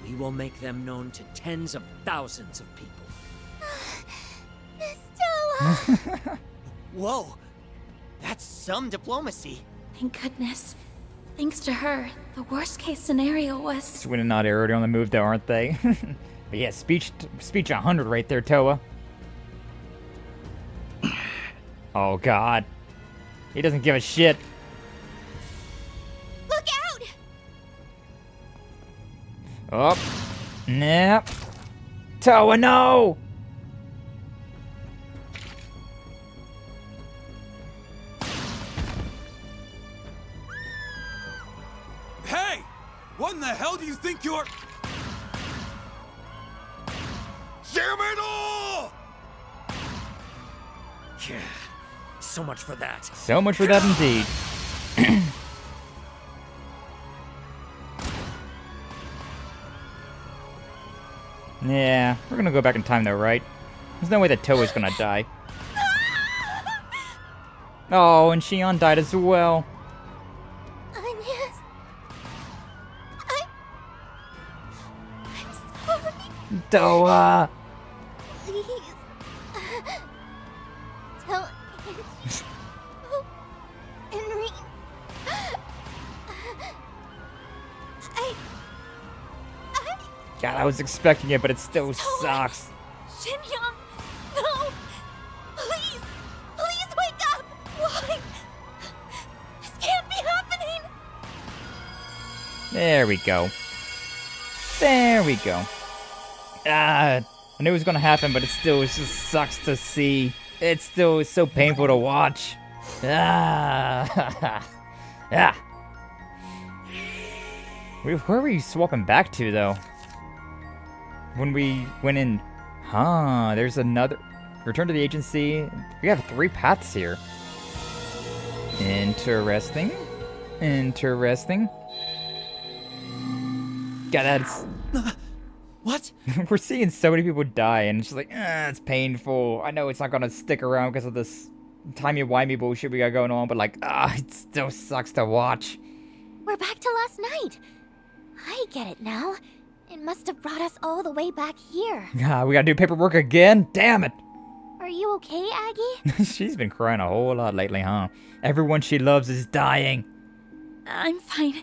we will make them known to tens of thousands of people. Stella! Whoa, that's some diplomacy. Thank goodness. Thanks to her, the worst case scenario was... Swin and Nadia already on the move though, aren't they? But yeah, speech 100 right there, Towa. Oh god. He doesn't give a shit. Look out! Oh. Nah. Towa, no! Hey! What in the hell do you think you're... Damn it all! Yeah. So much for that. So much for that indeed. Yeah, we're gonna go back in time though, right? There's no way that Towa's gonna die. Oh, and Shion died as well. Agnes. I'm sorry. Towa! Please. Tell Henry. God, I was expecting it, but it still sucks. Shinyoung, no! Please! Please wake up! Why? This can't be happening! There we go. There we go. I knew it was gonna happen, but it just sucks to see. It's still so painful to watch. Ah. Yeah. Where were you swapping back to, though? When we went in... Huh, there's another... Return to the agency. We have 3 paths here. Interesting. Interesting. God, that's... What? We're seeing so many people die, and it's just like, it's painful. I know it's not gonna stick around because of this timey-wimey bullshit we got going on, but like, it still sucks to watch. We're back to last night. I get it now. It must have brought us all the way back here. We gotta do paperwork again? Damn it! Are you okay, Aggie? She's been crying a whole lot lately, huh? Everyone she loves is dying. I'm fine.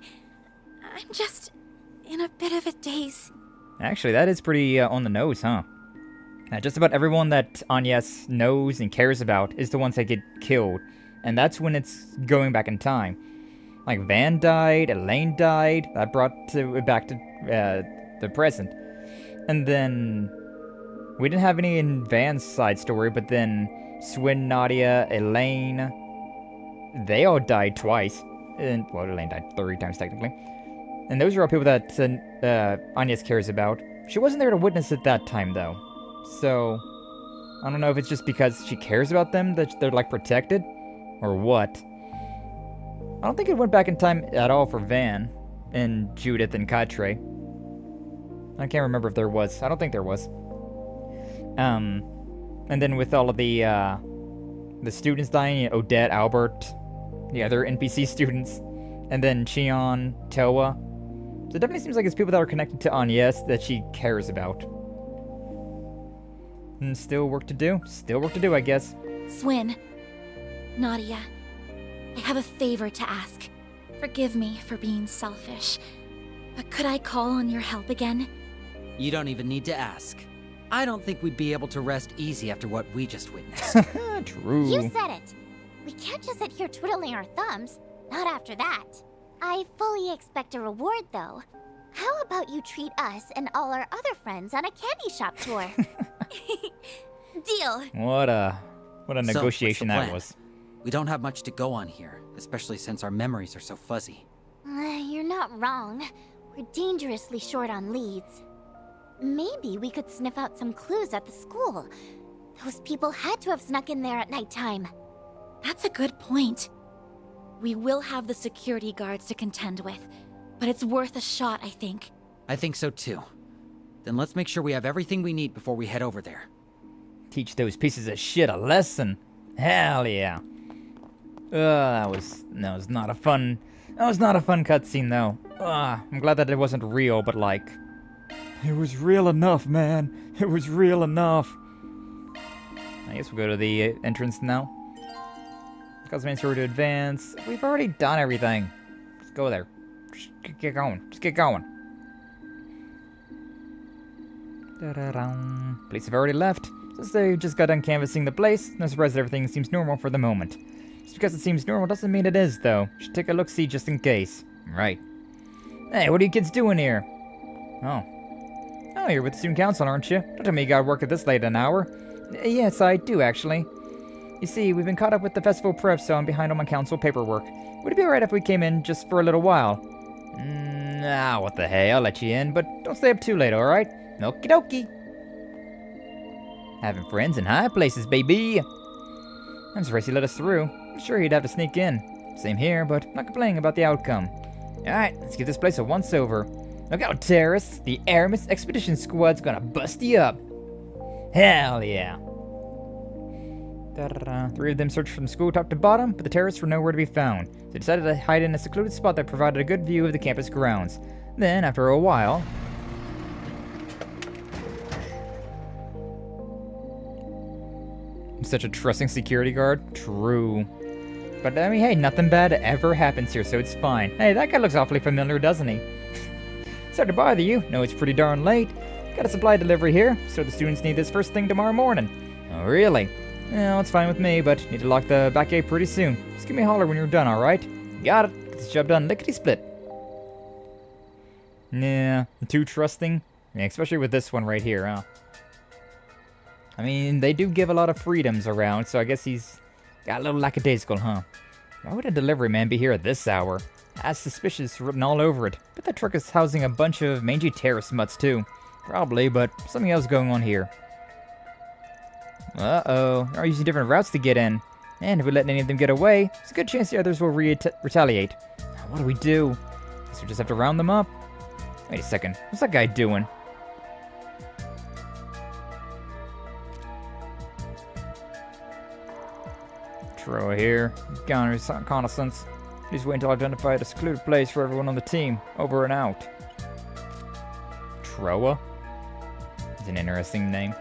I'm just in a bit of a daze. Actually, that is pretty on the nose, huh? Just about everyone that Agnes knows and cares about is the ones that get killed. And that's when it's going back in time. Like, Van died, Elaine died, that brought it back to the present. And then... We didn't have any in Van's side story, but then Swin, Nadia, Elaine... They all died twice. And, well, Elaine died 3 times, technically. And those are all people that Agnes cares about. She wasn't there to witness at that time, though. So, I don't know if it's just because she cares about them that they're, like, protected, or what. I don't think it went back in time at all for Van, and Judith, and Katre. I can't remember if there was. I don't think there was. And then with all of the students dying, Odette, Albert, the other NPC students, and then Cheon, Toa. So it definitely seems like it's people that are connected to Agnes that she cares about. And still work to do. Still work to do, I guess. Swin, Nadia, I have a favor to ask. Forgive me for being selfish, but could I call on your help again? You don't even need to ask. I don't think we'd be able to rest easy after what we just witnessed. True. You said it. We can't just sit here twiddling our thumbs. Not after that. I fully expect a reward, though. How about you treat us and all our other friends on a candy shop tour? Deal. What a negotiation so, what's the that plan? was. We don't have much to go on here, especially since our memories are so fuzzy. You're not wrong. We're dangerously short on leads. Maybe we could sniff out some clues at the school. Those people had to have snuck in there at nighttime. That's a good point. We will have the security guards to contend with, but it's worth a shot, I think. I think so too. Then let's make sure we have everything we need before we head over there. Teach those pieces of shit a lesson. Hell yeah. That was not a fun cutscene though. I'm glad that it wasn't real, but like, it was real enough, man. It was real enough. I guess we'll go to the entrance now. Cosmic Sword to advance. We've already done everything. Let's go there. Just get going. Just get going. Da-da-dum. Police have already left. Since they just got done canvassing the place, no surprise that everything seems normal for the moment. Just because it seems normal doesn't mean it is, though. Should take a look-see just in case. Right. Hey, what are you kids doing here? Oh, you're with the student council, aren't you? Don't tell me you gotta work at this late an hour. Yes, I do, actually. You see, we've been caught up with the festival prep, so I'm behind on my council paperwork. Would it be alright if we came in just for a little while? What the hey, I'll let you in, but don't stay up too late, alright? Okie dokie. Having friends in high places, baby. I'm surprised he let us through. I'm sure he'd have to sneak in. Same here, but not complaining about the outcome. Alright, let's give this place a once-over. Look out, terrorists! The Aramis expedition squad's gonna bust you up! Hell yeah! Da-da-da. 3 of them searched from school top to bottom, but the terrorists were nowhere to be found. They decided to hide in a secluded spot that provided a good view of the campus grounds. Then, after a while... Such a trusting security guard? True. But I mean, hey, nothing bad ever happens here, so it's fine. Hey, that guy looks awfully familiar, doesn't he? Sorry to bother you. No, it's pretty darn late. Got a supply delivery here, so the students need this first thing tomorrow morning. Oh, really? Well, it's fine with me, but need to lock the back gate pretty soon. Just give me a holler when you're done, alright? Got it. Get this job done lickety-split. Nah, too trusting? Yeah, especially with this one right here, huh? I mean, they do give a lot of freedoms around, so I guess he's got a little lackadaisical, huh? Why would a delivery man be here at this hour? As suspicious written all over it. But that truck is housing a bunch of mangy terrorist mutts too. Probably, but something else going on here. Uh-oh, they're using different routes to get in. And if we let any of them get away, there's a good chance the others will retaliate. What do we do? Guess we just have to round them up. Wait a second, what's that guy doing? Troy here. Reconnaissance. Please wait until I identify a secluded place for everyone on the team. Over and out. Troa? It's an interesting name.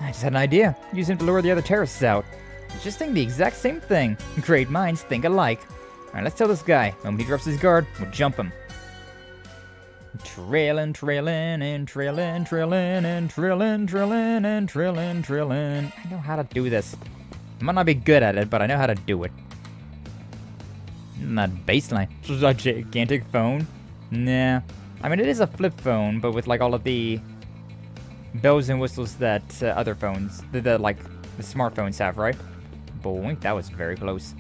I just had an idea. Use him to lure the other terrorists out. He's just thinking the exact same thing. Great minds think alike. Alright, let's tell this guy. When he drops his guard, we'll jump him. Trailin', trailin', and trailin', trailin', and trailin', trailin', and trailin', trailin'. I know how to do this. I might not be good at it, but I know how to do it. That baseline. This is a gigantic phone. Nah. I mean, it is a flip phone, but with like all of the bells and whistles that other phones, like the smartphones have, right? Boink, that was very close.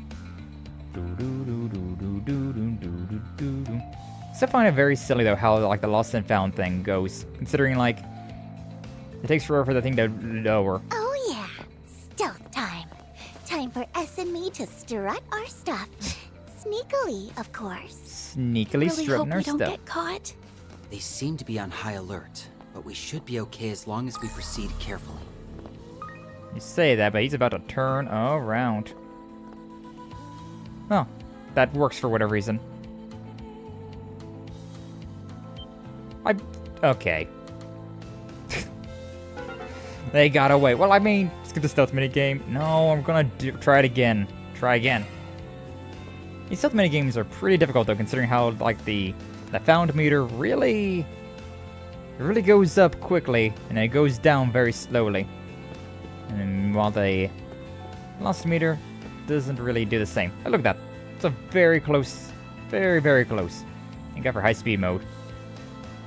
Still find it very silly though how like the lost and found thing goes, considering like it takes forever for the thing to lower. Oh yeah, stealth time. Time for S and me to strut our stuff. Sneakily, of course. Sneakily strutting our stuff. Really hope we don't get caught. They seem to be on high alert, but we should be okay as long as we proceed carefully. You say that, but he's about to turn around. Oh, that works for whatever reason. Okay. They got away. Well, I mean, let's get the stealth minigame. No, I'm gonna try it again. Try again. These stealth minigames are pretty difficult, though, considering how, like, the found meter really goes up quickly, and it goes down very slowly. And while the lost meter doesn't really do the same. Oh, look at that. It's a very close, very, very close. Thank God for high-speed mode.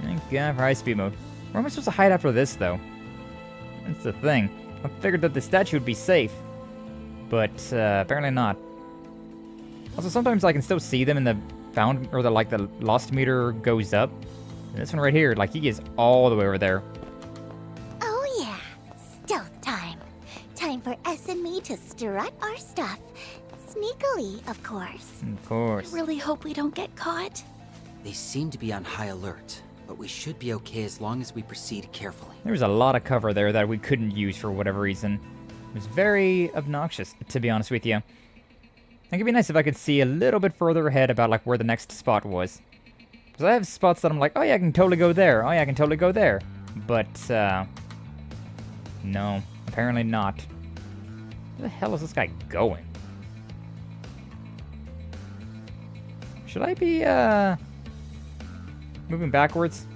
Thank God for high-speed mode. Where am I supposed to hide after this, though? That's the thing. I figured that the statue would be safe, but apparently not. Also, sometimes I can still see them in the found, or the lost meter goes up. And this one right here, like, he is all the way over there. Oh yeah, stealth time. Time for S and me to strut our stuff. Sneakily, of course. Of course. I really hope we don't get caught. They seem to be on high alert, but we should be okay as long as we proceed carefully. There was a lot of cover there that we couldn't use for whatever reason. It was very obnoxious, to be honest with you. I think it'd be nice if I could see a little bit further ahead about, like, where the next spot was. Because I have spots that I'm like, oh yeah, I can totally go there. Oh yeah, I can totally go there. But, no. Apparently not. Where the hell is this guy going? Should I be, moving backwards?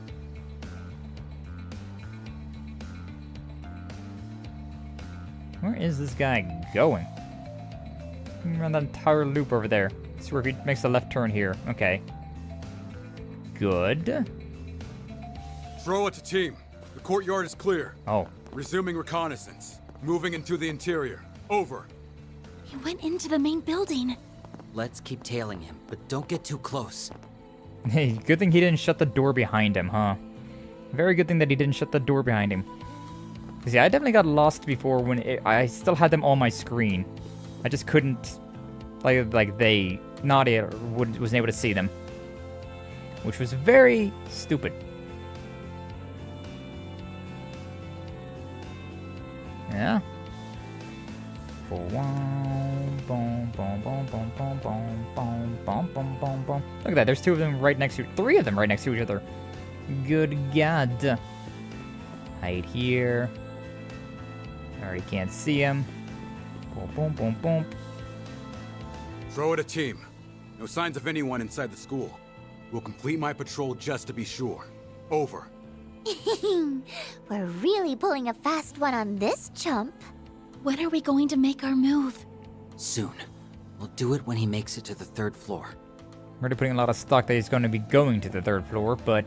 Where is this guy going? Around that entire loop over there. See where he makes a left turn here. Okay. Good. Throw it to team. The courtyard is clear. Oh. Resuming reconnaissance. Moving into the interior. Over. He went into the main building. Let's keep tailing him, but don't get too close. Hey, good thing he didn't shut the door behind him, huh? Very good thing that he didn't shut the door behind him. Because, yeah, I definitely got lost before when I still had them on my screen. I just couldn't, Nadia wasn't able to see them. Which was very stupid. Yeah. Look at that, there's two of them right next to, three of them right next to each other. Good God. Hide here. Already can't see him. Boom, boom, boom, boom. Throw it a team. No signs of anyone inside the school. We'll complete my patrol just to be sure. Over. We're really pulling a fast one on this chump. When are we going to make our move? Soon. We'll do it when he makes it to the 3rd floor. I'm already putting a lot of stock that he's going to be going to the 3rd floor, but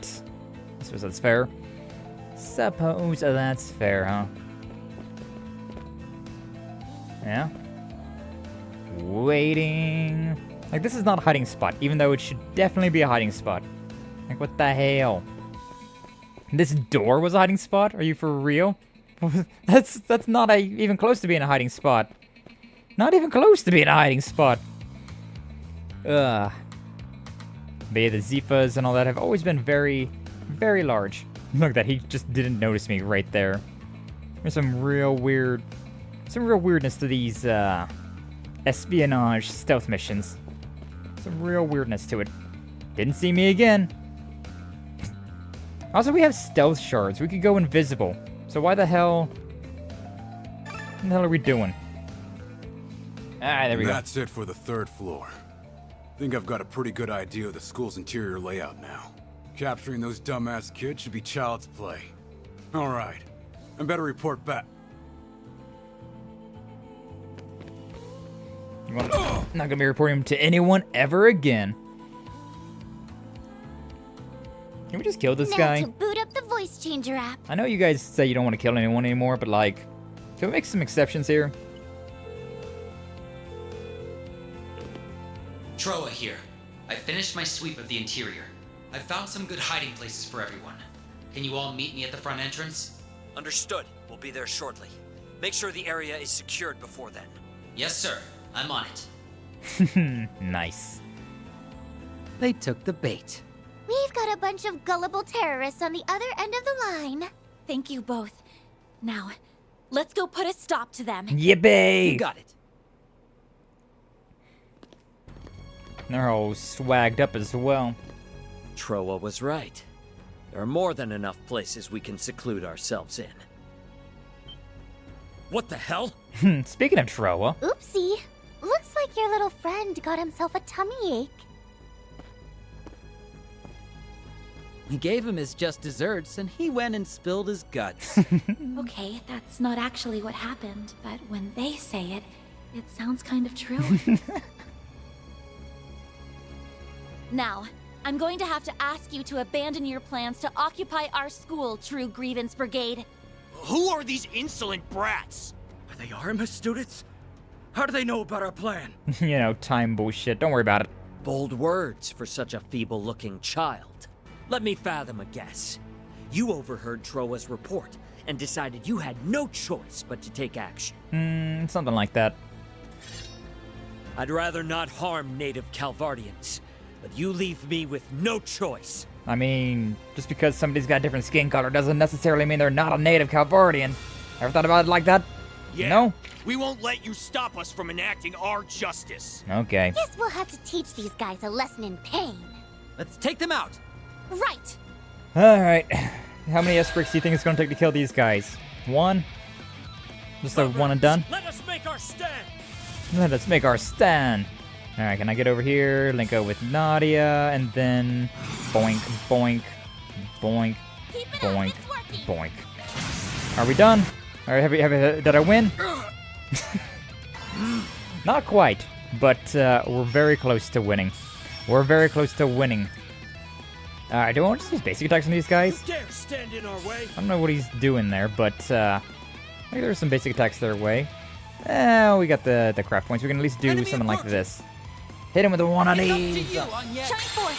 I suppose that's fair. Suppose that's fair, huh? Yeah. Waiting. Like, this is not a hiding spot, even though it should definitely be a hiding spot. Like, what the hell? This door was a hiding spot? Are you for real? That's not even close to being a hiding spot. Not even close to being a hiding spot. Ugh. But yeah, the Zifas and all that have always been very, very large. Look at that, he just didn't notice me right there. There's some real weirdness to these, espionage stealth missions. Some real weirdness to it. Didn't see me again. Also, we have stealth shards. We could go invisible. So why the hell... What the hell are we doing? Alright, there we go. That's it for the 3rd floor. Think I've got a pretty good idea of the school's interior layout now. Capturing those dumbass kids should be child's play. Alright. I better report back. Not gonna be reporting him to anyone ever again. Can we just kill this guy? Now to boot up the voice changer app. I know you guys say you don't want to kill anyone anymore, but like, can we make some exceptions here? Troa here. I finished my sweep of the interior. I've found some good hiding places for everyone. Can you all meet me at the front entrance? Understood. We'll be there shortly. Make sure the area is secured before then. Yes, sir. I'm on it. Nice. They took the bait. We've got a bunch of gullible terrorists on the other end of the line. Thank you both. Now, let's go put a stop to them. Yippee! You got it. They're all swagged up as well. Troa was right. There are more than enough places we can seclude ourselves in. What the hell? Speaking of Troa. Oopsie. Looks like your little friend got himself a tummy ache. We gave him his just desserts, and he went and spilled his guts. Okay, that's not actually what happened, but when they say it, it sounds kind of true. Now, I'm going to have to ask you to abandon your plans to occupy our school, True Grievance Brigade. Who are these insolent brats? Are they Aramis students? How do they know about our plan? You know, time bullshit. Don't worry about it. Bold words for such a feeble-looking child. Let me fathom a guess. You overheard Troa's report and decided you had no choice but to take action. Something like that. I'd rather not harm native Calvardians, but you leave me with no choice. I mean, just because somebody's got a different skin color doesn't necessarily mean they're not a native Calvardian. Ever thought about it like that? Yeah, no? We won't let you stop us from enacting our justice. Okay. Guess we'll have to teach these guys a lesson in pain. Let's take them out. Right. Alright. How many S-bricks do you think it's going to take to kill these guys? One? Just a one and done? Let us make our stand! Let us make our stand. Alright, can I get over here, link up with Nadia, and then boink, boink, boink, boink, boink. Are we done? Alright, did I win? Not quite, but we're very close to winning. We're very close to winning. Alright, do I want to use basic attacks on these guys? You dare stand in our way? I don't know what he's doing there, but I think there's some basic attacks their way. We got the craft points. We can at least do something like this. Hit him with a one on these. Shine forth.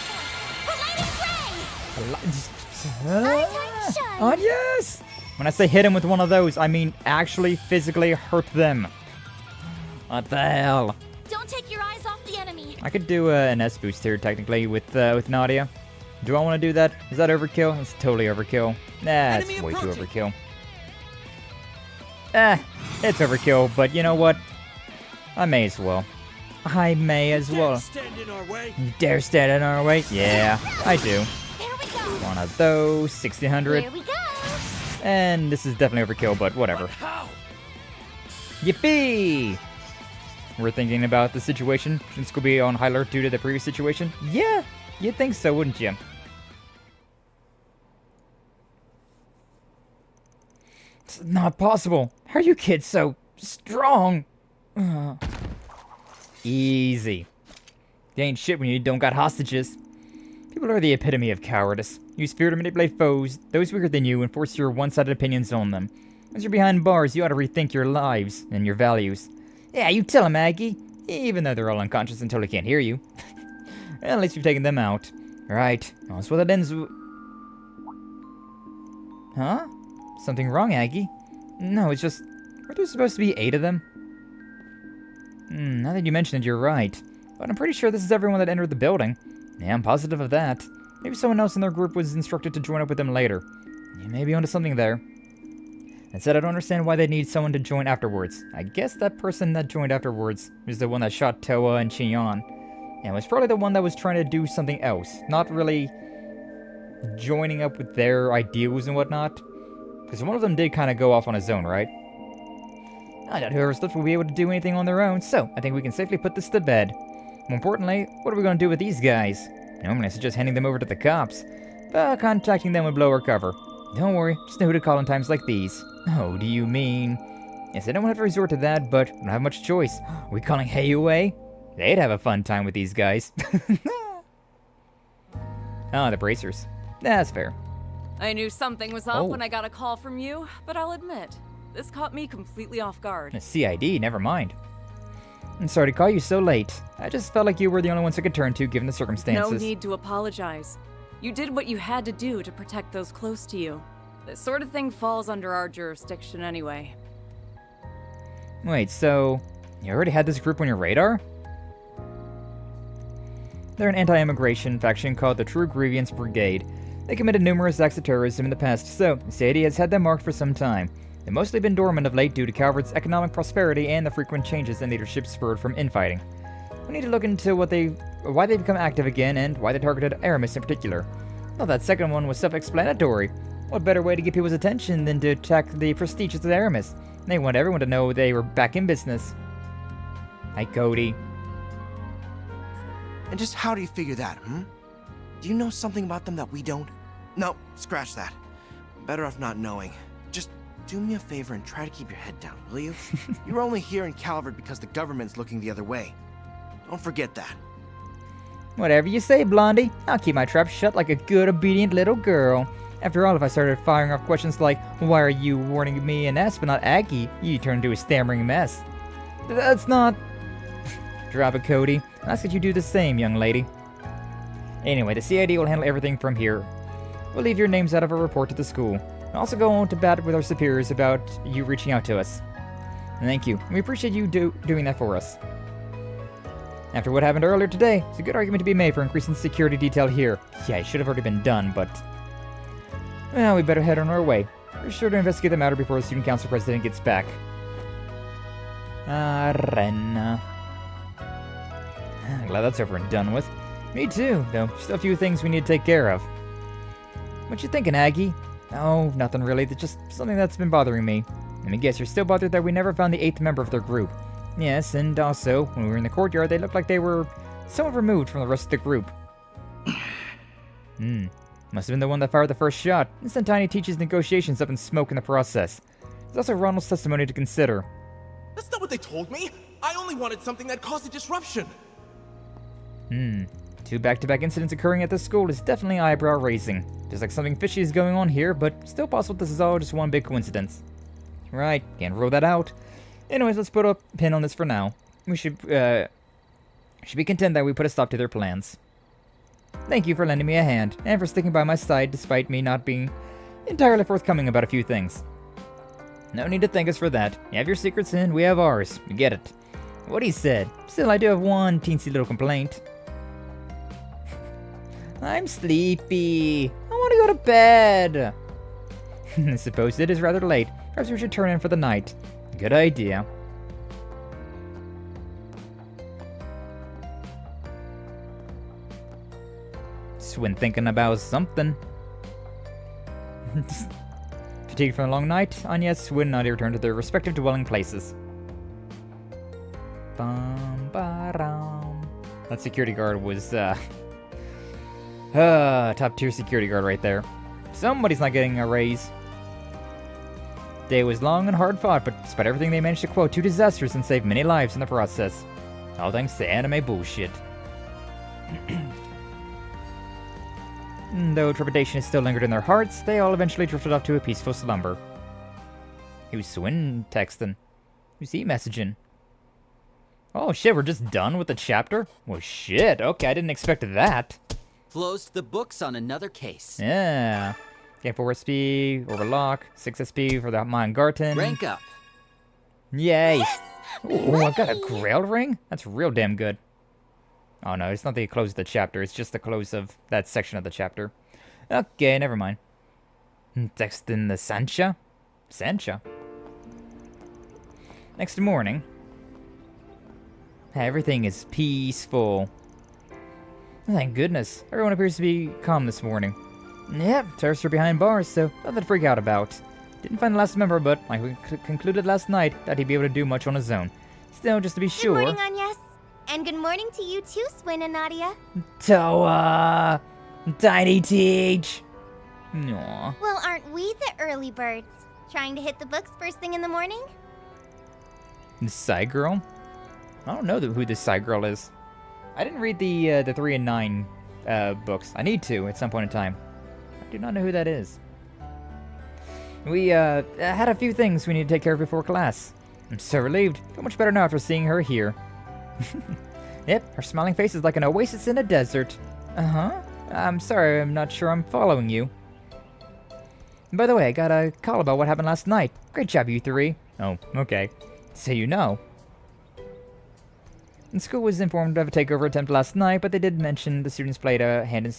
Oh, yes! When I say hit him with one of those, I mean actually physically hurt them. What the hell? Don't take your eyes off the enemy. I could do an S boost here technically with Nadia. Do I want to do that? Is that overkill? It's totally overkill. Nah, it's way too overkill. It's overkill, but you know what? I may as well. I may as well. Stand in our way? You dare stand in our way? Yeah, I do. There we go. One of those, 1600. Here we go. And this is definitely overkill, but whatever. How? Yippee! We're thinking about the situation. Shouldn't school be on high alert due to the previous situation? Yeah, you'd think so, wouldn't you? It's not possible. How are you kids so strong? Easy. You ain't shit when you don't got hostages. People are the epitome of cowardice. Use fear to manipulate foes, those weaker than you, and force your one-sided opinions on them. Once you're behind bars, you ought to rethink your lives and your values. Yeah, you tell them, Aggie. Even though they're all unconscious until they can't hear you. Well, at least you've taken them out. Alright, that's what that ends. Huh? Something wrong, Aggie? No, it's just... Aren't there supposed to be 8 of them? Now that you mention it, you're right. But I'm pretty sure this is everyone that entered the building. Yeah, I'm positive of that. Maybe someone else in their group was instructed to join up with them later. You may be onto something there. That said, I don't understand why they need someone to join afterwards. I guess that person that joined afterwards was the one that shot Toa and Chion. And was probably the one that was trying to do something else. Not really joining up with their ideals and whatnot. Because one of them did kind of go off on his own, right? I doubt whoever's left will be able to do anything on their own, so I think we can safely put this to bed. More importantly, what are we going to do with these guys? Normally I suggest handing them over to the cops, but contacting them would blow our cover. Don't worry, just know who to call in times like these. Oh, do you mean... Yes, I don't have to resort to that, but I don't have much choice. Are we calling Hey away? They'd have a fun time with these guys. Ah, the bracers. That's fair. I knew something was up when I got a call from you, but I'll admit, this caught me completely off guard. A CID, never mind. I'm sorry to call you so late. I just felt like you were the only ones I could turn to given the circumstances. No need to apologize. You did what you had to do to protect those close to you. This sort of thing falls under our jurisdiction anyway. Wait, so... You already had this group on your radar? They're an anti-immigration faction called the True Grievance Brigade. They committed numerous acts of terrorism in the past, so the CID has had them marked for some time. They've mostly been dormant of late due to Calvard's economic prosperity and the frequent changes in leadership spurred from infighting. We need to look into why they become active again and why they targeted Aramis in particular. Thought that second one was self-explanatory. What better way to get people's attention than to attack the prestigious Aramis? They want everyone to know they were back in business. Hi, Cody. And just how do you figure that, Do you know something about them that we don't? No, scratch that. Better off not knowing. Just do me a favor and try to keep your head down, will you? You're only here in Calvard because the government's looking the other way. Don't forget that. Whatever you say, Blondie. I'll keep my trap shut like a good, obedient little girl. After all, if I started firing off questions like, why are you warning me and S but not Aggie, you'd turn into a stammering mess. That's not... Drop it, Cody. I'll ask that you do the same, young lady. Anyway, the CID will handle everything from here. We'll leave your names out of a report to the school. I'll also go on to bat with our superiors about you reaching out to us. And thank you. We appreciate you doing that for us. After what happened earlier today, it's a good argument to be made for increasing security detail here. Yeah, it should have already been done, but... Well, we better head on our way. We're sure to investigate the matter before the student council president gets back. Ren. Glad that's over and done with. Me too, though. Still a few things we need to take care of. What you thinking, Aggie? Oh, nothing really. It's just something that's been bothering me. Let me guess, you're still bothered that we never found the 8th member of their group. Yes, and also, when we were in the courtyard, they looked like they were somewhat removed from the rest of the group. Must have been the one that fired the first shot, and sent Tiny Teach's negotiations up in smoke in the process. There's also Ronald's testimony to consider. That's not what they told me! I only wanted something that caused a disruption! 2 back-to-back incidents occurring at this school is definitely eyebrow-raising. Feels like something fishy is going on here, but still possible this is all just one big coincidence. Right, can't rule that out. Anyways, let's put a pin on this for now. We should be content that we put a stop to their plans. Thank you for lending me a hand, and for sticking by my side despite me not being entirely forthcoming about a few things. No need to thank us for that. You have your secrets and we have ours. We get it. What he said. Still, I do have one teensy little complaint. I'm sleepy. I want to go to bed. I suppose it is rather late. Perhaps we should turn in for the night. Good idea. Swin thinking about something. Fatigued from a long night, Anya, Swin and Nadia returned to their respective dwelling places. Bum-ba-dum. That security guard was, top tier security guard right there. Somebody's not getting a raise. Day was long and hard fought, but despite everything they managed to quell 2 disasters and save many lives in the process. All thanks to anime bullshit. Though trepidation still lingered in their hearts, they all eventually drifted off to a peaceful slumber. Who's Swin texting? Who's he messaging? Oh shit, we're just done with the chapter? Well shit, okay, I didn't expect that. Closed the books on another case. Yeah. Game 4 SP, Overlock, 6 SP for the Garten. Rank up. Yay. Ooh, I've got a Grail ring? That's real damn good. Oh no, it's not the close of the chapter, it's just the close of that section of the chapter. Okay, never mind. Text in the Sancha? Sancha? Next morning. Everything is peaceful. Thank goodness. Everyone appears to be calm this morning. Yep, terrorists are behind bars, so nothing to freak out about. Didn't find the last member, but like we concluded last night, that he'd be able to do much on his own. Still, just to be sure... Good morning, Agnes. And good morning to you too, Swin and Nadia. Toa! Tiny Teach! Aww. Well, aren't we the early birds? Trying to hit the books first thing in the morning? The Psy Girl? I don't know who this Psy Girl is. I didn't read the 3 and 9 books. I need to at some point in time. I do not know who that is. We had a few things we need to take care of before class. I'm so relieved. Feel much better now after seeing her here. Yep, her smiling face is like an oasis in a desert. Uh-huh. I'm sorry, I'm not sure I'm following you. By the way, I got a call about what happened last night. Great job, you 3. Oh, okay. So you know. The school was informed of a takeover attempt last night, but they did mention the students had a hand in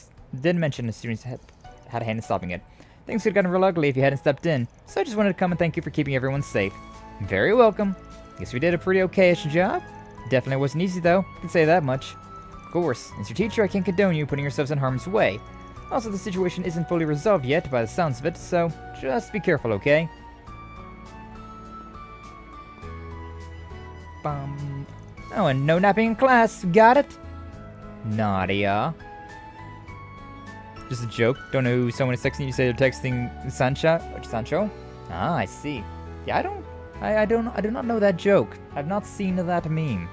stopping it. Things could have gotten real ugly if you hadn't stepped in, so I just wanted to come and thank you for keeping everyone safe. Very welcome. Guess we did a pretty okay-ish job. Definitely wasn't easy though, I can say that much. Of course, as your teacher I can't condone you putting yourselves in harm's way. Also, the situation isn't fully resolved yet by the sounds of it, so just be careful, okay? Bum. Oh, and no napping in class. Got it? Nadia. Just a joke. Don't know who someone is texting. You say they're texting Sancho? Ah, I see. Yeah, I do not know that joke. I've not seen that meme.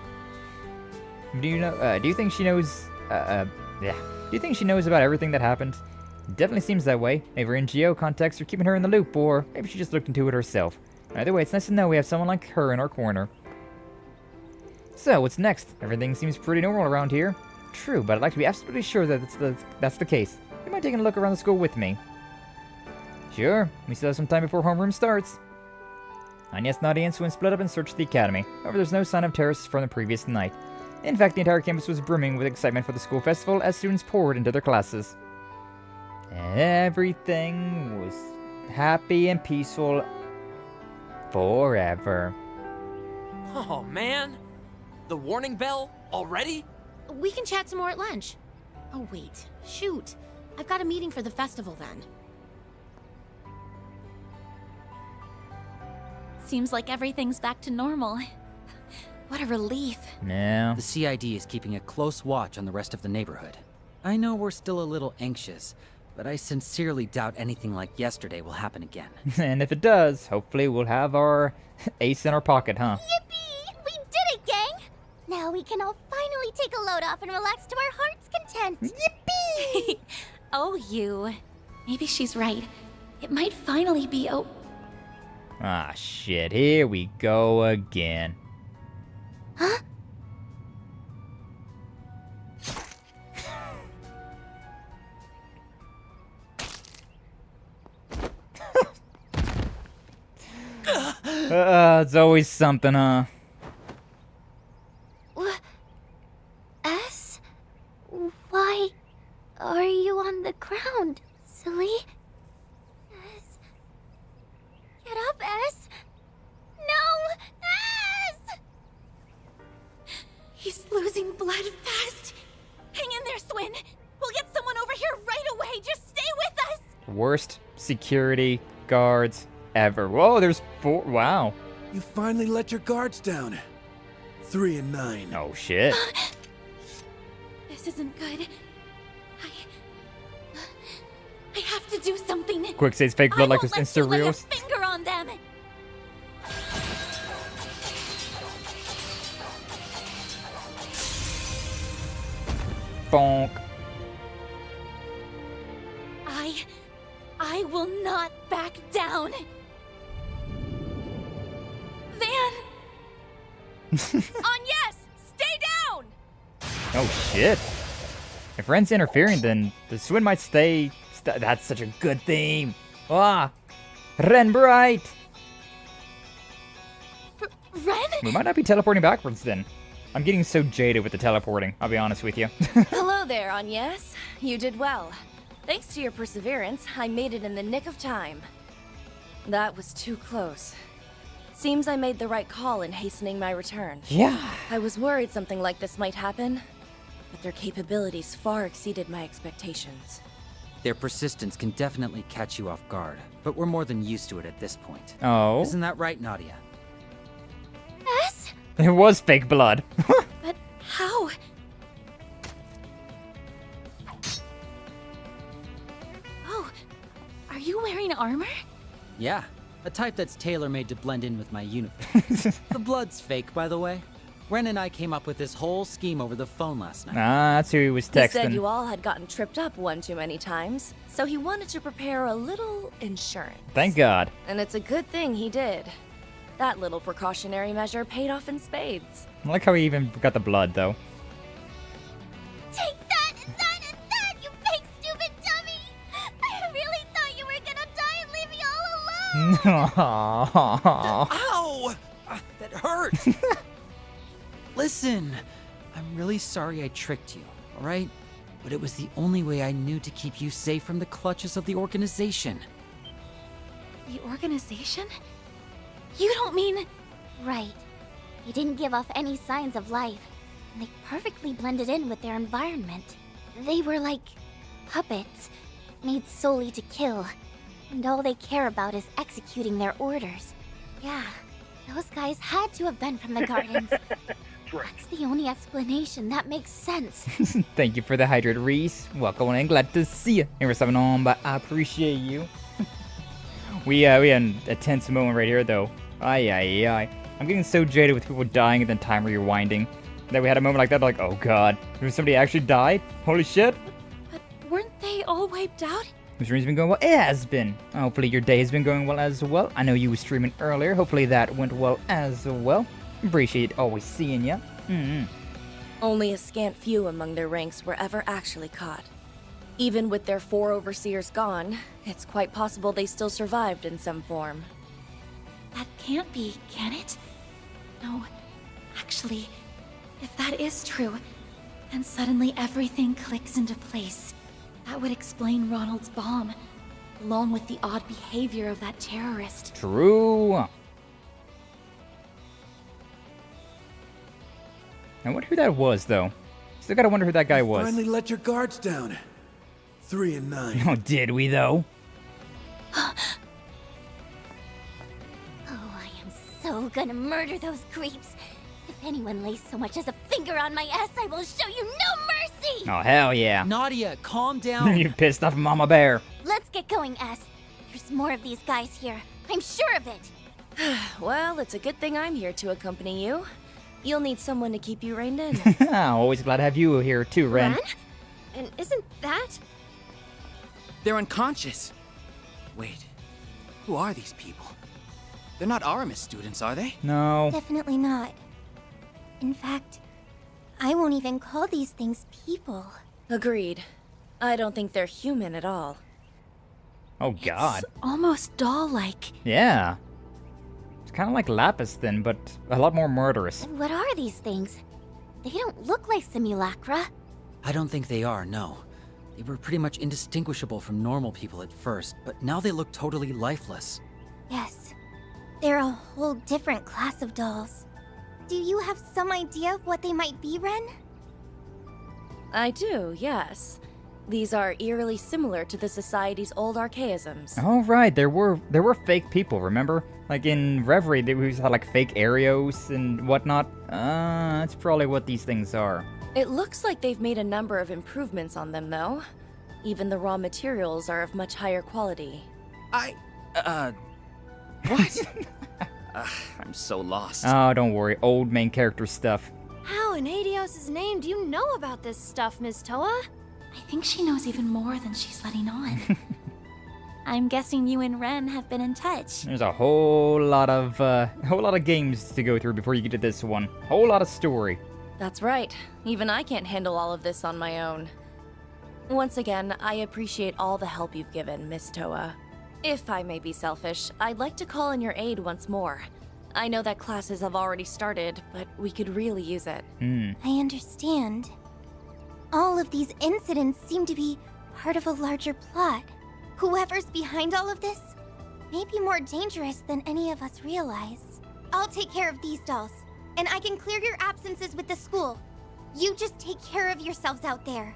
Do you know? Do you think she knows? Yeah. Do you think she knows about everything that happened? It definitely seems that way. Maybe her NGO contacts are keeping her in the loop, or maybe she just looked into it herself. Either way, it's nice to know we have someone like her in our corner. So, what's next? Everything seems pretty normal around here. True, but I'd like to be absolutely sure that that's the case. You mind taking a look around the school with me? Sure. We still have some time before homeroom starts. And yes, Nadia and Swin split up and searched the academy. However, there's no sign of terrorists from the previous night. In fact, the entire campus was brimming with excitement for the school festival as students poured into their classes. Everything was happy and peaceful forever. Oh, man. The warning bell already? We can chat some more at lunch. Oh, wait. Shoot. I've got a meeting for the festival then. Seems like everything's back to normal. What a relief. Yeah. The CID is keeping a close watch on the rest of the neighborhood. I know we're still a little anxious, but I sincerely doubt anything like yesterday will happen again. And if it does, hopefully we'll have our ace in our pocket, huh? Yippee! We did it, gang! Now we can all finally take a load off and relax to our heart's content. Yippee! Oh, you. Maybe she's right. It might finally be Ah, shit. Here we go again. Huh? It's always something, huh? S? Why are you on the ground, silly? S? Get up, S! No! S! He's losing blood fast. Hang in there, Swin. We'll get someone over here right away. Just stay with us. Worst security guards ever. Whoa, there's 4. Wow. You finally let your guards down. 3 and 9. Oh, shit. This isn't good. I have to do something. Quick says fake blood like this Insta reels. Finger on them. Bonk. I will not back down. Van! On yes! Stay down! Oh, shit. If Ren's interfering, then the Swin might stay. That's such a good theme. Ah! Ren Bright! Ren? We might not be teleporting backwards then. I'm getting so jaded with the teleporting, I'll be honest with you. Hello there, Agnes. You did well. Thanks to your perseverance, I made it in the nick of time. That was too close. Seems I made the right call in hastening my return. Yeah. I was worried something like this might happen, but their capabilities far exceeded my expectations. Their persistence can definitely catch you off guard, but we're more than used to it at this point. Oh. Isn't that right, Nadia? S? It was fake blood. But how? Oh, are you wearing armor? Yeah, a type that's tailor-made to blend in with my uniform. The blood's fake, by the way. Ren and I came up with this whole scheme over the phone last night. Ah, that's who he was texting. He said you all had gotten tripped up one too many times, so he wanted to prepare a little insurance. Thank God. And it's a good thing he did. That little precautionary measure paid off in spades. I like how he even got the blood, though. Take that and that and that, you big stupid dummy! I really thought you were gonna die and leave me all alone! Ow! That hurt! Listen, I'm really sorry I tricked you, alright? But it was the only way I knew to keep you safe from the clutches of the organization. The organization? You don't mean... Right. They didn't give off any signs of life, and they perfectly blended in with their environment. They were like puppets, made solely to kill. And all they care about is executing their orders. Yeah, those guys had to have been from the gardens. That's the only explanation that makes sense. Thank you for the hydrate, Reese. Welcome in, glad to see you. Here for 7 on, but I appreciate you. we had a tense moment right here, though. Ay. I'm getting so jaded with people dying and then time rewinding that we had a moment like that, like, oh god, did somebody actually die? Holy shit. But weren't they all wiped out? The stream's been going well. It has been. Hopefully your day has been going well as well. I know you were streaming earlier. Hopefully that went well as well. Appreciate always seeing ya. Only a scant few among their ranks were ever actually caught. Even with their 4 overseers gone, it's quite possible they still survived in some form. That can't be, can it? No. Actually, if that is true, and suddenly everything clicks into place, that would explain Ronald's bomb, along with the odd behavior of that terrorist. True. I wonder who that was, though. Still gotta wonder who that guy was. Finally let your guards down. 3 and 9. Oh, did we, though? So gonna murder those creeps. If anyone lays so much as a finger on my ass, I will show you no mercy! Oh, hell yeah. Nadia, calm down. You pissed off Mama Bear. Let's get going, S. There's more of these guys here. I'm sure of it. Well, it's a good thing I'm here to accompany you. You'll need someone to keep you reined in. Always glad to have you here too, Ren. And isn't that... They're unconscious. Wait, who are these people? They're not Aramis students, are they? No. Definitely not. In fact, I won't even call these things people. Agreed. I don't think they're human at all. Oh god. It's almost doll-like. Yeah. It's kind of like Lapis then, but a lot more murderous. And what are these things? They don't look like simulacra. I don't think they are, no. They were pretty much indistinguishable from normal people at first, but now they look totally lifeless. Yes. They're a whole different class of dolls. Do you have some idea of what they might be, Ren? I do, yes. These are eerily similar to the Society's old archaisms. Oh right, there were fake people, remember? Like in Reverie, they had like fake Arios and whatnot. That's probably what these things are. It looks like they've made a number of improvements on them, though. Even the raw materials are of much higher quality. What? I'm so lost. Oh, don't worry. Old main character stuff. How in Adios' name do you know about this stuff, Ms. Toa? I think she knows even more than she's letting on. I'm guessing you and Ren have been in touch. There's a whole lot of games to go through before you get to this one. Whole lot of story. That's right. Even I can't handle all of this on my own. Once again, I appreciate all the help you've given, Miss Toa. If I may be selfish, I'd like to call in your aid once more. I know that classes have already started, but we could really use it. I understand. All of these incidents seem to be part of a larger plot. Whoever's behind all of this may be more dangerous than any of us realize. I'll take care of these dolls, and I can clear your absences with the school. You just take care of yourselves out there,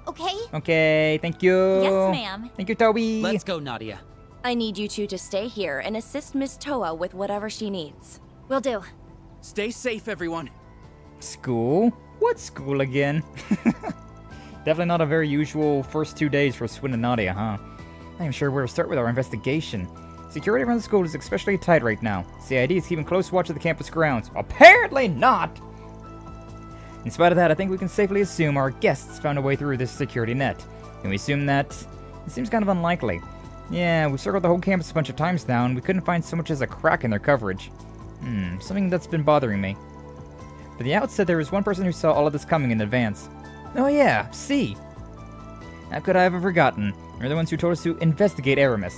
okay? Okay, thank you. Yes, ma'am. Thank you, Toby. Let's go, Nadia. I need you two to stay here and assist Miss Toa with whatever she needs. Will do. Stay safe, everyone. School? What school again? Definitely not a very usual first 2 days for Swin and Nadia, huh? I am sure where to start with our investigation. Security around the school is especially tight right now. CID is keeping close watch of the campus grounds. Apparently not! In spite of that, I think we can safely assume our guests found a way through this security net. Can we assume that? It seems kind of unlikely. Yeah, we've circled the whole campus a bunch of times now, and we couldn't find so much as a crack in their coverage. Something that's been bothering me. From the outset, there was one person who saw all of this coming in advance. Oh yeah, C. How could I have forgotten? They're the ones who told us to investigate Aramis.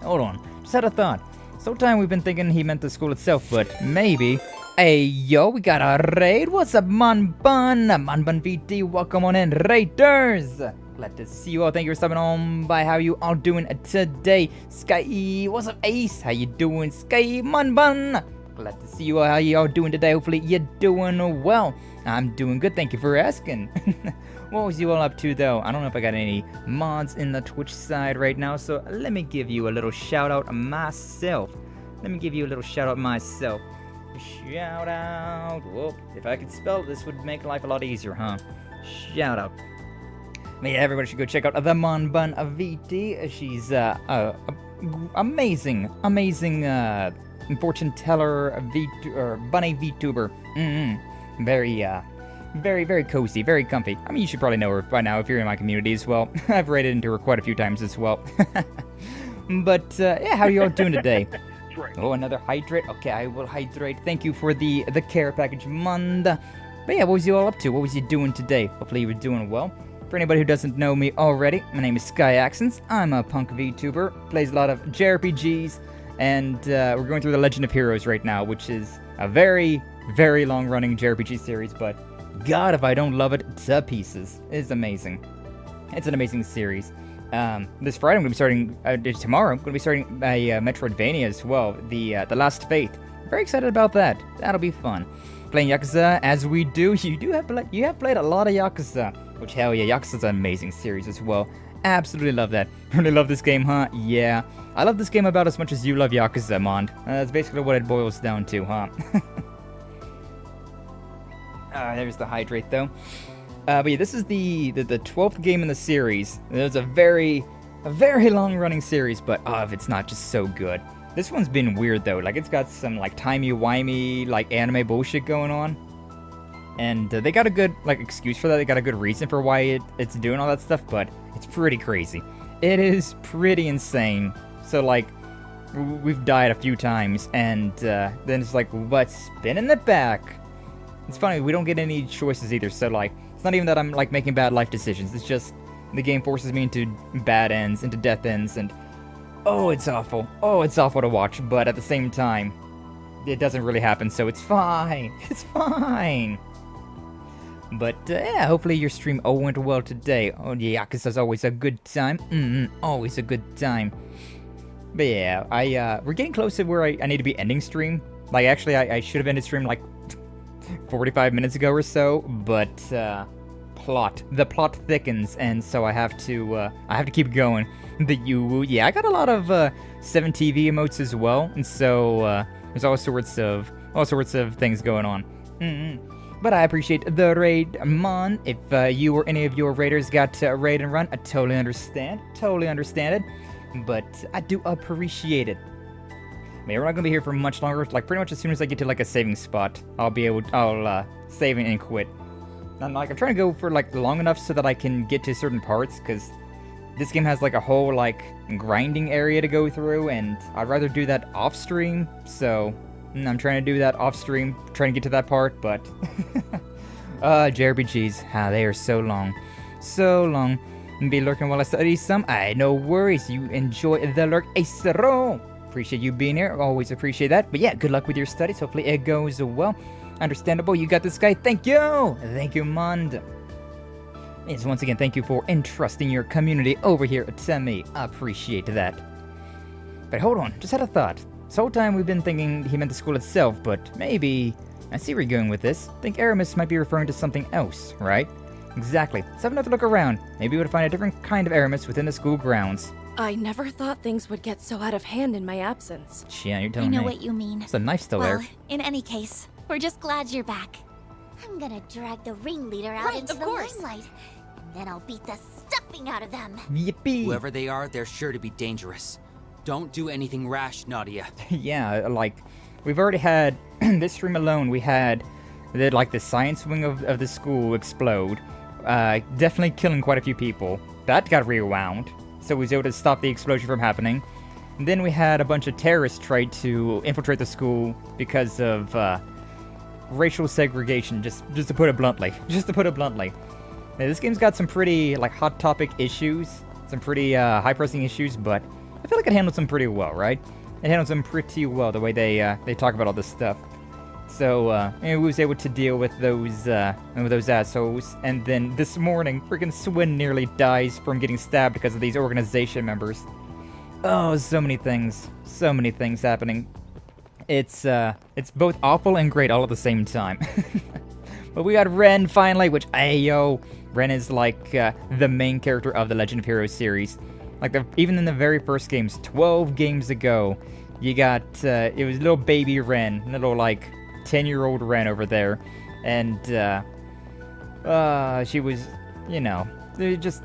Hold on, just had a thought. So time we've been thinking he meant the school itself, but maybe... Hey yo, we got a raid. What's up, Manbun? Manbun VT, welcome on in, Raiders! Glad to see you all. Thank you for stopping on by. How you all doing today? Sky, what's up, Ace? How you doing, Sky? Manbun! Glad to see you all. How you all doing today? Hopefully you're doing well. I'm doing good, thank you for asking. What was you all up to though? I don't know if I got any mods in the Twitch side right now, so let me give you a little shout out myself. Shout out. Whoa, if I could spell, this would make life a lot easier, huh? Shout out. But yeah, everybody should go check out the Mon Bun VT. She's amazing fortune teller bunny VTuber. Very cozy, very comfy. I mean, you should probably know her by now if you're in my community as well. I've raided into her quite a few times as well. But yeah, how are you all doing today? Oh, another hydrate. Okay, I will hydrate. Thank you for the care package, Manda. But yeah, what was you all up to? What was you doing today? Hopefully you were doing well. For anybody who doesn't know me already, my name is Sky Accents. I'm a punk VTuber, plays a lot of JRPGs, and we're going through the Legend of Heroes right now, which is a very long-running JRPG series, but God, if I don't love it to pieces. It's amazing. It's an amazing series. This Friday, I'm going to be starting, tomorrow, I'm going to be starting a Metroidvania as well, the Last Faith. Very excited about that. That'll be fun. Playing Yakuza, as we do, you have played a lot of Yakuza, which, hell yeah, Yakuza's an amazing series as well. Absolutely love that. Really love this game, huh? Yeah. I love this game about as much as you love Yakuza, Mond. That's basically what it boils down to, huh? There's the hydrate, though. But yeah, this is the 12th game in the series. It's a very long-running series, but if it's not just so good. This one's been weird, though. Like, it's got some, like, timey-wimey, like, anime bullshit going on. And they got a good, like, excuse for that. They got a good reason for why it's doing all that stuff, but it's pretty crazy. It is pretty insane. So, like, we've died a few times, and then it's like, let's spin in the back. It's funny, we don't get any choices either, so, like, it's not even that I'm, like, making bad life decisions. It's just the game forces me into bad ends, into death ends, and oh, it's awful. Oh, it's awful to watch, but at the same time, it doesn't really happen, so it's fine. It's fine. But, yeah, hopefully your stream went well today. Oh, yeah, Yakuza's always a good time. Always a good time. But, yeah, we're getting close to where I need to be ending stream. Like, actually, I should have ended stream, like, 45 minutes ago or so, but, the plot thickens, and so I have to keep going. Yeah, I got a lot of 7TV emotes as well, and so there's all sorts of things going on. But I appreciate the raid, Mon. If you or any of your raiders got to raid and run, I totally understand it. But I do appreciate it. Maybe we're not gonna be here for much longer. Like, pretty much as soon as I get to like a saving spot, I'll save and quit. And like, I'm trying to go for like long enough so that I can get to certain parts, because this game has like a whole like grinding area to go through, and I'd rather do that off stream. So I'm trying to do that off stream, trying to get to that part, but JRPGs, they are so long. Be lurking while I study some. No worries. You enjoy the lurk, Acero. Appreciate you being here. Always appreciate that. But yeah, good luck with your studies. Hopefully it goes well. Understandable. You got this, guy. Thank you. Thank you, Mond. Yes, once again, thank you for entrusting your community over here to me. I appreciate that. But hold on. Just had a thought. This whole time we've been thinking he meant the school itself, but maybe... I see where you're going with this. I think Aramis might be referring to something else, right? Exactly. Let's have another look around. Maybe we would find a different kind of Aramis within the school grounds. I never thought things would get so out of hand in my absence. Yeah, you're telling me. I know what you mean. It's a knife still there. Well, in any case, we're just glad you're back. I'm gonna drag the ringleader out into the limelight, and then I'll beat the stuffing out of them. Yippee! Whoever they are, they're sure to be dangerous. Don't do anything rash, Nadia. Yeah, like, we've already had, this stream alone, we had, the science wing of the school explode. Definitely killing quite a few people. That got rewound, so we was able to stop the explosion from happening. And then we had a bunch of terrorists try to infiltrate the school because of racial segregation, just to put it bluntly. Now, this game's got some pretty hot topic issues, some pretty high-pressing issues, but I feel like it handled them pretty well, right? It handles them pretty well, the way they talk about all this stuff. So, we was able to deal with those assholes, and then this morning, freaking Swin nearly dies from getting stabbed because of these organization members. Oh, so many things happening. It's both awful and great all at the same time. But we got Ren finally, which, ayo, Ren is like the main character of the Legend of Heroes series. Like, even in the very first games, 12 games ago, you got, it was little baby Ren, little, like, 10-year-old Ren over there. And, she was, you know, just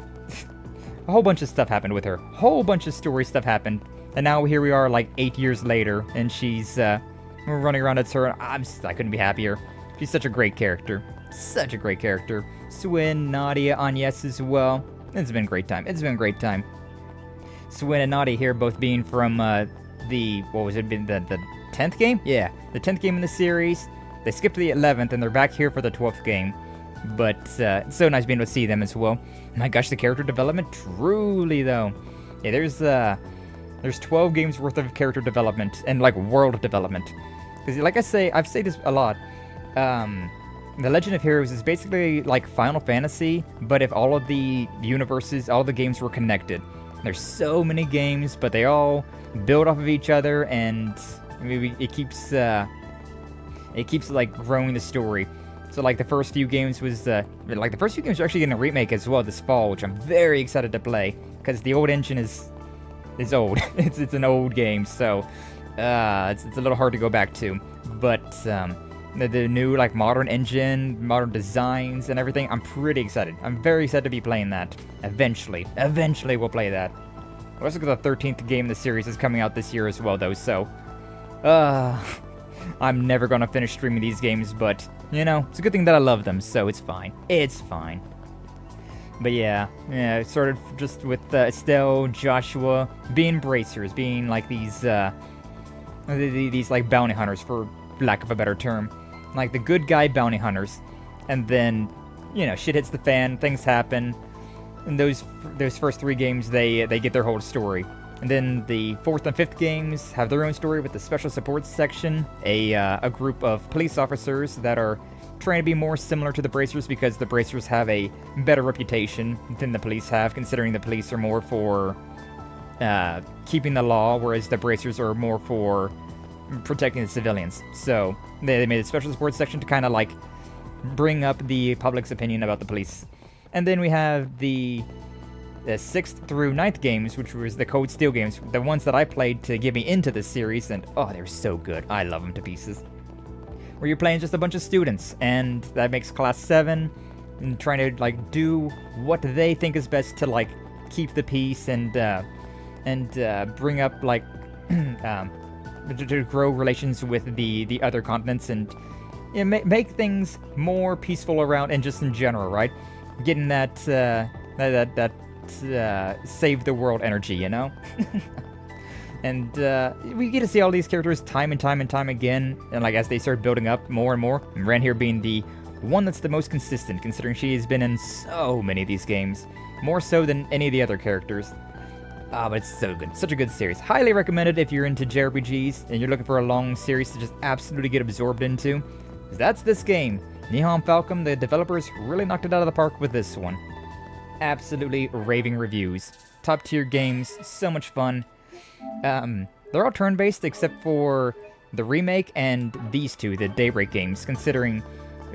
a whole bunch of stuff happened with her. Whole bunch of story stuff happened. And now here we are, like, 8 years later, and she's, running around at her. I couldn't be happier. She's such a great character. Such a great character. Swin, Nadia, Agnes as well. It's been a great time. It's been a great time. Swin and Nadia here both being from, the 10th game? Yeah, the 10th game in the series. They skipped to the 11th, and they're back here for the 12th game. But, it's so nice being able to see them as well. My gosh, the character development, truly, though. Yeah, there's 12 games worth of character development, and, like, world development. Because, like I've said this a lot, The Legend of Heroes is basically like Final Fantasy, but if all of the universes, all the games were connected. There's so many games, but they all build off of each other, and it keeps like growing the story. So like the first few games was are actually getting a remake as well this fall, which I'm very excited to play because the old engine is old. it's an old game, so it's a little hard to go back to. But the new like modern engine, modern designs, and everything, I'm pretty excited. I'm very excited to be playing that. Eventually we'll play that. Let's look at the 13th game in the series is coming out this year as well, though. So, I'm never gonna finish streaming these games, but you know, it's a good thing that I love them, so it's fine. It's fine. But yeah, sort of just with Estelle, Joshua being bracers, being like these like bounty hunters, for lack of a better term, like the good guy bounty hunters, and then you know shit hits the fan, things happen. In those first 3 games, they get their whole story, and then the 4th and 5th games have their own story with the special support section, a group of police officers that are trying to be more similar to the bracers because the bracers have a better reputation than the police have, considering the police are more for keeping the law, whereas the bracers are more for protecting the civilians. So they made a special support section to kind of like bring up the public's opinion about the police. And then we have the 6th through 9th games, which was the Cold Steel games, the ones that I played to get me into this series, and oh, they're so good. I love them to pieces. Where you're playing just a bunch of students, and that makes Class 7, and trying to like do what they think is best to like keep the peace and bring up like to grow relations with the other continents, and you know, make things more peaceful around and just in general, right? Getting that save the world energy, you know? And we get to see all these characters time and time again, and like as they start building up more and more. And Ren here being the one that's the most consistent, considering she has been in so many of these games, more so than any of the other characters. Ah, but it's so good, such a good series. Highly recommended if you're into JRPGs and you're looking for a long series to just absolutely get absorbed into. 'Cause that's this game. Nihon Falcom, the developers, really knocked it out of the park with this one. Absolutely raving reviews. Top tier games, so much fun. They're all turn-based except for the remake and these two, the Daybreak games, considering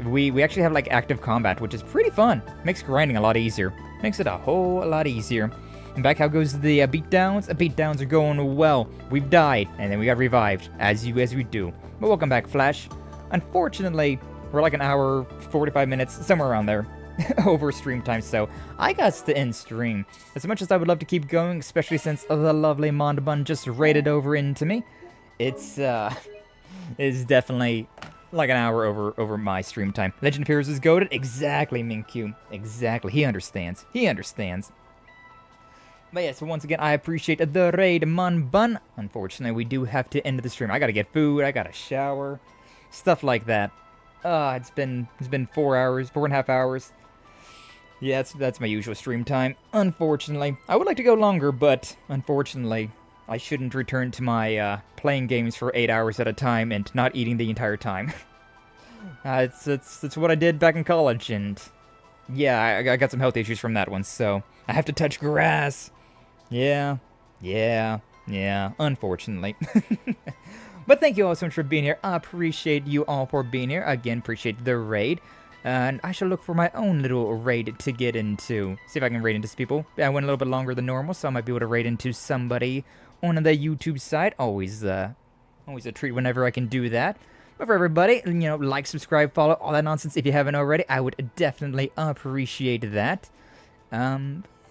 we actually have like active combat, which is pretty fun. Makes grinding a lot easier. Makes it a whole lot easier. And back how goes the beatdowns? The beatdowns are going well. We've died, and then we got revived, as we do. But welcome back, Flash. Unfortunately, we're like an hour, 45 minutes, somewhere around there, over stream time, so I got to end stream. As much as I would love to keep going, especially since the lovely Mondbun just raided over into me, it's definitely like an hour over my stream time. Legend of Heroes is goated? Exactly, Minkyu. Exactly. He understands. He understands. But yeah, so once again, I appreciate the raid, Monbun. Unfortunately, we do have to end the stream. I gotta get food, I gotta shower, stuff like that. It's been 4.5 hours. Yeah, that's my usual stream time. Unfortunately, I would like to go longer, but unfortunately, I shouldn't return to my playing games for 8 hours at a time and not eating the entire time. It's what I did back in college, and yeah, I got some health issues from that one, so I have to touch grass. Yeah, unfortunately. But thank you all so much for being here. I appreciate you all for being here. Again, appreciate the raid. And I shall look for my own little raid to get into. See if I can raid into some people. I went a little bit longer than normal, so I might be able to raid into somebody on the YouTube side. Always a treat whenever I can do that. But for everybody, you know, like, subscribe, follow, all that nonsense. If you haven't already, I would definitely appreciate that. Yeah,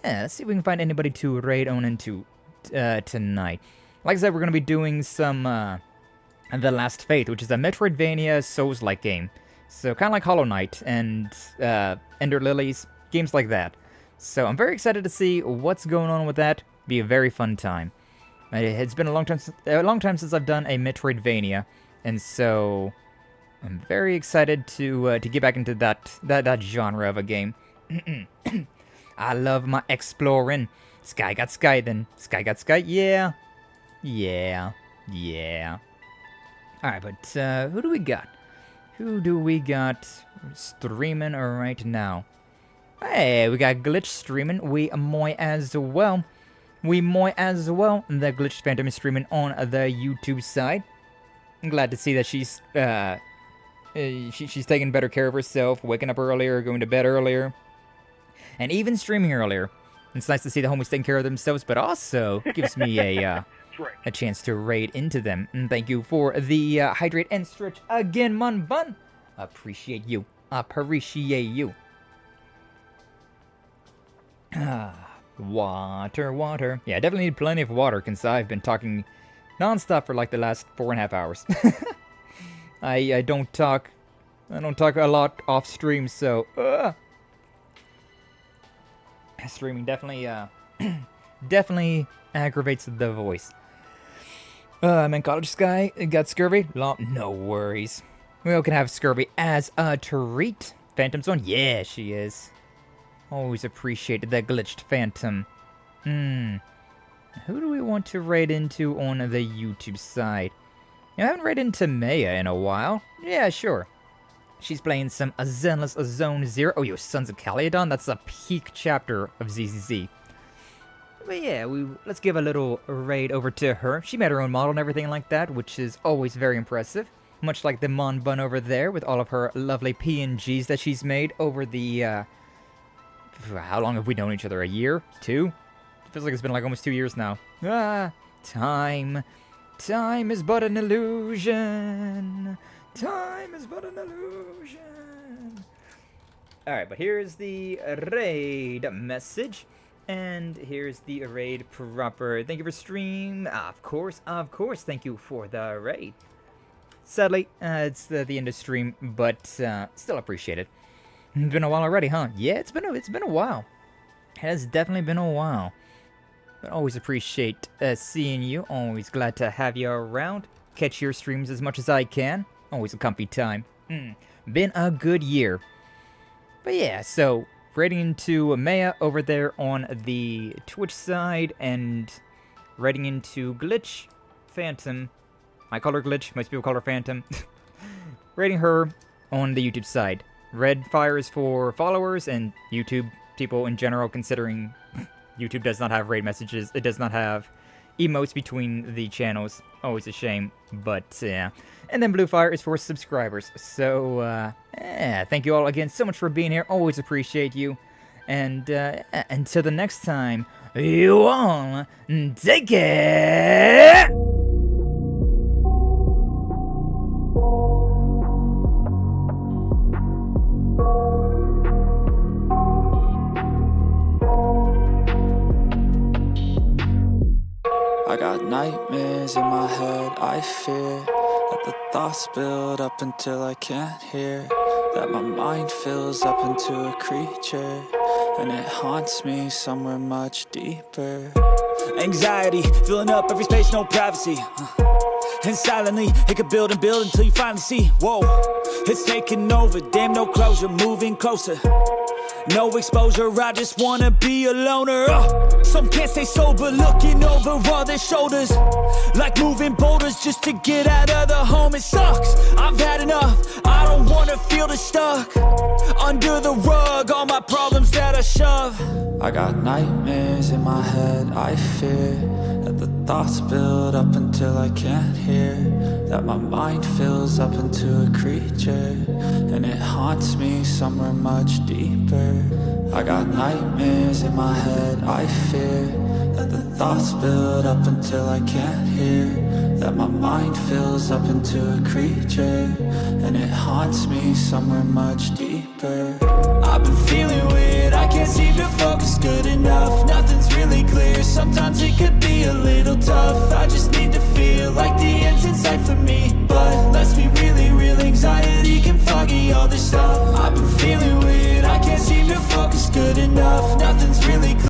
let's see if we can find anybody to raid on into tonight. Like I said, we're going to be doing some The Last Faith, which is a Metroidvania Souls-like game. So kind of like Hollow Knight and Ender Lilies, games like that. So I'm very excited to see what's going on with that. Be a very fun time. It's been a long time since I've done a Metroidvania, and so I'm very excited to get back into that genre of a game. I love my exploring. Sky got sky then. Sky got sky. Yeah. Alright, but who do we got? Who do we got streaming right now? Hey, we got Glitch streaming. We might as well. The Glitch Phantom is streaming on the YouTube side. I'm glad to see that she's taking better care of herself, waking up earlier, going to bed earlier, and even streaming earlier. It's nice to see the homies taking care of themselves, but also gives me a chance to raid into them. And thank you for the hydrate and stretch again, Mun Bun. Appreciate you. Water. Yeah, I definitely need plenty of water because I've been talking non-stop for like the last 4.5 hours. I don't talk a lot off stream, so streaming definitely definitely aggravates the voice. Man, College Sky got scurvy? No worries. We all can have scurvy as a treat. Phantom's on? Yeah, she is. Always appreciated that glitched Phantom. Who do we want to raid into on the YouTube side? I haven't raided into Maya in a while. Yeah, sure. She's playing some Zenless Zone Zero. Oh, yo, Sons of Caledon? That's a peak chapter of ZZZ. But yeah, let's give a little raid over to her. She made her own model and everything like that, which is always very impressive. Much like the Mon Bun over there with all of her lovely PNGs that she's made over the, how long have we known each other? A year? 2? It feels like it's been like almost 2 years now. Time is but an illusion. Time is but an illusion. Alright, but here's the raid message. And here's the raid proper. Thank you for stream. Of course. Thank you for the raid. Sadly, it's the end of stream, but still appreciate it. It's been a while already, huh? Yeah, it's been a while. It has definitely been a while. But always appreciate seeing you. Always glad to have you around. Catch your streams as much as I can. Always a comfy time. Been a good year. But yeah, so raiding into Maya over there on the Twitch side, and raiding into Glitch Phantom. I call her Glitch, most people call her Phantom. Raiding her on the YouTube side. Red fire is for followers and YouTube people in general, considering YouTube does not have raid messages. It does not have emotes between the channels. Always a shame, but yeah. And then blue fire is for subscribers. So, yeah, thank you all again so much for being here. Always appreciate you. And until the next time, you all take care! I got nightmares in my head, I fear that the thoughts build up until I can't hear, that my mind fills up into a creature, and it haunts me somewhere much deeper. Anxiety, filling up every space, no privacy. And silently, it could build and build until you finally see, whoa, it's taking over, damn no closure, moving closer. No exposure, I just wanna be a loner. Some can't stay sober, looking over all their shoulders, like moving boulders just to get out of the home. It sucks, I've had enough, I don't wanna feel the stuck under the rug, all my problems that I shove. I got nightmares in my head, I fear that the thoughts build up until I can't hear, that my mind fills up into a creature, and it haunts me somewhere much deeper. I got nightmares in my head, I fear that the thoughts build up until I can't hear, that my mind fills up into a creature, and it haunts me somewhere much deeper. I've been feeling weird, I can't seem to focus good enough. Nothing's really clear, sometimes it could be a little tough. I just need to feel like the end's in sight for me, but let's be really real, anxiety can foggy all this stuff. I've been feeling weird, I can't seem to focus good enough. Nothing's really clear.